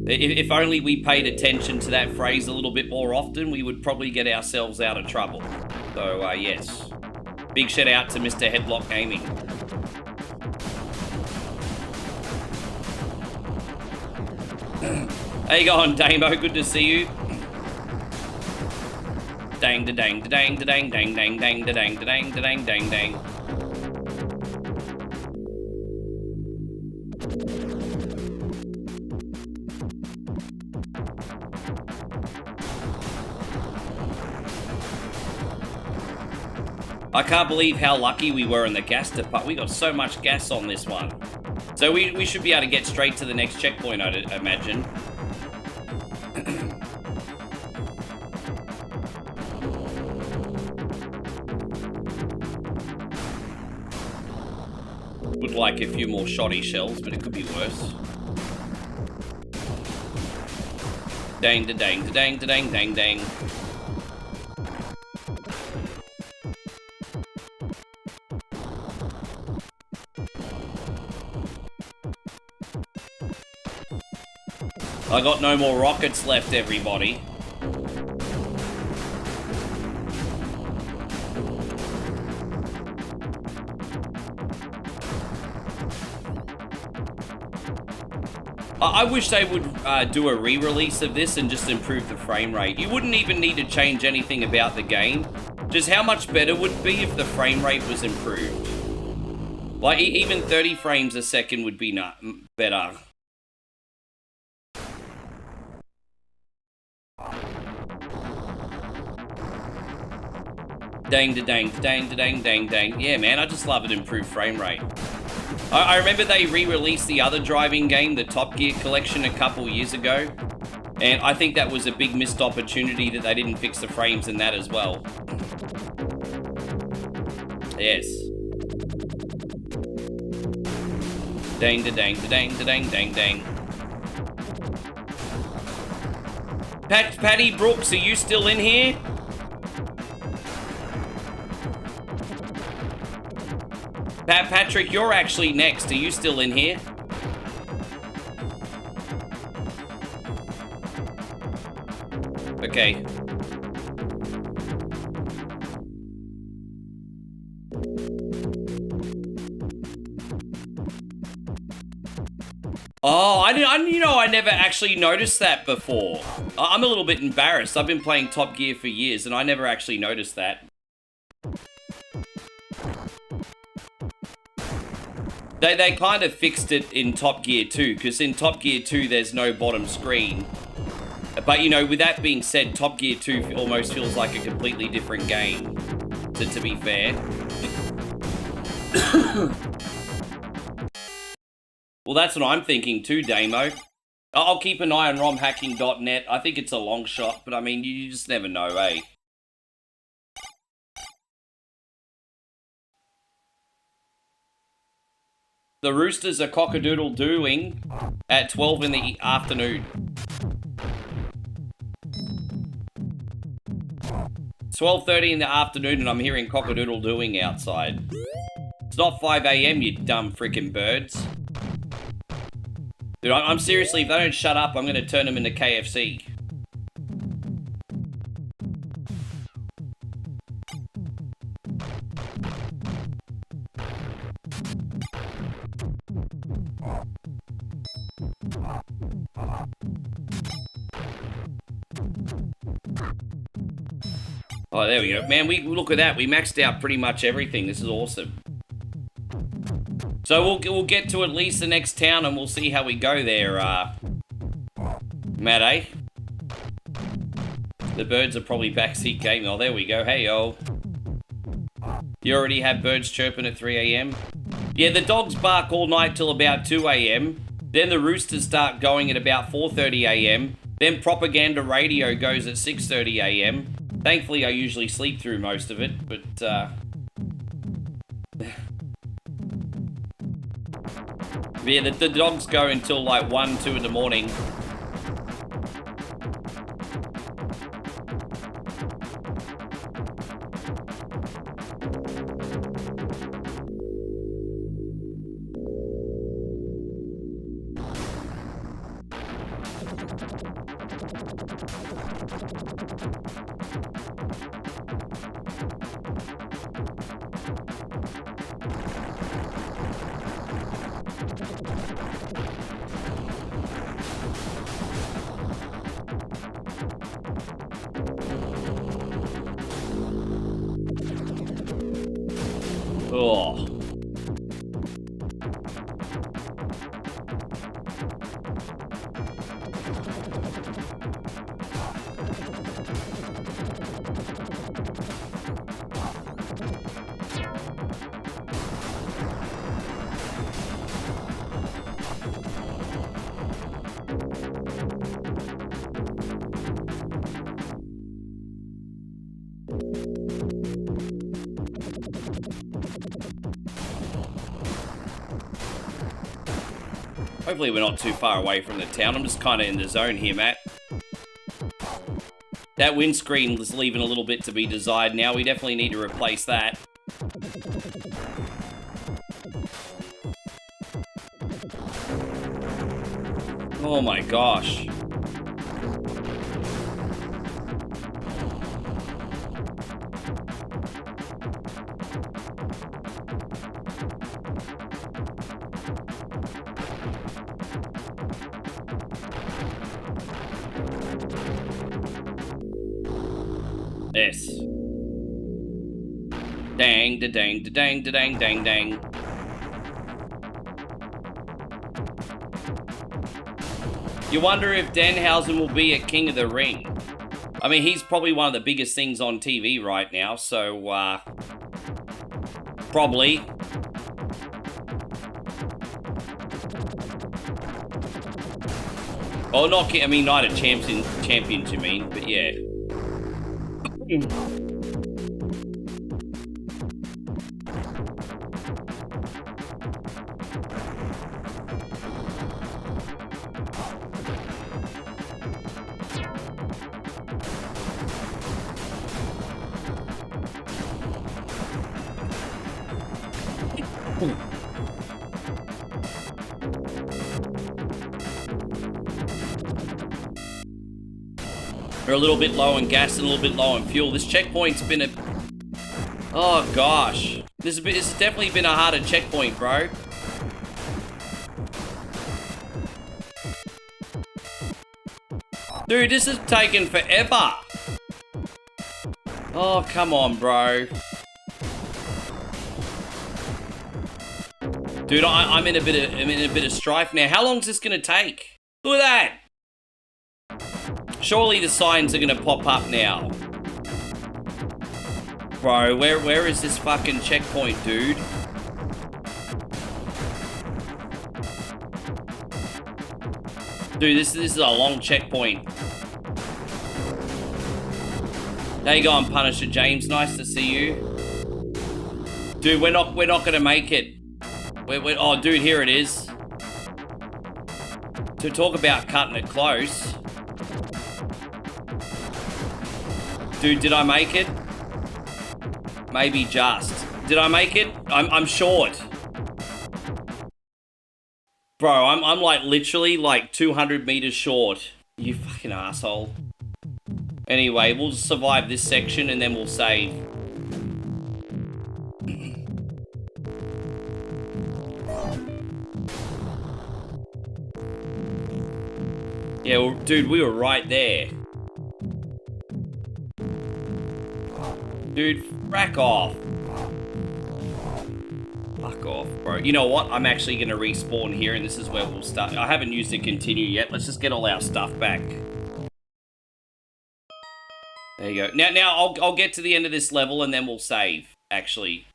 If only we paid attention to that phrase a little bit more often, we would probably get ourselves out of trouble. So, yes. Big shout out to Mr. Headlock Gaming. How you going, Damo? Good to see you. Dang da dang da dang da dang dang dang dang da dang da dang da dang dang dang. I can't believe how lucky we were in the gas department. We got so much gas on this one. So we should be able to get straight to the next checkpoint, I'd imagine. Would like a few more shoddy shells, but it could be worse. Dang da dang da dang da dang dang dang. I got no more rockets left, everybody. I wish they would do a re-release of this and just improve the frame rate. You wouldn't even need to change anything about the game. Just how much better would it be if the frame rate was improved. Like, even 30 frames a second would be better. Dang da dang da dang da dang dang dang. Yeah, man, I just love an improved frame rate. I remember they re-released the other driving game, the Top Gear collection, a couple years ago. And I think that was a big missed opportunity that they didn't fix the frames in that as well. Yes. Dang da dang da dang da dang dang dang. Patty Brooks, are you still in here? Patrick, you're actually next. Are you still in here? Okay. Oh, I never actually noticed that before. I'm a little bit embarrassed. I've been playing Top Gear for years, and I never actually noticed that. They kind of fixed it in Top Gear 2, because in Top Gear 2, there's no bottom screen. But, you know, with that being said, Top Gear 2 almost feels like a completely different game, to be fair. Well, that's what I'm thinking too, Damo. I'll keep an eye on romhacking.net. I think it's a long shot, but I mean, you just never know, eh? The Roosters are cock-a-doodle-dooing at 12 in the afternoon. 12:30 in the afternoon and I'm hearing cock-a-doodle-dooing outside. It's not 5 a.m, you dumb frickin' birds. Dude, I'm seriously, if they don't shut up, I'm gonna turn them into KFC. Oh, there we go. Man, we look at that. We maxed out pretty much everything. This is awesome. So we'll get to at least the next town and we'll see how we go there, Matt, eh? The birds are probably backseat gaming. Oh, there we go. Hey, yo. You already have birds chirping at 3 a.m? Yeah, the dogs bark all night till about 2 a.m. Then the roosters start going at about 4:30 a.m. Then propaganda radio goes at 6:30 a.m. Thankfully, I usually sleep through most of it, but, yeah, the dogs go until, like, 1, 2 in the morning. Oh. Hopefully we're not too far away from the town. I'm just kind of in the zone here, Matt. That windscreen is leaving a little bit to be desired now. We definitely need to replace that. Oh my gosh. Yes. Dang, da dang, da dang, da dang, dang, dang. You wonder if Danhausen will be at King of the Ring. I mean, he's probably one of the biggest things on TV right now, so, probably. Oh, not, I mean, Night of Champions, you mean, but yeah. We're a little bit low on gas and a little bit low on fuel. This checkpoint's been a... Oh, gosh. This has definitely been a harder checkpoint, bro. Dude, this is taking forever. Oh, come on, bro. Dude, I'm in a bit of strife now. How long is this gonna take? Look at that. Surely the signs are gonna pop up now. Bro, where is this fucking checkpoint, dude? Dude, this is a long checkpoint. How you going, Punisher James? Nice to see you. Dude, we're not gonna make it. Oh, dude, here it is. To talk about cutting it close. Dude, did I make it? Maybe just. Did I make it? I'm short. Bro, I'm like literally like 200 meters short. You fucking asshole. Anyway, we'll survive this section and then we'll save. Yeah, well, dude, we were right there. Dude, frack off. Fuck off, bro. You know what? I'm actually going to respawn here, and this is where we'll start. I haven't used the continue yet. Let's just get all our stuff back. There you go. Now I'll get to the end of this level, and then we'll save, actually.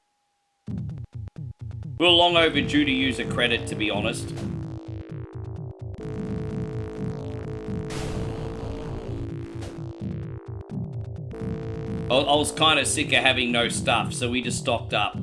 We're long overdue to use a credit, to be honest. I was kind of sick of having no stuff, so we just stocked up.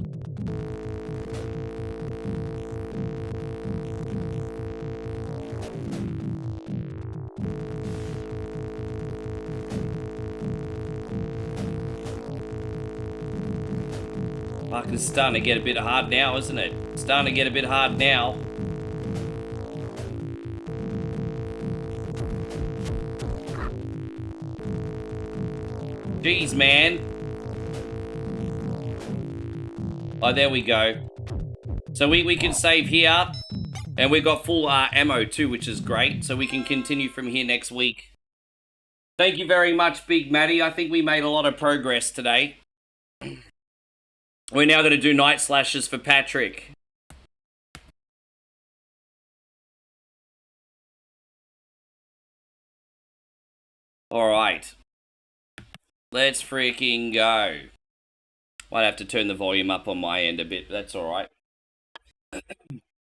Fuck, it's starting to get a bit hard now, isn't it? It's starting to get a bit hard now. Jeez, man. Oh, there we go. So we can save here. And we've got full ammo too, which is great. So we can continue from here next week. Thank you very much, Big Matty. I think we made a lot of progress today. We're now going to do night slashes for Patrick. Alright. Let's freaking go. Might have to turn the volume up on my end a bit, but that's alright.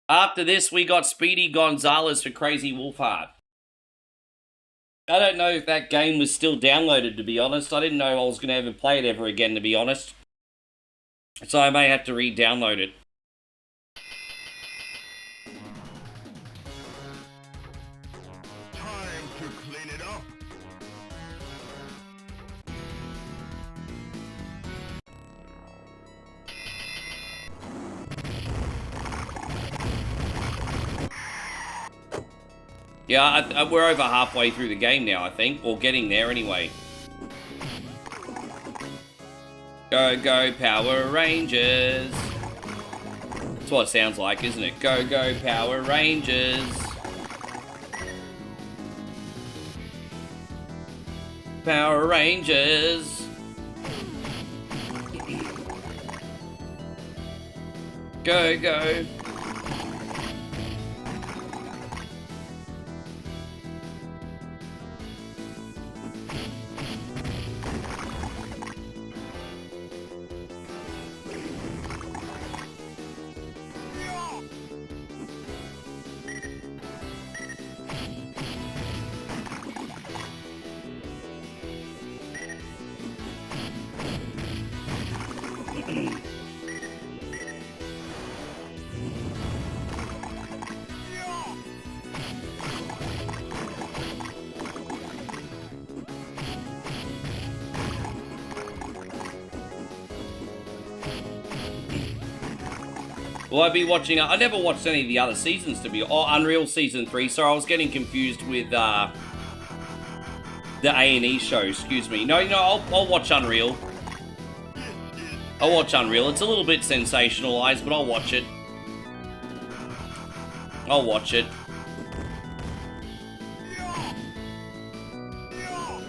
After this, we got Speedy Gonzalez for Crazy Wolfheart. I don't know if that game was still downloaded, to be honest. I didn't know I was going to ever play it ever again, to be honest. So I may have to re-download it. Time to clean it up. Yeah, we're over halfway through the game now, I think. Or getting there, anyway. Go, go, Power Rangers. That's what it sounds like, isn't it? Go, go, Power Rangers. Power Rangers. Go, go. Will I be watching? I never watched any of the other seasons, to be... Oh, Unreal Season 3. Sorry, I was getting confused with the A&E show, excuse me. No, I'll watch Unreal. I'll watch Unreal. It's a little bit sensationalized, but I'll watch it. I'll watch it.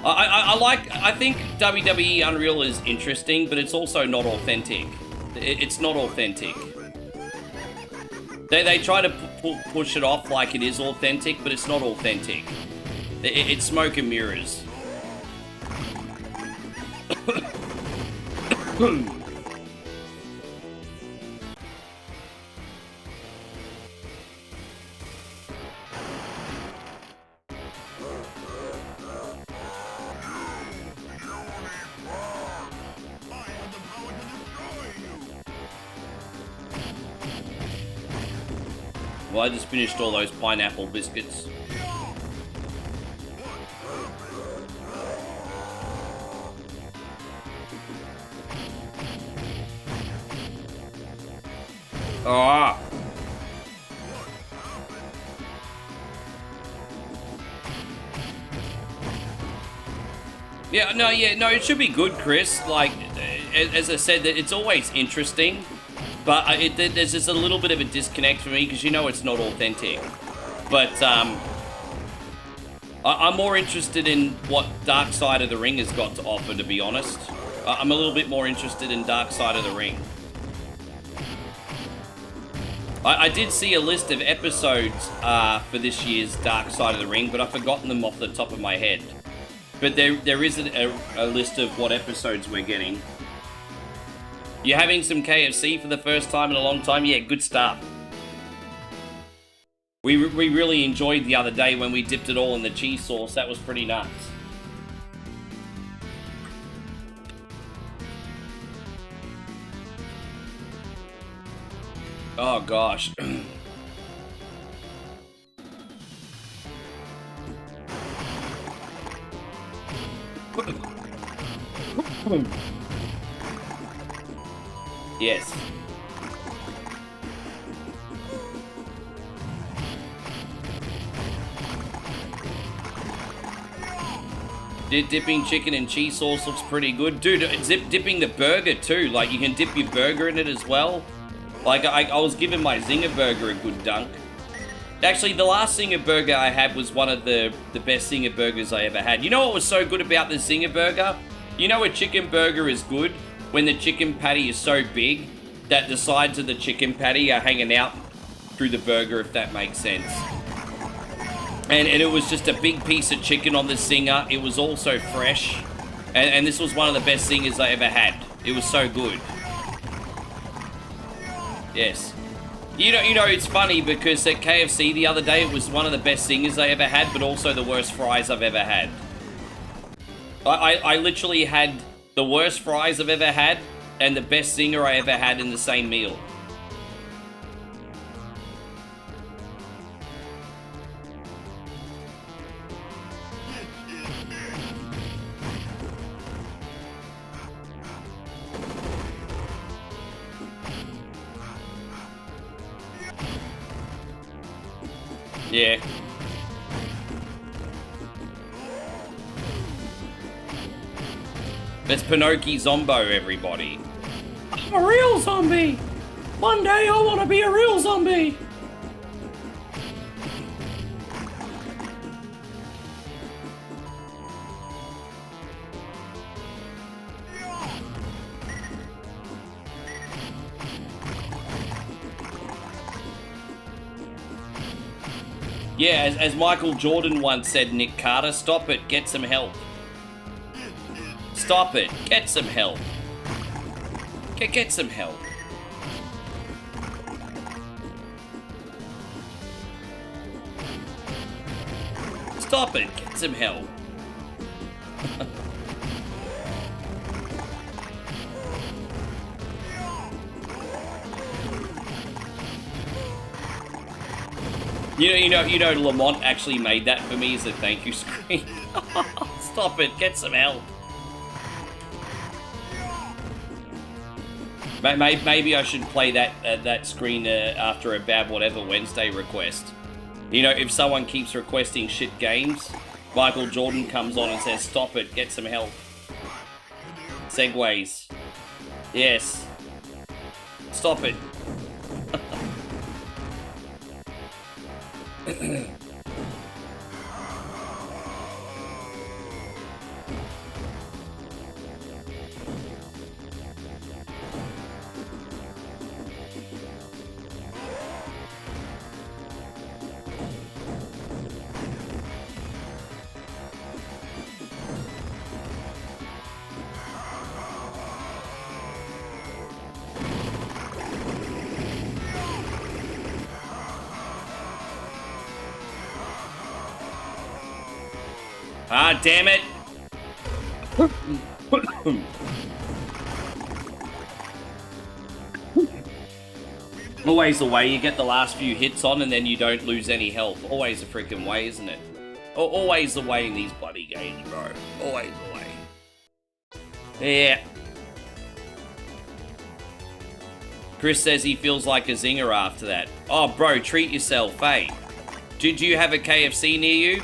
I think WWE Unreal is interesting, but it's also not authentic. It's not authentic. They try to push it off like it is authentic, but it's not authentic. It's smoke and mirrors. Well, I just finished all those pineapple biscuits. Ah. Yeah, no, it should be good, Chris. Like, as I said, that it's always interesting. But there's just a little bit of a disconnect for me because you know it's not authentic. But I'm more interested in what Dark Side of the Ring has got to offer, to be honest. I'm a little bit more interested in Dark Side of the Ring. I did see a list of episodes for this year's Dark Side of the Ring, but I've forgotten them off the top of my head. But there is a list of what episodes we're getting. You're having some KFC for the first time in a long time? Yeah, good stuff. We really enjoyed the other day when we dipped it all in the cheese sauce. That was pretty nuts. Oh, gosh. Yes. Dipping chicken in cheese sauce looks pretty good. Dude, dipping the burger too. Like, you can dip your burger in it as well. Like, I was giving my Zinger burger a good dunk. Actually, the last Zinger burger I had was one of the best Zinger burgers I ever had. You know what was so good about the Zinger burger? You know a chicken burger is good when the chicken patty is so big that the sides of the chicken patty are hanging out through the burger, if that makes sense. And it was just a big piece of chicken on the Zinger. It was also fresh. And this was one of the best Zingers I ever had. It was so good. Yes. You know, it's funny because at KFC the other day, it was one of the best Zingers I ever had, but also the worst fries I've ever had. I literally had the worst fries I've ever had and the best Zinger I ever had in the same meal. Yeah. That's Pinocchio Zombo, everybody. I'm a real zombie! One day I want to be a real zombie! Yeah, as Michael Jordan once said, Nick Carter, stop it, get some help. Stop it, get some help. Get some help. Stop it, get some help. You know, Lamont actually made that for me as a thank you screen. Stop it, get some help. Maybe I should play that screen after a Bad Whatever Wednesday request. You know, if someone keeps requesting shit games, Michael Jordan comes on and says, stop it, get some help. Segways. Yes. Stop it. Ah, damn it! Always the way you get the last few hits on and then you don't lose any health. Always the freaking way, isn't it? Always the way in these bloody games, bro. Always the way. Yeah. Chris says he feels like a zinger after that. Oh, bro, treat yourself, hey. Did you have a KFC near you?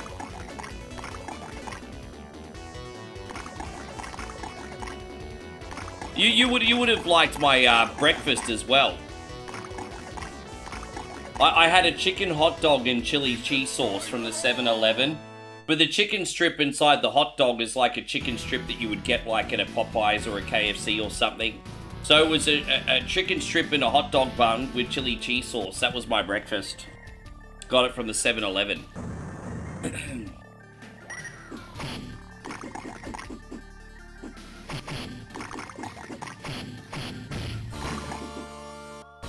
You would have liked my breakfast as well. I had a chicken hot dog and chili cheese sauce from the 7-Eleven, but the chicken strip inside the hot dog is like a chicken strip that you would get like at a Popeyes or a KFC or something. So it was a chicken strip in a hot dog bun with chili cheese sauce. That was my breakfast. Got it from the 7-Eleven.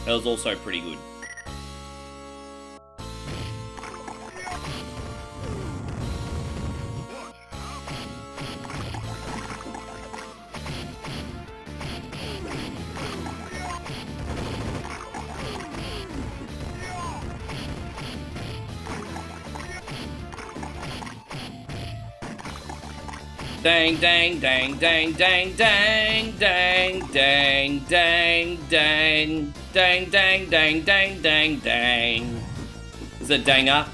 That was also pretty good. Dang, dang, dang, dang, dang, dang, dang, dang, dang, dang, dang, dang, dang, dang, dang, dang. Is it danger?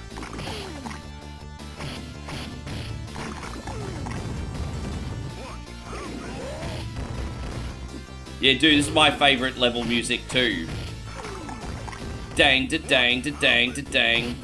Yeah, dude, this is my favorite level music too. Dang, da dang, da dang, da dang.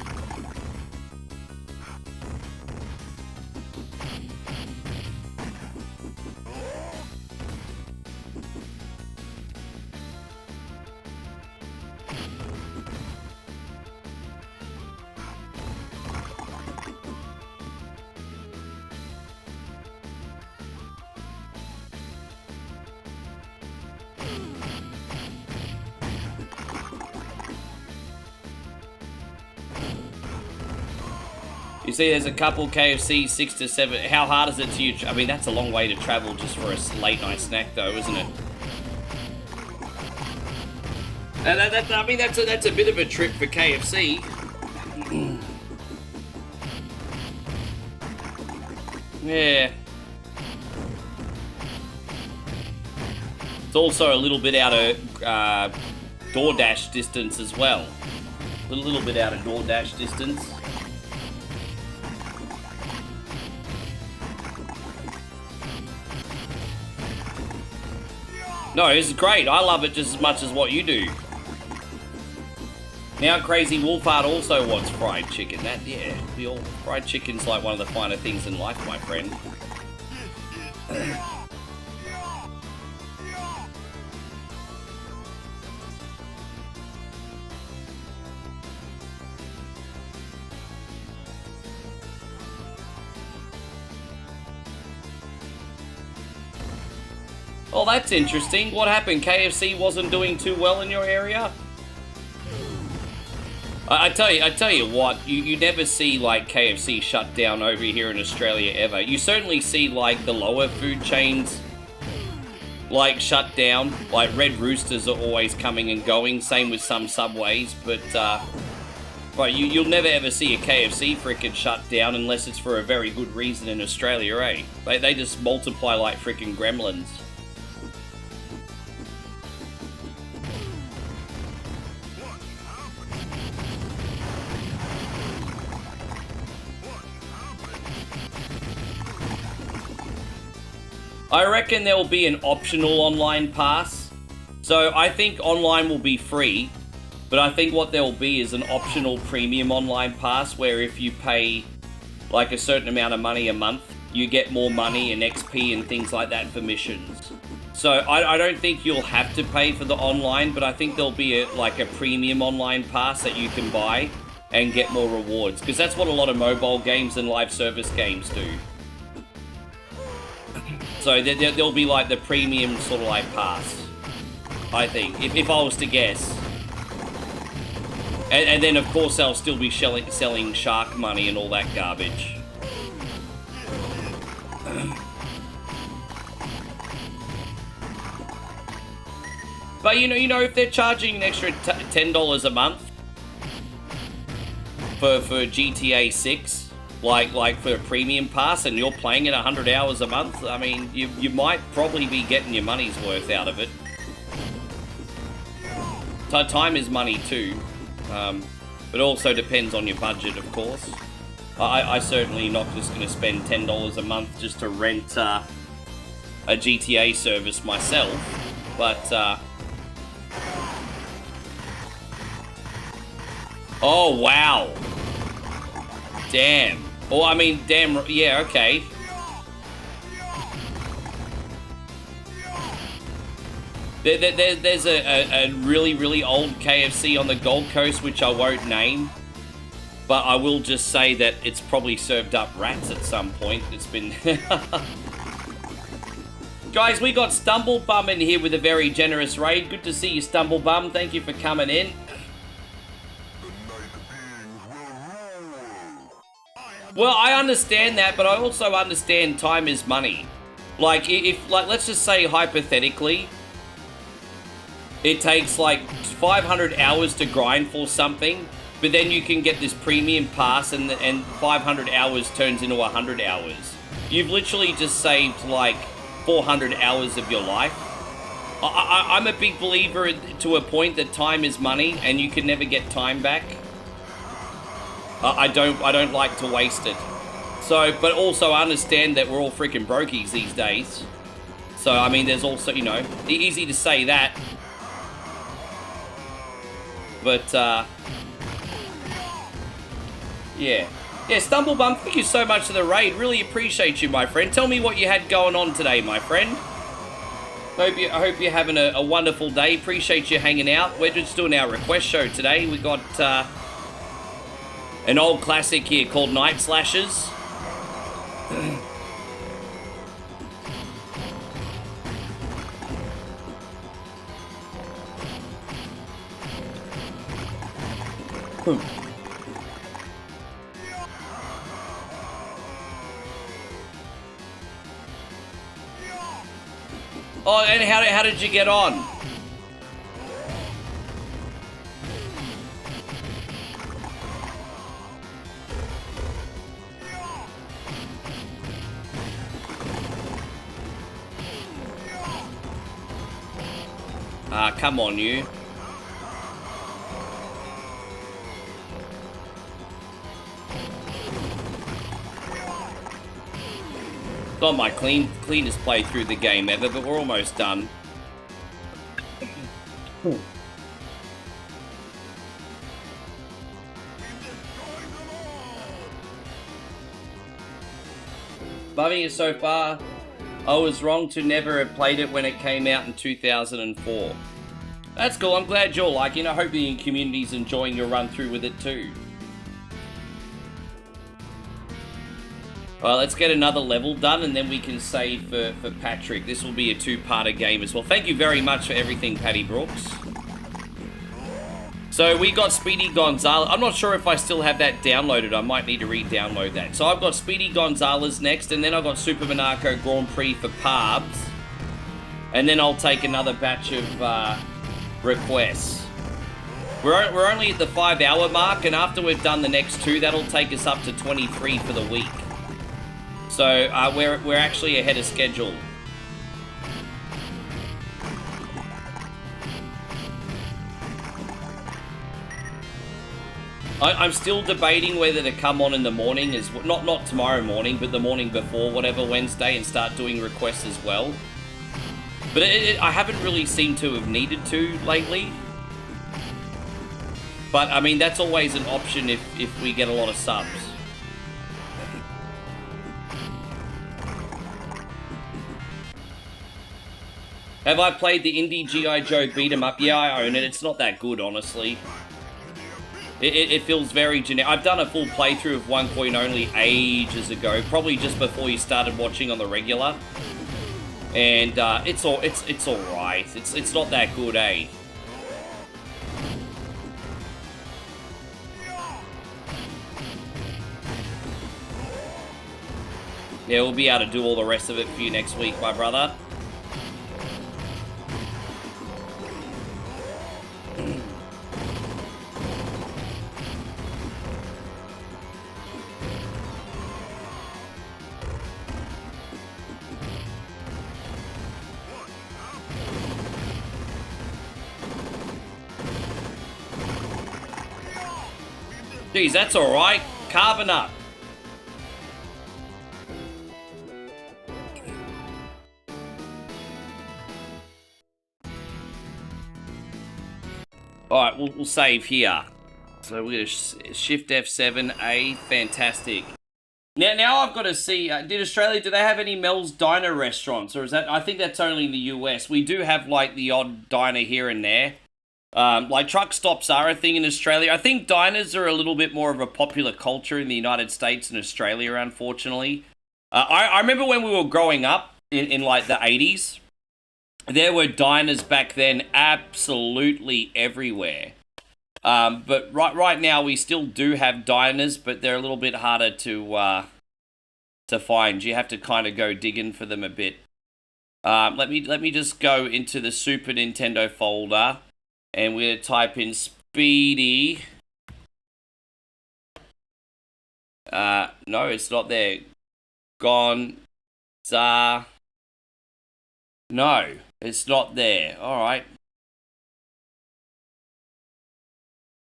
You see, there's a couple KFC 6 to 7. How hard is it to you? I mean, that's a long way to travel just for a late night snack, though, isn't it? I mean, that's a bit of a trip for KFC. Yeah. It's also a little bit out of DoorDash distance as well. A little bit out of DoorDash distance. No, this is great. I love it just as much as what you do. Now Crazy Wolfheart also wants fried chicken. Yeah, fried chicken's like one of the finer things in life, my friend. Oh, that's interesting. What happened? KFC wasn't doing too well in your area? I tell you what, you never see like KFC shut down over here in Australia ever. You certainly see like the lower food chains like shut down. Like Red Roosters are always coming and going. Same with some Subways, but you'll never ever see a KFC frickin' shut down unless it's for a very good reason in Australia, eh? They just multiply like frickin' gremlins. I reckon there will be an optional online pass. So I think online will be free, but I think what there will be is an optional premium online pass where if you pay like a certain amount of money a month, you get more money and XP and things like that for missions. So I don't think you'll have to pay for the online, but I think there'll be like a premium online pass that you can buy and get more rewards, because that's what a lot of mobile games and live service games do. So there'll be like the premium sort of like pass, I think, if I was to guess. And then of course they'll still be selling shark money and all that garbage. But you know, if they're charging an extra $10 a month for GTA 6, like for a premium pass, and you're playing it 100 hours a month, I mean, you might probably be getting your money's worth out of it. Time is money too, but also depends on your budget, of course. I certainly not just going to spend $10 a month just to rent a GTA service myself, but oh wow, damn. Oh, I mean, damn, yeah, okay. There's a really old KFC on the Gold Coast, which I won't name, but I will just say that it's probably served up rats at some point. It's been... Guys, we got Stumblebum in here with a very generous raid. Good to see you, Stumblebum. Thank you for coming in. Well, I understand that, but I also understand time is money. Like, let's just say hypothetically, it takes like 500 hours to grind for something, but then you can get this premium pass and 500 hours turns into 100 hours. You've literally just saved like 400 hours of your life. I'm a big believer to a point that time is money and you can never get time back. I don't like to waste it. So, but also I understand that we're all freaking brokies these days. So, I mean, there's also, you know, easy to say that. But, yeah. Yeah, Stumblebum, thank you so much for the raid. Really appreciate you, my friend. Tell me what you had going on today, my friend. I hope you're having a wonderful day. Appreciate you hanging out. We're just doing our request show today. We got an old classic here called Night Slashers. Oh, and how did you get on? Ah, come on, you. Not my cleanest play through the game ever, but we're almost done. Loving it so far. I was wrong to never have played it when it came out in 2004. That's cool, I'm glad you're liking it. I hope the community's enjoying your run through with it too. Well, let's get another level done and then we can save for Patrick. This will be a two-parter game as well. Thank you very much for everything, Patty Brooks. So we got Speedy Gonzalez. I'm not sure if I still have that downloaded. I might need to re-download that. So I've got Speedy Gonzalez next, and then I've got Super Monaco Grand Prix for Parbs. And then I'll take another batch of requests. We're only at the 5-hour mark, and after we've done the next two, that'll take us up to 23 for the week. So we're actually ahead of schedule. I'm still debating whether to come on in the morning, not tomorrow morning, but the morning before, whatever, Wednesday, and start doing requests as well. But I haven't really seemed to have needed to lately. But I mean, that's always an option if we get a lot of subs. Have I played the indie G.I. Joe beat 'em up? Yeah, I own it. It's not that good, honestly. It feels very generic. I've done a full playthrough of 1 Coin Only ages ago, probably just before you started watching on the regular. And it's alright. It's not that good, eh? Yeah, we'll be able to do all the rest of it for you next week, my brother. Geez, that's alright. Carving up. Alright, we'll save here. So we're going to shift F7A. Fantastic. Now I've got to see, did Australia, do they have any Mel's Diner restaurants? Or is that, I think that's only in the US. We do have, like, the odd diner here and there. Like, truck stops are a thing in Australia. I think diners are a little bit more of a popular culture in the United States and Australia, unfortunately. I remember when we were growing up in like, the 80s, there were diners back then absolutely everywhere. But right now we still do have diners, but they're a little bit harder to find. You have to kind of go digging for them a bit. Let me just go into the Super Nintendo folder, and we're gonna type in Speedy. No, it's not there. Gonza. No, it's not there. All right.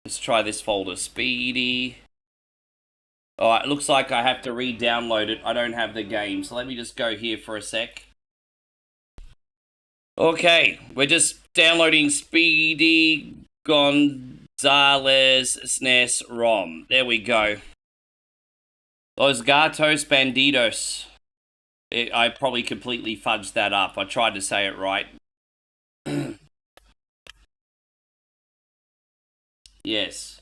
Let's try this folder. Speedy. Alright, it looks like I have to re-download it. I don't have the game, so let me just go here for a sec. Okay, we're just downloading Speedy Gonzalez SNES ROM. There we go. Los Gatos Bandidos. I probably completely fudged that up. I tried to say it right. Yes.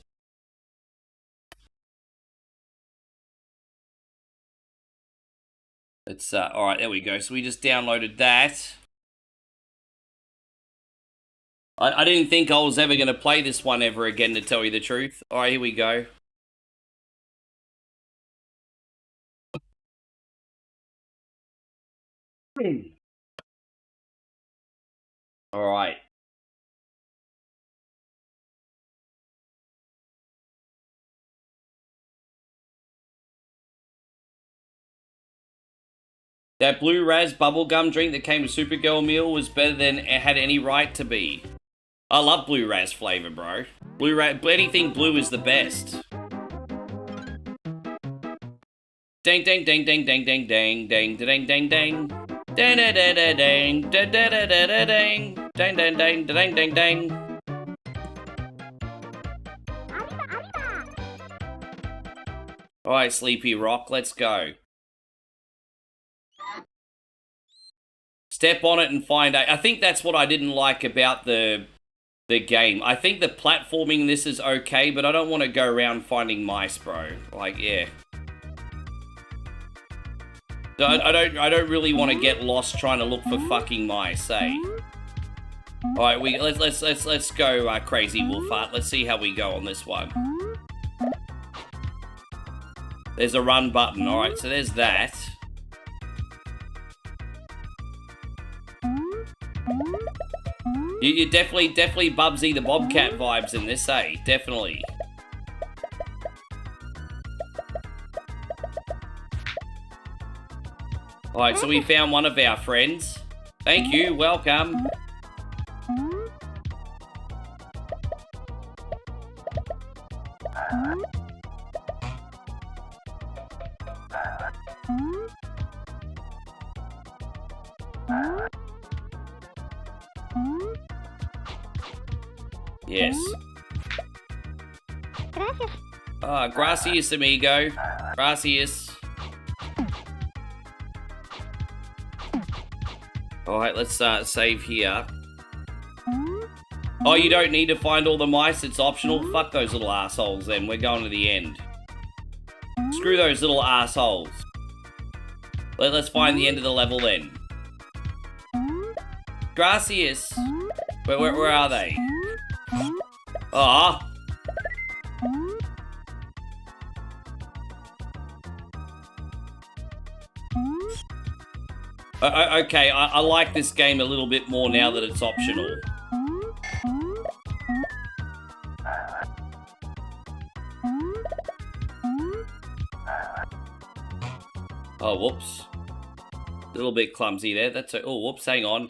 It's, alright, there we go. So we just downloaded that. I didn't think I was ever going to play this one ever again, to tell you the truth. Alright, here we go. Alright. That blue Raz bubblegum drink that came with Supergirl meal was better than it had any right to be. I love blue Raz flavor, bro. Blue Raz, anything blue is the best. Dang dang dang dang dang dang dang dang dang dang dang. Dang dang dang dang dang dang dang dang dang dang dang dang dang. Alright, Sleepy Rock, let's go. Step on it and find out. I think that's what I didn't like about the game. I think the platforming in this is okay, but I don't want to go around finding mice, bro. Like, yeah. I don't really want to get lost trying to look for fucking mice, eh? All right, let's go Crazy Wolf Art. Let's see how we go on this one. There's a run button. All right, so there's that. You definitely Bubsy the Bobcat vibes in this, eh? Definitely. Alright, so we found one of our friends. Thank you, welcome. Yes. Ah, gracias, amigo. Gracias. Alright, let's save here. Oh, you don't need to find all the mice, it's optional? Fuck those little assholes then, we're going to the end. Screw those little assholes. Let's find the end of the level then. Gracias. Where are they? Ah. Okay, I like this game a little bit more now that it's optional. Oh, whoops. A little bit clumsy there. That's oh, whoops, hang on.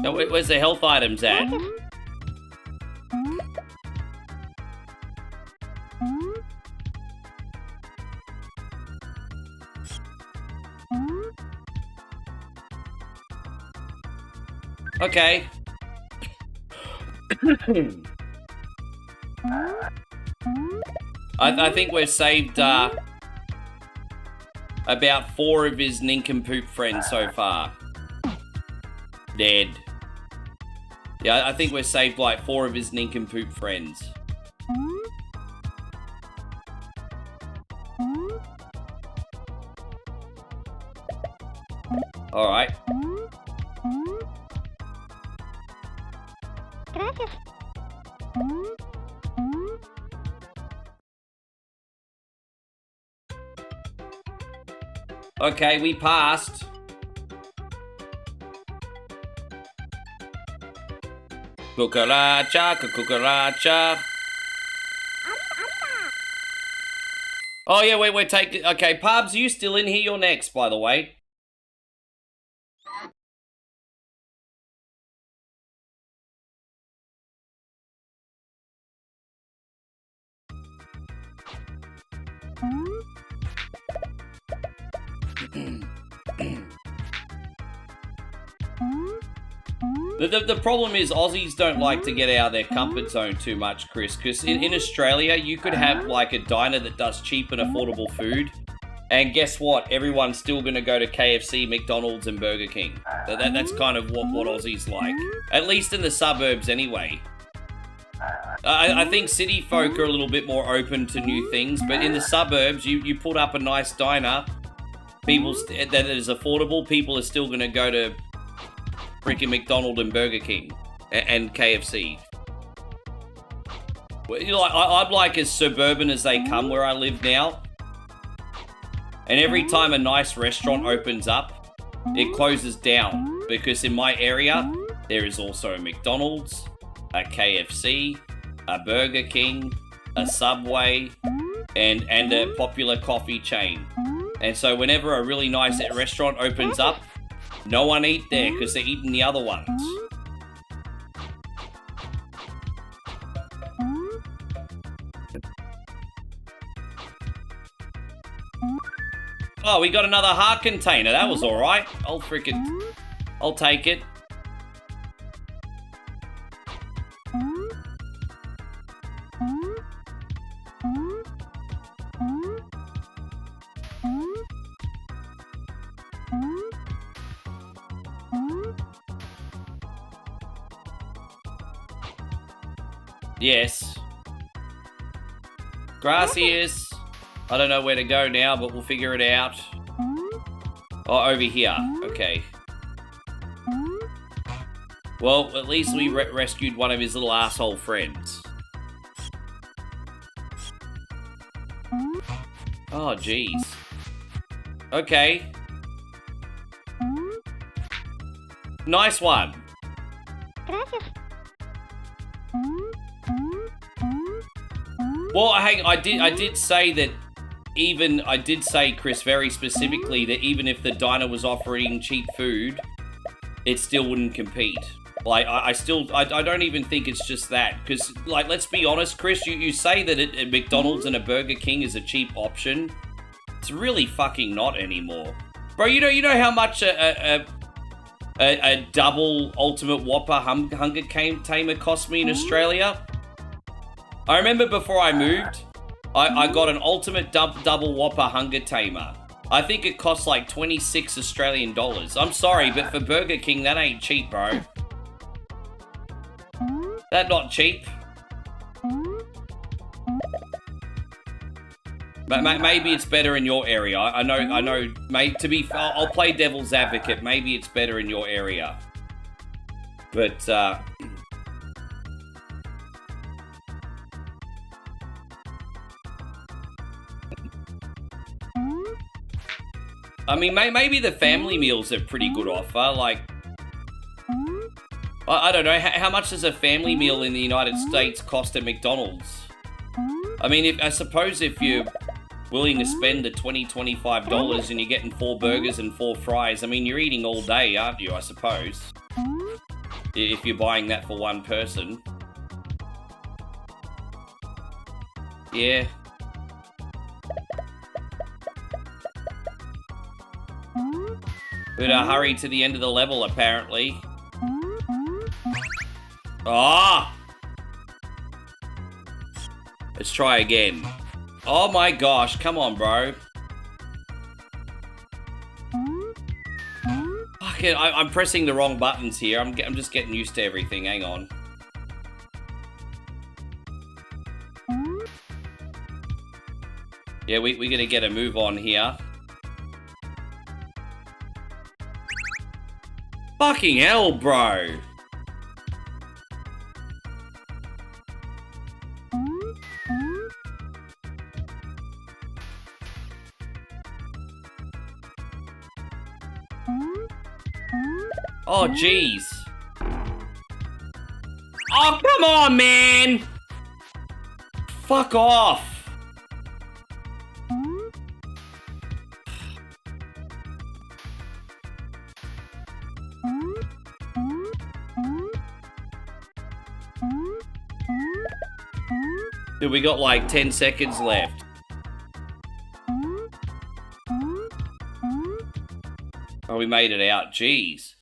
Now, where's the health items at? Okay. I think we've saved about 4 of his nincompoop friends so far. Dead. Yeah, I think we've saved like 4 of his nincompoop friends. Alright. Okay, we passed. Cucaracha, cucaracha. Oh yeah, we're taking... Okay, Pubs, you still in here? You're next, by the way. The problem is Aussies don't like to get out of their comfort zone too much, Chris, because in Australia, you could have like a diner that does cheap and affordable food, and guess what? Everyone's still going to go to KFC, McDonald's, and Burger King. That's kind of what Aussies like, at least in the suburbs anyway. I think city folk are a little bit more open to new things, but in the suburbs, you put up a nice diner, that is affordable, people are still going to go to freaking McDonald's and Burger King and KFC. I'm like as suburban as they come where I live now. And every time a nice restaurant opens up, it closes down. Because in my area, there is also a McDonald's, a KFC, a Burger King, a Subway, and a popular coffee chain. And so whenever a really nice restaurant opens up, no one eat there because they're eating the other ones. Oh, we got another heart container. That was alright. I'll take it. Yes. Gracias. I don't know where to go now, but we'll figure it out. Oh, over here. Okay. Well, at least we rescued one of his little asshole friends. Oh, jeez. Okay. Nice one. Well, hey, I did say that I did say, Chris, very specifically that even if the diner was offering cheap food, it still wouldn't compete. Like, I don't even think it's just that. Because, like, let's be honest, Chris, you say that a McDonald's and a Burger King is a cheap option. It's really fucking not anymore. Bro, you know how much a double Ultimate Whopper Hunger Tamer cost me in Australia? I remember before I moved, I got an Ultimate Double Whopper Hunger Tamer. I think it cost like 26 Australian dollars. I'm sorry, but for Burger King, that ain't cheap, bro. That not cheap. But maybe it's better in your area. I know. I'll play devil's advocate. Maybe it's better in your area. But I mean, maybe the family meal's a pretty good offer. Like, I don't know. How much does a family meal in the United States cost at McDonald's? I mean, I suppose if you're willing to spend the $25 and you're getting 4 burgers and 4 fries, I mean, you're eating all day, aren't you, I suppose? If you're buying that for one person. Yeah. Better hurry to the end of the level, apparently. Ah! Let's try again. Oh my gosh, come on, bro. Fucking, I'm pressing the wrong buttons here. I'm just getting used to everything. Hang on. Yeah, we're gonna get a move on here. Fucking hell, bro. Oh, jeez. Oh, come on, man. Fuck off. Dude, we got like 10 seconds left. Oh, we made it out. Jeez.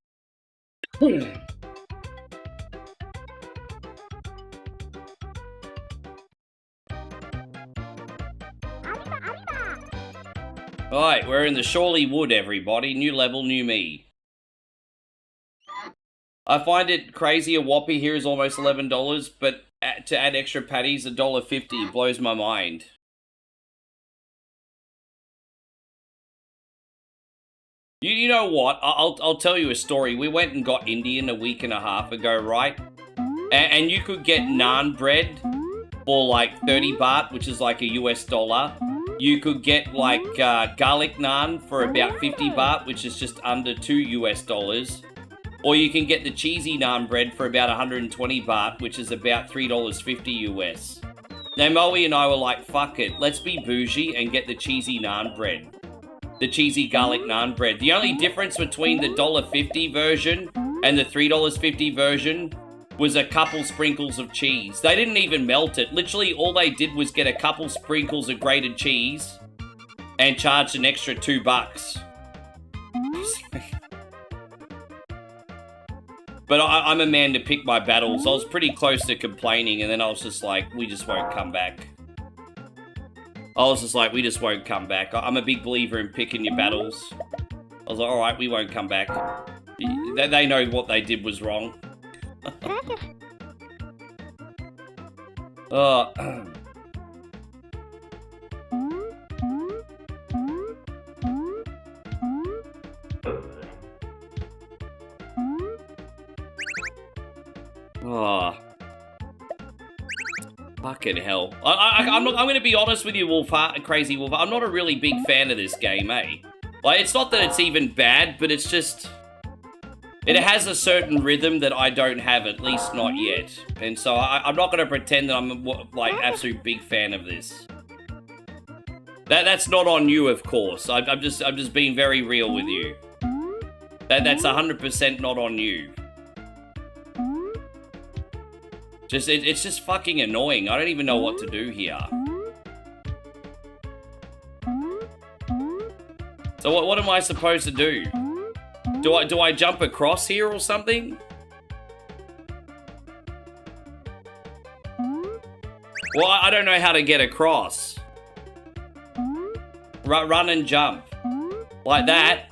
Alright, we're in the Shawley Wood, everybody. New level, new me. I find it crazy a Whoppy here is almost $11, but to add extra patties, $1.50 blows my mind. You know what? I'll tell you a story. We went and got Indian a week and a half ago, right? And you could get naan bread for like 30 baht, which is like a US dollar. You could get like garlic naan for about 50 baht, which is just under 2 US dollars. Or you can get the cheesy naan bread for about 120 baht, which is about $3.50 US. Now, Moe and I were like, fuck it, let's be bougie and get the cheesy naan bread. The cheesy garlic naan bread. The only difference between the $1.50 version and the $3.50 version was a couple sprinkles of cheese. They didn't even melt it. Literally, all they did was get a couple sprinkles of grated cheese and charged an extra $2. But I'm a man to pick my battles. I was pretty close to complaining, and then I was just like, we just won't come back. I was just like, we just won't come back. I'm a big believer in picking your battles. I was like, alright, we won't come back. They know what they did was wrong. Oh. Fucking hell. I'm going to be honest with you, Crazy Wolf. I'm not a really big fan of this game, eh? Like, it's not that it's even bad, but it's just... It has a certain rhythm that I don't have, at least not yet. And so I'm not going to pretend that I'm, like, absolute big fan of this. That's not on you, of course. I'm just being very real with you. That's 100% not on you. It's just fucking annoying. I don't even know what to do here. So what am I supposed to do? Do I jump across here or something? Well, I don't know how to get across. Run and jump. Like that.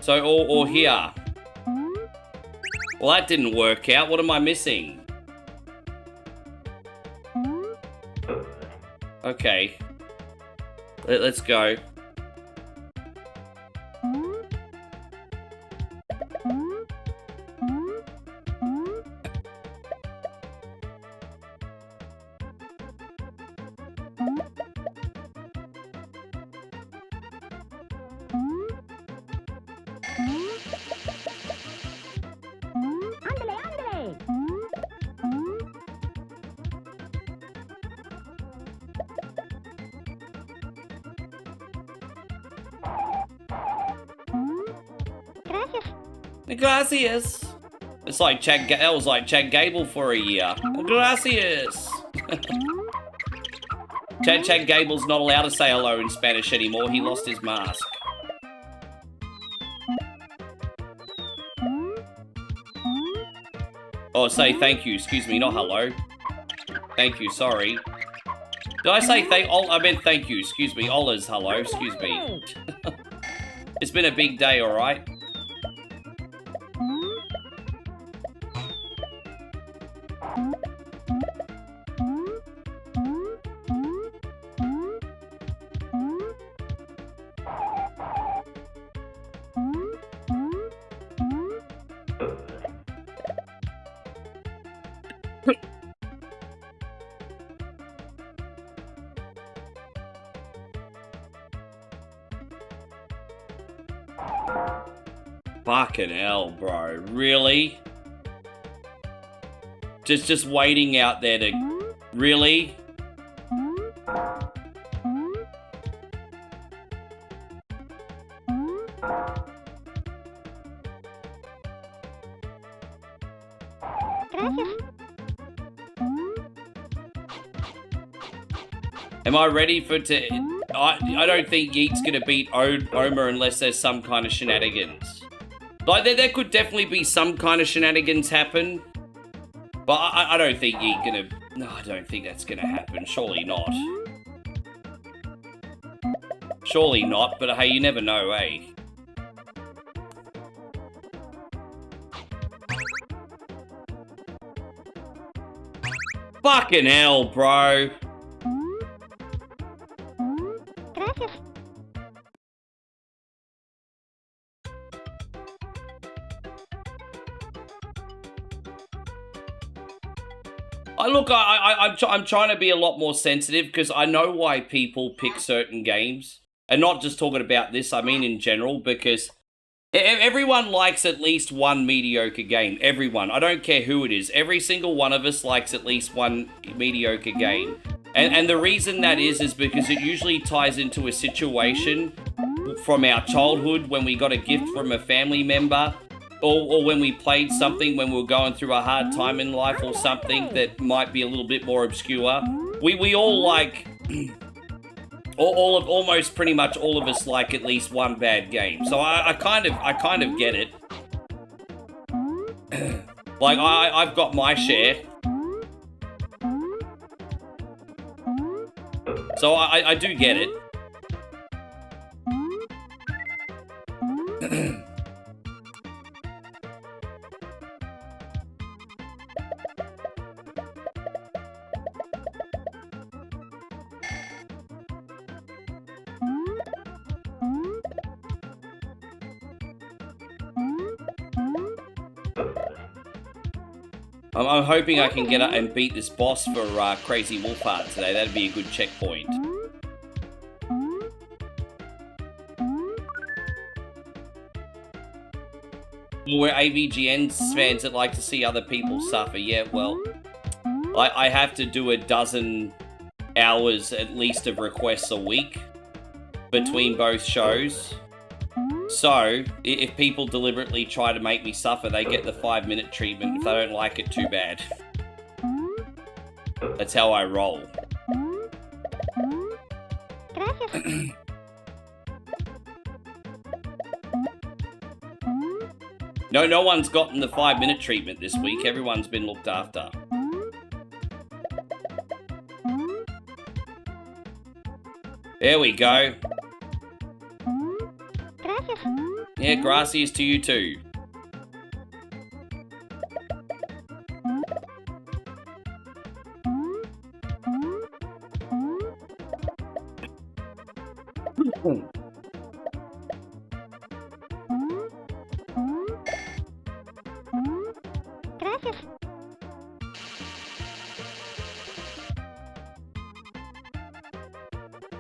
So, or here. Well, that didn't work out. What am I missing? Okay. Let's go. Gracias. It's like that was like Chad Gable for a year. Gracias. Chad Gable's not allowed to say hello in Spanish anymore. He lost his mask. Oh, say thank you. Excuse me, not hello. Thank you, sorry. Did I say thank? Oh, I meant thank you. Excuse me. Ola's hello. Excuse me. It's been a big day, all right? Fucking hell, bro. Really? Just waiting out there to... Really? Am I ready for to... I don't think Yeet's gonna beat Omer unless there's some kind of shenanigans. Like, there could definitely be some kind of shenanigans happen. But I don't think Yeet gonna... No, I don't think that's gonna happen. Surely not. Surely not, but hey, you never know, eh? Fucking hell, bro. Look, I'm trying to be a lot more sensitive because I know why people pick certain games. And not just talking about this, I mean in general, because everyone likes at least one mediocre game. Everyone. I don't care who it is. Every single one of us likes at least one mediocre game. And the reason that is because it usually ties into a situation from our childhood when we got a gift from a family member. Or when we played something when we were going through a hard time in life or something that might be a little bit more obscure. We all like... almost pretty much all of us like at least one bad game. So I kind of get it. Like, I've got my share. So I do get it. I'm hoping I can get up and beat this boss for Crazy Wolfheart today. That'd be a good checkpoint. We're AVGN fans that like to see other people suffer. Yeah, well, I have to do a dozen hours at least of requests a week between both shows. So, if people deliberately try to make me suffer, they get the 5-minute treatment. If they don't like it, too bad. That's how I roll. No one's gotten the 5-minute treatment this week. Everyone's been looked after. There we go. Yeah, gracias to you too.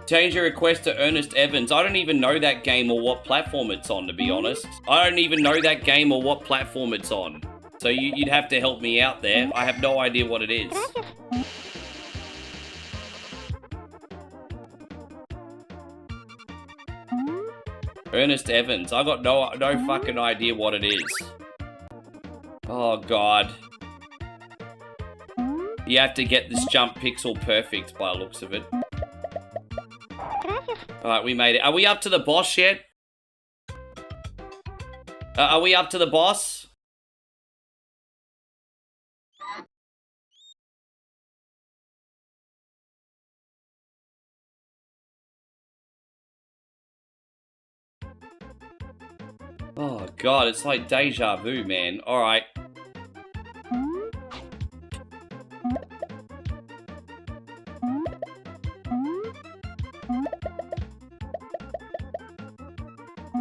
Change your request to Ernest Evans. I don't even know that game or what platform it's on, to be honest. I don't even know that game or what platform it's on. So you'd have to help me out there. I have no idea what it is. Ernest Evans. I got no fucking idea what it is. Oh, God. You have to get this jump pixel perfect by the looks of it. Alright, we made it. Are we up to the boss yet? Are we up to the boss? Oh, God, it's like deja vu, man. Alright.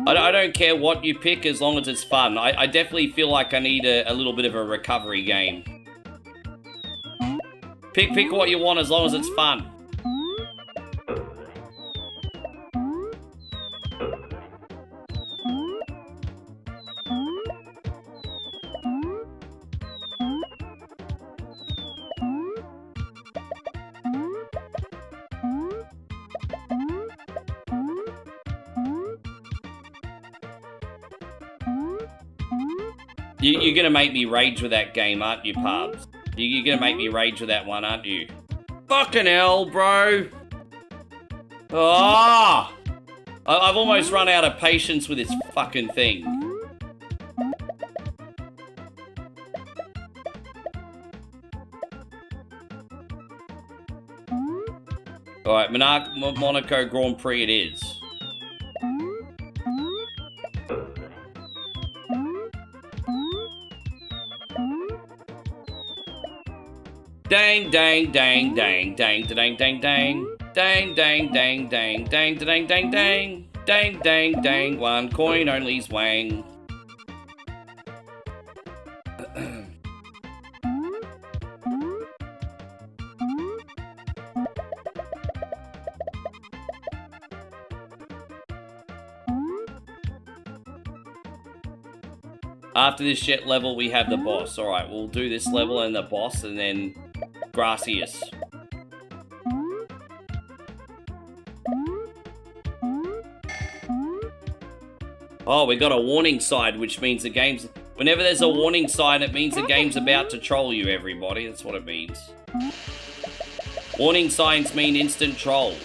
I don't care what you pick as long as it's fun. I definitely feel like I need a little bit of a recovery game. Pick what you want as long as it's fun. You're gonna make me rage with that game, aren't you, Pubs? You're gonna make me rage with that one, aren't you? Fucking hell, bro! Ah! I've almost run out of patience with this fucking thing. Alright, Monaco Grand Prix it is. Dang, dang, dang, dang, dang, dang, dang, dang, dang, dang, dang, dang, dang, dang, dang, dang, dang, dang, dang, one coin only swang. After this shit level, we have the boss. Alright, we'll do this level and the boss, and then Gracias. Oh, we got a warning sign, which means the game's... Whenever there's a warning sign, it means the game's about to troll you, everybody. That's what it means. Warning signs mean instant troll.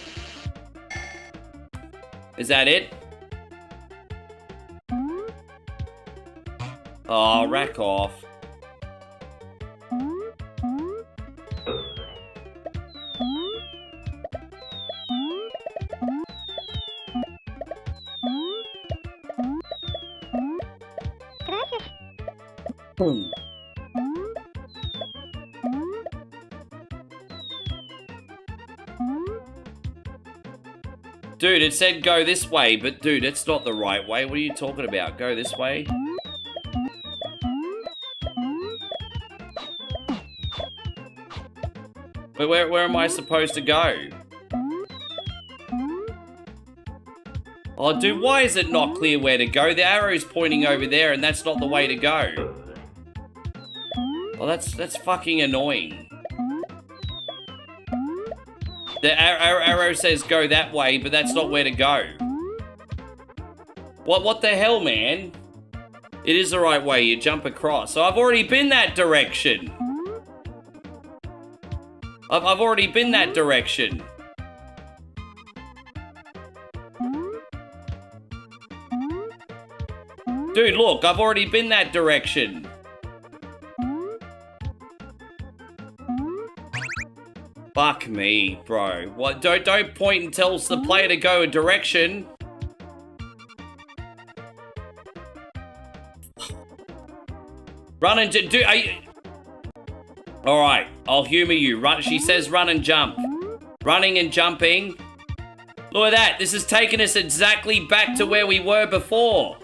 Is that it? Oh, rack off. Boom. Dude, it said go this way, but dude, it's not the right way. What are you talking about? Go this way? But where am I supposed to go? Oh, dude, why is it not clear where to go? The arrow's pointing over there, and that's not the way to go. Well, that's fucking annoying. The arrow says go that way, but that's not where to go. What the hell, man? It is the right way, you jump across. So I've already been that direction. I've already been that direction. Dude, look, I've already been that direction. Fuck me, bro. What? Don't point and tell the player to go a direction. Run and do. All right, I'll humor you. Run. She says run and jump. Running and jumping. Look at that. This has taken us exactly back to where we were before.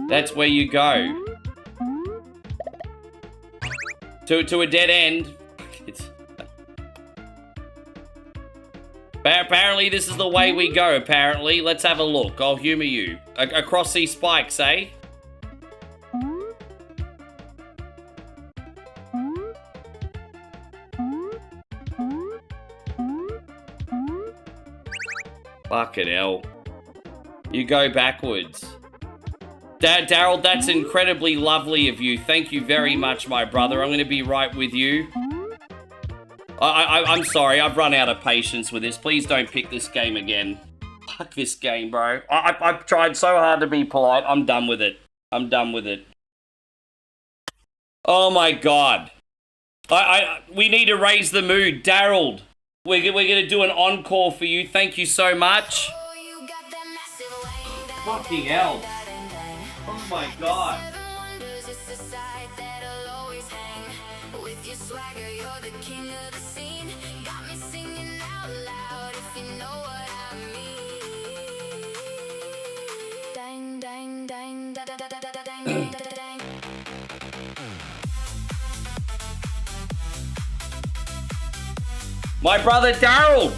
That's where you go. To a dead end. Apparently this is the way we go, apparently. Let's have a look. I'll humor you. Across these spikes, eh? Fucking hell. You go backwards. Daryl, that's incredibly lovely of you. Thank you very much, my brother. I'm going to be right with you. I'm sorry. I've run out of patience with this. Please don't pick this game again. Fuck this game, bro. I've tried so hard to be polite. I'm done with it. I'm done with it. Oh, my God. We need to raise the mood. Daryl, we're going to do an encore for you. Thank you so much. Fucking hell. Oh my God. My brother Daryl.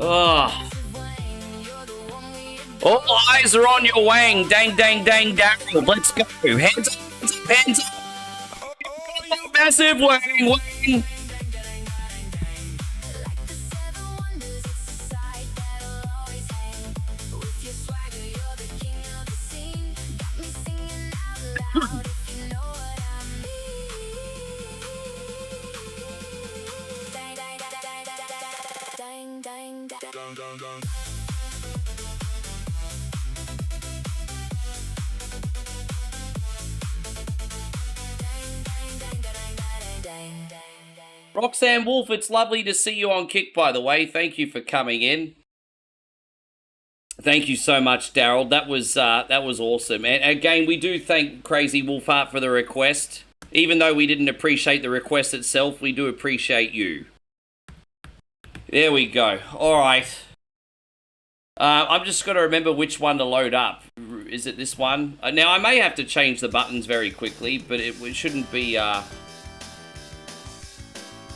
Ugh. All eyes are on your wang. Dang, dang, dang, Daryl. Let's go. Hands up, hands up, hands up. Massive wang, wang. Roxanne Wolf, it's lovely to see you on Kick, by the way. Thank you for coming in. Thank you so much, Daryl. That was awesome. And again, we do thank Crazy Wolfheart for the request. Even though we didn't appreciate the request itself, we do appreciate you. There we go. All right. I'm just going to remember which one to load up. Is it this one? Now, I may have to change the buttons very quickly, but it shouldn't be...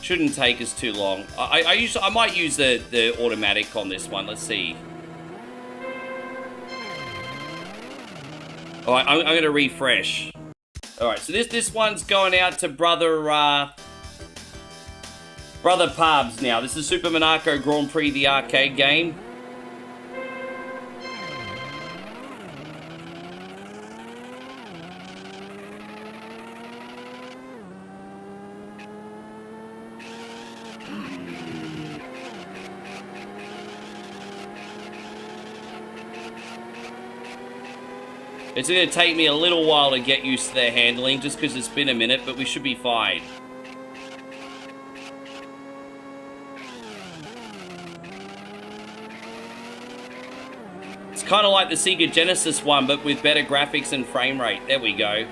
shouldn't take us too long. I might use the automatic on this one. Let's see. All right, I'm going to refresh. All right, so this one's going out to brother Pabs now. This is Super Monaco Grand Prix, the arcade game. It's going to take me a little while to get used to their handling, just because it's been a minute, but we should be fine. It's kind of like the Sega Genesis one, but with better graphics and frame rate. There we go.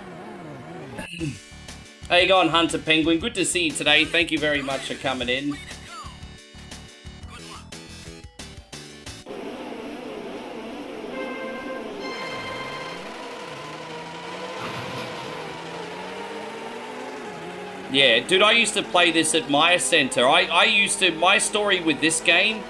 How you going, Hunter Penguin? Good to see you today. Thank you very much for coming in. Yeah, dude, I used to play this at Maya Center. My story with this game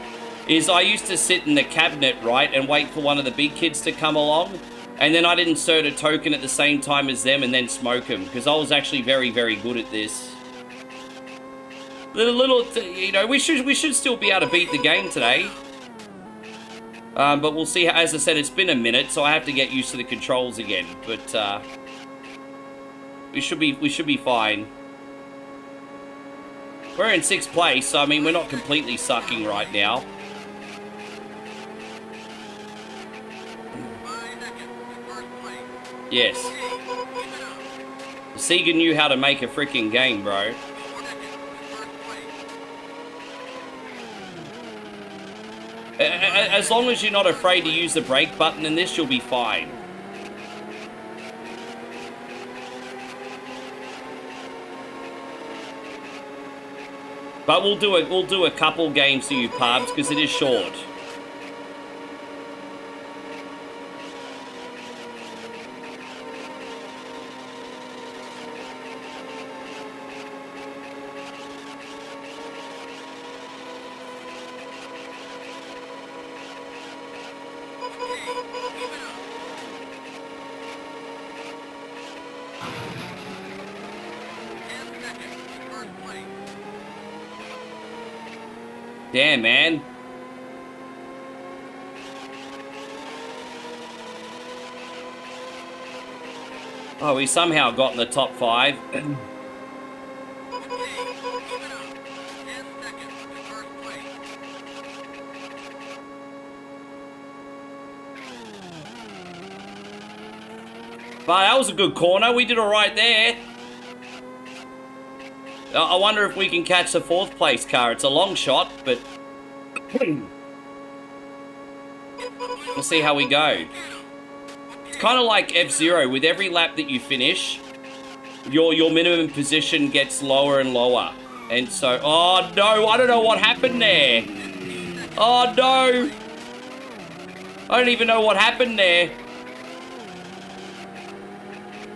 is I used to sit in the cabinet, right, and wait for one of the big kids to come along, and then I'd insert a token at the same time as them and then smoke them, because I was actually very, very good at this. You know, we should still be able to beat the game today. But we'll see. As I said, it's been a minute, so I have to get used to the controls again, but, we should be fine. We're in 6th place, so I mean, we're not completely sucking right now. Yes. Sega knew how to make a freaking game, bro. As long as you're not afraid to use the brake button in this, you'll be fine. But we'll do a couple games for you, Pubs, because it is short. Damn, man. Oh, we somehow got in the top 5. But that was a good corner. We did all right there. I wonder if we can catch the 4th place car. It's a long shot, but we'll see how we go. It's kind of like F-Zero. With every lap that you finish, your minimum position gets lower and lower. And so, oh no, I don't know what happened there. Oh no. I don't even know what happened there.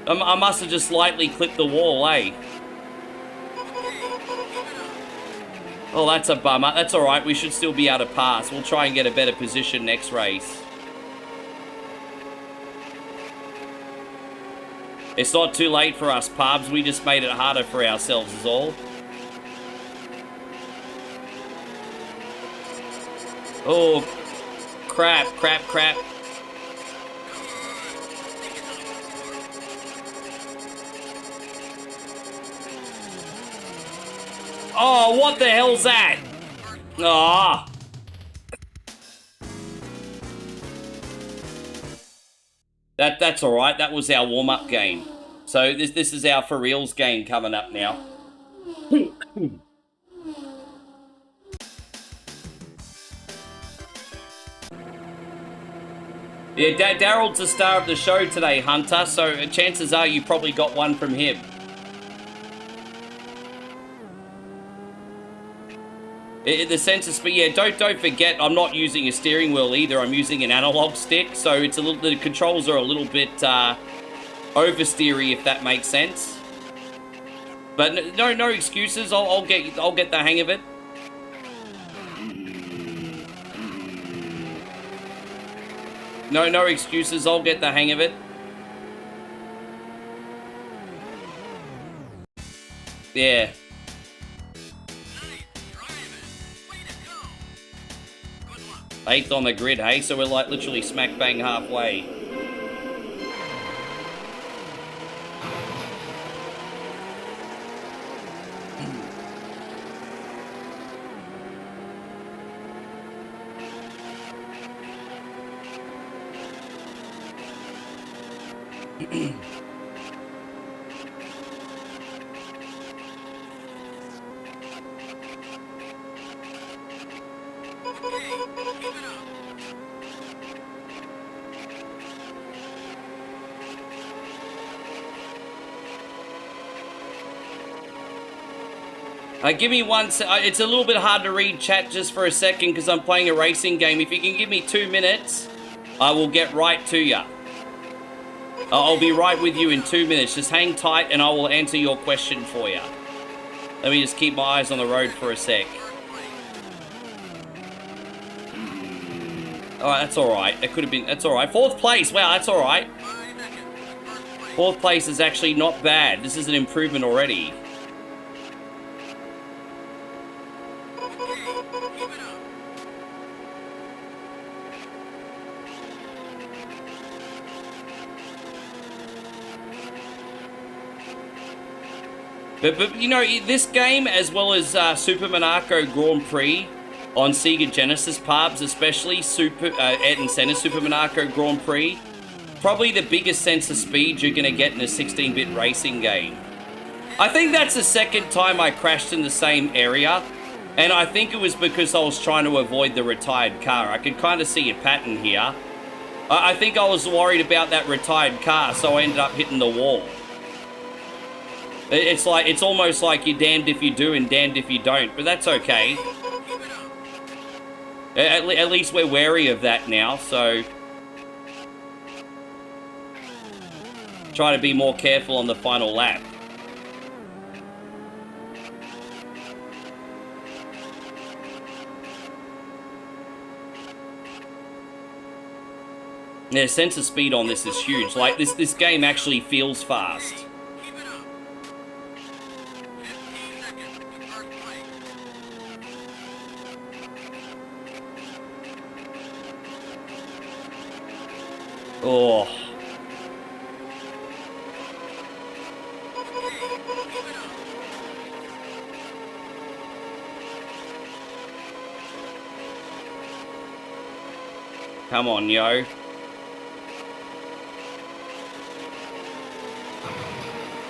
I must have just slightly clipped the wall, eh? Oh, that's a bummer. That's alright, we should still be able to pass. We'll try and get a better position next race. It's not too late for us, pubs. We just made it harder for ourselves is all. Oh, crap, crap, crap. Oh, what the hell's that? Ah. That's all right. That was our warm-up game. So this is our for reals game coming up now. Yeah, Daryl's the star of the show today, Hunter. So chances are you probably got one from him. The sensor speed, yeah, don't forget, I'm not using a steering wheel either. I'm using an analog stick, so it's a little, the controls are a little bit oversteery, if that makes sense. But no excuses. I'll get the hang of it. No excuses. I'll get the hang of it. Yeah. Eighth on the grid, hey? So we're like literally smack bang halfway. Give me one it's a little bit hard to read chat just for a second because I'm playing a racing game. If you can give me 2 minutes, I will get right to you. I'll be right with you in 2 minutes. Just hang tight and I will answer your question for you. Let me just keep my eyes on the road for a sec. Alright, that's alright. It could have been, that's alright. 4th place, wow, that's alright. 4th place is actually not bad. This is an improvement already. But you know, this game, as well as Super Monaco Grand Prix on Sega Genesis pubs, especially Ayrton Senna Super Monaco Grand Prix, probably the biggest sense of speed you're going to get in a 16-bit racing game. I think that's the second time I crashed in the same area, and I think it was because I was trying to avoid the retired car. I could kind of see a pattern here. I think I was worried about that retired car, so I ended up hitting the wall. It's almost like you're damned if you do and damned if you don't, but that's okay. At least we're wary of that now, so try to be more careful on the final lap. Yeah, sense of speed on this is huge. Like this game actually feels fast. Oh. Come on, yo.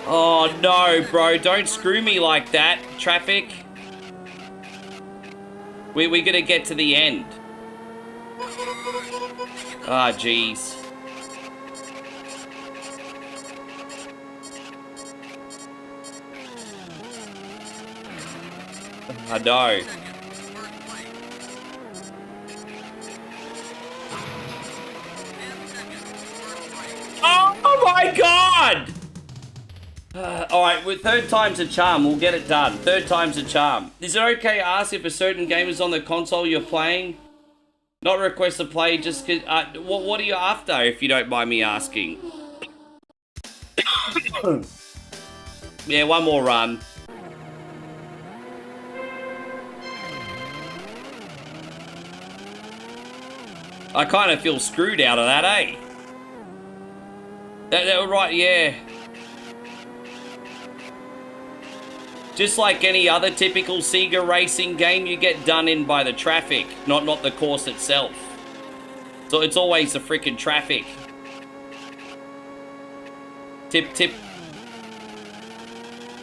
Oh, no, bro. Don't screw me like that, traffic. We're gonna get to the end. Ah, jeez. I know. Oh my god! Alright, with third time's a charm. We'll get it done. Third time's a charm. Is it okay to ask if a certain game is on the console you're playing? Not request to play, just cause, what are you after, if you don't mind me asking? Yeah, one more run. I kind of feel screwed out of that, eh? Right, yeah. Just like any other typical Sega racing game, you get done in by the traffic, not the course itself. So it's always the freaking traffic. Tip.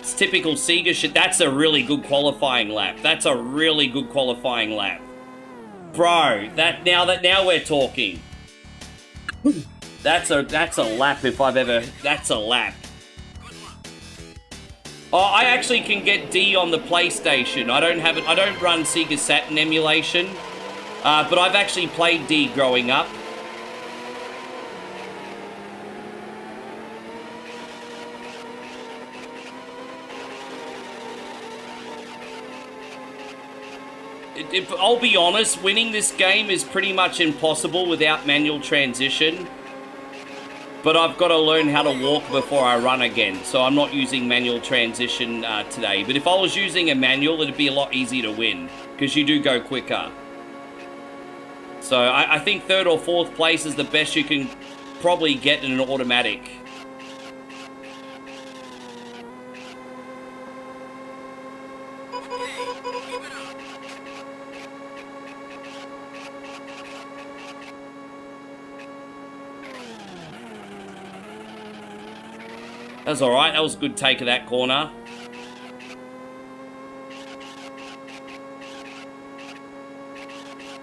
It's typical Sega shit. That's a really good qualifying lap. That's a really good qualifying lap. Bro, now we're talking. That's a lap if I've ever... That's a lap. Oh, I actually can get D on the PlayStation. I don't run Sega Saturn emulation. But I've actually played D growing up. I'll be honest, winning this game is pretty much impossible without manual transition. But I've got to learn how to walk before I run again, so I'm not using manual transition today. But if I was using a manual, it'd be a lot easier to win, because you do go quicker. So I think third or fourth place is the best you can probably get in an automatic. That's alright, that was a good take of that corner.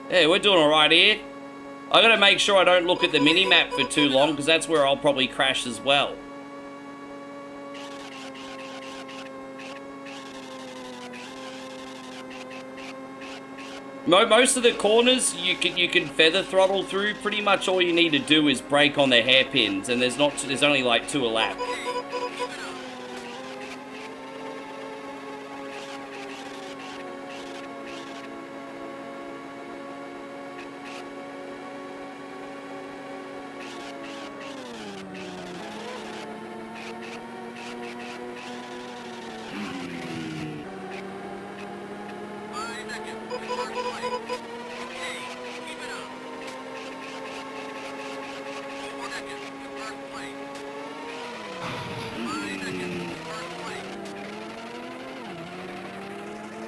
Yeah, we're doing alright here. I gotta make sure I don't look at the mini-map for too long, because that's where I'll probably crash as well. Most of the corners you can feather throttle through. Pretty much all you need to do is brake on the hairpins, and there's only like 2 a lap.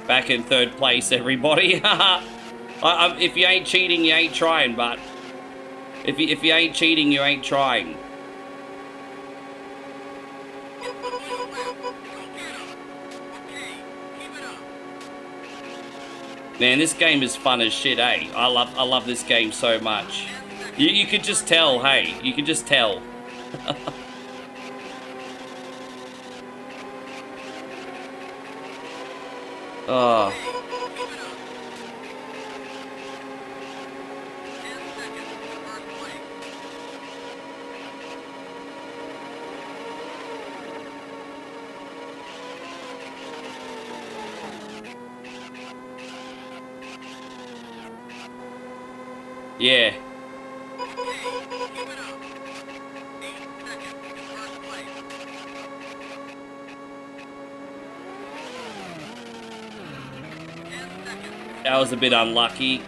Back in third place, everybody. If you ain't cheating, you ain't trying, but if you ain't cheating, you ain't trying. Man, this game is fun as shit, eh? I love this game so much. You could just tell, hey, you could just tell. Oh. Yeah. That was a bit unlucky.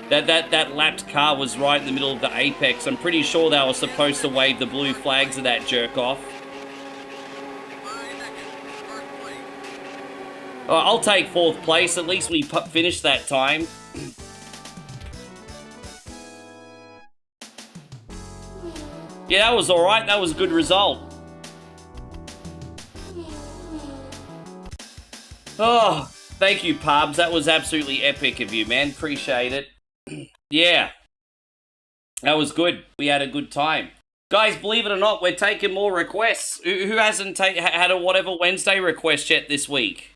That lapped car was right in the middle of the apex. I'm pretty sure they were supposed to wave the blue flags of that jerk off. I'll take 4th place. At least we finished that time. Yeah, that was alright. That was a good result. Oh, thank you, Pubs. That was absolutely epic of you, man. Appreciate it. Yeah. That was good. We had a good time. Guys, believe it or not, we're taking more requests. Who hasn't had a Whatever Wednesday request yet this week?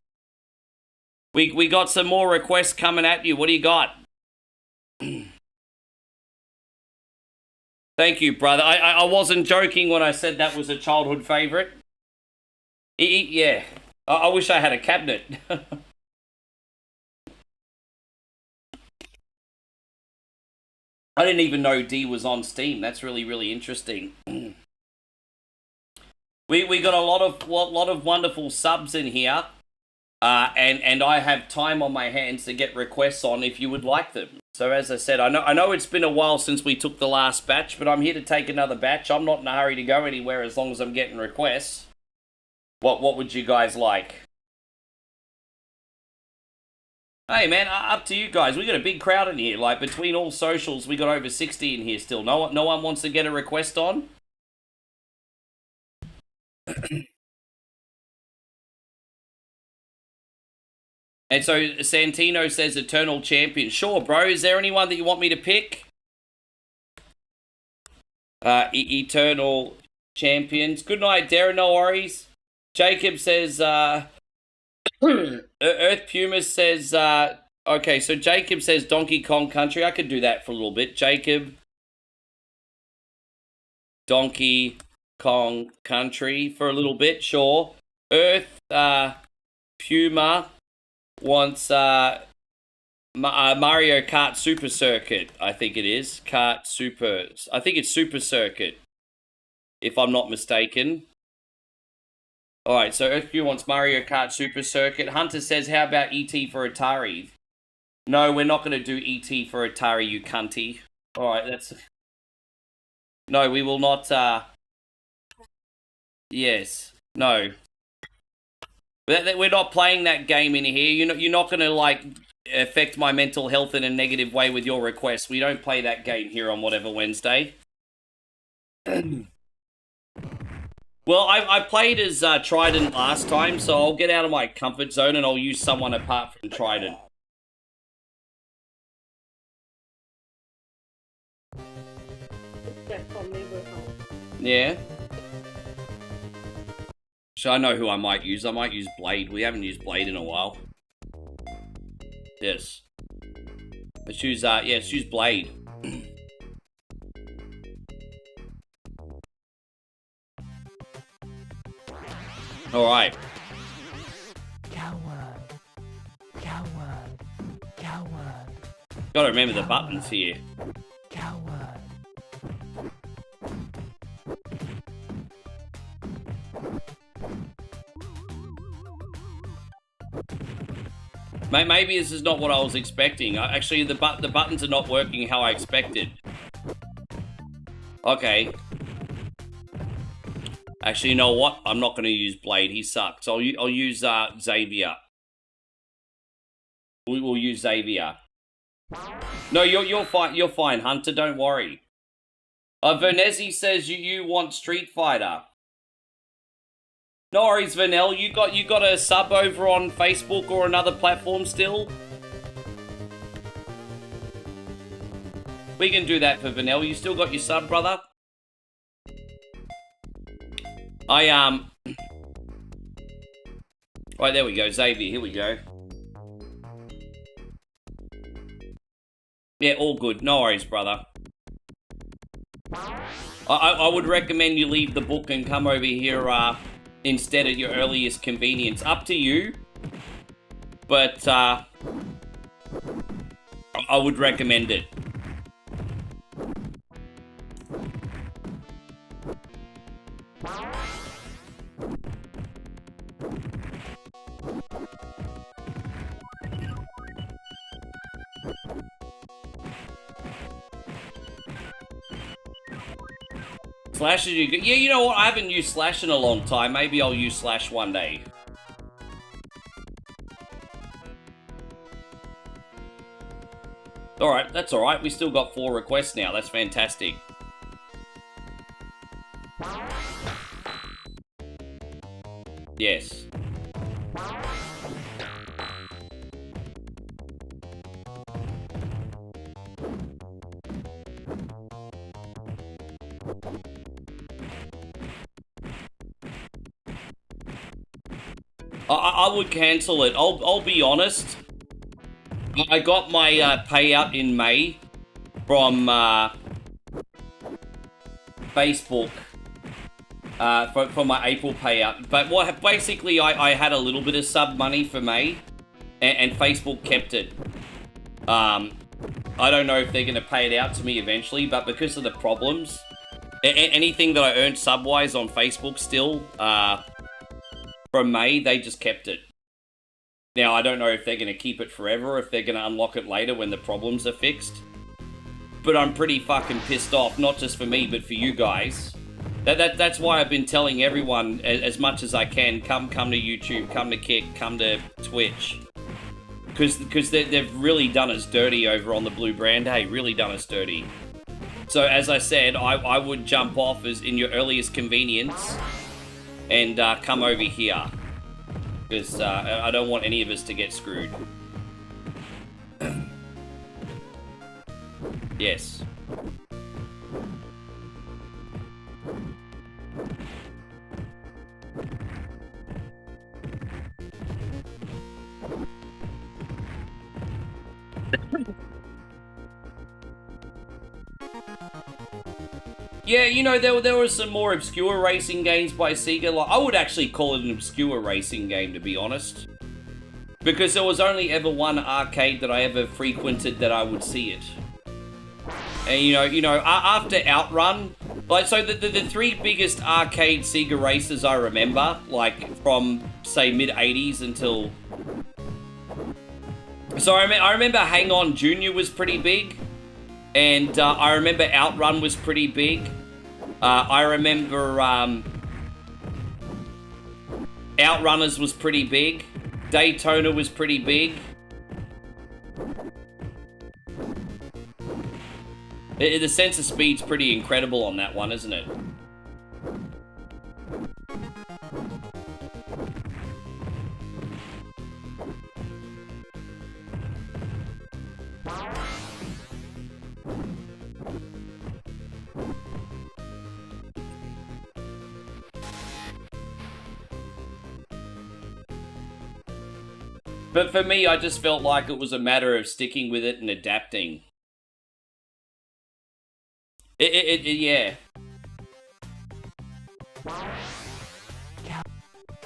We got some more requests coming at you. What do you got? Thank you, brother. I wasn't joking when I said that was a childhood favorite. Yeah. I wish I had a cabinet. I didn't even know D was on Steam. That's really, really interesting. We got a lot of wonderful subs in here. And I have time on my hands to get requests on if you would like them. So as I said, I know it's been a while since we took the last batch, but I'm here to take another batch. I'm not in a hurry to go anywhere as long as I'm getting requests. What would you guys like? Hey man, up to you guys. We got a big crowd in here. Like between all socials, we got over 60 in here still. No one wants to get a request on. And so Santino says Eternal Champion. Sure, bro. Is there anyone that you want me to pick? Eternal Champions. Good night, Darren. No worries. Jacob says, Earth Puma says, okay, so Jacob says Donkey Kong Country. I could do that for a little bit. Jacob, Donkey Kong Country for a little bit, sure. Earth Puma wants Mario Kart Super Circuit, I think it is. I think it's Super Circuit, if I'm not mistaken. Alright, so Earth Puma wants Mario Kart Super Circuit. Hunter says, how about E.T. for Atari? No, we're not going to do E.T. for Atari, you cunty. Alright, that's... No, we will not, Yes. No. We're not playing that game in here. You're not going to, like, affect my mental health in a negative way with your requests. We don't play that game here on Whatever Wednesday. Well, I played as Trident last time, so I'll get out of my comfort zone and I'll use someone apart from Trident. Yeah. So I know who I might use. I might use Blade. We haven't used Blade in a while. Yes. Let's use, let's use Blade. Alright. Gotta remember the buttons here. Maybe this is not what I was expecting. Actually, the buttons are not working how I expected. Okay. Actually, you know what? I'm not going to use Blade. He sucks. I'll use Xavier. We will use Xavier. No, you're fine. You're fine, Hunter. Don't worry. Vernezi says you want Street Fighter. No worries, Vanel. You got a sub over on Facebook or another platform still? We can do that for Vanel. You still got your sub, brother? Right, there we go. Xavier, here we go. Yeah, all good. No worries, brother. I would recommend you leave the book and come over here, instead at your earliest convenience. Up to you. But, I would recommend it. Slash is you good? Yeah, you know what? I haven't used Slash in a long time. Maybe I'll use Slash one day. Alright, that's alright. We still got 4 requests now. That's fantastic. Yes. I would cancel it. I'll be honest. I got my payout in May from Facebook for my April payout. But what basically I had a little bit of sub money for May, and Facebook kept it. I don't know if they're going to pay it out to me eventually, but because of the problems, anything that I earned sub-wise on Facebook still from May, they just kept it. Now, I don't know if they're going to keep it forever or if they're going to unlock it later when the problems are fixed. But I'm pretty fucking pissed off, not just for me, but for you guys. That's why I've been telling everyone as much as I can, come to YouTube, come to Kick, come to Twitch. Because they've really done us dirty over on the Blue brand, hey, really done us dirty. So as I said, I would jump off as in your earliest convenience and come over here. Because I don't want any of us to get screwed. Yes. Yeah, you know, there were some more obscure racing games by Sega. Like, I would actually call it an obscure racing game, to be honest. Because there was only ever one arcade that I ever frequented that I would see it. And, you know, after Outrun, like, so the 3 biggest arcade Sega races I remember, like, from, say, mid-80s until... So I remember Hang On Junior was pretty big. And I remember Outrun was pretty big. I remember Outrunners was pretty big. Daytona was pretty big. The sense of speed's pretty incredible on that one, isn't it? But for me, I just felt like it was a matter of sticking with it and adapting. Yeah.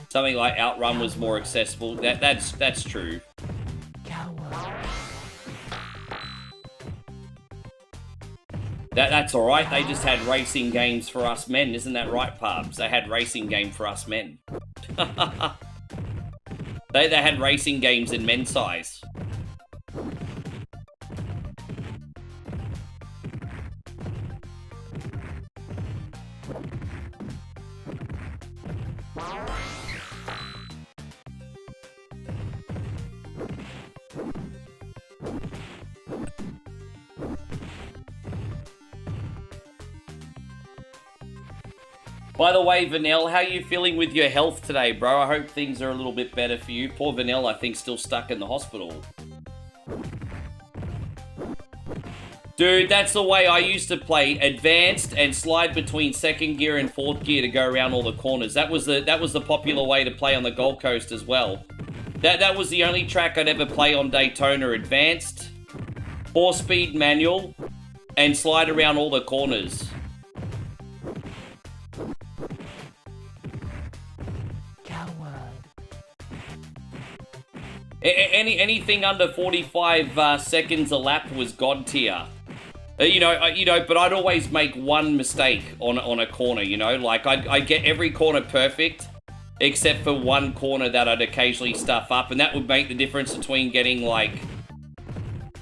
Something like Outrun was more accessible. That's true. That's alright, they just had racing games for us men, isn't that right, Pubs? They had racing game for us men. They had racing games in men's size. By the way, Vanell, how are you feeling with your health today, bro? I hope things are a little bit better for you. Poor Vanell, I think, still stuck in the hospital. Dude, that's the way I used to play. Advanced and slide between 2nd gear and 4th gear to go around all the corners. That was the popular way to play on the Gold Coast as well. That was the only track I'd ever play on Daytona. Advanced, 4-speed manual, and slide around all the corners. Anything under 45 seconds a lap was god tier. You know, but I'd always make one mistake on a corner, you know? Like, I'd get every corner perfect, except for one corner that I'd occasionally stuff up, and that would make the difference between getting, like,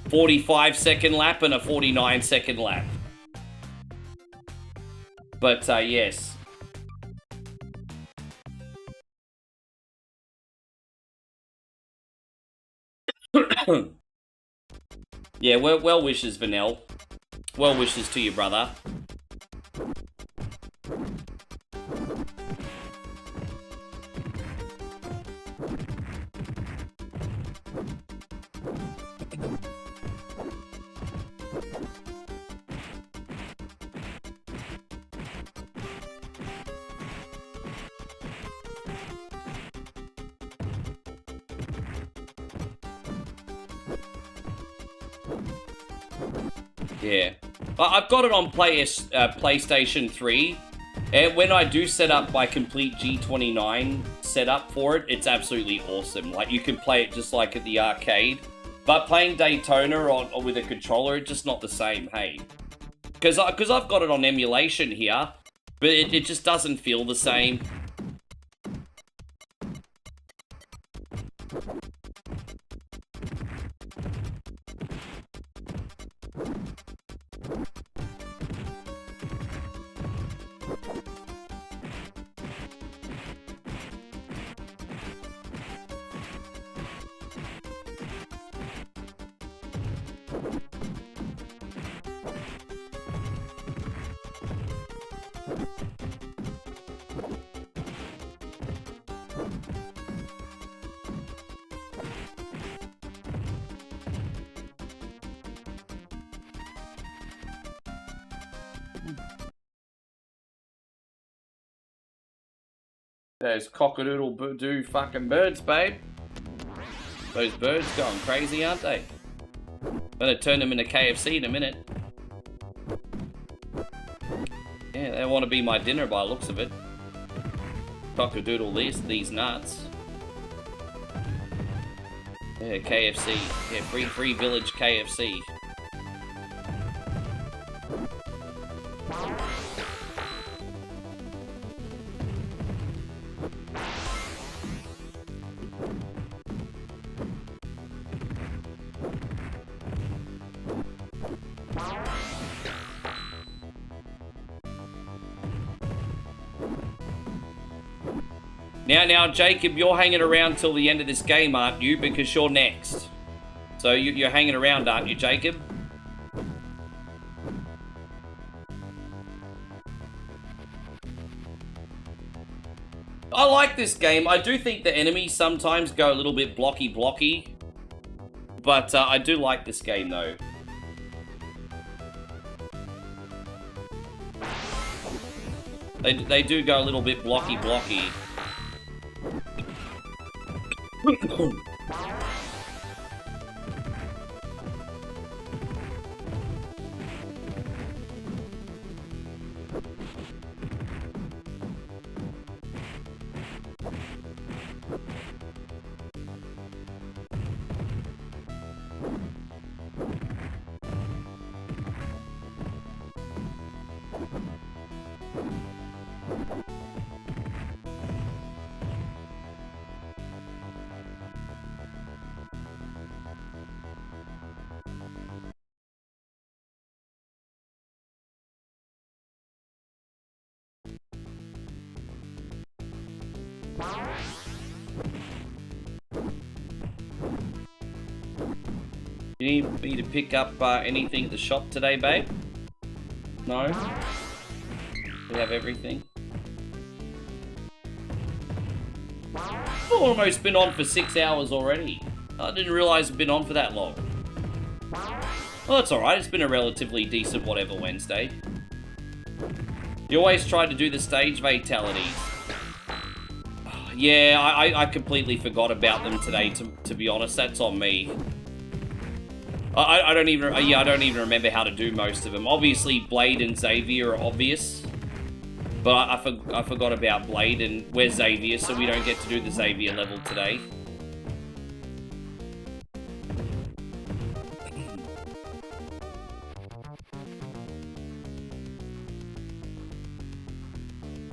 45-second lap and a 49-second lap. But yes. Yeah, well wishes, Vanel. Well wishes to your brother. Yeah. I've got it on PlayStation 3, and when I do set up my complete G29 setup for it, it's absolutely awesome. Like, you can play it just like at the arcade, but playing Daytona or with a controller, it's just not the same, hey? Because I've got it on emulation here, but it just doesn't feel the same. Those cock-a-doodle-doo fucking birds, babe. Those birds going crazy, aren't they? I'm gonna turn them into KFC in a minute. Yeah, they want to be my dinner by the looks of it. Cock-a-doodle these nuts. Yeah, KFC. Yeah, free village KFC. Now, Jacob, you're hanging around till the end of this game, aren't you? Because you're next. So you're hanging around, aren't you, Jacob? I like this game. I do think the enemies sometimes go a little bit blocky. But I do like this game, though. They do go a little bit blocky. You need me to pick up anything at the shop today, babe? No? We have everything. It's almost been on for 6 hours already. I didn't realise it'd been on for that long. Well, that's alright. It's been a relatively decent whatever Wednesday. You always try to do the stage fatalities. Yeah, I completely forgot about them today, to be honest. That's on me. I don't even remember how to do most of them. Obviously, Blade and Xavier are obvious. But I forgot about Blade, and where's Xavier, so we don't get to do the Xavier level today.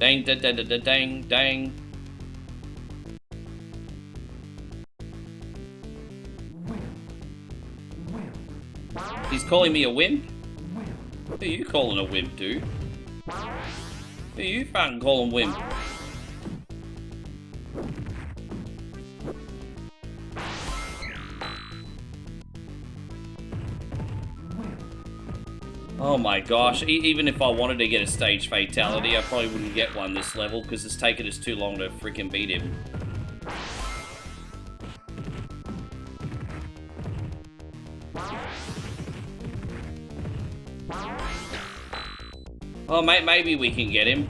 Dang, dang. He's calling me a wimp? Who are you calling a wimp, dude? Who you fucking call him wimp? Oh my gosh, even if I wanted to get a stage fatality, I probably wouldn't get one this level because it's taken us too long to freaking beat him. Oh, mate, maybe we can get him.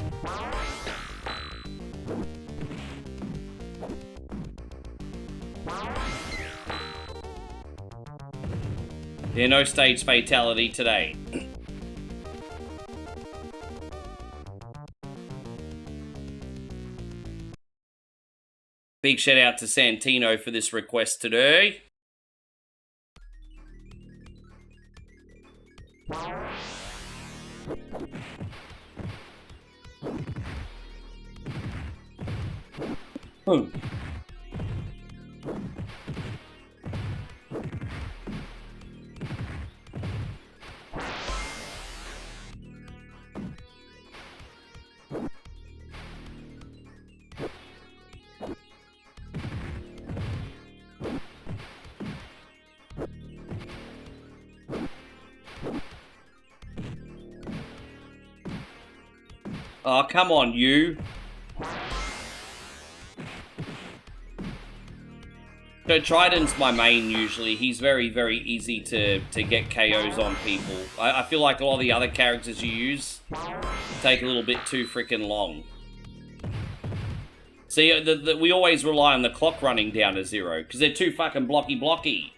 Yeah, no stage fatality today. Big shout out to Santino for this request today. Oh, come on, you. So Trident's my main usually. He's very, very easy to get KOs on people. I feel like a lot of the other characters you use take a little bit too freaking long. See, we always rely on the clock running down to 0, because they're too fucking blocky.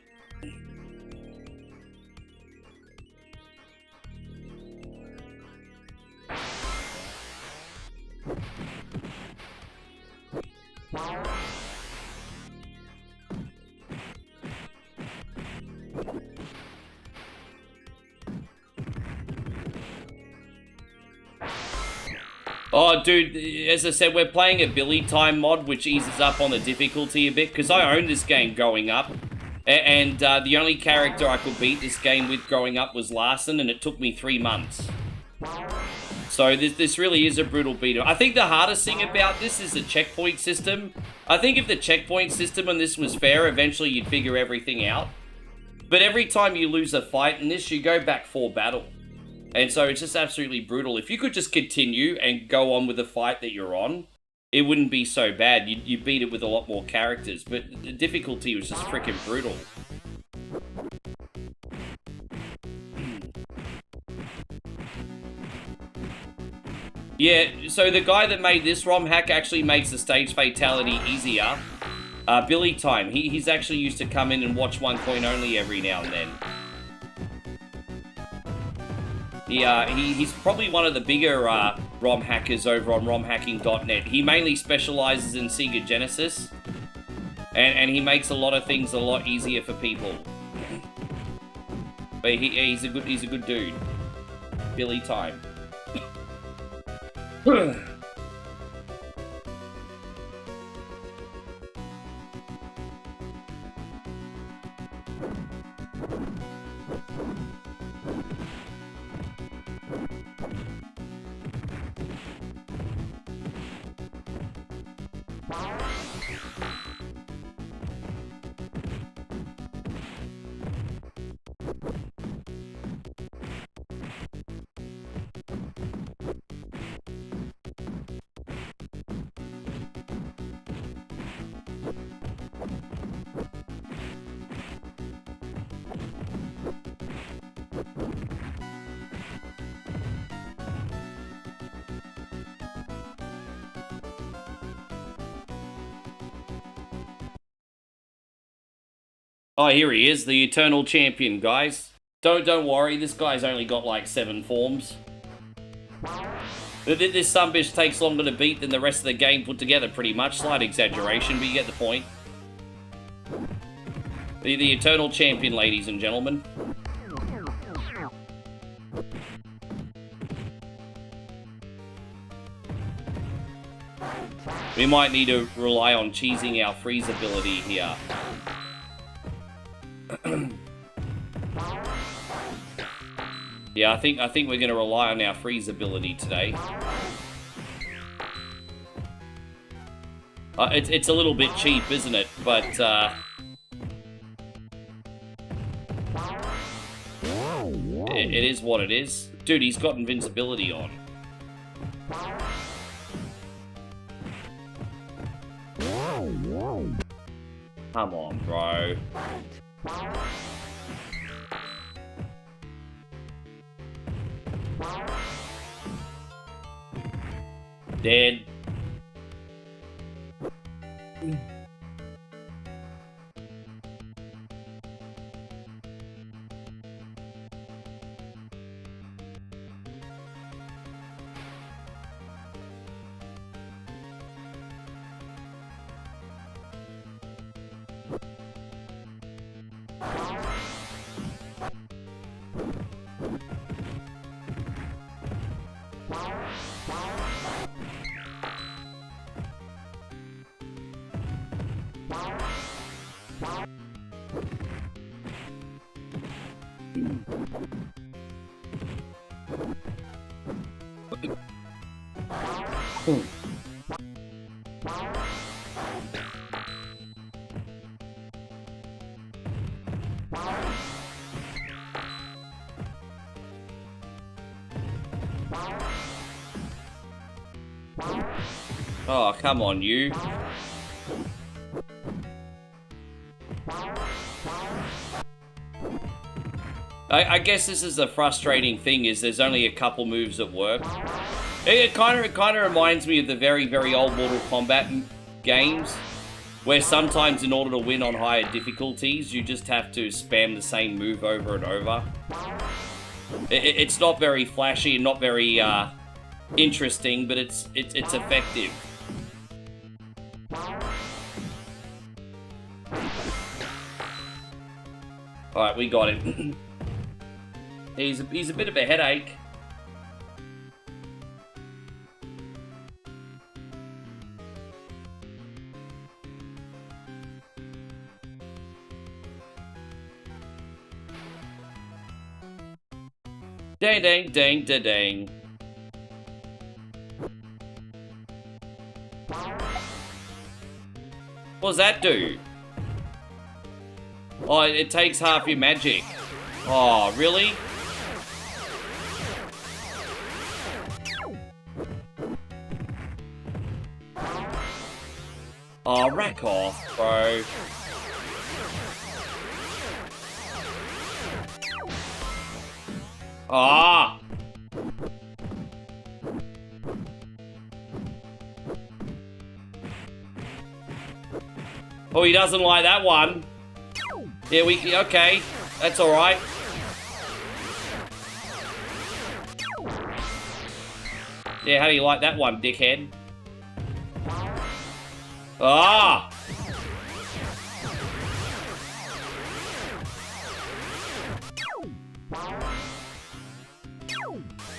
Oh, dude, as I said, we're playing a Billy Time mod, which eases up on the difficulty a bit, because I owned this game growing up, and the only character I could beat this game with growing up was Larson, and it took me 3 months. So this really is a brutal beat 'em. I think the hardest thing about this is the checkpoint system. I think if the checkpoint system on this was fair, eventually you'd figure everything out. But every time you lose a fight in this, you go back 4 battle. And so it's just absolutely brutal. If you could just continue and go on with the fight that you're on, it wouldn't be so bad. You beat it with a lot more characters, but the difficulty was just freaking brutal. Yeah, so the guy that made this ROM hack actually makes the stage fatality easier. Billy Time, he's actually used to come in and watch One Coin Only every now and then. He's probably one of the bigger ROM hackers over on romhacking.net. He mainly specializes in Sega Genesis, and he makes a lot of things a lot easier for people. But he's a good dude. Billy Time. Oh, here he is, the Eternal Champion, guys. Don't worry, this guy's only got like 7 forms. This sumbitch takes longer to beat than the rest of the game put together, pretty much. Slight exaggeration, but you get the point. The Eternal Champion, ladies and gentlemen. We might need to rely on cheesing our freeze ability here. Yeah, I think we're going to rely on our freeze ability today. It's a little bit cheap, isn't it? But, it is what it is. Dude, he's got invincibility on. Come on, bro. Dead. Oh, come on, you. I guess this is the frustrating thing, is there's only a couple moves that work. It kind of reminds me of the very, very old Mortal Kombat games, where sometimes in order to win on higher difficulties, you just have to spam the same move over and over. It's not very flashy and not very interesting, but it's effective. Alright, we got it. He's a bit of a headache. Dang, dang, dang, dang, dang. What does that do? Oh, it takes half your magic. Oh, really? Oh, rack off, bro. Ah! Oh, he doesn't like that one. Yeah, okay. That's alright. Yeah, how do you like that one, dickhead? Ah!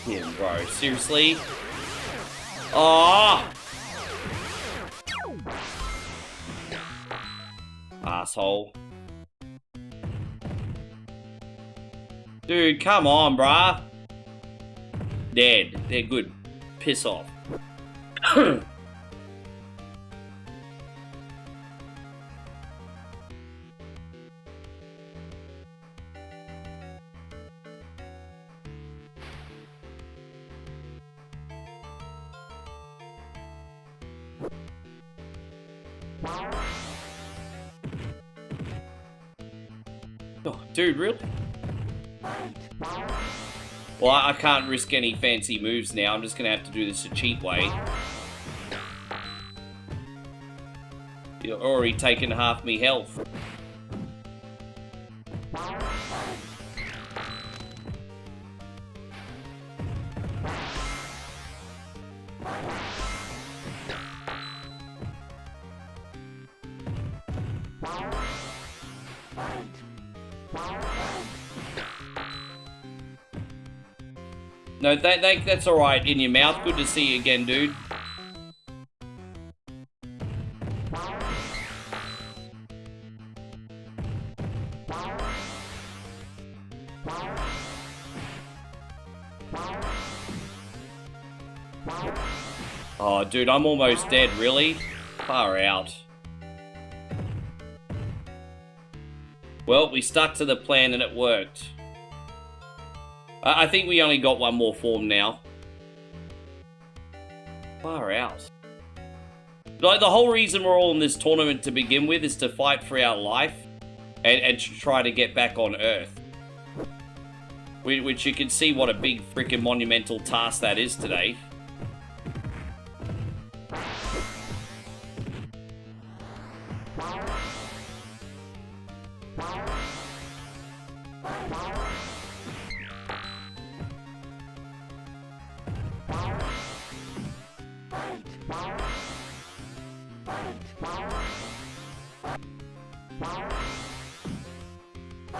Yeah, bro, seriously? Ah! Asshole. Dude, come on, bruh. Dead. They're good. Piss off. Oh, dude, really? Well, I can't risk any fancy moves now. I'm just going to have to do this a cheap way. You're already taken half me health. No, that's alright. In your mouth. Good to see you again, dude. Oh, dude, I'm almost dead. Really? Far out. Well, we stuck to the plan and it worked. I think we only got one more form now. Far out. Like, the whole reason we're all in this tournament to begin with is to fight for our life and to try to get back on Earth. Which you can see what a big freaking monumental task that is today.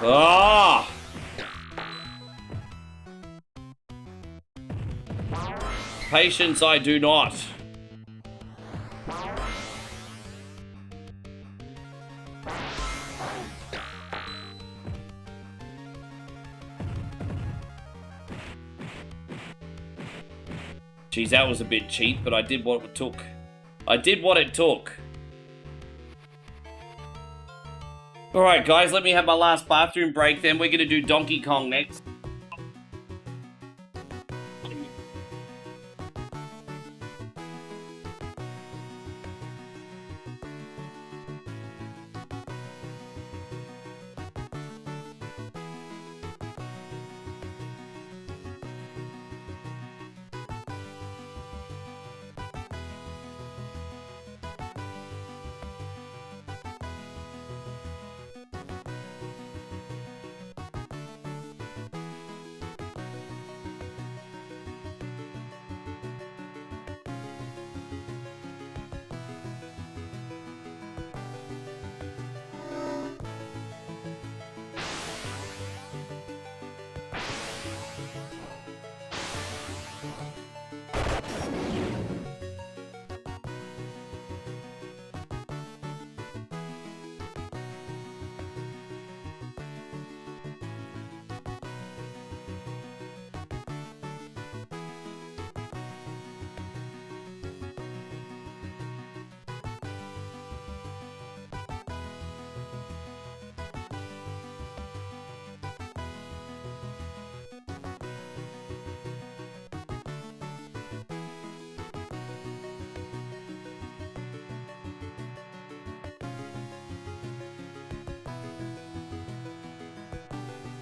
Ah! Patience, I do not. Geez, that was a bit cheap, but I did what it took. I did what it took. Alright guys, let me have my last bathroom break then. We're going to do Donkey Kong next.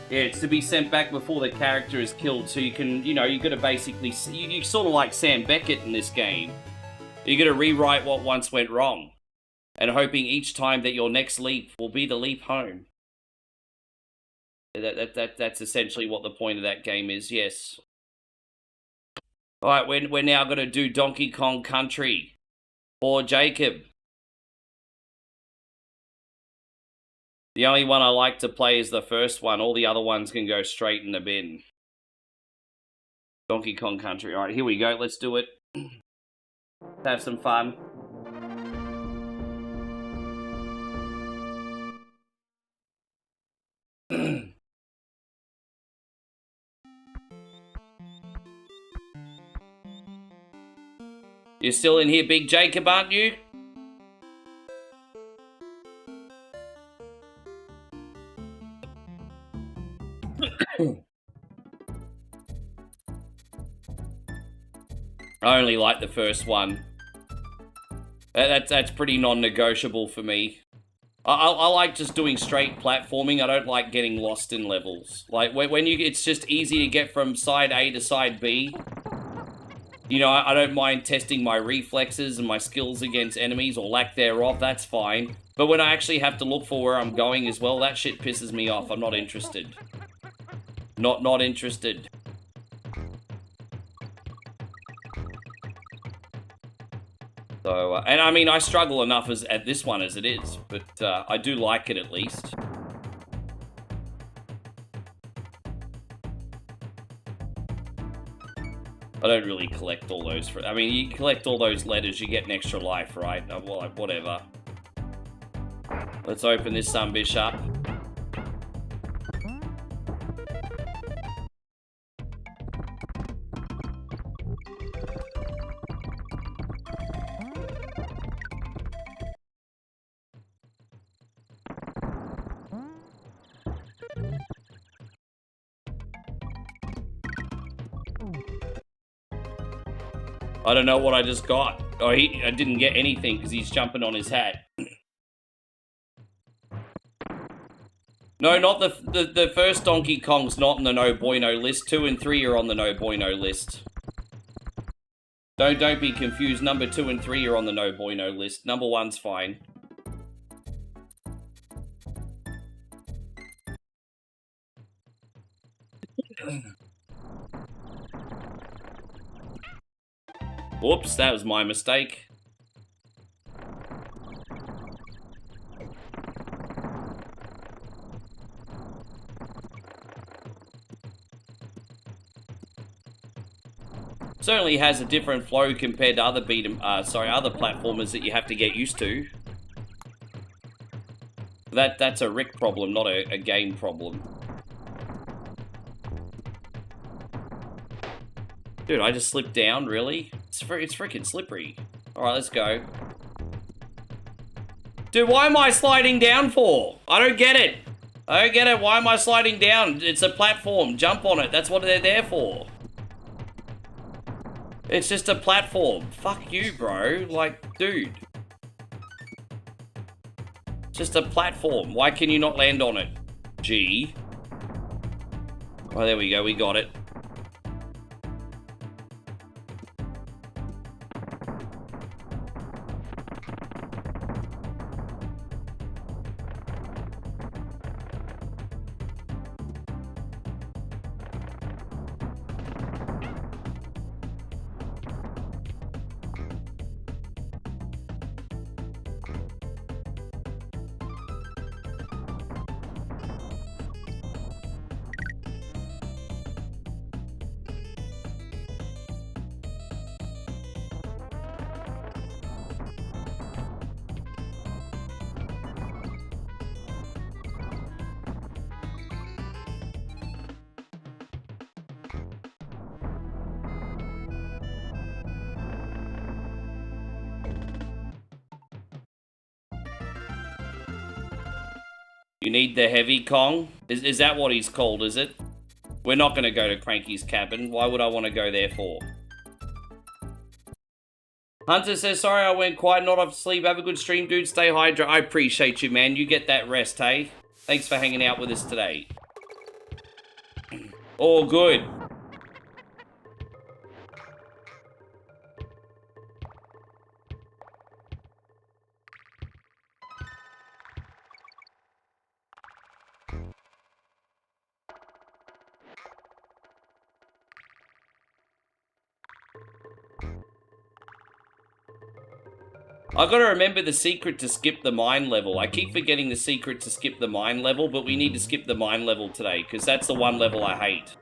Yeah, it's to be sent back before the character is killed, so you can, you know, you gotta basically, you sort of like Sam Beckett in this game. You gotta rewrite what once went wrong, and hoping each time that your next leap will be the leap home. That's essentially what the point of that game is, yes. Alright, we're now gonna do Donkey Kong Country, or Jacob. The only one I like to play is the first one. All the other ones can go straight in the bin. Donkey Kong Country. Alright, here we go. Let's do it. Have some fun. You're still in here, Big Jacob, aren't you? I only like the first one. That's pretty non-negotiable for me. I like just doing straight platforming. I don't like getting lost in levels. Like when it's just easy to get from side A to side B. You know, I don't mind testing my reflexes and my skills against enemies or lack thereof. That's fine. But when I actually have to look for where I'm going as well, that shit pisses me off. I'm not interested. Not interested. So, and I mean, I struggle enough at this one as it is, but I do like it at least. I don't really collect all those. I mean, you collect all those letters, you get an extra life, right? Well, whatever. Let's open this sumbitch up. I don't know what I just got. Oh, I didn't get anything because he's jumping on his hat. No, not the first Donkey Kong's not on the no bueno list. 2 and 3 are on the no bueno list. Don't be confused. Number 2 and 3 are on the no bueno list. Number 1's fine. Whoops, that was my mistake. Certainly has a different flow compared to other other platformers that you have to get used to. That's a Rick problem, not a game problem. Dude, I just slipped down, really? It's freaking slippery. Alright, let's go. Dude, why am I sliding down for? I don't get it. I don't get it. Why am I sliding down? It's a platform. Jump on it. That's what they're there for. It's just a platform. Fuck you, bro. Like, dude. Just a platform. Why can you not land on it? G. Oh, there we go. We got it. You need the heavy Kong? Is that what he's called, is it? We're not going to go to Cranky's cabin. Why would I want to go there for? Hunter says, sorry I went quiet, not off to sleep. Have a good stream, dude. Stay hydrated. I appreciate you, man. You get that rest, hey? Thanks for hanging out with us today. All good. I gotta remember the secret to skip the mine level. I keep forgetting the secret to skip the mine level, but we need to skip the mine level today, because that's the one level I hate.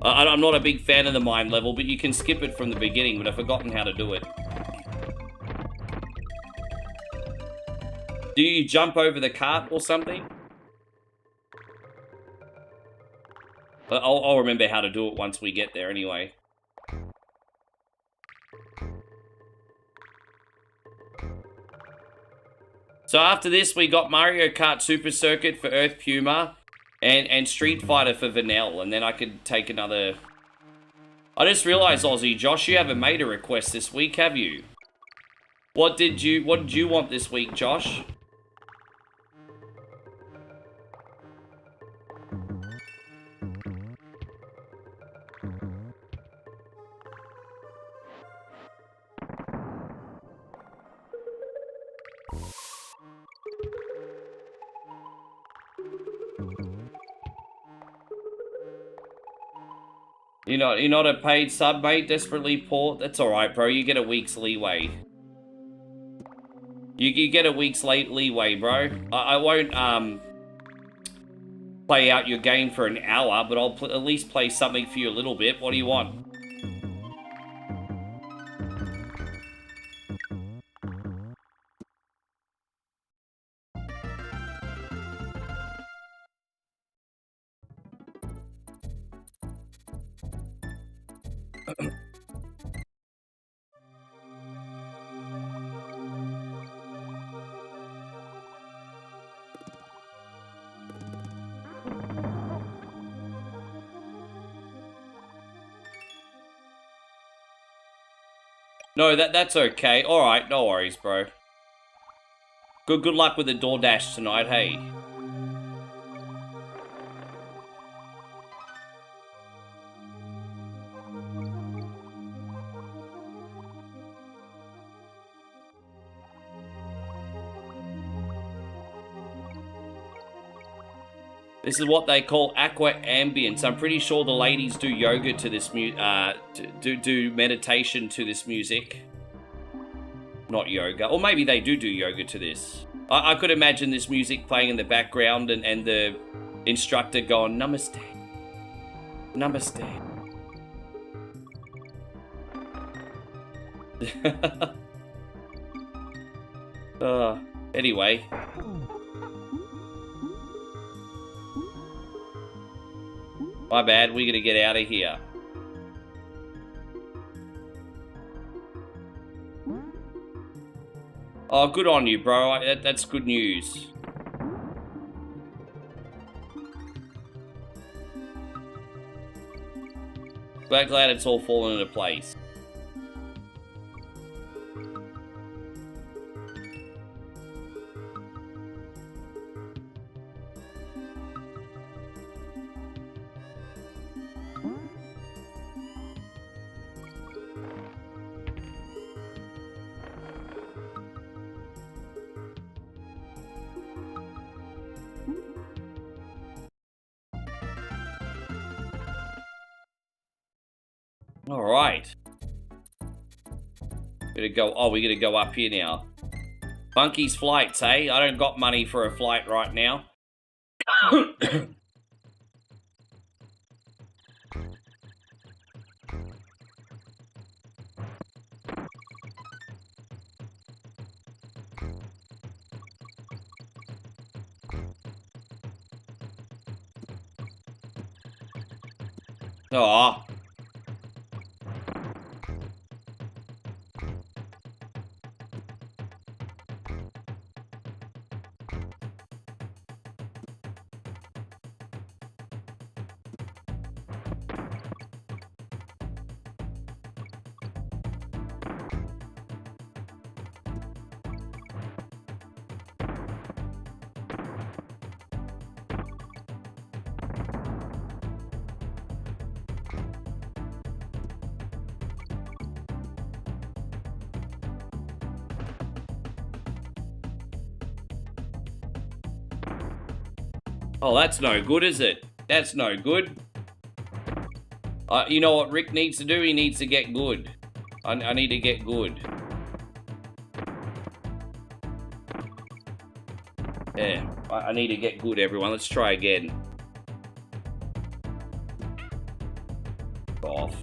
I'm not a big fan of the mine level, but you can skip it from the beginning, but I've forgotten how to do it. Do you jump over the cart or something? I'll remember how to do it once we get there anyway. So after this, we got Mario Kart Super Circuit for Earth Puma and Street Fighter for Vanell, and then I could take another... I just realized, Aussie, Josh, you haven't made a request this week, have you? What did you want this week, Josh? You're not a paid sub, mate? Desperately poor? That's alright, bro. You get a week's leeway. You get a week's leeway, bro. I won't, play out your game for an hour, but I'll at least play something for you a little bit. What do you want? No, that's okay. Alright, no worries, bro. Good luck with the DoorDash tonight, hey. This is what they call aqua ambience. I'm pretty sure the ladies do yoga to this do meditation to this music. Not yoga. Or maybe they do yoga to this. I could imagine this music playing in the background and the instructor going, Namaste. Namaste. Anyway. My bad, we gotta get out of here. Oh, good on you, bro. That's good news. Glad it's all fallen into place. All right. We're gonna go up here now. Funky's flights, hey? I don't got money for a flight right now. Aw. Oh, that's no good, is it? That's no good. You know what Rick needs to do? He needs to get good. I need to get good. Yeah, I need to get good, everyone. Let's try again. Off.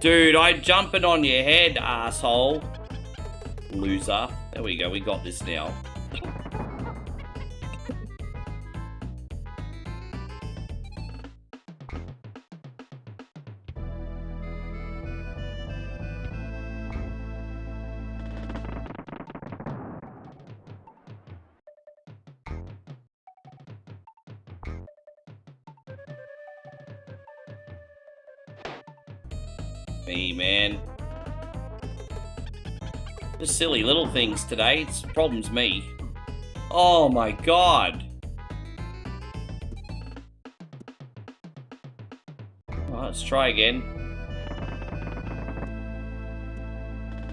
Dude, I'm jumping on your head, asshole. Loser. There we go, we got this now. Me, man. Just silly little things today. It's problem's me. Oh my god. Well, let's try again.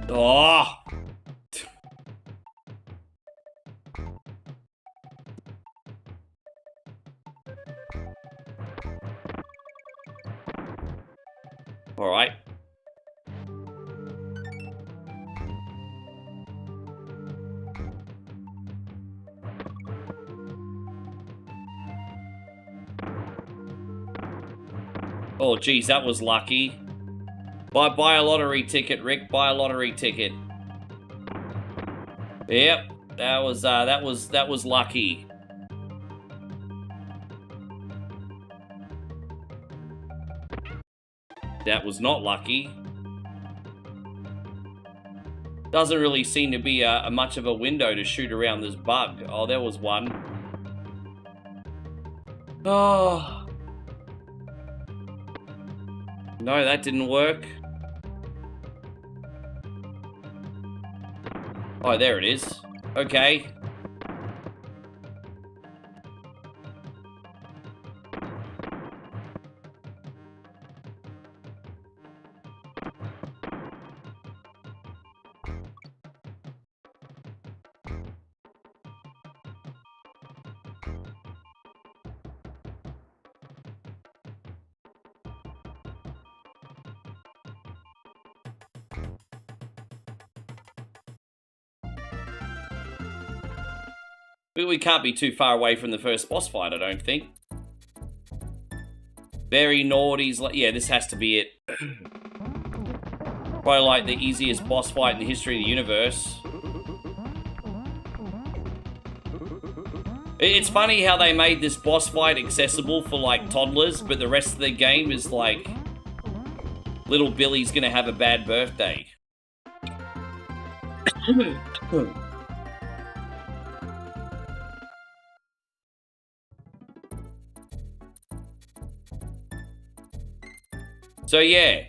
Oh. All right. Oh, geez, that was lucky. Buy a lottery ticket, Rick. Buy a lottery ticket. Yep. That was lucky. That was not lucky. Doesn't really seem to be a much of a window to shoot around this bug. Oh, there was one. Oh. No, that didn't work. Oh, there it is. Okay. We can't be too far away from the first boss fight, I don't think. Very naughty's like, yeah, this has to be it. Probably like the easiest boss fight in the history of the universe. It's funny how they made this boss fight accessible for like toddlers, but the rest of the game is like little Billy's gonna have a bad birthday. So yeah.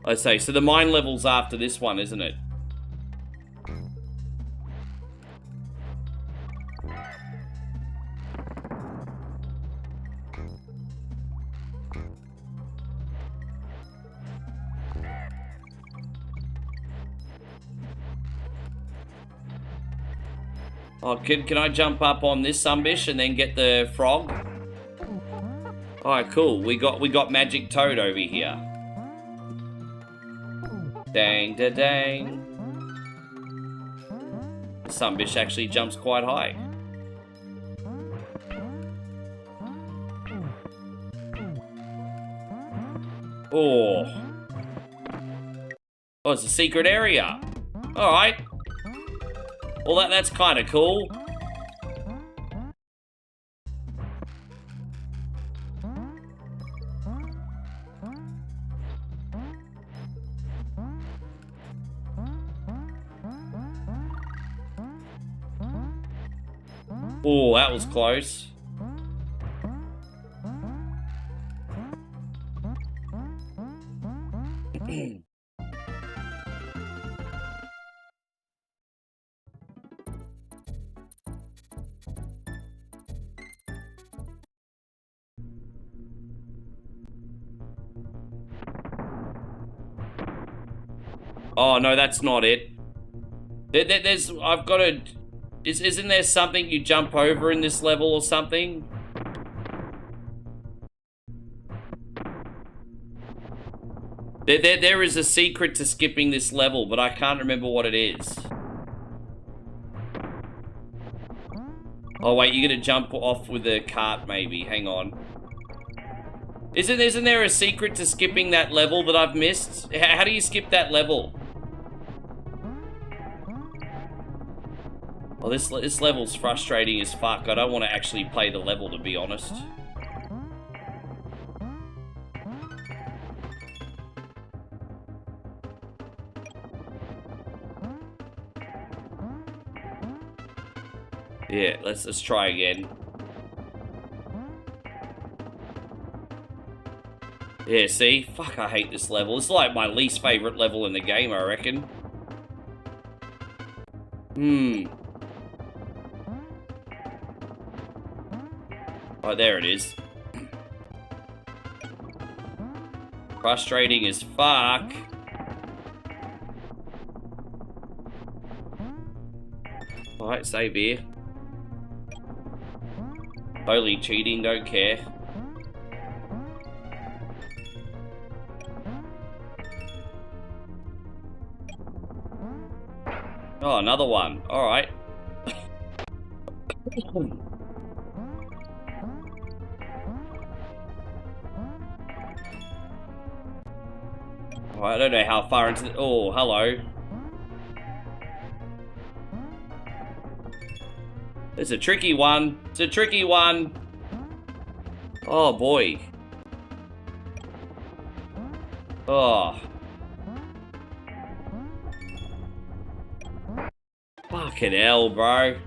I say, so the mine level's after this one, isn't it? Oh, can I jump up on this sunbish and then get the frog? Alright, cool. We got Magic Toad over here. Dang da dang. The sunbish actually jumps quite high. Oh. Oh, it's a secret area. Alright. Well, that's kind of cool. Oh, that was close. Oh, no, that's not it. I've got to... Isn't there something you jump over in this level or something? There is a secret to skipping this level, but I can't remember what it is. Oh, wait, you're gonna jump off with the cart, maybe. Hang on. Isn't there a secret to skipping that level that I've missed? How do you skip that level? Oh, this level's frustrating as fuck. I don't want to actually play the level, to be honest. Yeah, let's try again. Yeah, see? Fuck, I hate this level. It's like my least favorite level in the game, I reckon. Oh, there it is. Frustrating as fuck. Alright, save here. Totally cheating, don't care. Oh, another one. Alright. Oh, I don't know how far into the... Oh, hello. It's a tricky one. It's a tricky one. Oh, boy. Oh. Fucking hell, bro.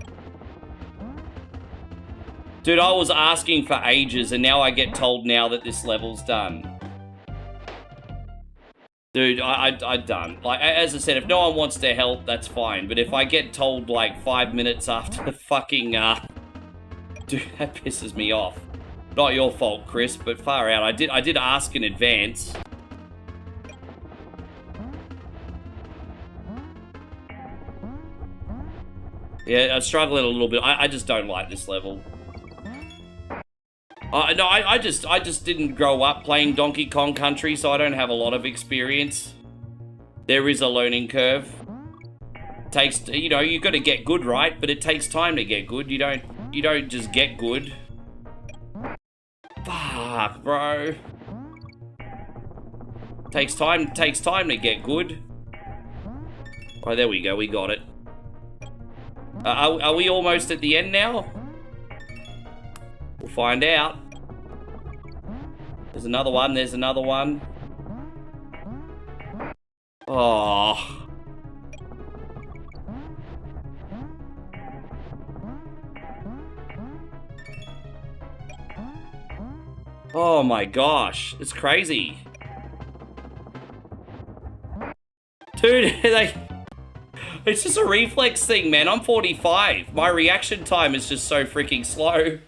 Dude, I was asking for ages, and now I get told now that this level's done. Dude, I'm done. Like, as I said, if no one wants to help, that's fine. But if I get told, like, 5 minutes after the fucking, dude, that pisses me off. Not your fault, Chris, but far out. I did ask in advance. Yeah, I'm struggling a little bit. I just don't like this level. No, I just didn't grow up playing Donkey Kong Country, so I don't have a lot of experience. There is a learning curve. Takes, you know, you got to get good, right? But it takes time to get good. You don't just get good. Fuck, bro. Takes time to get good. Oh, there we go. We got it. Are we almost at the end now? We'll find out. There's another one. There's another one. Oh. Oh my gosh. It's crazy. Dude, it's just a reflex thing, man. I'm 45. My reaction time is just so freaking slow.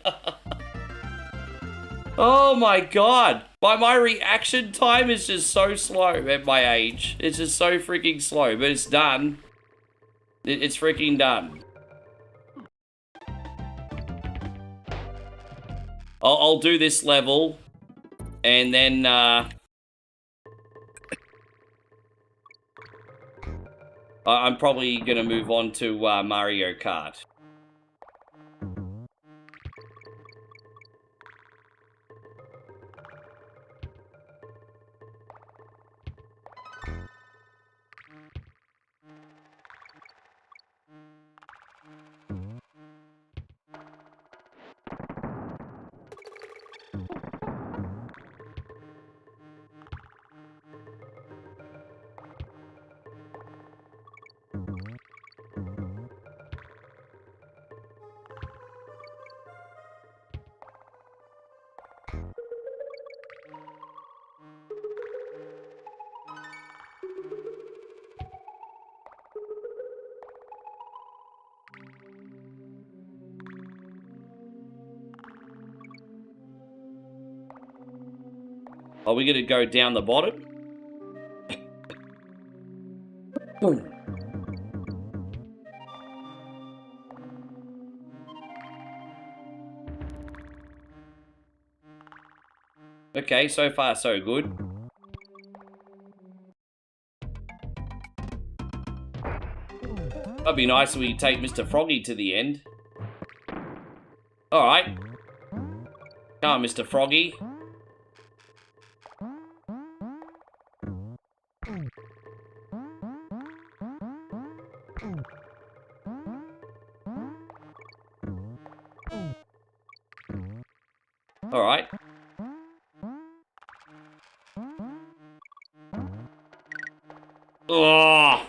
Oh my god. My reaction time is just so slow at my age. It's just so freaking slow, but it's done. It's freaking done. I'll do this level, and then, I'm probably gonna move on to, Mario Kart. Are we gonna go down the bottom? Okay, so far so good. That'd be nice if we take Mr. Froggy to the end. Alright. Come on, Mr. Froggy. Alright. Oh.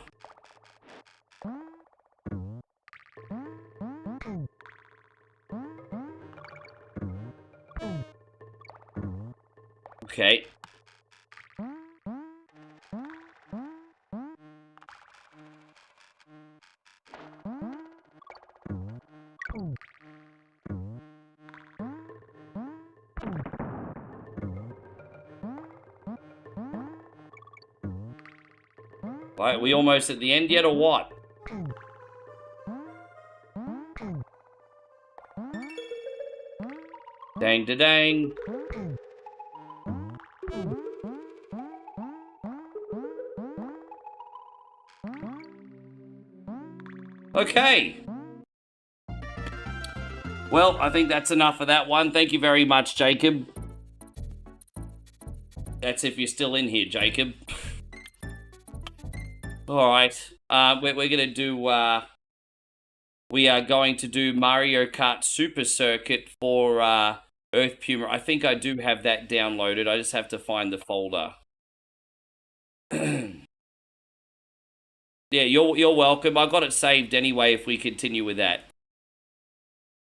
Okay. Right, are we almost at the end yet or what? Dang da dang. Okay. Well, I think that's enough of that one. Thank you very much, Jacob. That's if you're still in here, Jacob. All right. We're gonna do. We are going to do Mario Kart Super Circuit for Earth Puma. I think I do have that downloaded. I just have to find the folder. Yeah, you're welcome. I got it saved anyway. If we continue with that,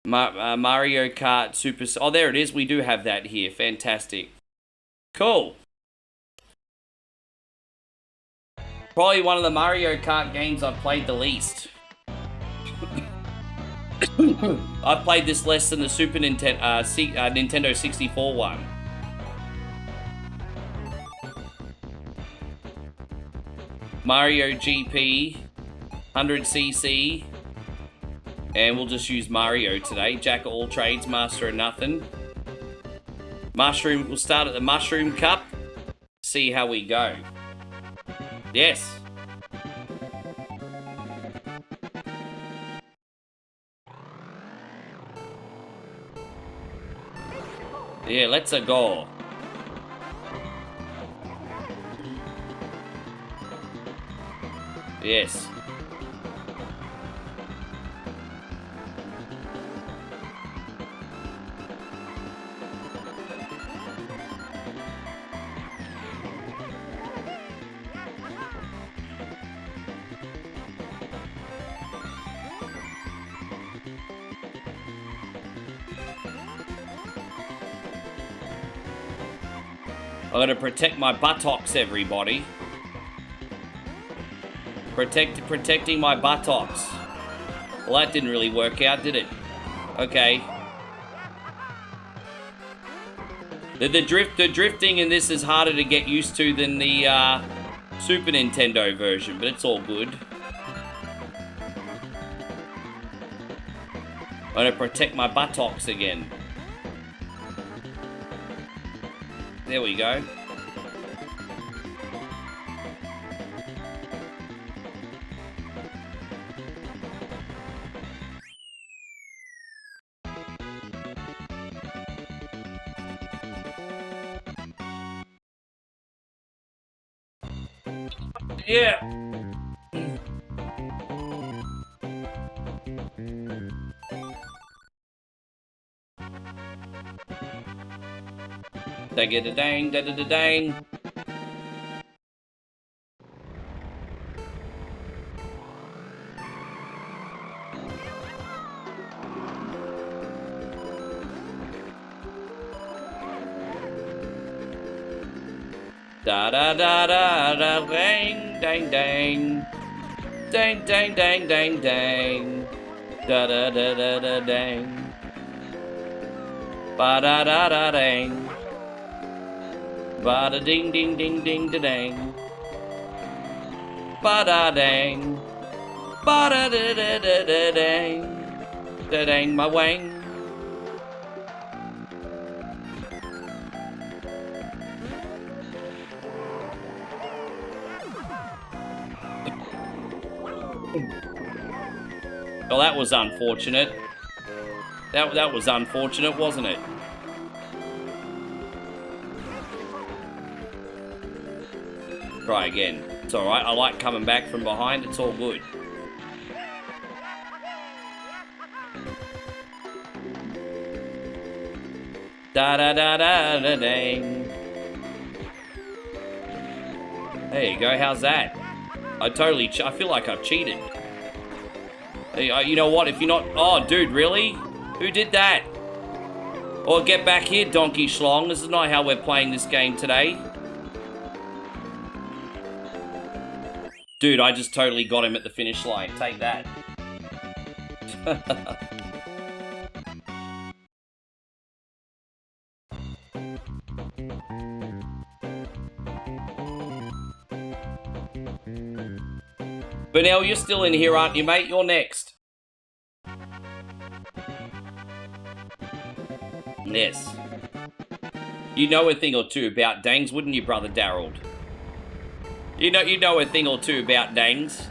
Mario Kart Super. Oh, there it is. We do have that here. Fantastic. Cool. Probably one of the Mario Kart games I've played the least. I've played this less than the Super Nintendo Nintendo 64 one. Mario GP, 100cc, and we'll just use Mario today. Jack of all trades, master of nothing. Mushroom, we'll start at the Mushroom Cup, see how we go. Yes. Yeah, let's go. Yes. I'm gonna protect my buttocks, everybody. Protecting my buttocks. Well, that didn't really work out, did it? Okay. The drifting in this is harder to get used to than the Super Nintendo version, but it's all good. I'm gonna protect my buttocks again. There we go. Yeah. Da-da-da-dang, da-da-da-dang. Da-da-da-da-da, dang, dang, dang. Dang, dang, dang, dang, dang. Da-da-da-da-da-dang. Ba-da-da-da-dang. Ba da ding ding ding ding da dang. Ba da dang. Ba da da da da da dang. Da dang my wang. Well, that was unfortunate. That was unfortunate, wasn't it? Try again. It's alright, I like coming back from behind, it's all good. Da-da-da-da-da-dang. There you go, how's that? I feel like I've cheated. You know what, if you're not... Oh, dude, really? Who did that? Oh, get back here, donkey schlong. This is not how we're playing this game today. Dude, I just totally got him at the finish line. Take that. Bernell, you're still in here, aren't you, mate? You're next. Yes. You know a thing or two about dangs, wouldn't you, brother Daryl? You know a thing or two about dangs.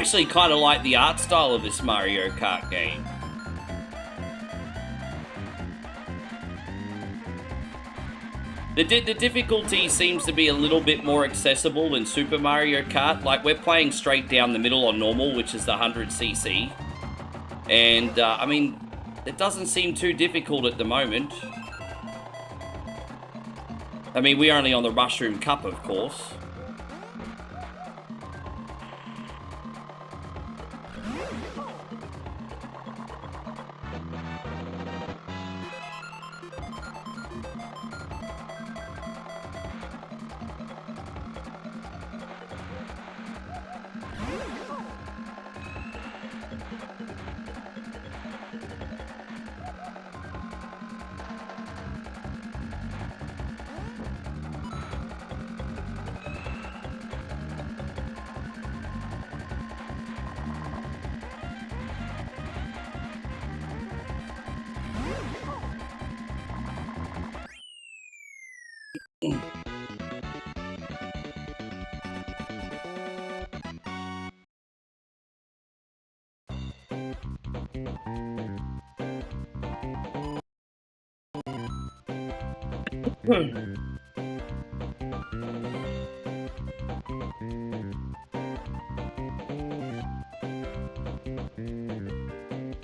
actually kind of like the art style of this Mario Kart game. The difficulty seems to be a little bit more accessible than Super Mario Kart. Like, we're playing straight down the middle on normal, which is the 100cc. And, I mean, it doesn't seem too difficult at the moment. I mean, we're only on the Mushroom Cup, of course.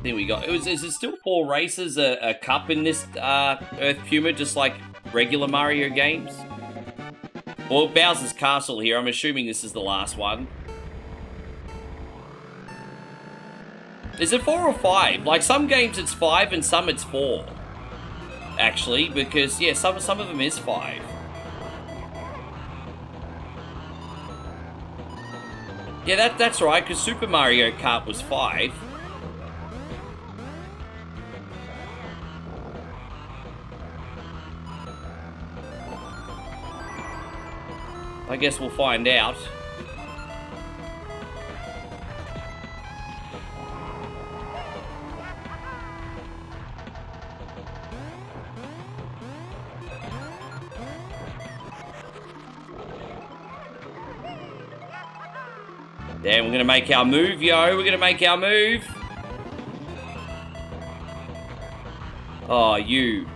There we go. Is it still 4 races a cup in this Earth Puma, just like regular Mario games? Well, Bowser's Castle here. I'm assuming this is the last one. Is it 4 or 5? Like, some games it's 5 and some it's 4. Actually, because, yeah, some of them is 5. Yeah, that's right, because Super Mario Kart was 5. I guess we'll find out. Damn, we're gonna make our move, yo. We're gonna make our move. Oh, you.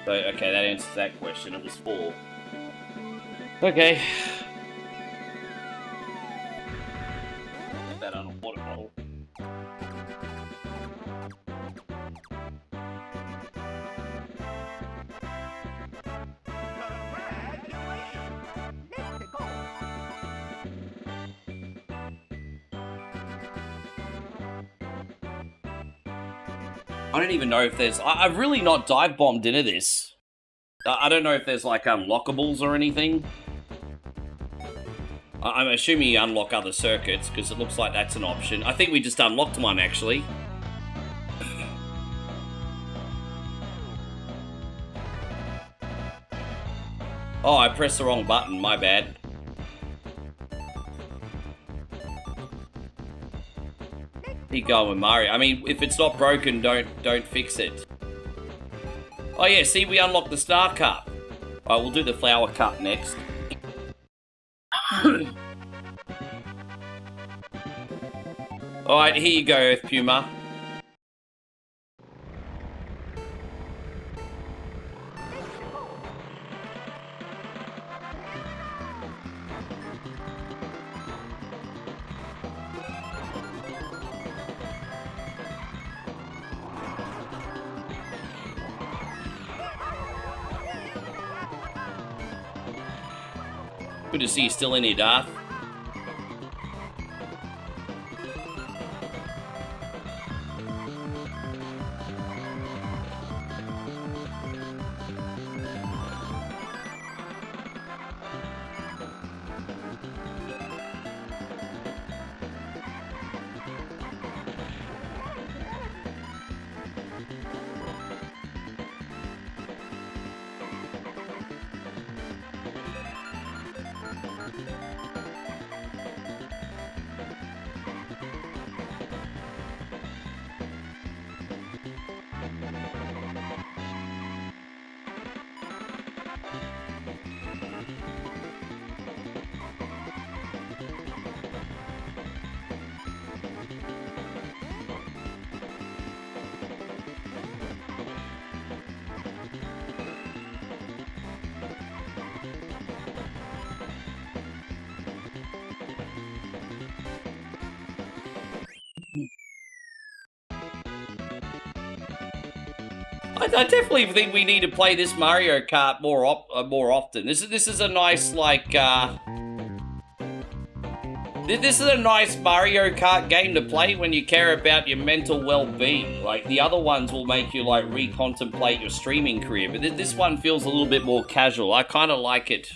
So, okay, that answers that question. It was 4. Okay. Put that on a water bottle. I don't even know if there's... I've really not dive bombed into this. I don't know if there's, like, unlockables or anything. I'm assuming you unlock other circuits, because it looks like that's an option. I think we just unlocked one, actually. Oh, I pressed the wrong button. My bad. Keep going with Mario. I mean, if it's not broken, don't fix it. Oh yeah, see, we unlocked the Star Cup. Alright, we'll do the Flower Cup next. Alright, here you go, Earth Puma. Good to see you still in here, Darth. I definitely think we need to play this Mario Kart more often. This is a nice this is a nice Mario Kart game to play when you care about your mental well-being. Like the other ones will make you like recontemplate your streaming career, but this one feels a little bit more casual. I kind of like it.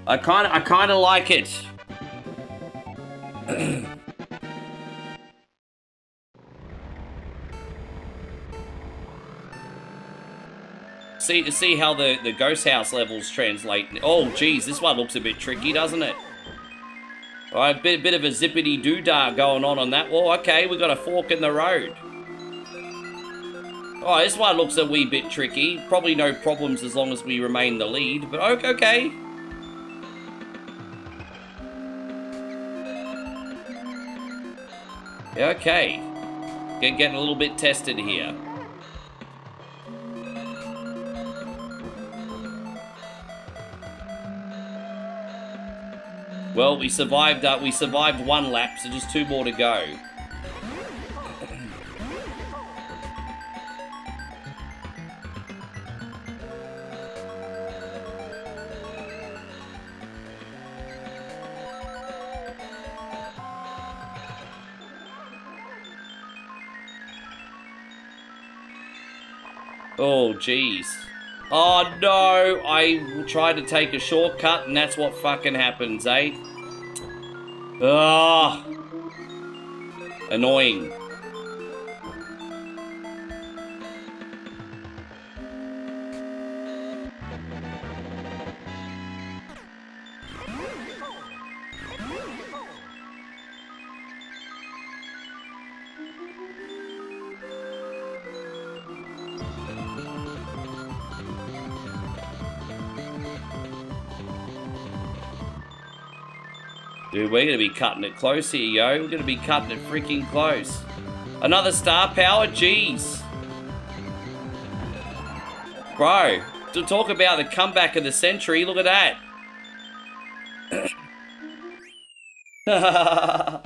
I kind of like it. See how the ghost house levels translate. Oh, geez, this one looks a bit tricky, doesn't it? All right, bit of a zippity doodah going on that wall. Okay, we got a fork in the road. Oh, this one looks a wee bit tricky. Probably no problems as long as we remain the lead, but okay. Okay. Getting a little bit tested here. Well, we survived one lap, so just 2 more to go. Oh, jeez. Oh, no. I tried to take a shortcut, and that's what fucking happens, eh? Ah. Annoying. Dude, we're going to be cutting it close here, yo. We're going to be cutting it freaking close. Another star power? Jeez. Bro, to talk about the comeback of the century, look at that. I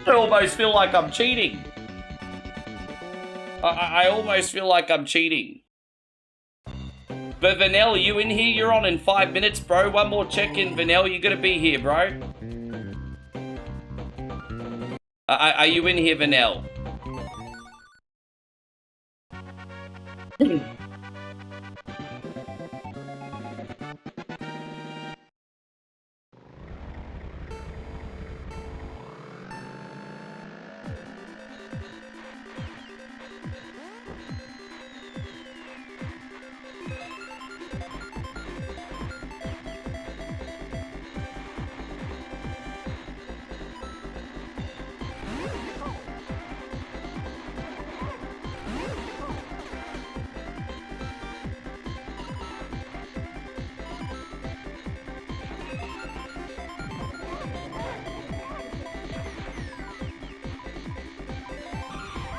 almost feel like I'm cheating. I almost feel like I'm cheating. But Vanel, are you in here? You're on in 5 minutes, bro. One more check-in, Vanel. You're going to be here, bro. Are you in here, Vanel?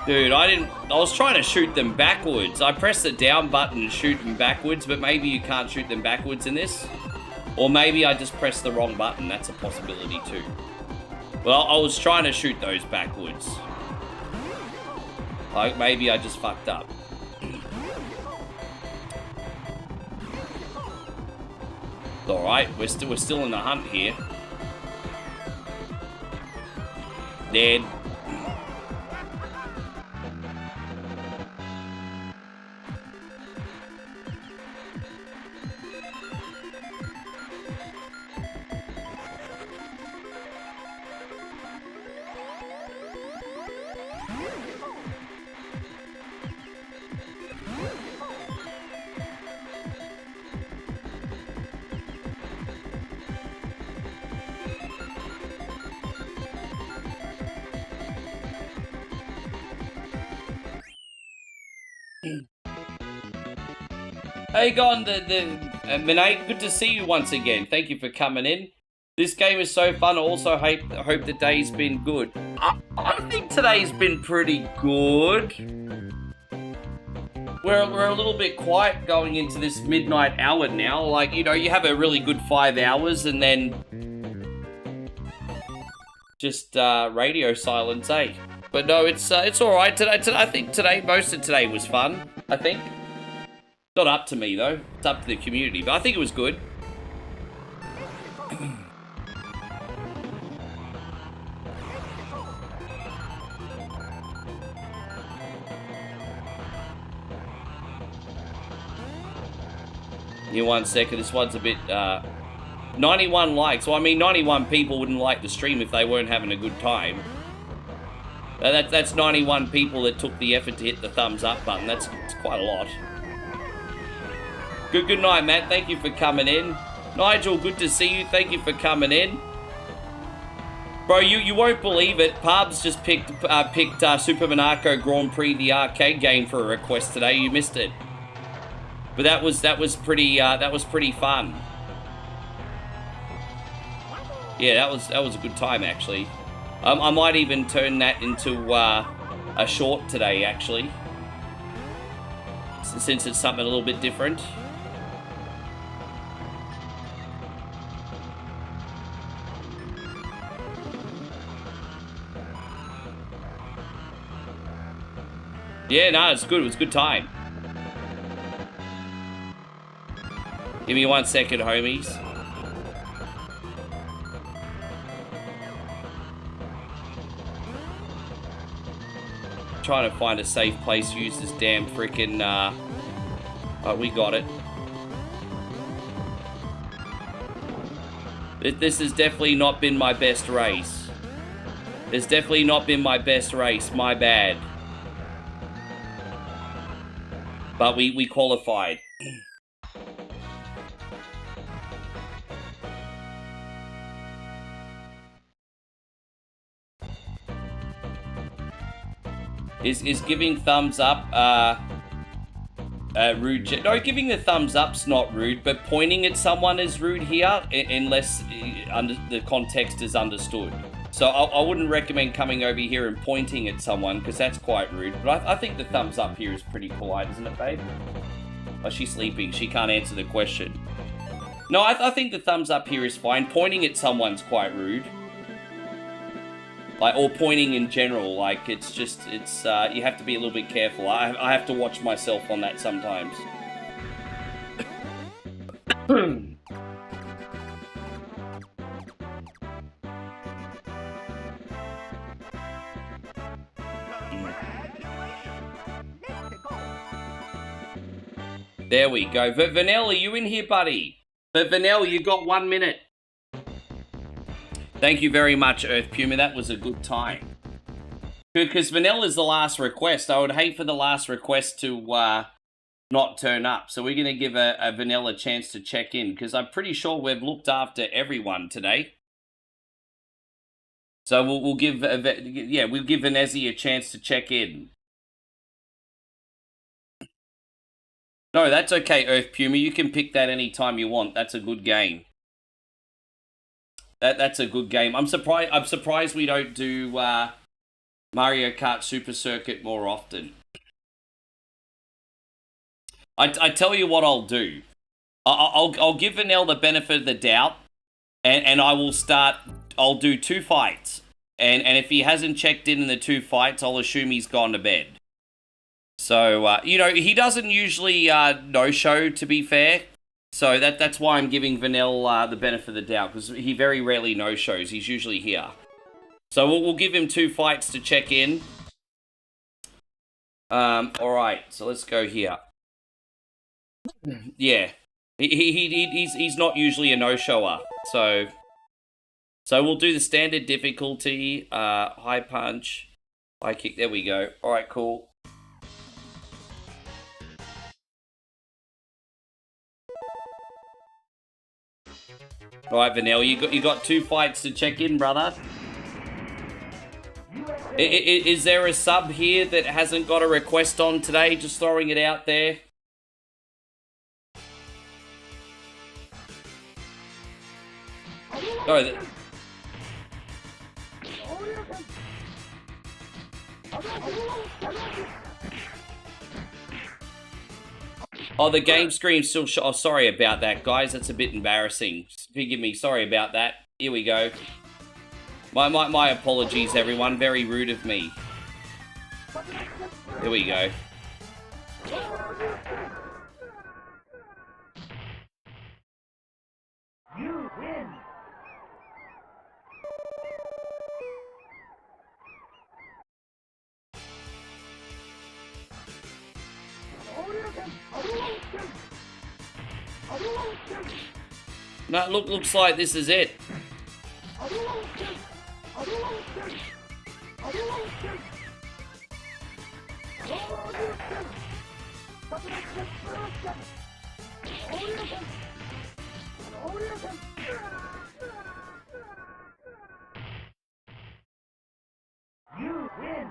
Dude, I was trying to shoot them backwards. I pressed the down button and shoot them backwards, but maybe you can't shoot them backwards in this. Or maybe I just pressed the wrong button. That's a possibility too. Well, I was trying to shoot those backwards. Like, maybe I just fucked up. Alright, we're still in the hunt here. Dead. Hey, gone, Minay, good to see you once again. Thank you for coming in. This game is so fun. I also hope the day's been good. I think today's been pretty good. We're a little bit quiet going into this midnight hour now. Like, you know, you have a really good 5 hours and then just radio silence, eh? But no, it's all right today. I think most of today was fun. I think. Not up to me, though. It's up to the community. But I think it was good. In 1 second, this one's a bit, 91 likes. Well, I mean, 91 people wouldn't like the stream if they weren't having a good time. That's 91 people that took the effort to hit the thumbs up button. That's quite a lot. Good night, Matt. Thank you for coming in. Nigel, good to see you. Thank you for coming in. Bro, you won't believe it. Pubs just picked Super Monaco Grand Prix, the arcade game, for a request today. You missed it. But that was pretty fun. Yeah, that was a good time, actually. I might even turn that into a short today, actually, since it's something a little bit different. Yeah, no, it's good. It was a good time. Give me 1 second, homies. Trying to find a safe place to use this damn freaking, oh, we got it. This has definitely not been my best race. It's definitely not been my best race, my bad. But we qualified. Is giving thumbs up rude? No, giving the thumbs up's not rude, but pointing at someone is rude here, unless the context is understood. So I wouldn't recommend coming over here and pointing at someone, because that's quite rude. But I think the thumbs up here is pretty polite, isn't it, babe? Oh, she's sleeping. She can't answer the question. No, I think the thumbs up here is fine. Pointing at someone's quite rude. Like, or pointing in general, like, you have to be a little bit careful. I have to watch myself on that sometimes. There we go. Vanilla, you in here, buddy? But Vanilla, you got 1 minute. Thank you very much, Earth Puma. That was a good time. Because Vanilla's the last request. I would hate for the last request to not turn up. So we're going to give a Vanilla a chance to check in. Because I'm pretty sure we've looked after everyone today. So we'll give Vanessa a chance to check in. No, that's okay, Earth Puma. You can pick that anytime you want. That's a good game. That's a good game. I'm surprised we don't do Mario Kart Super Circuit more often. I tell you what I'll do. I'll give Vanel the benefit of the doubt, and I'll do 2 fights. And if he hasn't checked in the 2 fights, I'll assume he's gone to bed. So, he doesn't usually no-show, to be fair. So that's why I'm giving Vanel the benefit of the doubt, because he very rarely no-shows. He's usually here. So we'll give him 2 fights to check in. Alright, so let's go here. Yeah. He's not usually a no-shower. So we'll do the standard difficulty, high punch, high kick. There we go. Alright, cool. Alright, Vanel, you got 2 fights to check in, brother. Is there a sub here that hasn't got a request on today? Just throwing it out there. Oh, oh, the game screen's still oh, sorry about that, guys. That's a bit embarrassing. Forgive me. Sorry about that. Here we go. My apologies, everyone. Very rude of me. Here we go. No, looks like this is it. You win.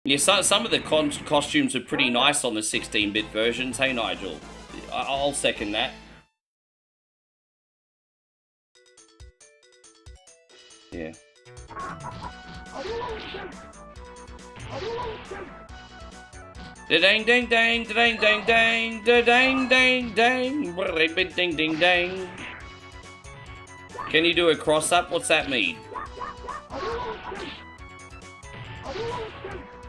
Yeah, some of the costumes are pretty nice on the 16-bit versions. Hey, Nigel. I'll second that. Yeah. Da-dang, dang, dang, da-dang, dang, dang, da-dang, dang, dang, ding, ding, dang. Can you do a cross-up? What's that mean?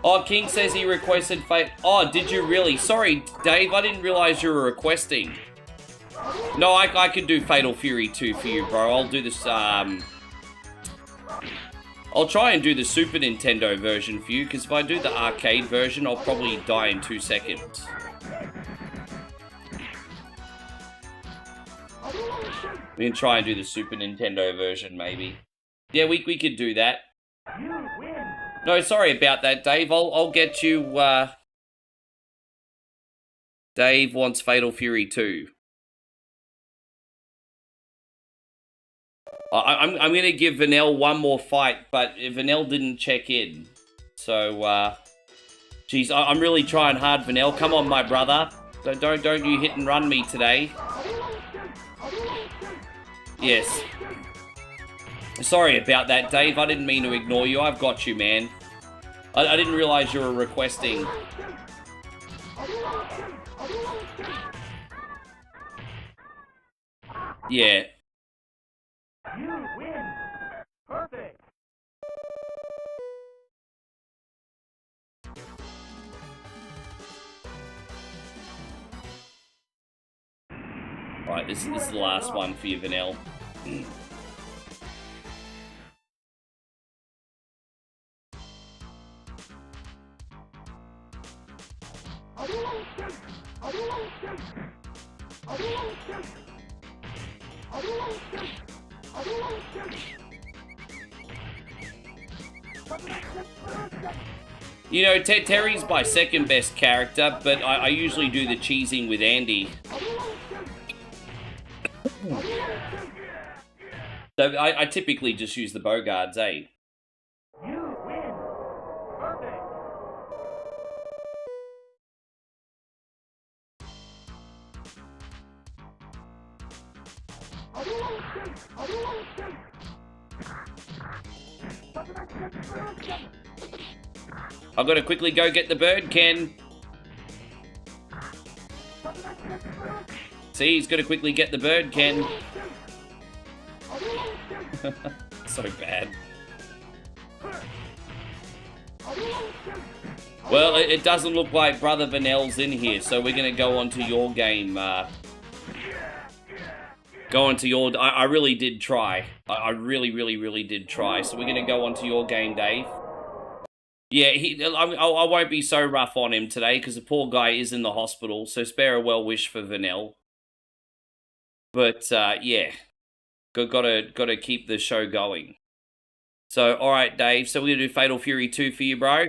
Oh, King says he requested Fate. Oh, did you really? Sorry, Dave, I didn't realize you were requesting. No, I could do Fatal Fury 2 for you, bro. I'll do this, I'll try and do the Super Nintendo version for you, because if I do the arcade version, I'll probably die in 2 seconds. We can try and do the Super Nintendo version, maybe. Yeah, we could do that. No, sorry about that, Dave. I'll get you, Dave wants Fatal Fury 2. I'm going to give Vanel one more fight, but Vanel didn't check in. So, geez, I'm really trying hard, Vanel. Come on, my brother. Don't you hit and run me today. Yes. Sorry about that, Dave. I didn't mean to ignore you. I've got you, man. I didn't realize you were requesting. Yeah. You win. Perfect. Right, this is the last one for you, Vanel. You know, Terry's my second best character, but I usually do the cheesing with Andy. So I typically just use the Bogards, eh? You win. Perfect. I've got to quickly go get the bird, Ken. See, he's got to quickly get the bird, Ken. So bad. Well, it doesn't look like Brother Vanel's in here, so we're going to go on to your game. Go on to your... I really did try. I really did try. So we're going to go on to your game, Dave. Yeah, I won't be so rough on him today, because the poor guy is in the hospital, so spare a well wish for Vanel. But, yeah. Gotta keep the show going. So, alright, Dave. So we're gonna do Fatal Fury 2 for you, bro.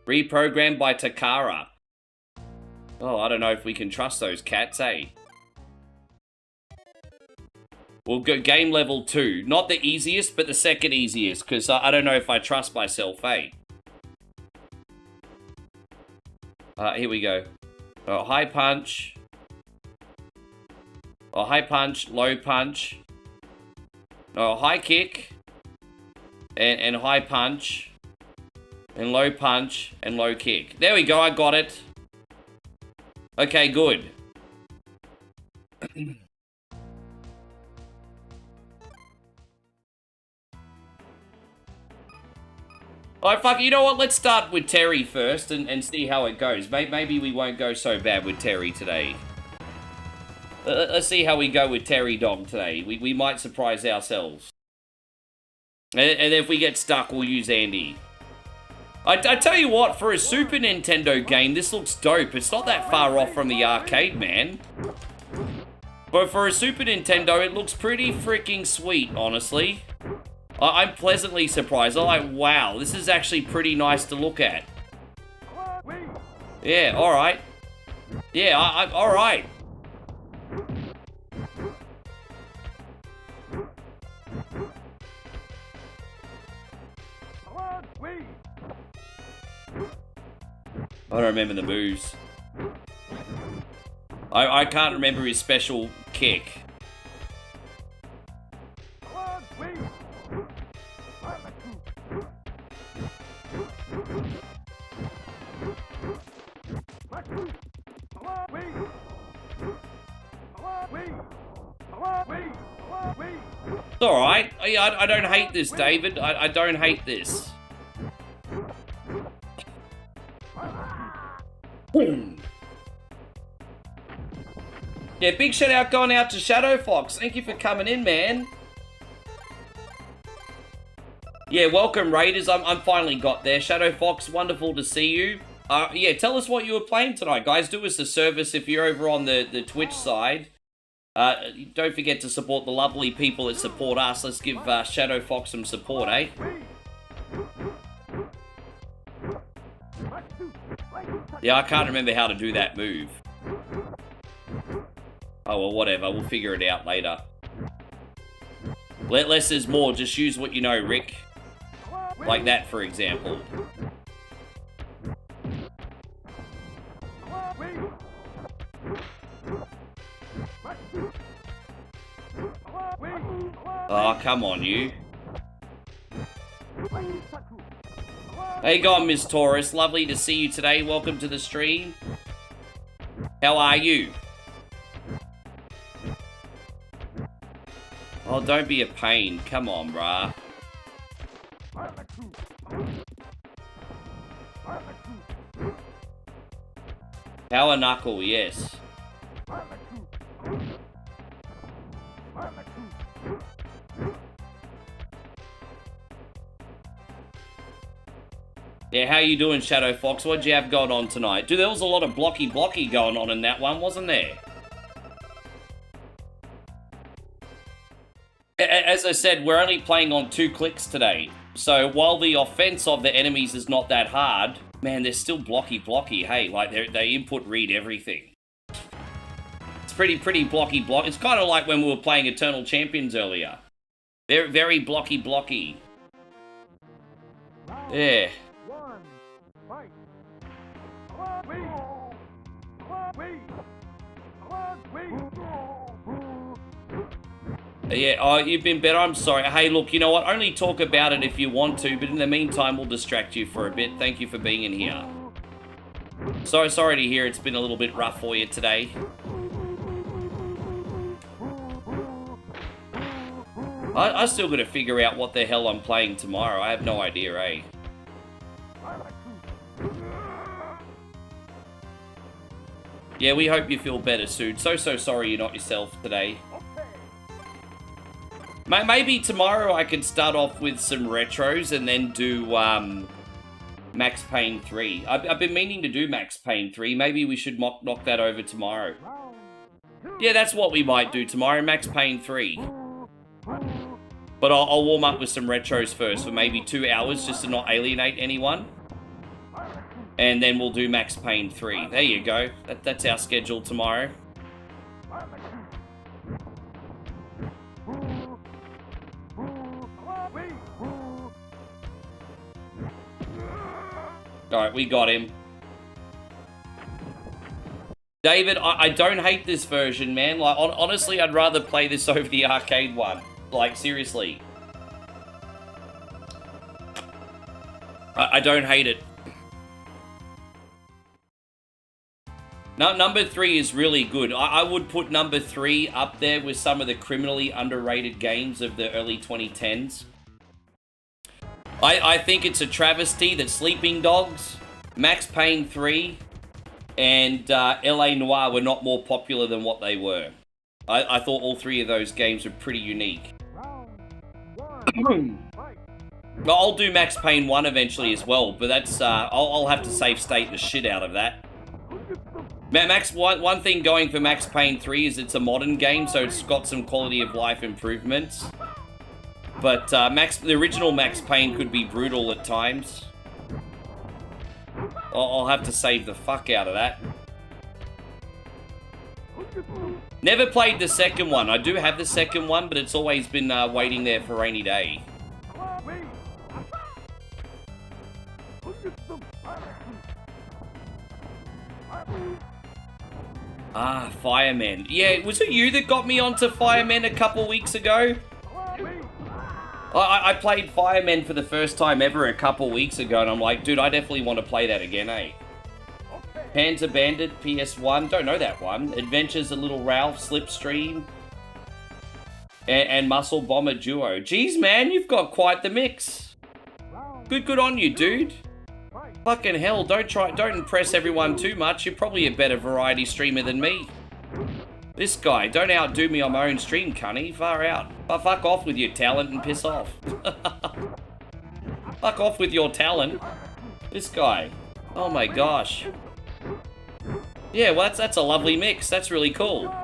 Reprogrammed by Takara. Oh, I don't know if we can trust those cats, eh? We'll go game level 2. Not the easiest, but the second easiest, because I don't know if I trust myself, eh? Here we go. High punch. High punch, low punch. High kick. And high punch. And low punch and low kick. There we go, I got it. Okay, good. Alright, fuck, you know what? Let's start with Terry first and see how it goes. Maybe we won't go so bad with Terry today. Let's see how we go with Terry Dog today. We might surprise ourselves. And if we get stuck, we'll use Andy. I tell you what, for a Super Nintendo game, this looks dope. It's not that far off from the arcade, man. But for a Super Nintendo, it looks pretty freaking sweet, honestly. I'm pleasantly surprised. I'm like, wow, this is actually pretty nice to look at. Yeah, alright. Yeah, alright. I don't remember the moves. I can't remember his special kick. It's alright. I don't hate this, David. I don't hate this. Boom. Yeah, big shout out going out to Shadow Fox. Thank you for coming in, man. Yeah, welcome Raiders. I'm finally got there. Shadow Fox, wonderful to see you. Yeah, tell us what you were playing tonight, guys. Do us a service if you're over on the Twitch side. Don't forget to support the lovely people that support us. Let's give Shadow Fox some support, eh? Yeah, I can't remember how to do that move. Oh, well, whatever. We'll figure it out later. Less is more. Just use what you know, Rick. Like that, for example. Oh, come on, you. How you going, Miss Taurus? Lovely to see you today. Welcome to the stream. How are you? Oh, don't be a pain. Come on, brah. Power Knuckle, yes. Yeah, how you doing, Shadow Fox? What'd you have going on tonight? Dude, there was a lot of blocky going on in that one, wasn't there? As I said, we're only playing on 2 clicks today. So while the offense of the enemies is not that hard, man, they're still blocky. Hey, like they input read everything. It's pretty blocky. It's kind of like when we were playing Eternal Champions earlier. They're very blocky. Yeah. Yeah, oh, you've been better. I'm sorry. Hey, look, you know what? Only talk about it if you want to, but in the meantime, we'll distract you for a bit. Thank you for being in here. Sorry to hear it's been a little bit rough for you today. I still got to figure out what the hell I'm playing tomorrow. I have no idea, eh? Yeah, we hope you feel better soon. So sorry you're not yourself today. Maybe tomorrow I could start off with some retros and then do Max Payne 3. I've been meaning to do Max Payne 3. Maybe we should knock that over tomorrow. Yeah, that's what we might do tomorrow, Max Payne 3. But I'll warm up with some retros first for maybe 2 hours just to not alienate anyone. And then we'll do Max Payne 3. There you go. That's our schedule tomorrow. Alright, we got him. David, I don't hate this version, man. Like, honestly, I'd rather play this over the arcade one. Like, seriously. I don't hate it. No, number 3 is really good. I would put number 3 up there with some of the criminally underrated games of the early 2010s. I think it's a travesty that Sleeping Dogs, Max Payne 3, and LA Noire were not more popular than what they were. I thought all three of those games were pretty unique. Well, I'll do Max Payne 1 eventually as well, but that's, I'll have to save state the shit out of that. One thing going for Max Payne 3 is it's a modern game, so it's got some quality of life improvements. But the original Max Payne could be brutal at times. I'll have to save the fuck out of that. Never played the second one. I do have the second one, but it's always been waiting there for a rainy day. Ah, Fireman. Yeah, was it you that got me onto Fireman a couple weeks ago? I played Fireman for the first time ever a couple weeks ago, and I'm like, dude, I definitely want to play that again, eh? Panzer Bandit, PS1, don't know that one. Adventures of Little Ralph, Slipstream, and Muscle Bomber Duo. Jeez, man, you've got quite the mix. Good on you, dude. Fucking hell, don't impress everyone too much. You're probably a better variety streamer than me. This guy, don't outdo me on my own stream, cunny. Far out. Fuck off with your talent and piss off. Fuck off with your talent. This guy. Oh my gosh. Yeah, well, that's a lovely mix. That's really cool.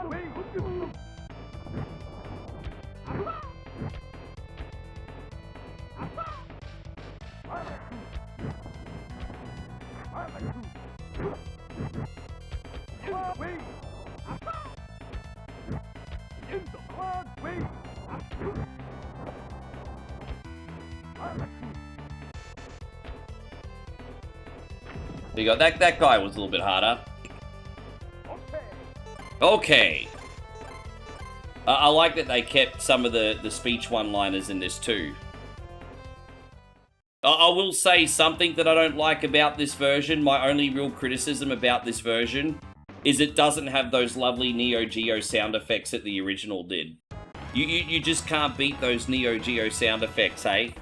You got that guy was a little bit harder. Okay. I like that they kept some of the speech one-liners in this too. I will say something that I don't like about this version. My only real criticism about this version is it doesn't have those lovely Neo Geo sound effects that the original did. You just can't beat those Neo Geo sound effects, hey?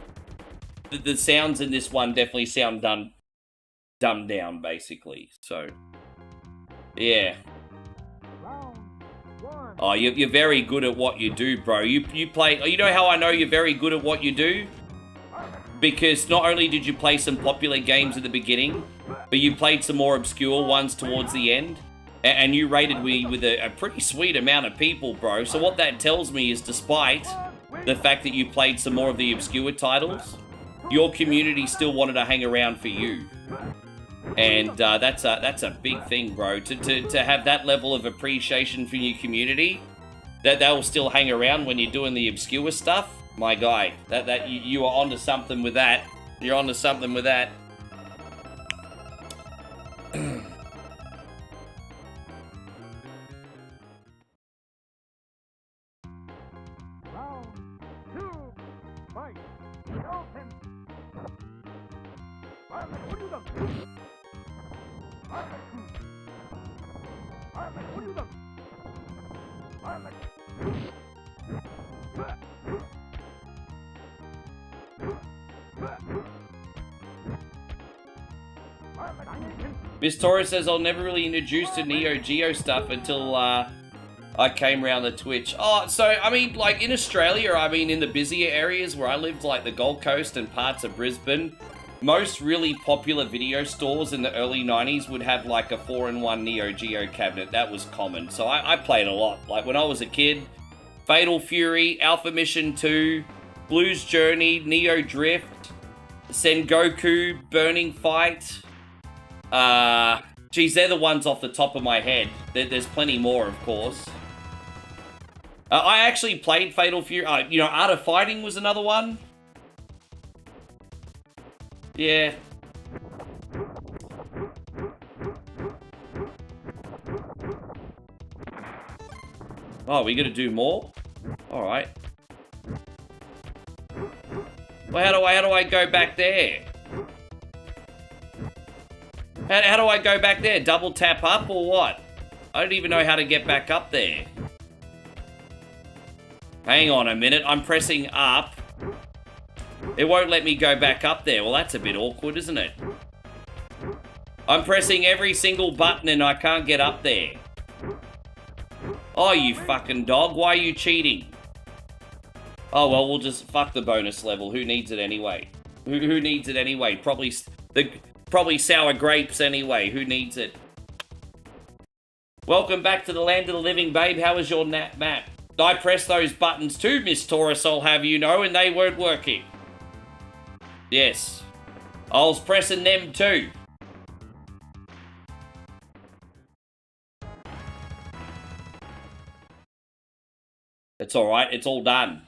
The sounds in this one definitely sound dumbed down, basically. So, yeah. Oh, you're very good at what you do, bro. You play. You know how I know you're very good at what you do? Because not only did you play some popular games at the beginning, but you played some more obscure ones towards the end. And you rated me with a pretty sweet amount of people, bro. So what that tells me is, despite the fact that you played some more of the obscure titles, your community still wanted to hang around for you. And that's a big thing, bro. To have that level of appreciation for your community, that they'll still hang around when you're doing the obscure stuff. My guy, that you are onto something with that. You're onto something with that. Miss Torres says, I'll never really introduced to Neo Geo stuff until I came around the Twitch. Oh, so, I mean, like, in Australia, I mean, in the busier areas where I lived, like the Gold Coast and parts of Brisbane, most really popular video stores in the early 90s would have, like, a 4-in-1 Neo Geo cabinet. That was common. So I played a lot. Like, when I was a kid, Fatal Fury, Alpha Mission 2, Blues Journey, Neo Drift, Sengoku, Burning Fight. Geez, they're the ones off the top of my head. There's plenty more, of course. I actually played Fatal Fury. You know, Art of Fighting was another one. Yeah. Oh, we gotta do more? Alright. Well, how do I go back there? How do I go back there? Double tap up or what? I don't even know how to get back up there. Hang on a minute. I'm pressing up. It won't let me go back up there. Well, that's a bit awkward, isn't it? I'm pressing every single button and I can't get up there. Oh, you fucking dog. Why are you cheating? Oh, well, we'll just fuck the bonus level. Who needs it anyway? Who needs it anyway? Probably sour grapes anyway. Who needs it? Welcome back to the land of the living, babe. How was your nap map? I pressed those buttons too, Miss Taurus, I'll have you know, and they weren't working. Yes. I was pressing them too. It's alright, it's all done.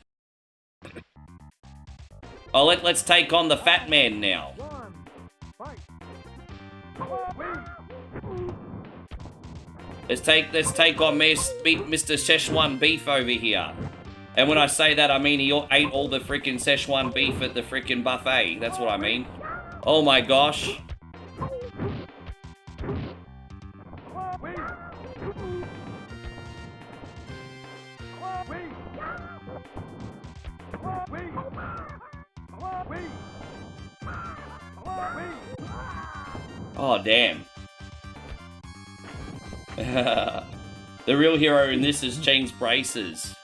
Oh, let's take on the fat man now. Let's take on Mr. Szechuan beef over here. And when I say that, I mean he ate all the freaking Szechuan beef at the freaking buffet. That's what I mean. Oh my gosh. Oh, damn. The real hero in this is Cheng's braces.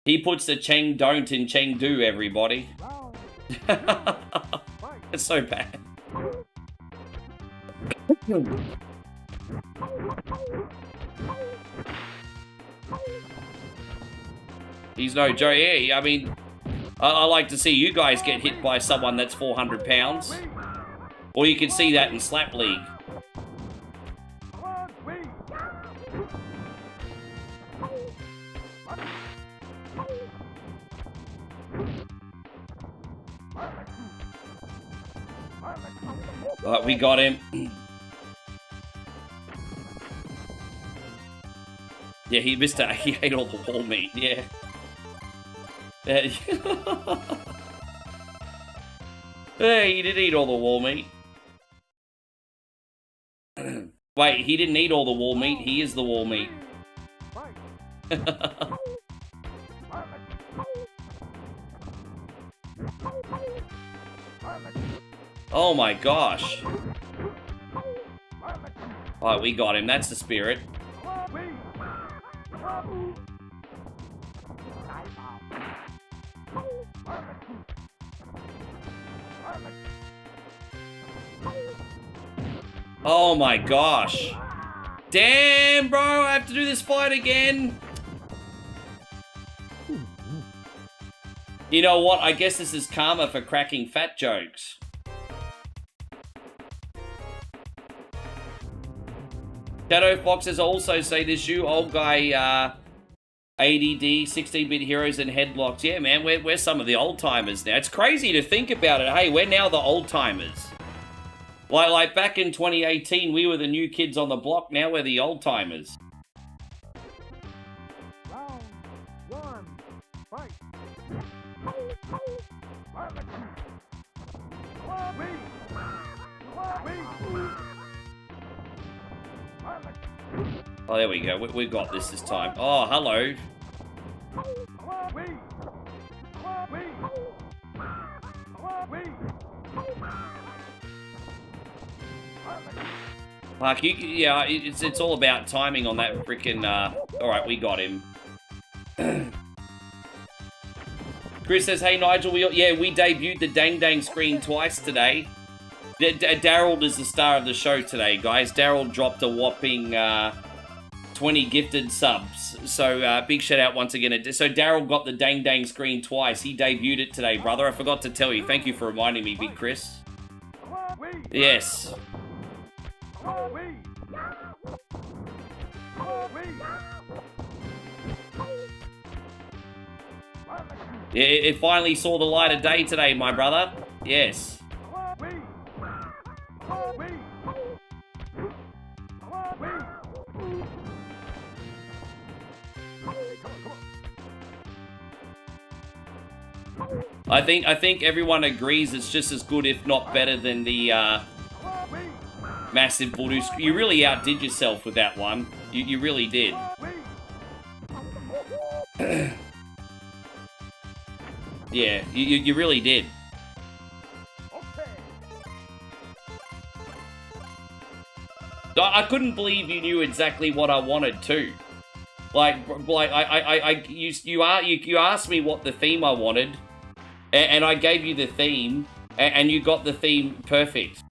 He puts the Cheng don't in Cheng do, everybody. It's so bad. He's no joke. Yeah, I mean, I like to see you guys get hit by someone that's 400 pounds. Or you can see that in Slap League. We got him. Yeah, he ate all the wall meat, yeah. Hey, he did eat all the wall meat. Wait, he didn't eat all the wall meat, he is the wall meat. Oh my gosh. Alright, we got him. That's the spirit. Oh my gosh. Damn, bro. I have to do this fight again. You know what? I guess this is karma for cracking fat jokes. Shadow Foxes also say this you old guy ADD 16-bit heroes and headlocks. Yeah, man, we're some of the old timers now. It's crazy to think about it. Hey, we're now the old timers. Like back in 2018, we were the new kids on the block. Now we're the old timers. Round one, fight. Oh, there we go. We got this time. Oh, hello. Mark, yeah, it's all about timing on that freaking. All right, we got him. Chris says, "Hey Nigel, we debuted the Dang Dang screen twice today. Daryl is the star of the show today, guys. Daryl dropped a whopping 20 gifted subs. So big shout out once again. So Daryl got the Dang Dang screen twice. He debuted it today, brother. I forgot to tell you. Thank you for reminding me, Big Chris. Yes." It finally saw the light of day today, my brother. Yes. I think everyone agrees it's just as good, if not better, than the massive voodoo. You really outdid yourself with that one. You really did. Yeah, you really did. I couldn't believe you knew exactly what I wanted too. You asked me what the theme I wanted, and I gave you the theme, and you got the theme perfect.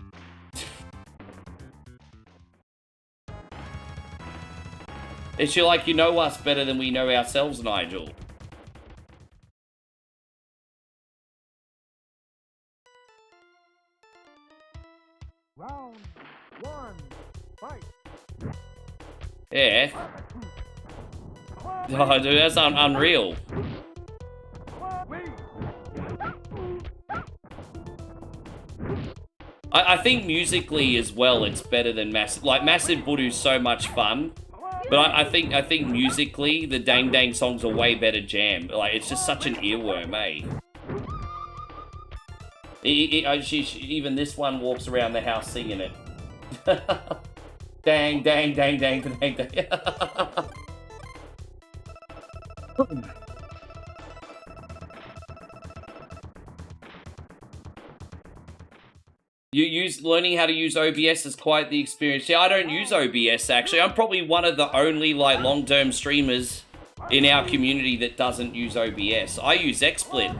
It's like you know us better than we know ourselves, Nigel. Round 1, fight. Yeah. Oh, dude, that's unreal. I think musically as well, it's better than Massive. Like, Massive Voodoo's so much fun, but I think musically, the Dang Dang songs are way better jam. Like, it's just such an earworm, eh? Even this one walks around the house singing it. Dang, dang, dang, dang, dang, dang. Learning how to use OBS is quite the experience. Yeah, I don't use OBS actually. I'm probably one of the only like long-term streamers in our community that doesn't use OBS. I use XSplit.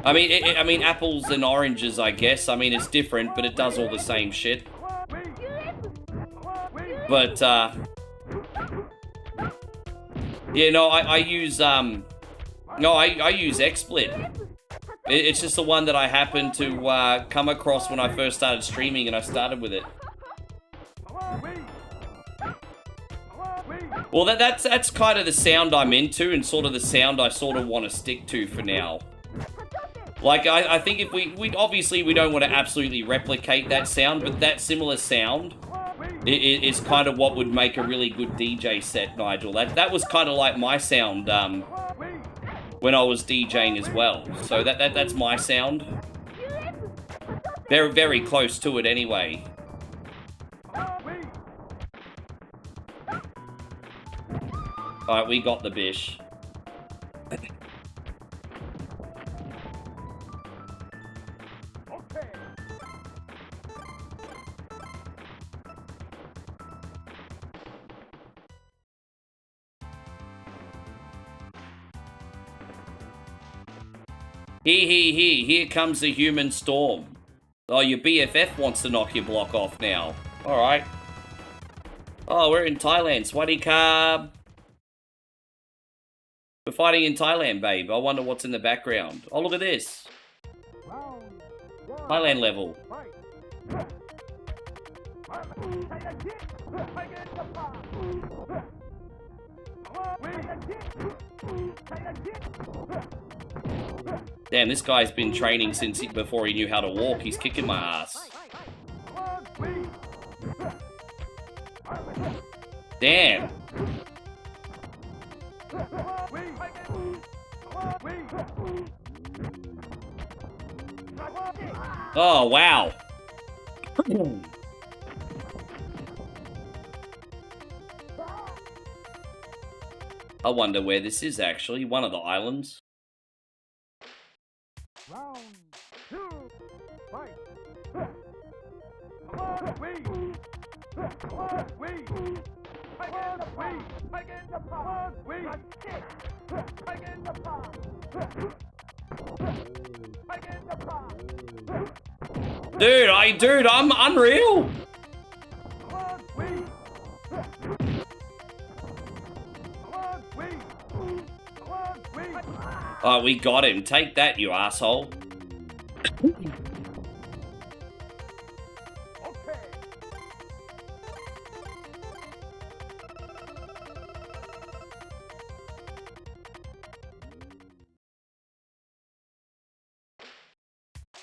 I mean apples and oranges, I guess. I mean it's different, but it does all the same shit. But yeah, no, I use I use XSplit. It's just the one that I happened to come across when I first started streaming, and I started with it. Well, that's kind of the sound I'm into, and sort of the sound I sort of want to stick to for now. Like, I think if we obviously we don't want to absolutely replicate that sound, but that similar sound is kind of what would make a really good DJ set, Nigel. That was kind of like my sound when I was DJing as well. So that's my sound. Very, very close to it anyway. Alright, we got the bish. He, here comes the human storm. Oh, your BFF wants to knock your block off now. Alright. Oh, we're in Thailand. Swadikab. We're fighting in Thailand, babe. I wonder what's in the background. Oh, look at this. Thailand level. Damn, this guy's been training since before he knew how to walk. He's kicking my ass. Damn. Oh, wow. I wonder where this is actually. One of the islands. Round 2, fight. Dude, I'm unreal. Oh, we got him. Take that, you asshole.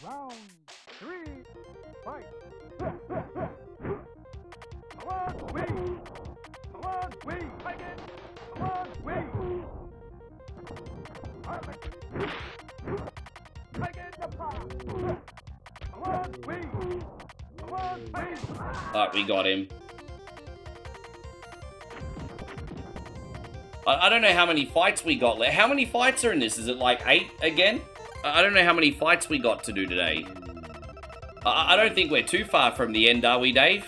Round 3, fight. Alright, we got him. I don't know how many fights we got left. How many fights are in this? Is it like 8 again? I don't know how many fights we got to do today. I don't think we're too far from the end, are we, Dave?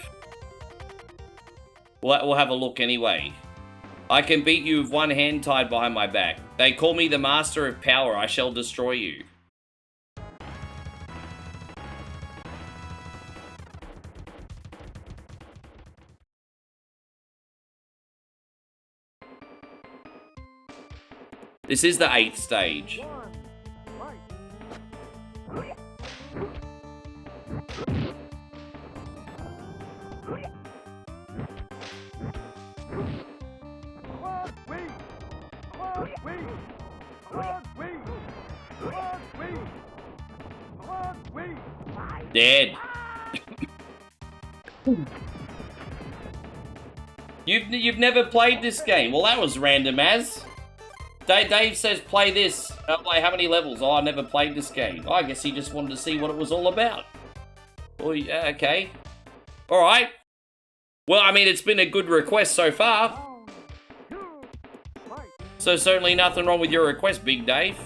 We'll have a look anyway. I can beat you with one hand tied behind my back. They call me the master of power. I shall destroy you. This is the 8th stage. Dead. You've never played this game. Well, that was random as. Dave says play this. Like how many levels? Oh, I never played this game. Oh, I guess he just wanted to see what it was all about. Oh, yeah, okay. All right. Well, I mean, it's been a good request so far. So certainly nothing wrong with your request, Big Dave.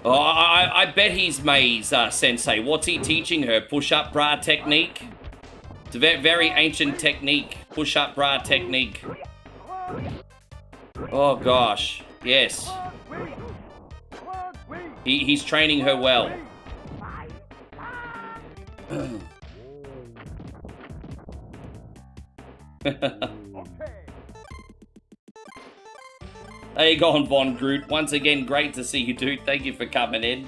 Oh, I bet he's May's sensei. What's he teaching her? Push-up bra technique? It's a very ancient technique. Push-up bra technique. Oh, gosh. Yes. He's training her well. There you go, Von Groot. Once again, great to see you, dude. Thank you for coming in.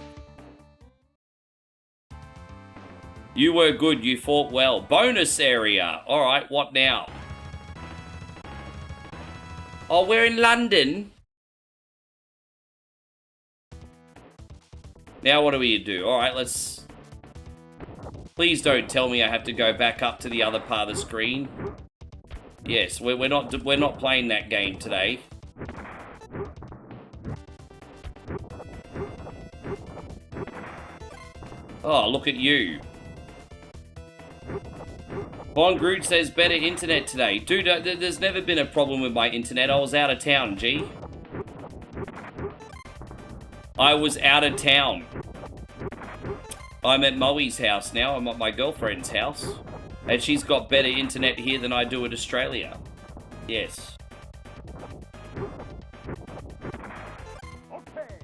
You were good. You fought well. Bonus area. All right, what now? Oh, we're in London. Now what do we do? All right, let's... Please don't tell me I have to go back up to the other part of the screen. Yes, we're not playing that game today. Oh, look at you. Von Groot says better internet today. Dude, there's never been a problem with my internet. I was out of town, G. I was out of town. I'm at Moe's house now. I'm at my girlfriend's house. And she's got better internet here than I do in Australia. Yes.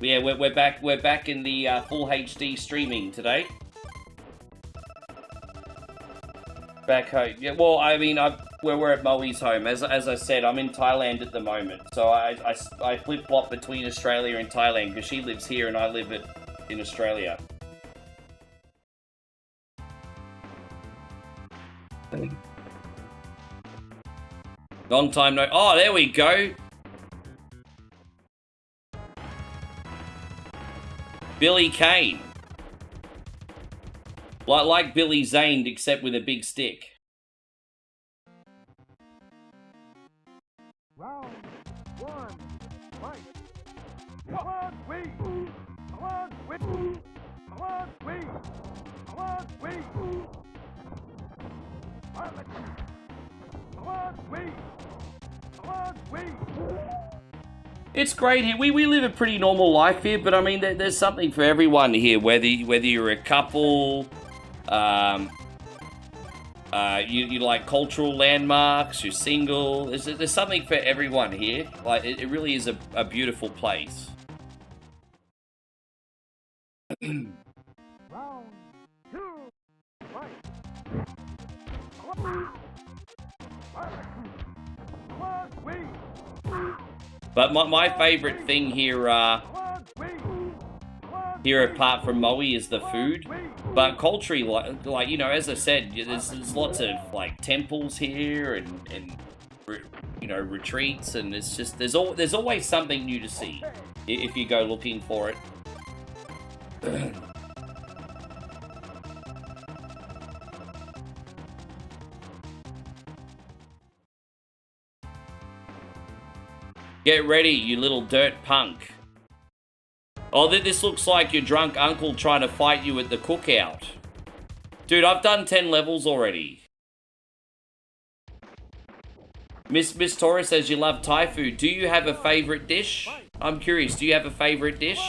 Yeah, we're back in the full HD streaming today. Back home. Yeah, well, I mean, we're at Moe's home. As I said, I'm in Thailand at the moment. So I flip-flop between Australia and Thailand because she lives here and I live in Australia. Long time no... Oh, there we go. Billy Kane. Like Billy Zane, except with a big stick. Round one, fight. Come on, we. Come on, we. Come on, we. Come on, we. Come on, we. Come on, we. It's great here. We live a pretty normal life here, but I mean, there's something for everyone here. Whether you're a couple, you like cultural landmarks, you're single. There's something for everyone here. Like it really is a beautiful place. Round two, fight. Come on, we. But my favorite thing here, apart from Moe, is the food. But culturally, like you know, as I said, there's lots of like temples here and you know, retreats, and it's just there's always something new to see if you go looking for it. Get ready, you little dirt punk. Oh, this looks like your drunk uncle trying to fight you at the cookout. Dude, I've done 10 levels already. Miss Torres says you love Thai food. Do you have a favorite dish? I'm curious, do you have a favorite dish?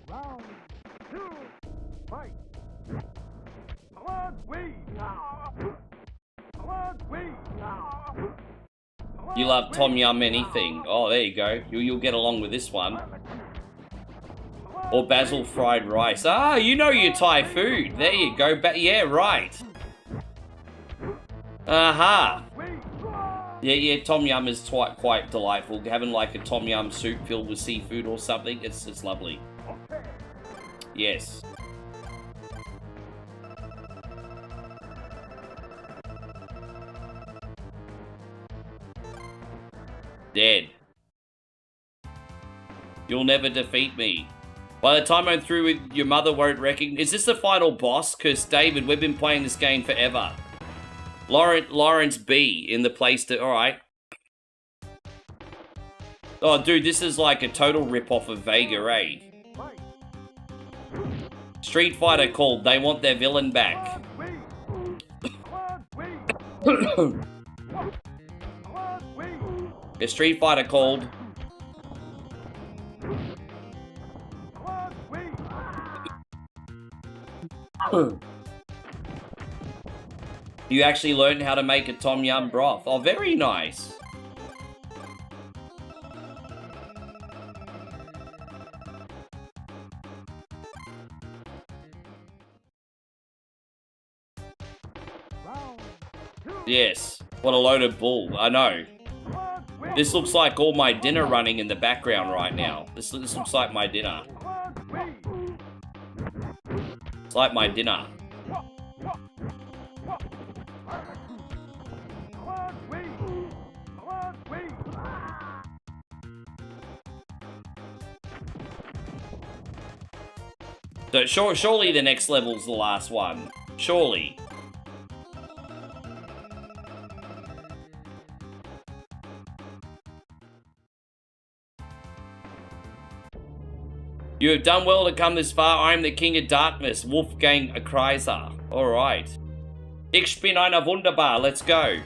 Round 2, fight! Come on, You love Tom Yum anything. Oh, there you go. You'll get along with this one. Or basil fried rice. Ah, you know your Thai food. There you go. Yeah, right. Aha. Yeah, Tom Yum is quite delightful. Having like a Tom Yum soup filled with seafood or something, it's lovely. Yes. Dead. You'll never defeat me. By the time I'm through with your mother won't recognize... Is this the final boss? Because, David, we've been playing this game forever. Lawrence B in the place to... Alright. Oh, dude, this is like a total rip-off of Vega, eh? Street Fighter called. They want their villain back. The Street Fighter called. You actually learned how to make a Tom Yum broth. Oh, very nice. Yes. What a load of bull. I know. This looks like all my dinner running in the background right now. This looks like my dinner. It's like my dinner. So surely the next level's the last one. Surely. You have done well to come this far. I am the King of Darkness, Wolfgang Kreiser. Alright. Ich bin einer wunderbar. Let's go.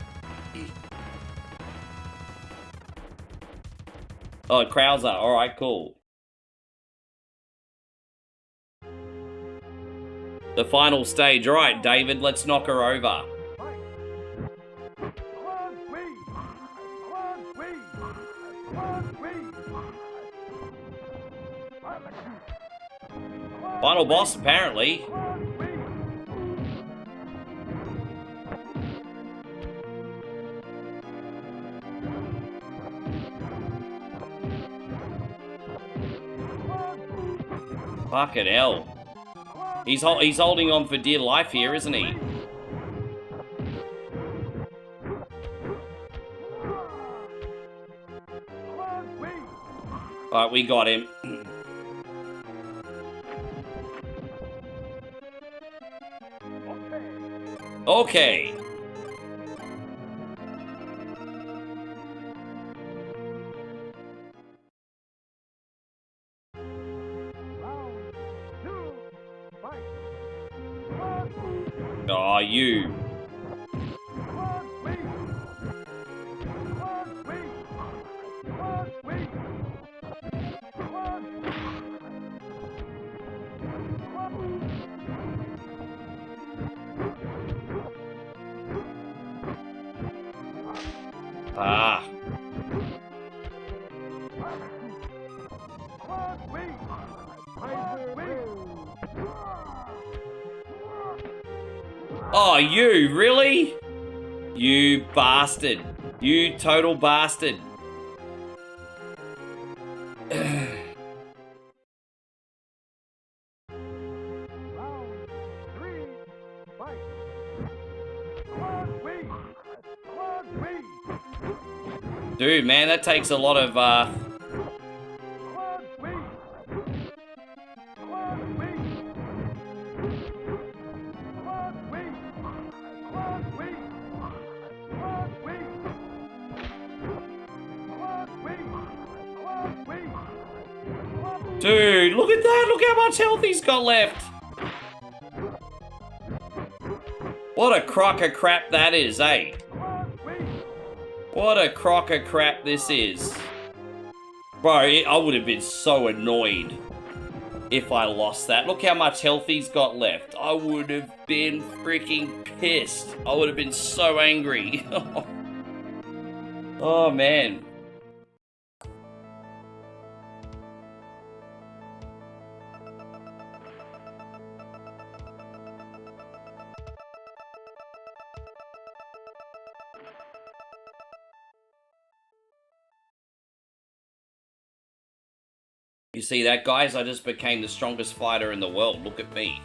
Oh, Krauser. Alright, cool. The final stage. Alright, David, let's knock her over. Final boss, apparently. Fucking hell. He's holding on for dear life here, isn't he? Alright, we got him. Okay. Aw, you. Ah. Oh, you, really? You bastard. You total bastard. Round 3, fight. Come on, Wii. Come on, Wii. Dude, man, that takes a lot of, Come on, Wii. Come on, Wii. Come on, Wii. Come on, Wii. Come on, Wii. Come on, Wii. Come on, Wii. Come on. Dude, look at that. Look how much health he's got left. What a crock of crap that is, eh? What a crock of crap this is. Bro, I would have been so annoyed if I lost that. Look how much health he's got left. I would have been freaking pissed. I would have been so angry. Oh, man. You see that, guys? I just became the strongest fighter in the world. Look at me.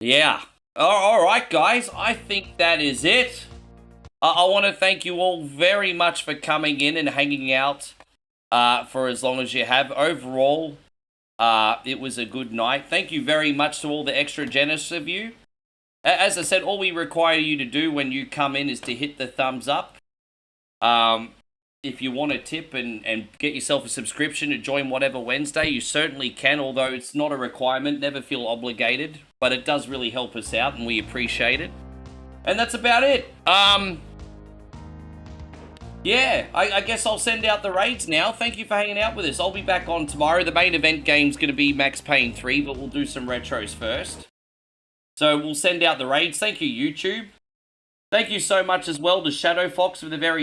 Yeah. All right, guys. I think that is it. I want to thank you all very much for coming in and hanging out for as long as you have. Overall, it was a good night. Thank you very much to all the extra generous of you. As I said, all we require you to do when you come in is to hit the thumbs up. If you want to tip and get yourself a subscription to join Whatever Wednesday, you certainly can, although it's not a requirement. Never feel obligated, but it does really help us out, and we appreciate it. And that's about it. Yeah, I guess I'll send out the raids now. Thank you for hanging out with us. I'll be back on tomorrow. The main event game's going to be Max Payne 3, but we'll do some retros first. So we'll send out the raids. Thank you, YouTube. Thank you so much as well to Shadow Fox for the very